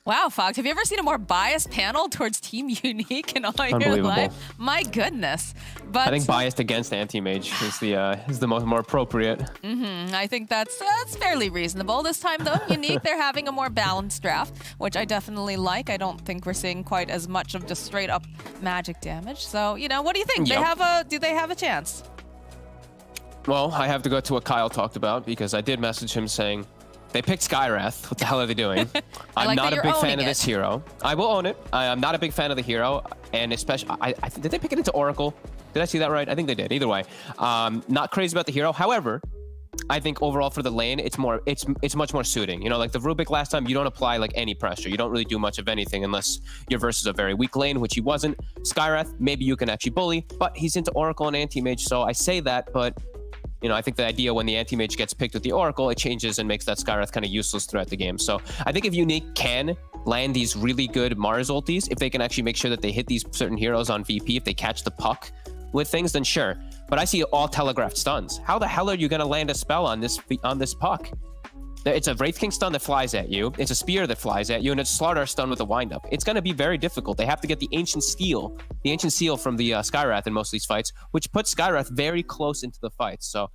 Wow, Fox, have you ever seen a more biased panel towards Team Unique in all your life? My goodness. But I think biased against anti-mage is the more appropriate. I think that's fairly reasonable. This time, though, Unique, they're having a more balanced draft, which I definitely like. I don't think we're seeing quite as much of just straight up magic damage. So, what do you think? Do they have a chance? Well, I have to go to what Kyle talked about because I did message him saying, they picked Skywrath. What the hell are they doing? I'm not a big fan of this hero. I will own it. I'm not a big fan of the hero, and especially, did they pick it into Oracle? Did I see that right? I think they did. Either way, not crazy about the hero. However, I think overall for the lane, it's much more suiting. Like the Rubik last time, you don't apply like any pressure. You don't really do much of anything unless you're versus a very weak lane, which he wasn't. Skywrath, maybe you can actually bully, but he's into Oracle and anti-mage, so I say that, but I think the idea when the anti-mage gets picked with the Oracle, it changes and makes that Skywrath kind of useless throughout the game. So I think if Unique can land these really good Mars ultis, if they can actually make sure that they hit these certain heroes on VP, if they catch the puck with things, then sure. But I see all telegraphed stuns. How the hell are you going to land a spell on this puck? It's a Wraith King stun that flies at you. It's a spear that flies at you, and it's Slardar stun with a windup. It's going to be very difficult. They have to get the Ancient Seal from the Skywrath in most of these fights, which puts Skywrath very close into the fight. So,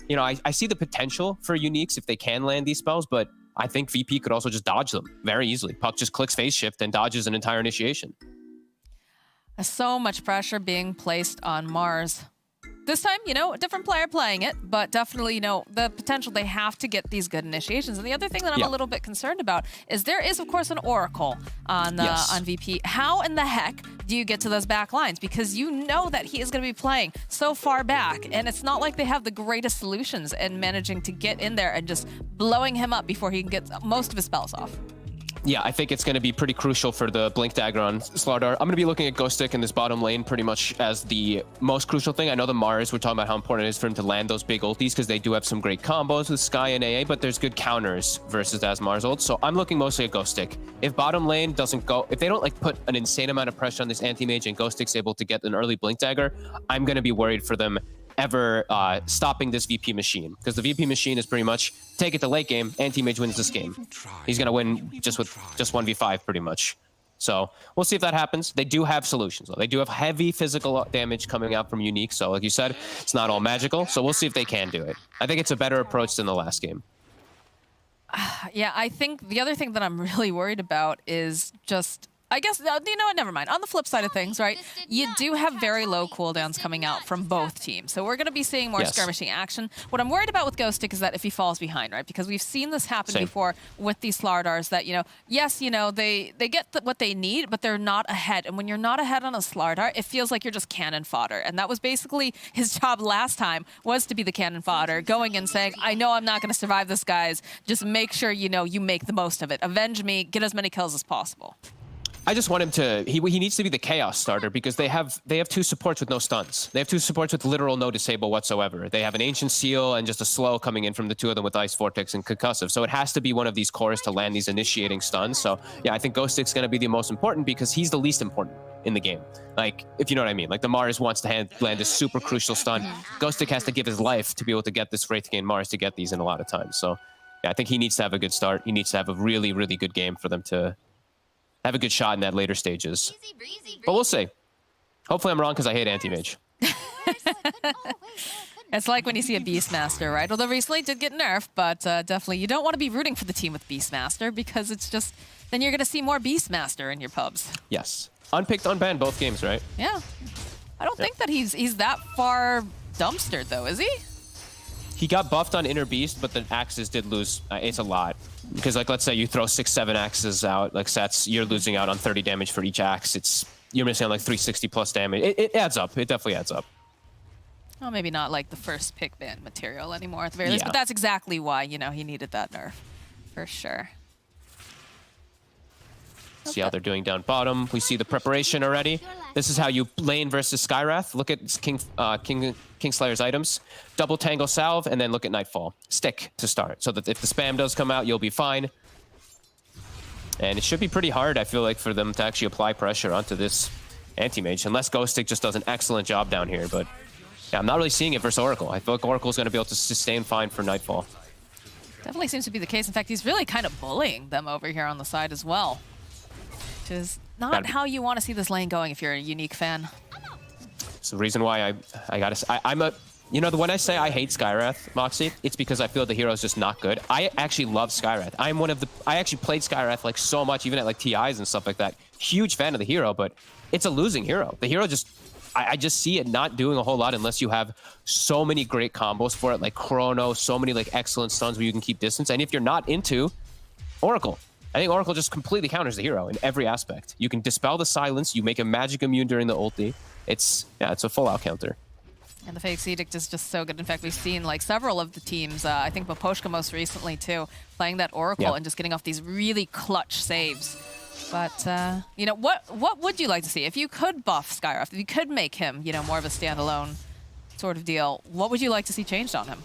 I see the potential for Uniques if they can land these spells, but I think VP could also just dodge them very easily. Puck just clicks phase shift and dodges an entire initiation. So much pressure being placed on Mars. This time, a different player playing it, but definitely, the potential they have to get these good initiations. And the other thing that I'm a little bit concerned about is there is, of course, an Oracle on VP. How in the heck do you get to those back lines? Because you know that he is going to be playing so far back, and it's not like they have the greatest solutions in managing to get in there and just blowing him up before he can get most of his spells off. Yeah, I think it's going to be pretty crucial for the Blink Dagger on Slardar. I'm going to be looking at Ghost Stick in this bottom lane pretty much as the most crucial thing. I know the Mars, we're talking about how important it is for him to land those big ultis because they do have some great combos with Sky and AA, but there's good counters versus as Mars ult. So I'm looking mostly at Ghost Stick. If bottom lane doesn't go, if they don't put an insane amount of pressure on this anti-mage and Ghost Stick's able to get an early Blink Dagger, I'm going to be worried for them ever stopping this VP machine, because the VP machine is pretty much take it to late game, anti-mage wins this game. He's going to win just with 1v5 pretty much. So we'll see if that happens. They do have solutions though. They do have heavy physical damage coming out from Unique, so like you said, it's not all magical, so we'll see if they can do it. I think it's a better approach than the last game. Yeah, I think the other thing that I'm really worried about is just I guess, you know what, never mind. On the flip side of things, right, you do have very low cooldowns coming out from both teams. So we're going to be seeing more skirmishing action. What I'm worried about with Ghostic is that if he falls behind, right, because we've seen this happen before with these Slardars that, you know, yes, you know, they get what they need, but they're not ahead. And when you're not ahead on a Slardar, it feels like you're just cannon fodder. And that was basically his job last time, was to be the cannon fodder, going and saying, I know I'm not going to survive this, guys. Just make sure, you know, you make the most of it. Avenge me, get as many kills as possible. I just want him to, he needs to be the chaos starter because they have 2 supports with no stuns. They have 2 supports with literal no disable whatsoever. They have an Ancient Seal and just a slow coming in from the 2 of them with Ice Vortex and Concussive. So it has to be one of these cores to land these initiating stuns. So yeah, I think Ghostic's going to be the most important because he's the least important in the game. Like, if you know what I mean. Like the Mars wants to land a super crucial stun. Ghostic has to give his life to be able to get this Wraith King Mars to get these in a lot of times. So yeah, I think he needs to have a good start. He needs to have a really, really good game for them to have a good shot in that later stages. But we'll see. Hopefully I'm wrong because I hate anti-mage. It's like when you see a Beastmaster, right? Although recently it did get nerfed, but definitely you don't want to be rooting for the team with Beastmaster because it's just, then you're going to see more Beastmaster in your pubs. Yes. Unpicked, unbanned both games, right? Yeah. I don't think that he's that far dumpstered though, is he? He got buffed on Inner Beast, but the axes did lose. It's a lot. Because, like, let's say you throw 6-7 axes out, like sets, you're losing out on 30 damage for each axe. You're missing on like 360 plus damage. It adds up. It definitely adds up. Well, maybe not like the first pick band material anymore at the very least, but that's exactly why, you know, he needed that nerf. For sure. See how they're doing down bottom. We see the preparation already. This is how you lane versus Skywrath. Look at Kingslayer's items. Double Tangle Salve, and then look at Nightfall. Stick to start, so that if the spam does come out, you'll be fine. And it should be pretty hard, I feel like, for them to actually apply pressure onto this anti-mage, unless Ghostic just does an excellent job down here. But yeah, I'm not really seeing it versus Oracle. I feel like Oracle's going to be able to sustain fine for Nightfall. Definitely seems to be the case. In fact, he's really kind of bullying them over here on the side as well. Which is not how you want to see this lane going if you're a Unique fan. It's the reason why I gotta. I'm a. You know, when I say I hate Skywrath, Moxie, it's because I feel the hero is just not good. I actually love Skywrath. I'm one of the. I actually played Skywrath like so much, even at like TIs and stuff like that. Huge fan of the hero, but it's a losing hero. The hero just. I just see it not doing a whole lot unless you have so many great combos for it, like Chrono, so many like excellent stuns where you can keep distance. And if you're not into Oracle, I think Oracle just completely counters the hero in every aspect. You can dispel the silence, you make a magic immune during the ulti. It's a full-out counter. And the Fake's Edict is just so good. In fact, we've seen like several of the teams, I think Baposhka most recently too, playing that Oracle and just getting off these really clutch saves. But, you know, what would you like to see? If you could buff Skywrath, if you could make him, you know, more of a standalone sort of deal, what would you like to see changed on him?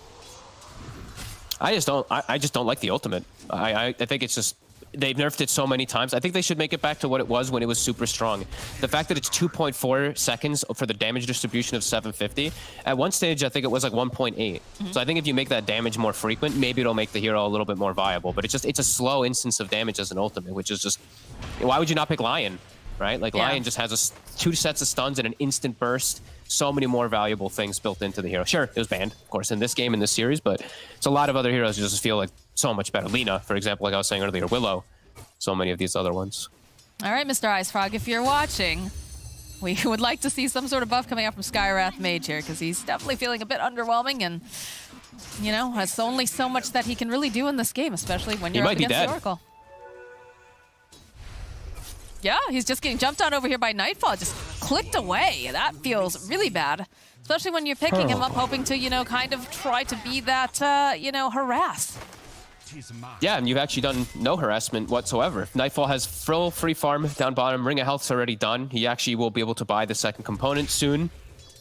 I just don't like the ultimate. I think it's just, they've nerfed it so many times. I think they should make it back to what it was when it was super strong. The fact that it's 2.4 seconds for the damage distribution of 750. At one stage, I think it was like 1.8. So I think if you make that damage more frequent, maybe it'll make the hero a little bit more viable. But it's a slow instance of damage as an ultimate, which is just, why would you not pick Lion, right? Like Lion just has 2 sets of stuns and an instant burst. So many more valuable things built into the hero. Sure, it was banned, of course, in this game, in this series, but it's a lot of other heroes who just feel like so much better. Lina, for example, like I was saying earlier, Willow, so many of these other ones. All right, Mr. IceFrog, if you're watching, we would like to see some sort of buff coming out from Skywrath Mage here, because he's definitely feeling a bit underwhelming, and, you know, it's only so much that he can really do in this game, especially when you're up against the Oracle. Yeah, he's just getting jumped on over here by Nightfall, just clicked away. That feels really bad, especially when you're picking him up, hoping to, you know, kind of try to be that, you know, harass. Yeah, and you've actually done no harassment whatsoever. Nightfall has full free farm down bottom. Ring of Health's already done. He actually will be able to buy the second component soon.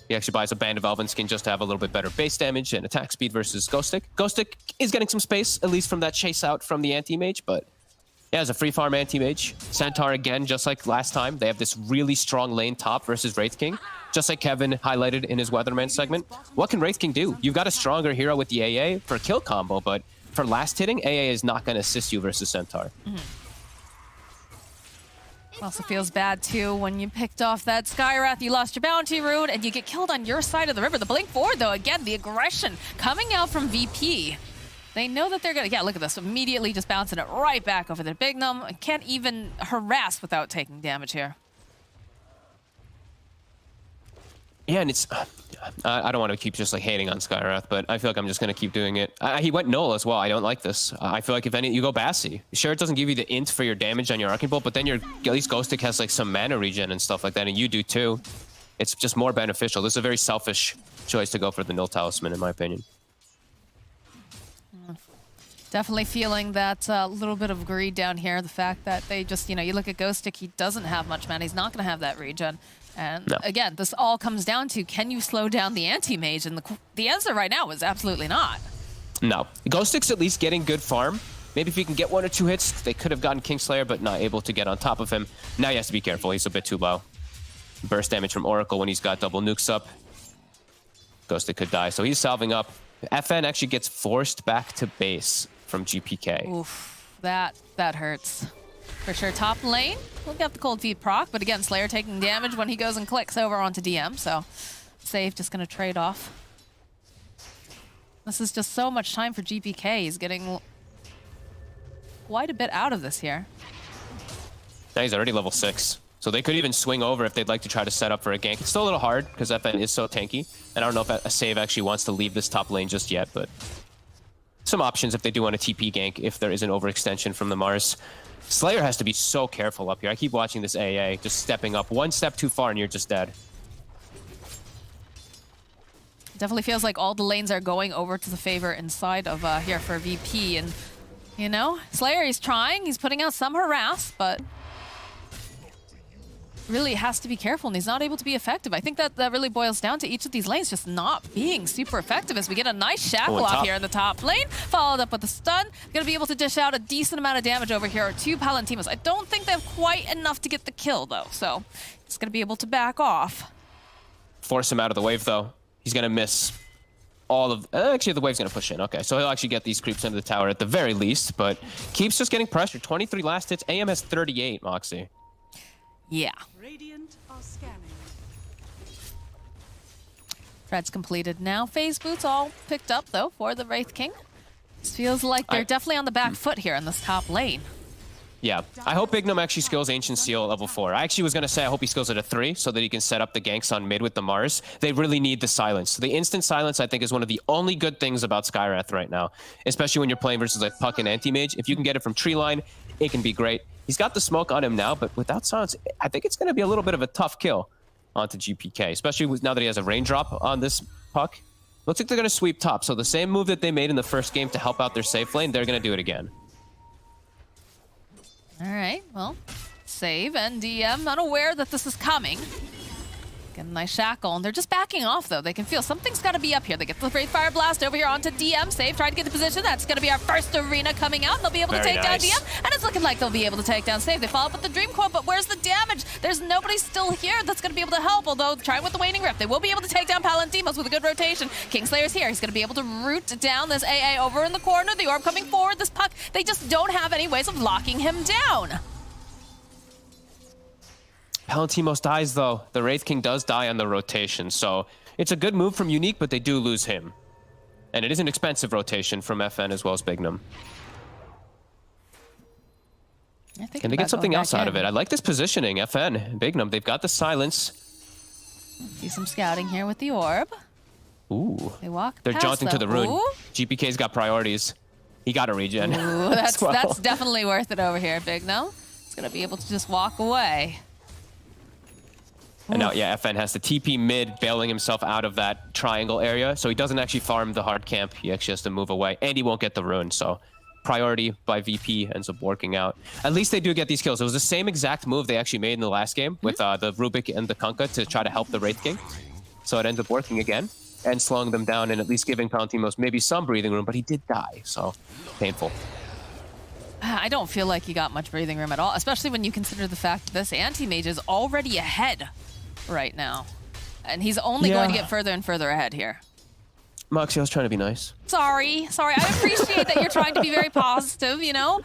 He actually buys a Band of Elven Skin just to have a little bit better base damage and attack speed versus Ghostic. Ghostic is getting some space, at least from that chase out from the anti-mage, but yeah, as a free farm anti-mage. Centaur again, just like last time. They have this really strong lane top versus Wraith King. Just like Kevin highlighted in his Weatherman segment. What can Wraith King do? You've got a stronger hero with the AA for kill combo, but for last hitting, AA is not going to assist you versus Centaur. Also feels bad too when you picked off that Skywrath, you lost your bounty rune, and you get killed on your side of the river. The blink forward though, again, the aggression coming out from VP. They know that they're gonna, yeah, look at this, immediately just bouncing it right back over their Bignum. Can't even harass without taking damage here. Yeah, and it's, I don't want to keep just like hating on Skywrath, but I feel like I'm just going to keep doing it. He went null as well. I don't like this. I feel like if any, you go Bassi. Sure, it doesn't give you the int for your damage on your Arcane Bolt, but then your, at least Ghostic has like some mana regen and stuff like that, and you do too. It's just more beneficial. This is a very selfish choice to go for the null talisman, in my opinion. Definitely feeling that little bit of greed down here. The fact that they just, you know, you look at Ghostic, he doesn't have much mana. He's not going to have that regen. And again, this all comes down to, can you slow down the anti-mage? And the answer right now is absolutely not. No. Ghostic's at least getting good farm. Maybe if he can get 1 or 2 hits, they could have gotten Kingslayer, but not able to get on top of him. Now he has to be careful. He's a bit too low. Burst damage from Oracle when he's got double nukes up. Ghostic could die, so he's salving up. FN actually gets forced back to base from GPK. Oof, that hurts. For sure, top lane, we'll get the cold feet proc, but again, Slayer taking damage when he goes and clicks over onto DM, so Save just gonna trade off. This is just so much time for GPK. He's getting quite a bit out of this here. Now he's already level 6. So they could even swing over if they'd like to try to set up for a gank. It's still a little hard because FN is so tanky. And I don't know if a Save actually wants to leave this top lane just yet, but some options if they do want a TP gank if there is an overextension from the Mars. Slayer has to be so careful up here. I keep watching this AA, just stepping up. 1 step too far and you're just dead. Definitely feels like all the lanes are going over to the favor inside of here for VP. And, you know, Slayer, he's trying. He's putting out some harass, but really has to be careful, and he's not able to be effective. I think that really boils down to each of these lanes just not being super effective as we get a nice shackle off here in the top lane, followed up with a stun. Gonna be able to dish out a decent amount of damage over here to Palantimos. I don't think they have quite enough to get the kill, though, so he's gonna be able to back off. Force him out of the wave, though. He's gonna miss all of... actually, the wave's gonna push in. Okay, so he'll actually get these creeps into the tower at the very least, but keeps just getting pressured. 23 last hits. AM has 38, Moxie. Yeah. Radiant are scanning. Thread's completed now. Phase boots all picked up, though, for the Wraith King. This feels like they're definitely on the back foot here in this top lane. Yeah, I hope Bignum actually skills Ancient Seal at level 4. I actually was going to say I hope he skills it at 3 so that he can set up the ganks on mid with the Mars. They really need the silence. The instant silence, I think, is one of the only good things about Skywrath right now, especially when you're playing versus like Puck and Anti-Mage. If you can get it from tree line, it can be great. He's got the smoke on him now, but without silence, I think it's going to be a little bit of a tough kill onto GPK, especially now that he has a raindrop on this Puck. Looks like they're going to sweep top, so the same move that they made in the first game to help out their safe lane, they're going to do it again. All right, well, Save and DM unaware that this is coming. Get a nice shackle, and they're just backing off, though. They can feel something's got to be up here. They get the Great Fire Blast over here onto DM. Save, trying to get the position. That's going to be our first arena coming out. They'll be able to take down DM, and it's looking like they'll be able to take down Save. They follow up with the Dream Coil, but where's the damage? There's nobody still here that's going to be able to help, although trying with the Waning Rift. They will be able to take down Palantimos with a good rotation. Kingslayer's here. He's going to be able to root down this AA over in the corner. The orb coming forward. This Puck, they just don't have any ways of locking him down. Palantimos dies, though. The Wraith King does die on the rotation, so it's a good move from Unique, but they do lose him. And it is an expensive rotation from FN as well as Bignum. Can they get something else out of it? I like this positioning, FN, Bignum. They've got the silence. See some scouting here with the orb. Ooh. They walk They're past jaunting to the rune. Ooh. GPK's got priorities. He got a regen. Ooh, that's definitely worth it over here, Bignum. He's going to be able to just walk away. And now, yeah, FN has the TP mid, bailing himself out of that triangle area. So he doesn't actually farm the hard camp. He actually has to move away. And he won't get the rune. So priority by VP ends up working out. At least they do get these kills. It was the same exact move they actually made in the last game with the Rubik and the Kunkka to try to help the Wraith King. So it ends up working again and slowing them down and at least giving Palantimos maybe some breathing room. But he did die. So painful. I don't feel like he got much breathing room at all, especially when you consider the fact that this anti-mage is already ahead right now. And he's only going to get further and further ahead here. Moxie, I was trying to be nice. Sorry. I appreciate that you're trying to be very positive, you know?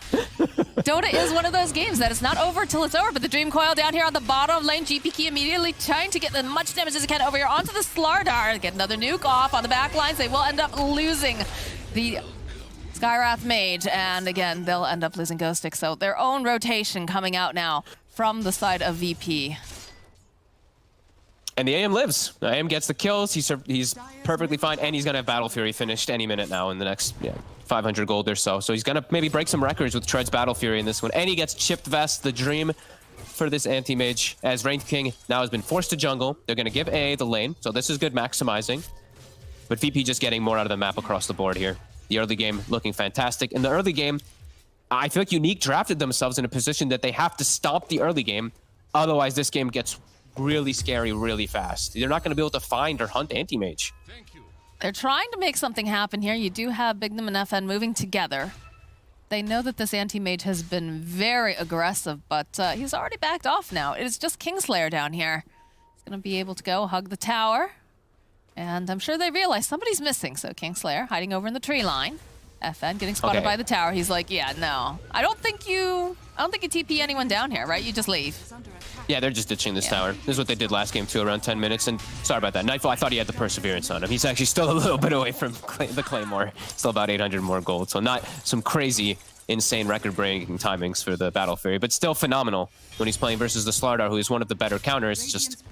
Dota is one of those games that it's not over till it's over, but the Dream Coil down here on the bottom lane, GPK immediately trying to get as much damage as he can over here onto the Slardar. Get another nuke off on the back lines. They will end up losing the Skywrath Mage, and again, they'll end up losing Ghost Stick. So their own rotation coming out now from the side of VP. And the AM lives. The AM gets the kills. He's perfectly fine, and he's gonna have Battle Fury finished any minute now in the next 500 gold or so. So he's gonna maybe break some records with Tread's Battle Fury in this one. And he gets Chipped Vest, the dream for this anti-mage, as Wraith King now has been forced to jungle. They're gonna give AA the lane, so this is good maximizing. But VP just getting more out of the map across the board here. The early game looking fantastic. In the early game, I feel like Unique drafted themselves in a position that they have to stop the early game. Otherwise, this game gets really scary really fast. They're not going to be able to find or hunt anti-mage. They're trying to make something happen here. You do have Bignum and FN moving together. They know that this anti-mage has been very aggressive, but he's already backed off now. It is just Kingslayer down here. He's going to be able to go hug the tower. And I'm sure they realize somebody's missing. So Kingslayer hiding over in the tree line. FN getting spotted by the tower. He's like, yeah, no. I don't think you TP anyone down here, right? You just leave. Yeah, they're just ditching this tower. This is what they did last game too, around 10 minutes. And sorry about that. Nightfall, I thought he had the Perseverance on him. He's actually still a little bit away from the Claymore. Still about 800 more gold. So not some crazy, insane record-breaking timings for the Battle Fury, but still phenomenal when he's playing versus the Slardar, who is one of the better counters. Just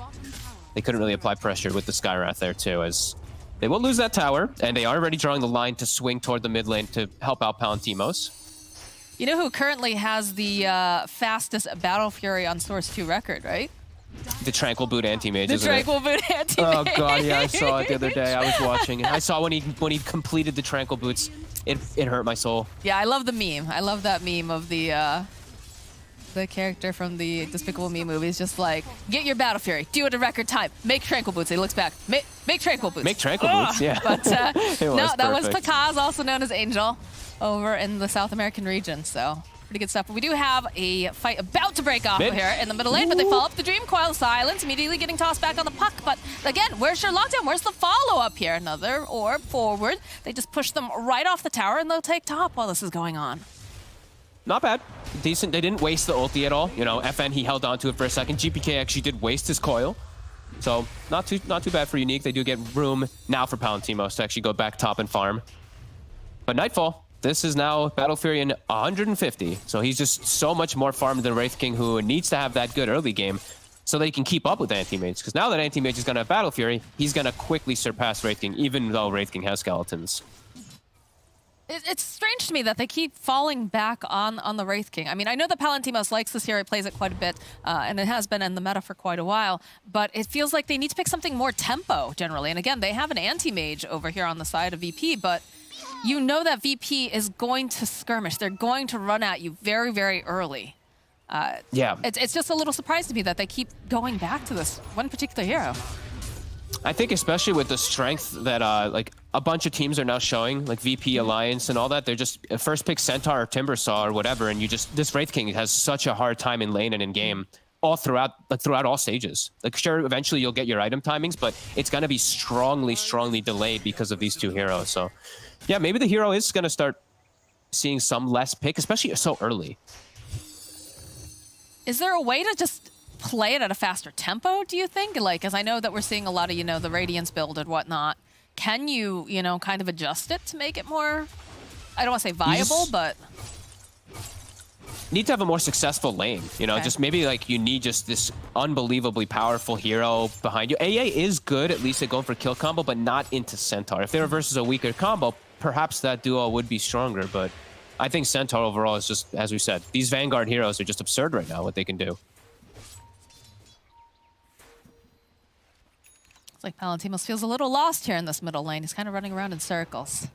they couldn't really apply pressure with the Skywrath there too, as they will lose that tower, and they are already drawing the line to swing toward the mid lane to help out Palantimos. You know who currently has the fastest Battle Fury on Source 2 record, right? The Tranquil Boot Anti-Mage, The Tranquil Boot Anti-Mage. Oh god, yeah, I saw it the other day. I was watching. I saw when he completed the Tranquil Boots. It hurt my soul. Yeah, I love the meme. I love that meme of the character from the Despicable Me movies, just like, get your Battle Fury, do it a record time, make Tranquil Boots. He looks back, make Tranquil Boots. Make Tranquil Boots, yeah. But no, that was perfect. Pakaz, also known as Angel, over in the South American region, so pretty good stuff. But we do have a fight about to break off here in the middle lane, but they follow up the Dream Coil, Silence, immediately getting tossed back on the puck. But again, where's your lockdown? Where's the follow-up here? Another orb forward. They just push them right off the tower, and they'll take top while this is going on. Not bad. Decent. They didn't waste the ulti at all. You know, FN, he held on to it for a second. GPK actually did waste his coil. So not too bad for Unique. They do get room now for Palantimos to actually go back top and farm. But Nightfall, this is now Battle Fury in 150. So he's just so much more farmed than Wraith King, who needs to have that good early game so that he can keep up with Anti-Mage. Because now that Anti-Mage is going to have Battle Fury, he's going to quickly surpass Wraith King, even though Wraith King has skeletons. It's strange to me that they keep falling back on the Wraith King. I mean, I know that Palantimos likes this hero, plays it quite a bit, and it has been in the meta for quite a while, but it feels like they need to pick something more tempo, generally. And again, they have an anti-mage over here on the side of VP, but you know that VP is going to skirmish. They're going to run at you very, very early. Yeah. It's just a little surprise to me that they keep going back to this one particular hero. I think especially with the strength that like a bunch of teams are now showing, like VP Alliance and all that, they're just first pick Centaur or Timbersaw or whatever, and you just, this Wraith King has such a hard time in lane and in game all throughout all stages. Like sure, eventually you'll get your item timings, but it's going to be strongly delayed because of these two heroes. So yeah, maybe the hero is going to start seeing some less pick, especially so early. Is there a way to just play it at a faster tempo, do you think? Like, as I know that we're seeing a lot of, the Radiance build and whatnot. Can you, kind of adjust it to make it more, I don't want to say viable, but... Need to have a more successful lane, Okay. Just maybe like you need just this unbelievably powerful hero behind you. AA is good, at least at going for kill combo, but not into Centaur. If they were versus a weaker combo, perhaps that duo would be stronger, but I think Centaur overall is just, as we said, these Vanguard heroes are just absurd right now, what they can do. It's like Palantimos feels a little lost here in this middle lane. He's kind of running around in circles.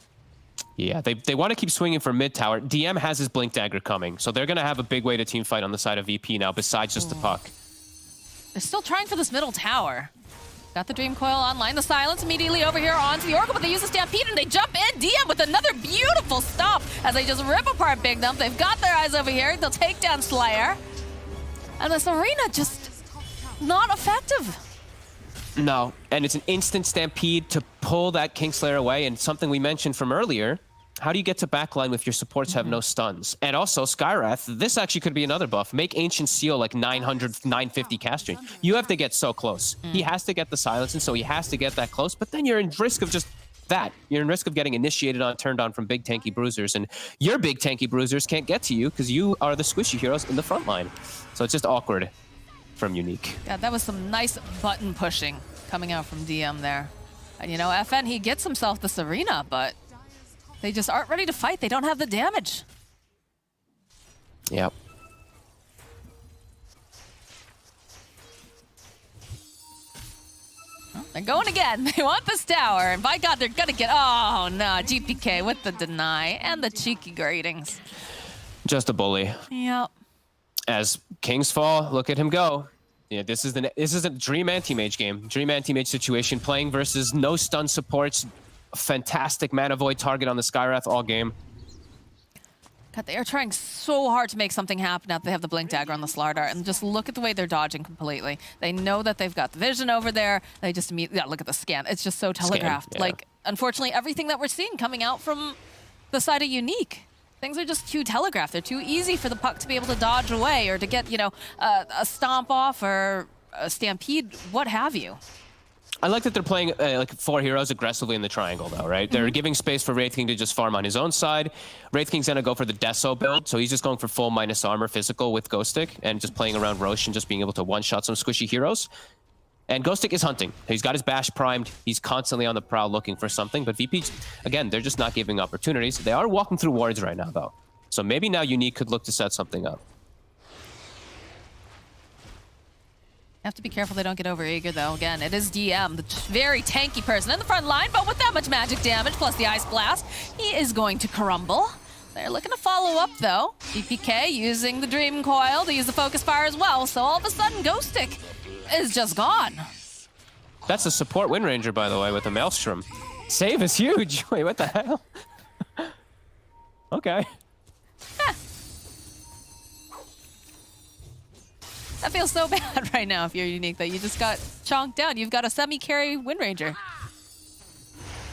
Yeah, they want to keep swinging for mid tower. DM has his Blink Dagger coming, so they're going to have a big way to team fight on the side of VP now, besides just the puck. They're still trying for this middle tower. Got the Dream Coil online. The Silence immediately over here onto the Oracle, but they use the Stampede and they jump in. DM with another beautiful stop as they just rip apart Big Dump. They've got their eyes over here. They'll take down Slayer. And this arena just not effective. No, and it's an instant Stampede to pull that Kingslayer away, and something we mentioned from earlier, how do you get to backline if your supports have no stuns? And also, Skywrath, this actually could be another buff. Make Ancient Seal like 900, 950 cast range. You have to get so close. He has to get the silence, and so he has to get that close, but then you're in risk of just that, you're in risk of getting initiated on, turned on from big tanky bruisers, and your big tanky bruisers can't get to you because you are the squishy heroes in the front line. So it's just awkward from Unique. Yeah, that was some nice button pushing coming out from DM there. And you know, FN, he gets himself this arena, but they just aren't ready to fight. They don't have the damage. Yep. They're going again. They want this tower, and by God, they're gonna get. Oh no, GPK with the deny and the cheeky gradings. Just a bully. Yep. As Kings fall, look at him go. Yeah, this is a dream anti-mage game. Dream anti-mage situation, playing versus no stun supports, fantastic mana void target on the Skywrath all game. God, they are trying so hard to make something happen now that they have the Blink Dagger on the Slardar, and just look at the way they're dodging completely. They know that they've got the vision over there. They just immediately, yeah, look at the scan. It's just so telegraphed. Yeah. Like, unfortunately, everything that we're seeing coming out from the side of Unique, things are just too telegraphed. They're too easy for the puck to be able to dodge away or to get, you know, a stomp off or a stampede, what have you. I like that they're playing like 4 heroes aggressively in the triangle, though, right? They're giving space for Wraith King to just farm on his own side. Wraith King's gonna go for the Deso build, so he's just going for full minus armor physical with Ghost Stick and just playing around Roche and just being able to one-shot some squishy heroes. And Ghost Stick is hunting. He's got his bash primed. He's constantly on the prowl looking for something. But VP, again, they're just not giving opportunities. They are walking through wards right now, though. So maybe now Unique could look to set something up. Have to be careful they don't get over eager, though. Again, it is DM, the very tanky person in the front line, but with that much magic damage plus the Ice Blast, he is going to crumble. They're looking to follow up, though. DPK using the Dream Coil to use the Focus Fire as well, so all of a sudden Ghost Stick is just gone. That's a support Wind Ranger, by the way, with a Maelstrom. Save is huge. Wait, what the hell? Okay. That feels so bad right now if you're Unique that you just got chonked down. You've got a semi-carry Wind Ranger.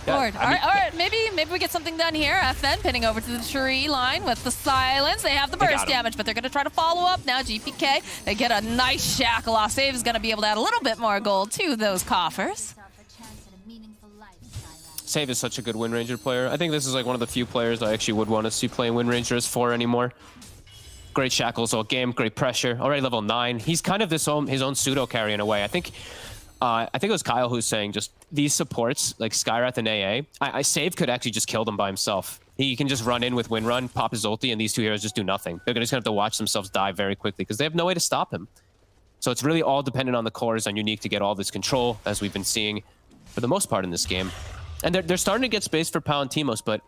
Yeah, Lord. All right, maybe we get something done here. FN pinning over to the tree line with the silence. They have the burst damage, but they're going to try to follow up now. GPK, they get a nice shackle off. Save is going to be able to add a little bit more gold to those coffers. Save is such a good Wind Ranger player. I think this is like one of the few players I actually would want to see playing Wind Ranger as 4 anymore. Great shackles all game, great pressure. Already level 9. He's kind of his own pseudo carry in a way. I think it was Kyle who's saying just these supports like Skywrath and AA. Save could actually just kill them by himself. He can just run in with Wind Run, pop his ulti, and these 2 heroes just do nothing. They're just gonna have to watch themselves die very quickly because they have no way to stop him. So it's really all dependent on the cores, on Unique to get all this control, as we've been seeing for the most part in this game. And they're starting to get space for Palantimos, but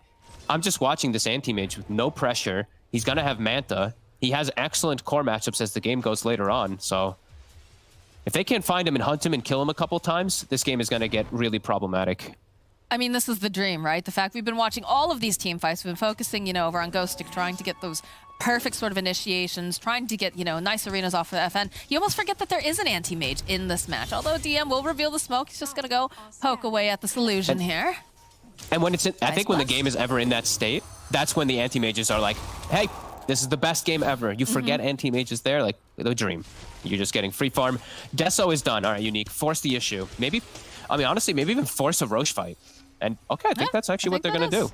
I'm just watching this anti-mage with no pressure. He's gonna have Manta. He has excellent core matchups as the game goes later on, so if they can't find him and hunt him and kill him a couple times, this game is going to get really problematic. I mean, this is the dream, right? The fact we've been watching all of these team fights, we've been focusing, you know, over on Ghost Stick, trying to get those perfect sort of initiations, trying to get, you know, nice arenas off of FN. You almost forget that there is an anti-mage in this match. Although DM will reveal the smoke, he's just going to go poke away at this illusion here. And when it's I think when the game is ever in that state, that's when the anti-mages are like, hey, this is the best game ever. You forget anti-mages there, like the dream. You're just getting free farm. Deso is done. All right, Unique. Force the issue. Maybe, I mean, honestly, maybe even force a Roche fight. And okay, I think that's actually what they're going to do.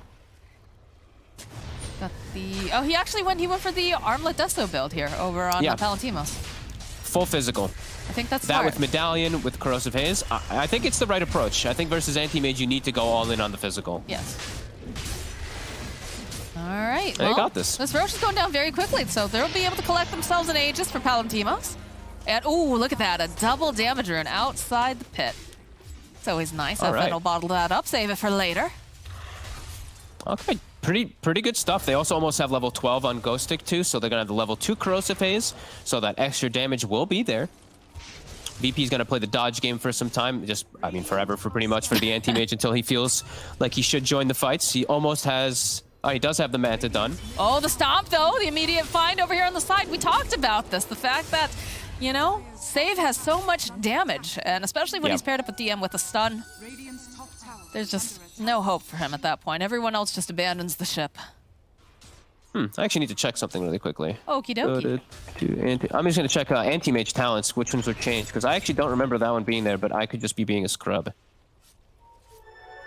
Got the, oh, he actually went for the Armlet Deso build here over on Palantimos. Full physical. I think that's that smart. with Medallion, with Corrosive Haze. I think it's the right approach. I think versus anti-mage, you need to go all in on the physical. Yes. All right, they got this. This Roche is going down very quickly, so they'll be able to collect themselves an Aegis for Palantimos. And, ooh, look at that, a double damage rune outside the pit. It's always nice. FN will bottle that up, save it for later. Okay, pretty good stuff. They also almost have level 12 on Ghost Stick too, so they're going to have the level 2 Corrosive Haze, so that extra damage will be there. VP's going to play the dodge game for some time, just, I mean, forever for pretty much for the anti-mage until he feels like he should join the fights. He almost has... Oh, he does have the Manta done. Oh, the stomp, though. The immediate find over here on the side. We talked about this. The fact that, you know, Save has so much damage, and especially when he's paired up with DM with a stun, there's just no hope for him at that point. Everyone else just abandons the ship. I actually need to check something really quickly. Okie dokie. I'm just going to check anti-mage talents, which ones were changed, because I actually don't remember that one being there, but I could just be being a scrub.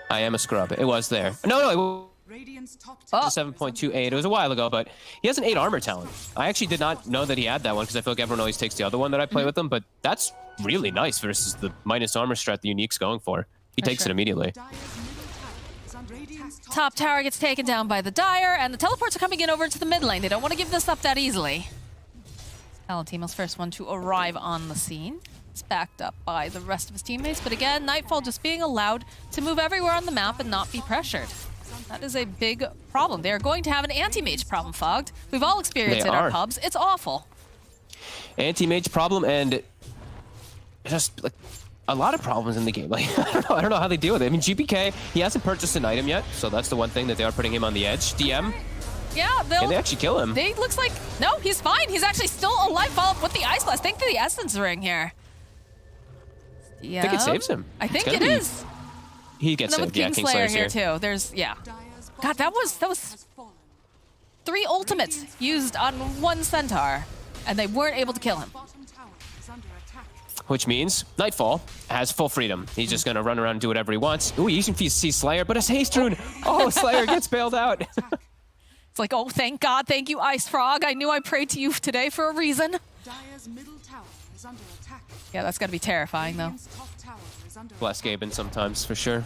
I am a scrub. It was there. No, Radiant's top it was 7.28. It was a while ago, but he has an 8 armor talent. I actually did not know that he had that one because I feel like everyone always takes the other one that I play with him, but that's really nice versus the minus armor strat the Unique's going for. He takes it immediately. Top tower gets taken down by the Dire, and the teleports are coming in over to the mid lane. They don't want to give this up that easily. Palantinos first one to arrive on the scene. It's backed up by the rest of his teammates, but again, Nightfall just being allowed to move everywhere on the map and not be pressured. That is a big problem. They are going to have an anti-mage problem, Fogged. We've all experienced it in our pubs. It's awful. Anti-mage problem and just like a lot of problems in the game. Like I don't know how they deal with it. I mean, GPK, he hasn't purchased an item yet, so that's the one thing that they are putting him on the edge. DM, yeah, can they actually kill him? They looks like no, he's fine. He's actually still alive. Follow up with the Ice Blast. Think the Essence Ring here. Yeah, I think it saves him. I think it is. He gets saved. Yeah, Kingslayer here too. There's God, that was 3 ultimates used on 1 Centaur, and they weren't able to kill him. Which means Nightfall has full freedom. He's just gonna run around and do whatever he wants. Ooh, you can see Slayer, but it's Haste Rune. Oh, Slayer gets bailed out. It's like, oh, thank God, thank you, Ice Frog. I knew I prayed to you today for a reason. Yeah, that's gotta be terrifying, though. Bless Gaben sometimes, for sure.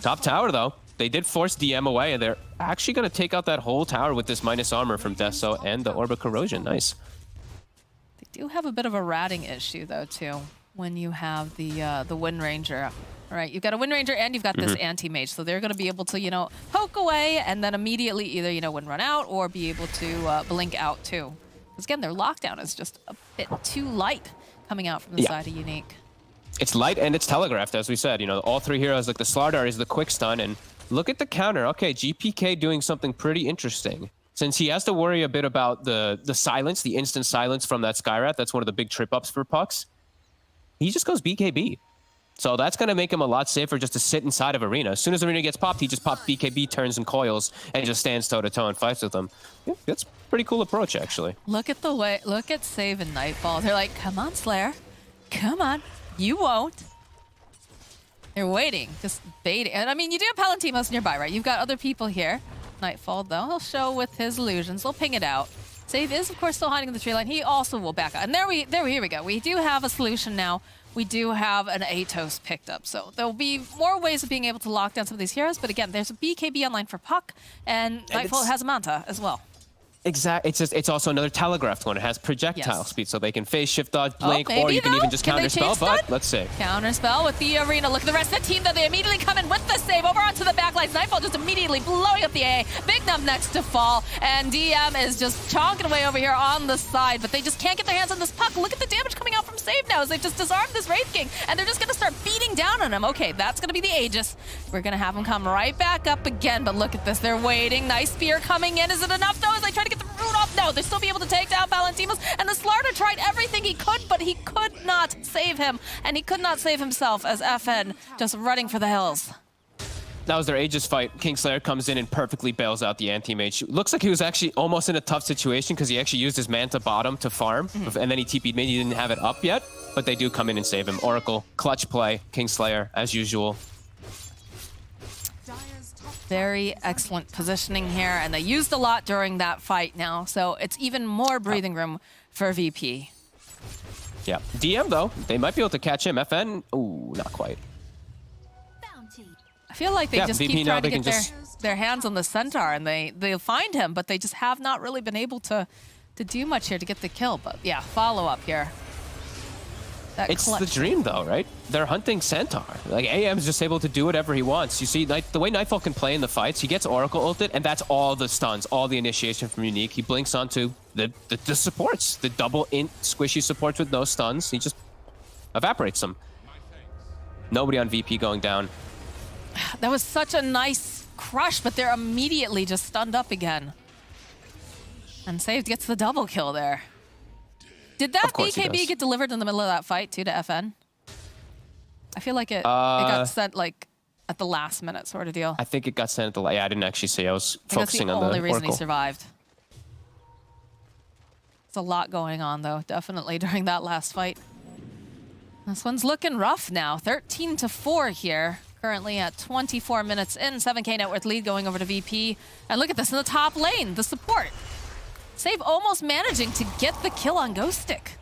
Top tower, though. They did force DM away, and they're actually going to take out that whole tower with this minus armor from Deso and the Orb of Corrosion. Nice. They do have a bit of a ratting issue, though, too, when you have the Wind Ranger. All right, you've got a Wind Ranger and you've got this anti-mage, so they're going to be able to, you know, poke away and then immediately either, you know, Wind Run out or be able to blink out, too. Because, again, their lockdown is just a bit too light coming out from the side of Unique. It's light and it's telegraphed, as we said. You know, all 3 heroes, like the Slardar is the quick stun, and look at the counter. Okay, GPK doing something pretty interesting. Since he has to worry a bit about the silence, the instant silence from that Skyrat, that's one of the big trip-ups for Pucks. He just goes BKB. So that's going to make him a lot safer just to sit inside of Arena. As soon as Arena gets popped, he just pops BKB, turns and coils, and just stands toe-to-toe and fights with them. Yeah, that's a pretty cool approach, actually. Look at the way, look at Save and Nightfall. They're like, come on, Slayer. Come on. You won't. They're waiting, just baiting. And I mean, you do have Palantinos nearby, right? You've got other people here. Nightfall, though, he'll show with his illusions. They'll ping it out. Save is, of course, still hiding in the tree line. He also will back out. And here we go. We do have a solution now. We do have an Atos picked up. So there'll be more ways of being able to lock down some of these heroes. But again, there's a BKB online for Puck, and Nightfall has a Manta as well. Exactly. It's also another telegraphed one. It has projectile speed, so they can phase shift, dodge, blink, or you can even just counterspell. But let's see. Counterspell with the Arena. Look at the rest of the team, though. They immediately come in with the save over onto the backlines. Nightfall just immediately blowing up the A. Big Numb next to fall, and DM is just chonking away over here on the side, but they just can't get their hands on this Puck. Look at the damage coming out from Save now as they've just disarmed this Wraith King, and they're just going to start beating down on him. Okay, that's going to be the Aegis. We're going to have him come right back up again, but look at this. They're waiting. Nice spear coming in. Is it enough, though, as they try to get the root off? No, they'll still be able to take down Palantinos, and the Slardar tried everything he could, but he could not save him, and he could not save himself as FN just running for the hills. That was their Aegis fight. Kingslayer comes in and perfectly bails out the anti-mage. Looks like he was actually almost in a tough situation because he actually used his Manta bottom to farm, and then he TP'd mid. He didn't have it up yet, but they do come in and save him. Oracle, clutch play, Kingslayer, as usual. Very excellent positioning here, and they used a lot during that fight now, so it's even more breathing room for VP. Yeah. DM, though, they might be able to catch him. FN, ooh, not quite. I feel like they just VP keep trying to get just their hands on the Centaur, and they'll find him, but they just have not really been able to do much here to get the kill. But yeah, follow up here. It's the dream, though, right? They're hunting Centaur. Like, AM's just able to do whatever he wants. You see, the way Nightfall can play in the fights, he gets Oracle ulted, and that's all the stuns, all the initiation from Unique. He blinks onto the supports, the double int squishy supports with no stuns. He just evaporates them. Nobody on VP going down. That was such a nice crush, but they're immediately just stunned up again. And Saved gets the double kill there. Did that BKB get delivered in the middle of that fight, too, to FN? I feel like it got sent, like, at the last minute sort of deal. I think it got sent at the last... Yeah, I didn't actually see. I was focusing on the only reason Oracle. He survived. There's a lot going on, though, definitely, during that last fight. This one's looking rough now. 13-4 here. Currently at 24 minutes in, 7k net worth lead going over to VP. And look at this in the top lane, the support. Save almost managing to get the kill on Ghost Stick.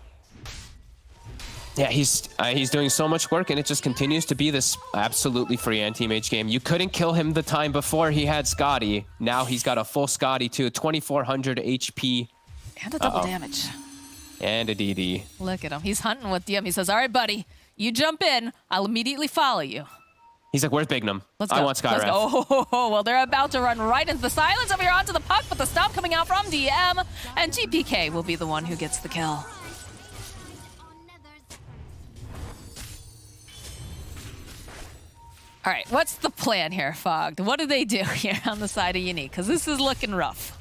Yeah, he's doing so much work, and it just continues to be this absolutely free anti-mage game. You couldn't kill him the time before he had Scotty. Now he's got a full Scotty too, 2400 HP. And a double damage. And a DD. Look at him. He's hunting with DM. He says, all right, buddy, you jump in. I'll immediately follow you. He's like, where's Bignum? Let's go. I want Skywrath. Let's go. Oh, well, they're about to run right into the silence over here onto the puck, but the stop coming out from DM, and GPK will be the one who gets the kill. All right, what's the plan here, Fogged? What do they do here on the side of Unique? Because this is looking rough.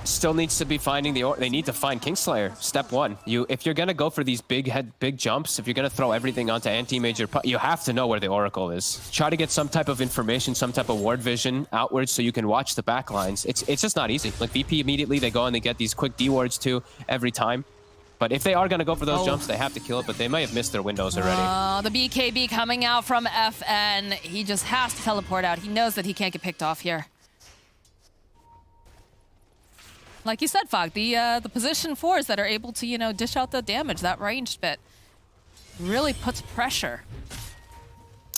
Still needs to be finding they need to find Kingslayer. Step one. If you're gonna go for these big jumps, if you're gonna throw everything onto anti-major, you have to know where the Oracle is. Try to get some type of information, some type of ward vision outwards so you can watch the back lines. It's just not easy. Like VP immediately, they go and they get these quick D wards too every time. But if they are gonna go for those jumps, they have to kill it, but they may have missed their windows already. The BKB coming out from FN. He just has to teleport out. He knows that he can't get picked off here. Like you said, Fog, the position 4s that are able to, you know, dish out the damage, that ranged bit, really puts pressure.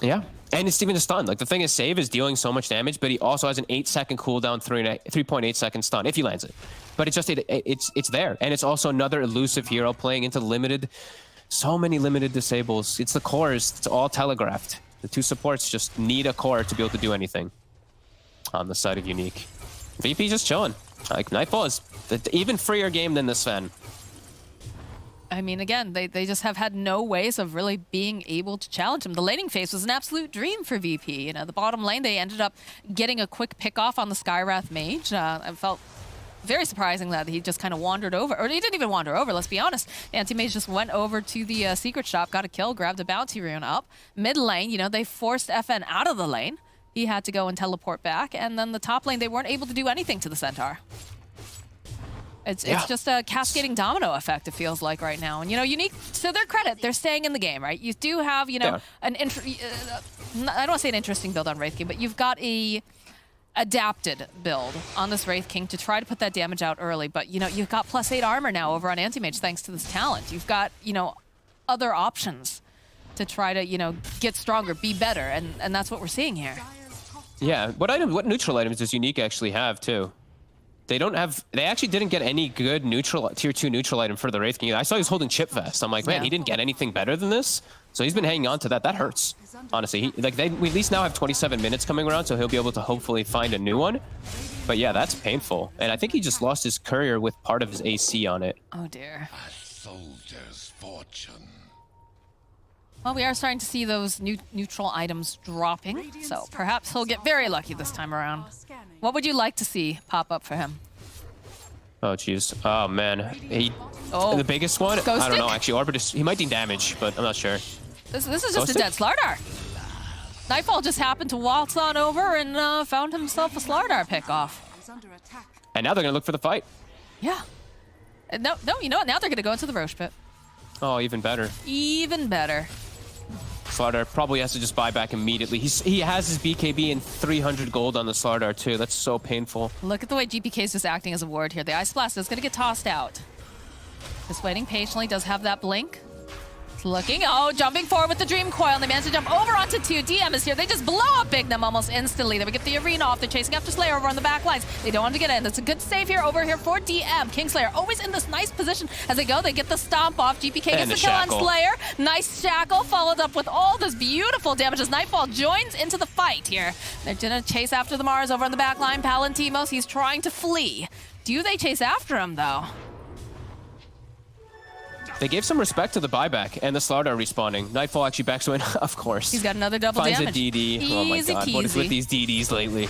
Yeah, and it's even a stun. Like, the thing is, Save is dealing so much damage, but he also has an 8-second cooldown, 3.8 second stun, if he lands it. But it's just, it's there. And it's also another elusive hero playing into limited, so many limited disables. It's the cores, it's all telegraphed. The two supports just need a core to be able to do anything on the side of Unique. VP just chilling. Like, Nightfall is an even freer game than the Sven. I mean, again, they just have had no ways of really being able to challenge him. The laning phase was an absolute dream for VP. You know, the bottom lane, they ended up getting a quick pick off on the Skywrath Mage. I felt very surprising that he just kind of wandered over. Or he didn't even wander over, let's be honest. Anti-Mage just went over to the secret shop, got a kill, grabbed a bounty rune up. Mid lane, you know, they forced FN out of the lane. He had to go and teleport back, and then the top lane, they weren't able to do anything to the Centaur. It's just a cascading domino effect, it feels like right now. And, you know, Unique, to their credit, they're staying in the game, right? You do have, you know, I don't want to say an interesting build on Wraith King, but you've got a adapted build on this Wraith King to try to put that damage out early. But, you know, you've got +8 armor now over on Anti-Mage thanks to this talent. You've got, you know, other options to try to, you know, get stronger, be better, and that's what we're seeing here. Yeah, what neutral items does Unique actually have too? They actually didn't get any good tier 2 neutral item for the Wraith King. I saw he was holding Chip Vest. I'm like, man, he didn't get anything better than this. So he's been hanging on to that. That hurts, honestly. We at least now have 27 minutes coming around, so he'll be able to hopefully find a new one. But yeah, that's painful. And I think he just lost his courier with part of his AC on it. Oh dear. A soldier's fortune. Well, we are starting to see those neutral items dropping, so perhaps he'll get very lucky this time around. What would you like to see pop up for him? Oh, jeez. Oh, man. The biggest one? Ghost I don't know, Stick? actually. Arbiter, he might do damage, but I'm not sure. This is just a dead Slardar. Nightfall just happened to waltz on over and found himself a Slardar pickoff. And now they're going to look for the fight. Yeah. No, you know what? Now they're going to go into the Roche Pit. Oh, even better. Even better. Slardar probably has to just buy back immediately. He has his BKB and 300 gold on the Slardar too. That's so painful. Look at the way GPK is just acting as a ward here. The Ice Blast is going to get tossed out. Just waiting patiently. Does have that blink. It's looking. Oh, jumping forward with the Dream Coil. And they manage to jump over onto 2. DM is here. They just blow up Bignum almost instantly. Then we get the arena off. They're chasing after Slayer over on the back lines. They don't want to get in. It's a good save here over here for DM. Kingslayer always in this nice position as they go. They get the stomp off. GPK gets the kill on Slayer. Nice shackle followed up with all this beautiful damage as Nightfall joins into the fight here. They're going to chase after the Mars over on the back line. Palantimos, he's trying to flee. Do they chase after him though? They gave some respect to the buyback and the Slardar respawning. Nightfall actually backs away, of course. He's got another double damage. Finds a DD. Oh my god, what is with these DDs lately?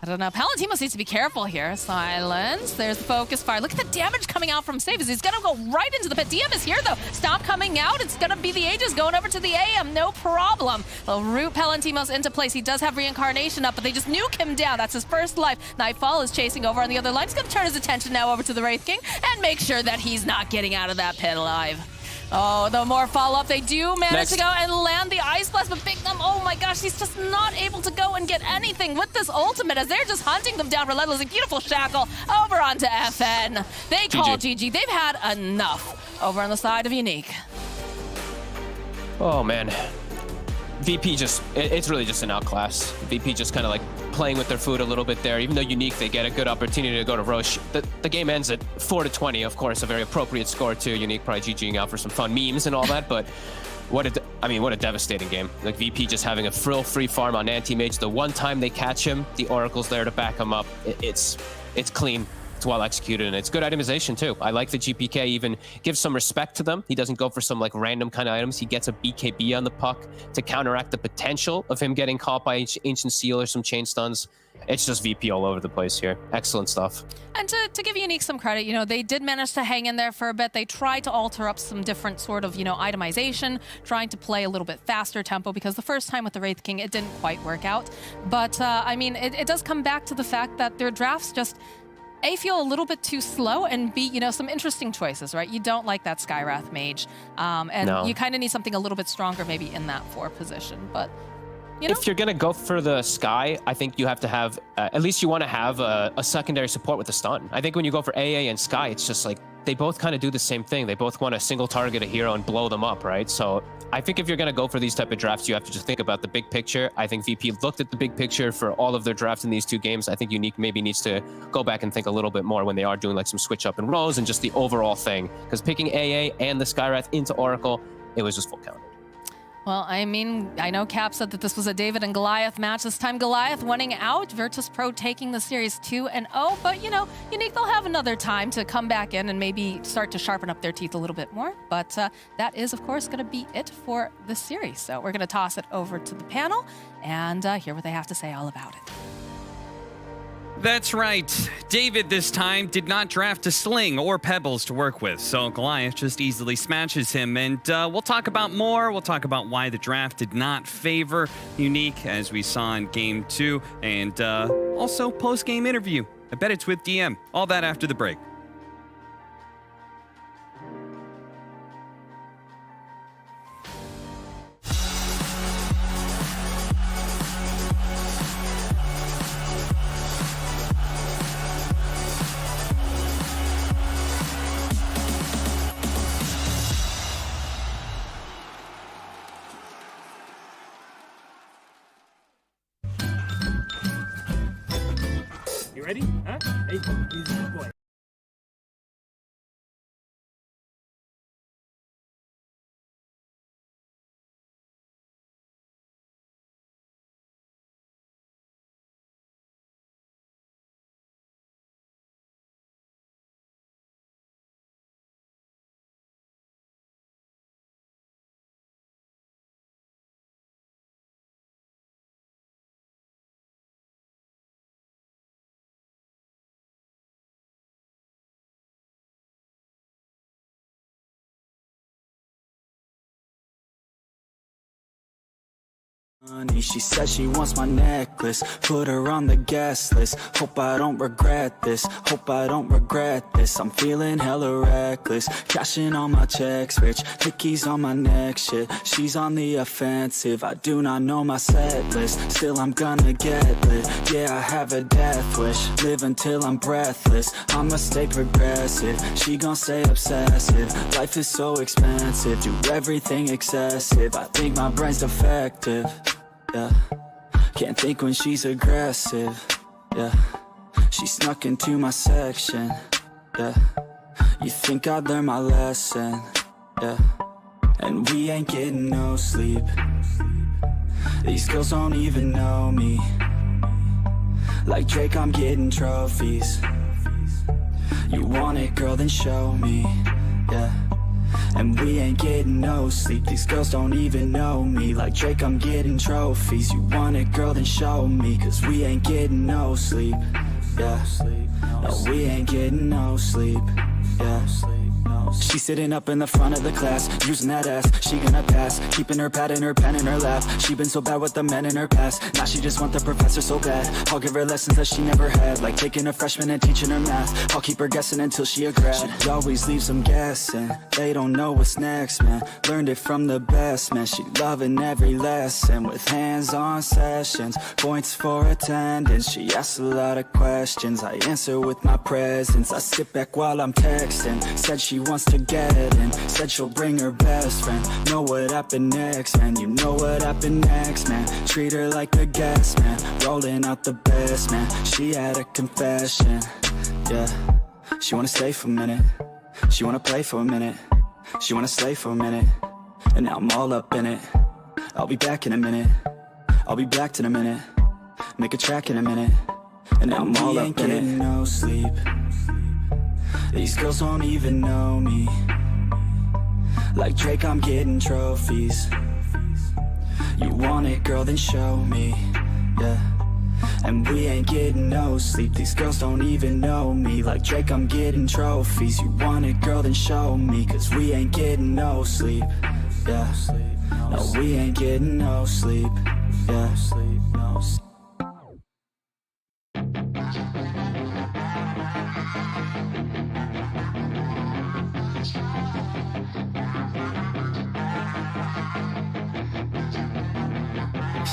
I don't know. Palantimos needs to be careful here. Silence. There's the focus fire. Look at the damage coming out from Save. He's going to go right into the pit. DM is here, though. Stomp coming out. It's going to be the Aegis going over to the AM. No problem. They'll root Palantimos into place. He does have Reincarnation up, but they just nuke him down. That's his first life. Nightfall is chasing over on the other line. He's going to turn his attention now over to the Wraith King and make sure that he's not getting out of that pit alive. Oh, the more follow-up. They do manage to go and land the Ice Blast, but Bignum, oh my He's just not able to go and get anything with this ultimate as they're just hunting them down relentlessly. Beautiful shackle over onto FN. They call GG. They've had enough over on the side of Unique. Oh, man. VP just, it's really just an outclass. VP just kind of like playing with their food a little bit there. Even though Unique, they get a good opportunity to go to Roche. The game ends at 4-20, of course, a very appropriate score too. Unique probably GGing out for some fun memes and all that, but what a devastating game. Like VP just having a frill-free farm on anti-mage. The one time they catch him, the Oracle's there to back him up. It's clean. It's well executed, and it's good itemization too. I like the GPK even gives some respect to them. He doesn't go for some like random kind of items. He gets a BKB on the puck to counteract the potential of him getting caught by Ancient Seal or some chain stuns. It's just VP all over the place here. Excellent stuff. And to give Unique some credit, you know, they did manage to hang in there for a bit. They tried to alter up some different sort of, you know, itemization, trying to play a little bit faster tempo, because the first time with the Wraith King, it didn't quite work out. But, I mean, it does come back to the fact that their drafts just A, feel a little bit too slow, and B, you know, some interesting choices, right? You don't like that Skywrath mage, and you kind of need something a little bit stronger maybe in that 4 position, but, you know? If you're going to go for the Sky, I think you have to have, at least you want to have a secondary support with the stun. I think when you go for AA and Sky, it's just like, they both kind of do the same thing. They both want to single target a hero and blow them up, right? So I think if you're going to go for these type of drafts, you have to just think about the big picture. I think VP looked at the big picture for all of their drafts in these 2 games. I think Unique maybe needs to go back and think a little bit more when they are doing like some switch up in rows and just the overall thing. Because picking AA and the Skywrath into Oracle, it was just full count. Well, I mean, I know Cap said that this was a David and Goliath match. This time Goliath winning out, Virtus.pro taking the series 2-0. But, you know, Unique, they'll have another time to come back in and maybe start to sharpen up their teeth a little bit more. But that is, of course, going to be it for the series. So we're going to toss it over to the panel and hear what they have to say all about it. That's right. David this time did not draft a sling or pebbles to work with, so Goliath just easily smashes him. And we'll talk about more. We'll talk about why the draft did not favor Unique, as we saw in Game 2, and also post-game interview. I bet it's with DM. All that after the break. You ready? Huh? Hey, he's a good boy. Honey, she says she wants my necklace, put her on the guest list. Hope I don't regret this, hope I don't regret this. I'm feeling hella reckless, cashing all my checks rich. Hickeys on my neck, shit, she's on the offensive. I do not know my set list, still I'm gonna get lit. Yeah, I have a death wish, live until I'm breathless. I'ma stay progressive, she gon' stay obsessive. Life is so expensive, do everything excessive. I think my brain's defective. Yeah, can't think when she's aggressive. Yeah, she snuck into my section. Yeah, you think I'd learn my lesson. Yeah, and we ain't getting no sleep. These girls don't even know me. Like Drake, I'm getting trophies. You want it, girl, then show me. Yeah, and we ain't getting no sleep. These girls don't even know me. Like Drake, I'm getting trophies. You want it, girl, then show me. Cause we ain't getting no sleep. Yeah, no, we ain't getting no sleep. Yeah, She's sitting up in the front of the class, using that ass, she gonna pass. Keeping her pad and her pen in her lap. She been so bad with the men in her past. Now she just want the professor so bad. I'll give her lessons that she never had, like taking a freshman and teaching her math. I'll keep her guessing until she a grad. She always leaves them guessing, they don't know what's next, man. Learned it from the best, man. She loving every lesson with hands-on sessions. Points for attendance, she asks a lot of questions. I answer with my presence, I sit back while I'm texting. Said she wants to get in, said she'll bring her best friend. Know what happened next, man. You know what happened next, man. Treat her like a guest, man. Rolling out the best, man. She had a confession, yeah. She wanna stay for a minute, she wanna play for a minute, she wanna slay for a minute, and now I'm all up in it. I'll be back in a minute, I'll be back in a minute. Make a track in a minute, and now I'm all up in it. No sleep, these girls don't even know me. Like Drake, I'm getting trophies. You want it, girl, then show me, yeah. And we ain't getting no sleep, these girls don't even know me. Like Drake, I'm getting trophies. You want it, girl, then show me. Cause we ain't getting no sleep, yeah. No, we ain't getting no sleep, yeah.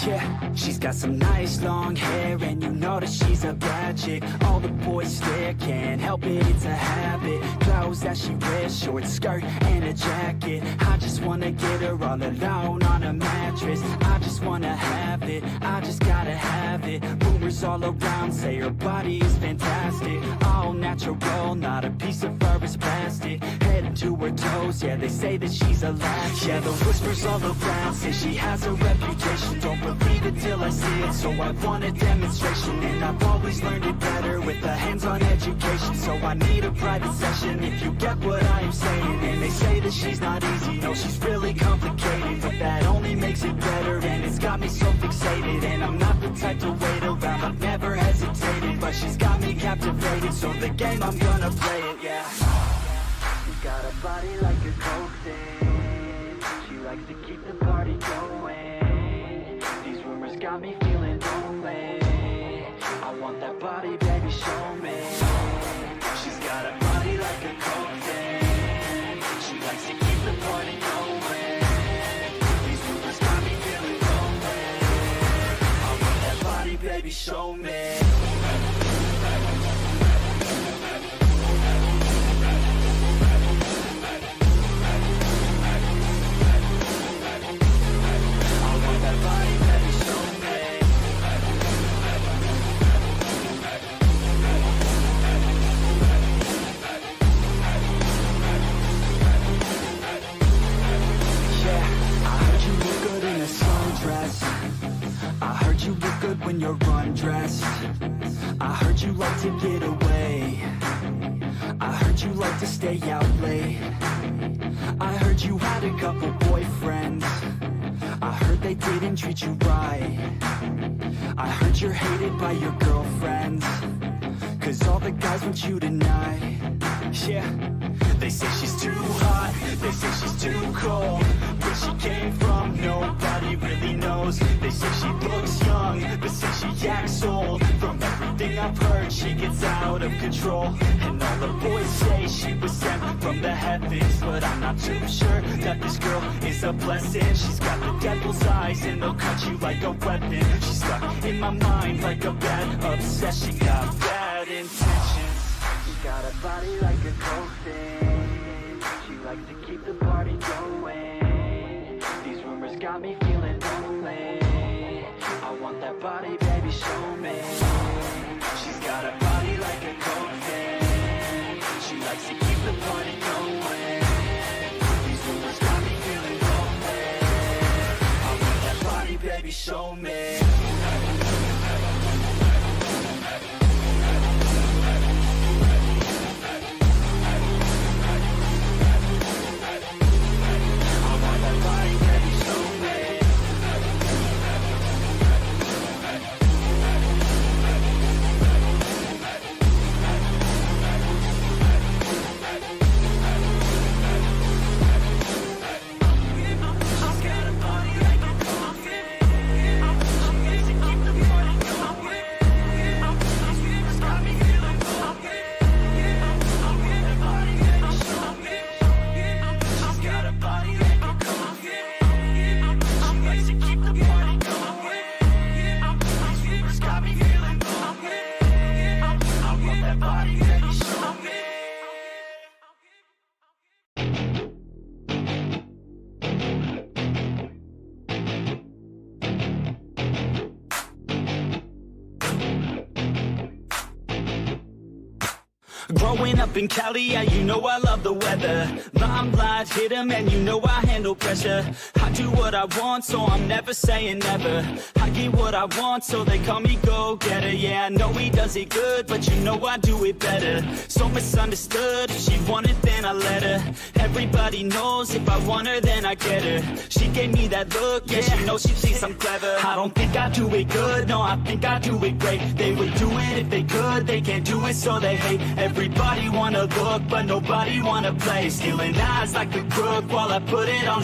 Yeah, she's got some nice long hair, and you know that she's a bad chick. All the boys stare, can't help it, it's a habit. Clothes that she wears, short skirt and a jacket. I just wanna get her all alone on a mattress. I just wanna have it, I just gotta have it. Rumors all around say her body is fantastic. All natural, not a piece of fur is plastic. Head to her toes, yeah, they say that she's a latch. Yeah, the whispers all around say she has a reputation. Don't believe it till I see it, so I want a demonstration. And I've always learned it better with a hands-on education. So I need a private session if you get what I am saying. And they say that she's not easy, no, she's really complicated. But that only makes it better, and it's got me so fixated. And I'm not the type to wait around, I've never hesitated. But she's got me captivated, so the game, I'm gonna play it, yeah. She's got a body like a coke thing. She likes to keep the party going. These rumors got me feeling lonely. I want that body, baby, show me. She's got a body like a coke thing. She likes to keep the party going. These rumors got me feeling lonely. I want that body, baby, show me. I heard you look good when you're undressed. I heard you like to get away. I heard you like to stay out late. I heard you had a couple boyfriends. I heard they didn't treat you right. I heard you're hated by your girlfriends, cause all the guys want you tonight. Yeah, they say she's too hot, they say she's too cold. Where she came from, nobody really knows. They say she looks young, but say she acts old. From everything I've heard, she gets out of control. And all the boys say she was sent from the heavens, but I'm not too sure that this girl is a blessing. She's got the devil's eyes and they'll cut you like a weapon. She's stuck in my mind like a bad obsession. Got bad intentions. She got a body like a coke thing. She likes to keep the party going. These rumors got me feeling lonely. I want that body, baby, show me. She's got a body like a coke thing. She likes to keep the party going. These rumors got me feeling lonely. I want that body, baby, show me. Growing up in Cali, yeah, you know I love the weather. Limelight hit 'em and you know I handle pressure. I do what I want, so I'm never saying never. I get what I want, so they call me go-getter. Yeah, I know he does it good, but you know I do it better. So misunderstood, if she wanted then I let her. Everybody knows if I want her then I get her. She gave me that look, yeah, she knows she thinks I'm clever. I don't think I do it good, no, I think I do it great. They would do it if they could, they can't do it so they hate. Everybody wanna look, but nobody wanna play. Stealing eyes like a crook while I put it on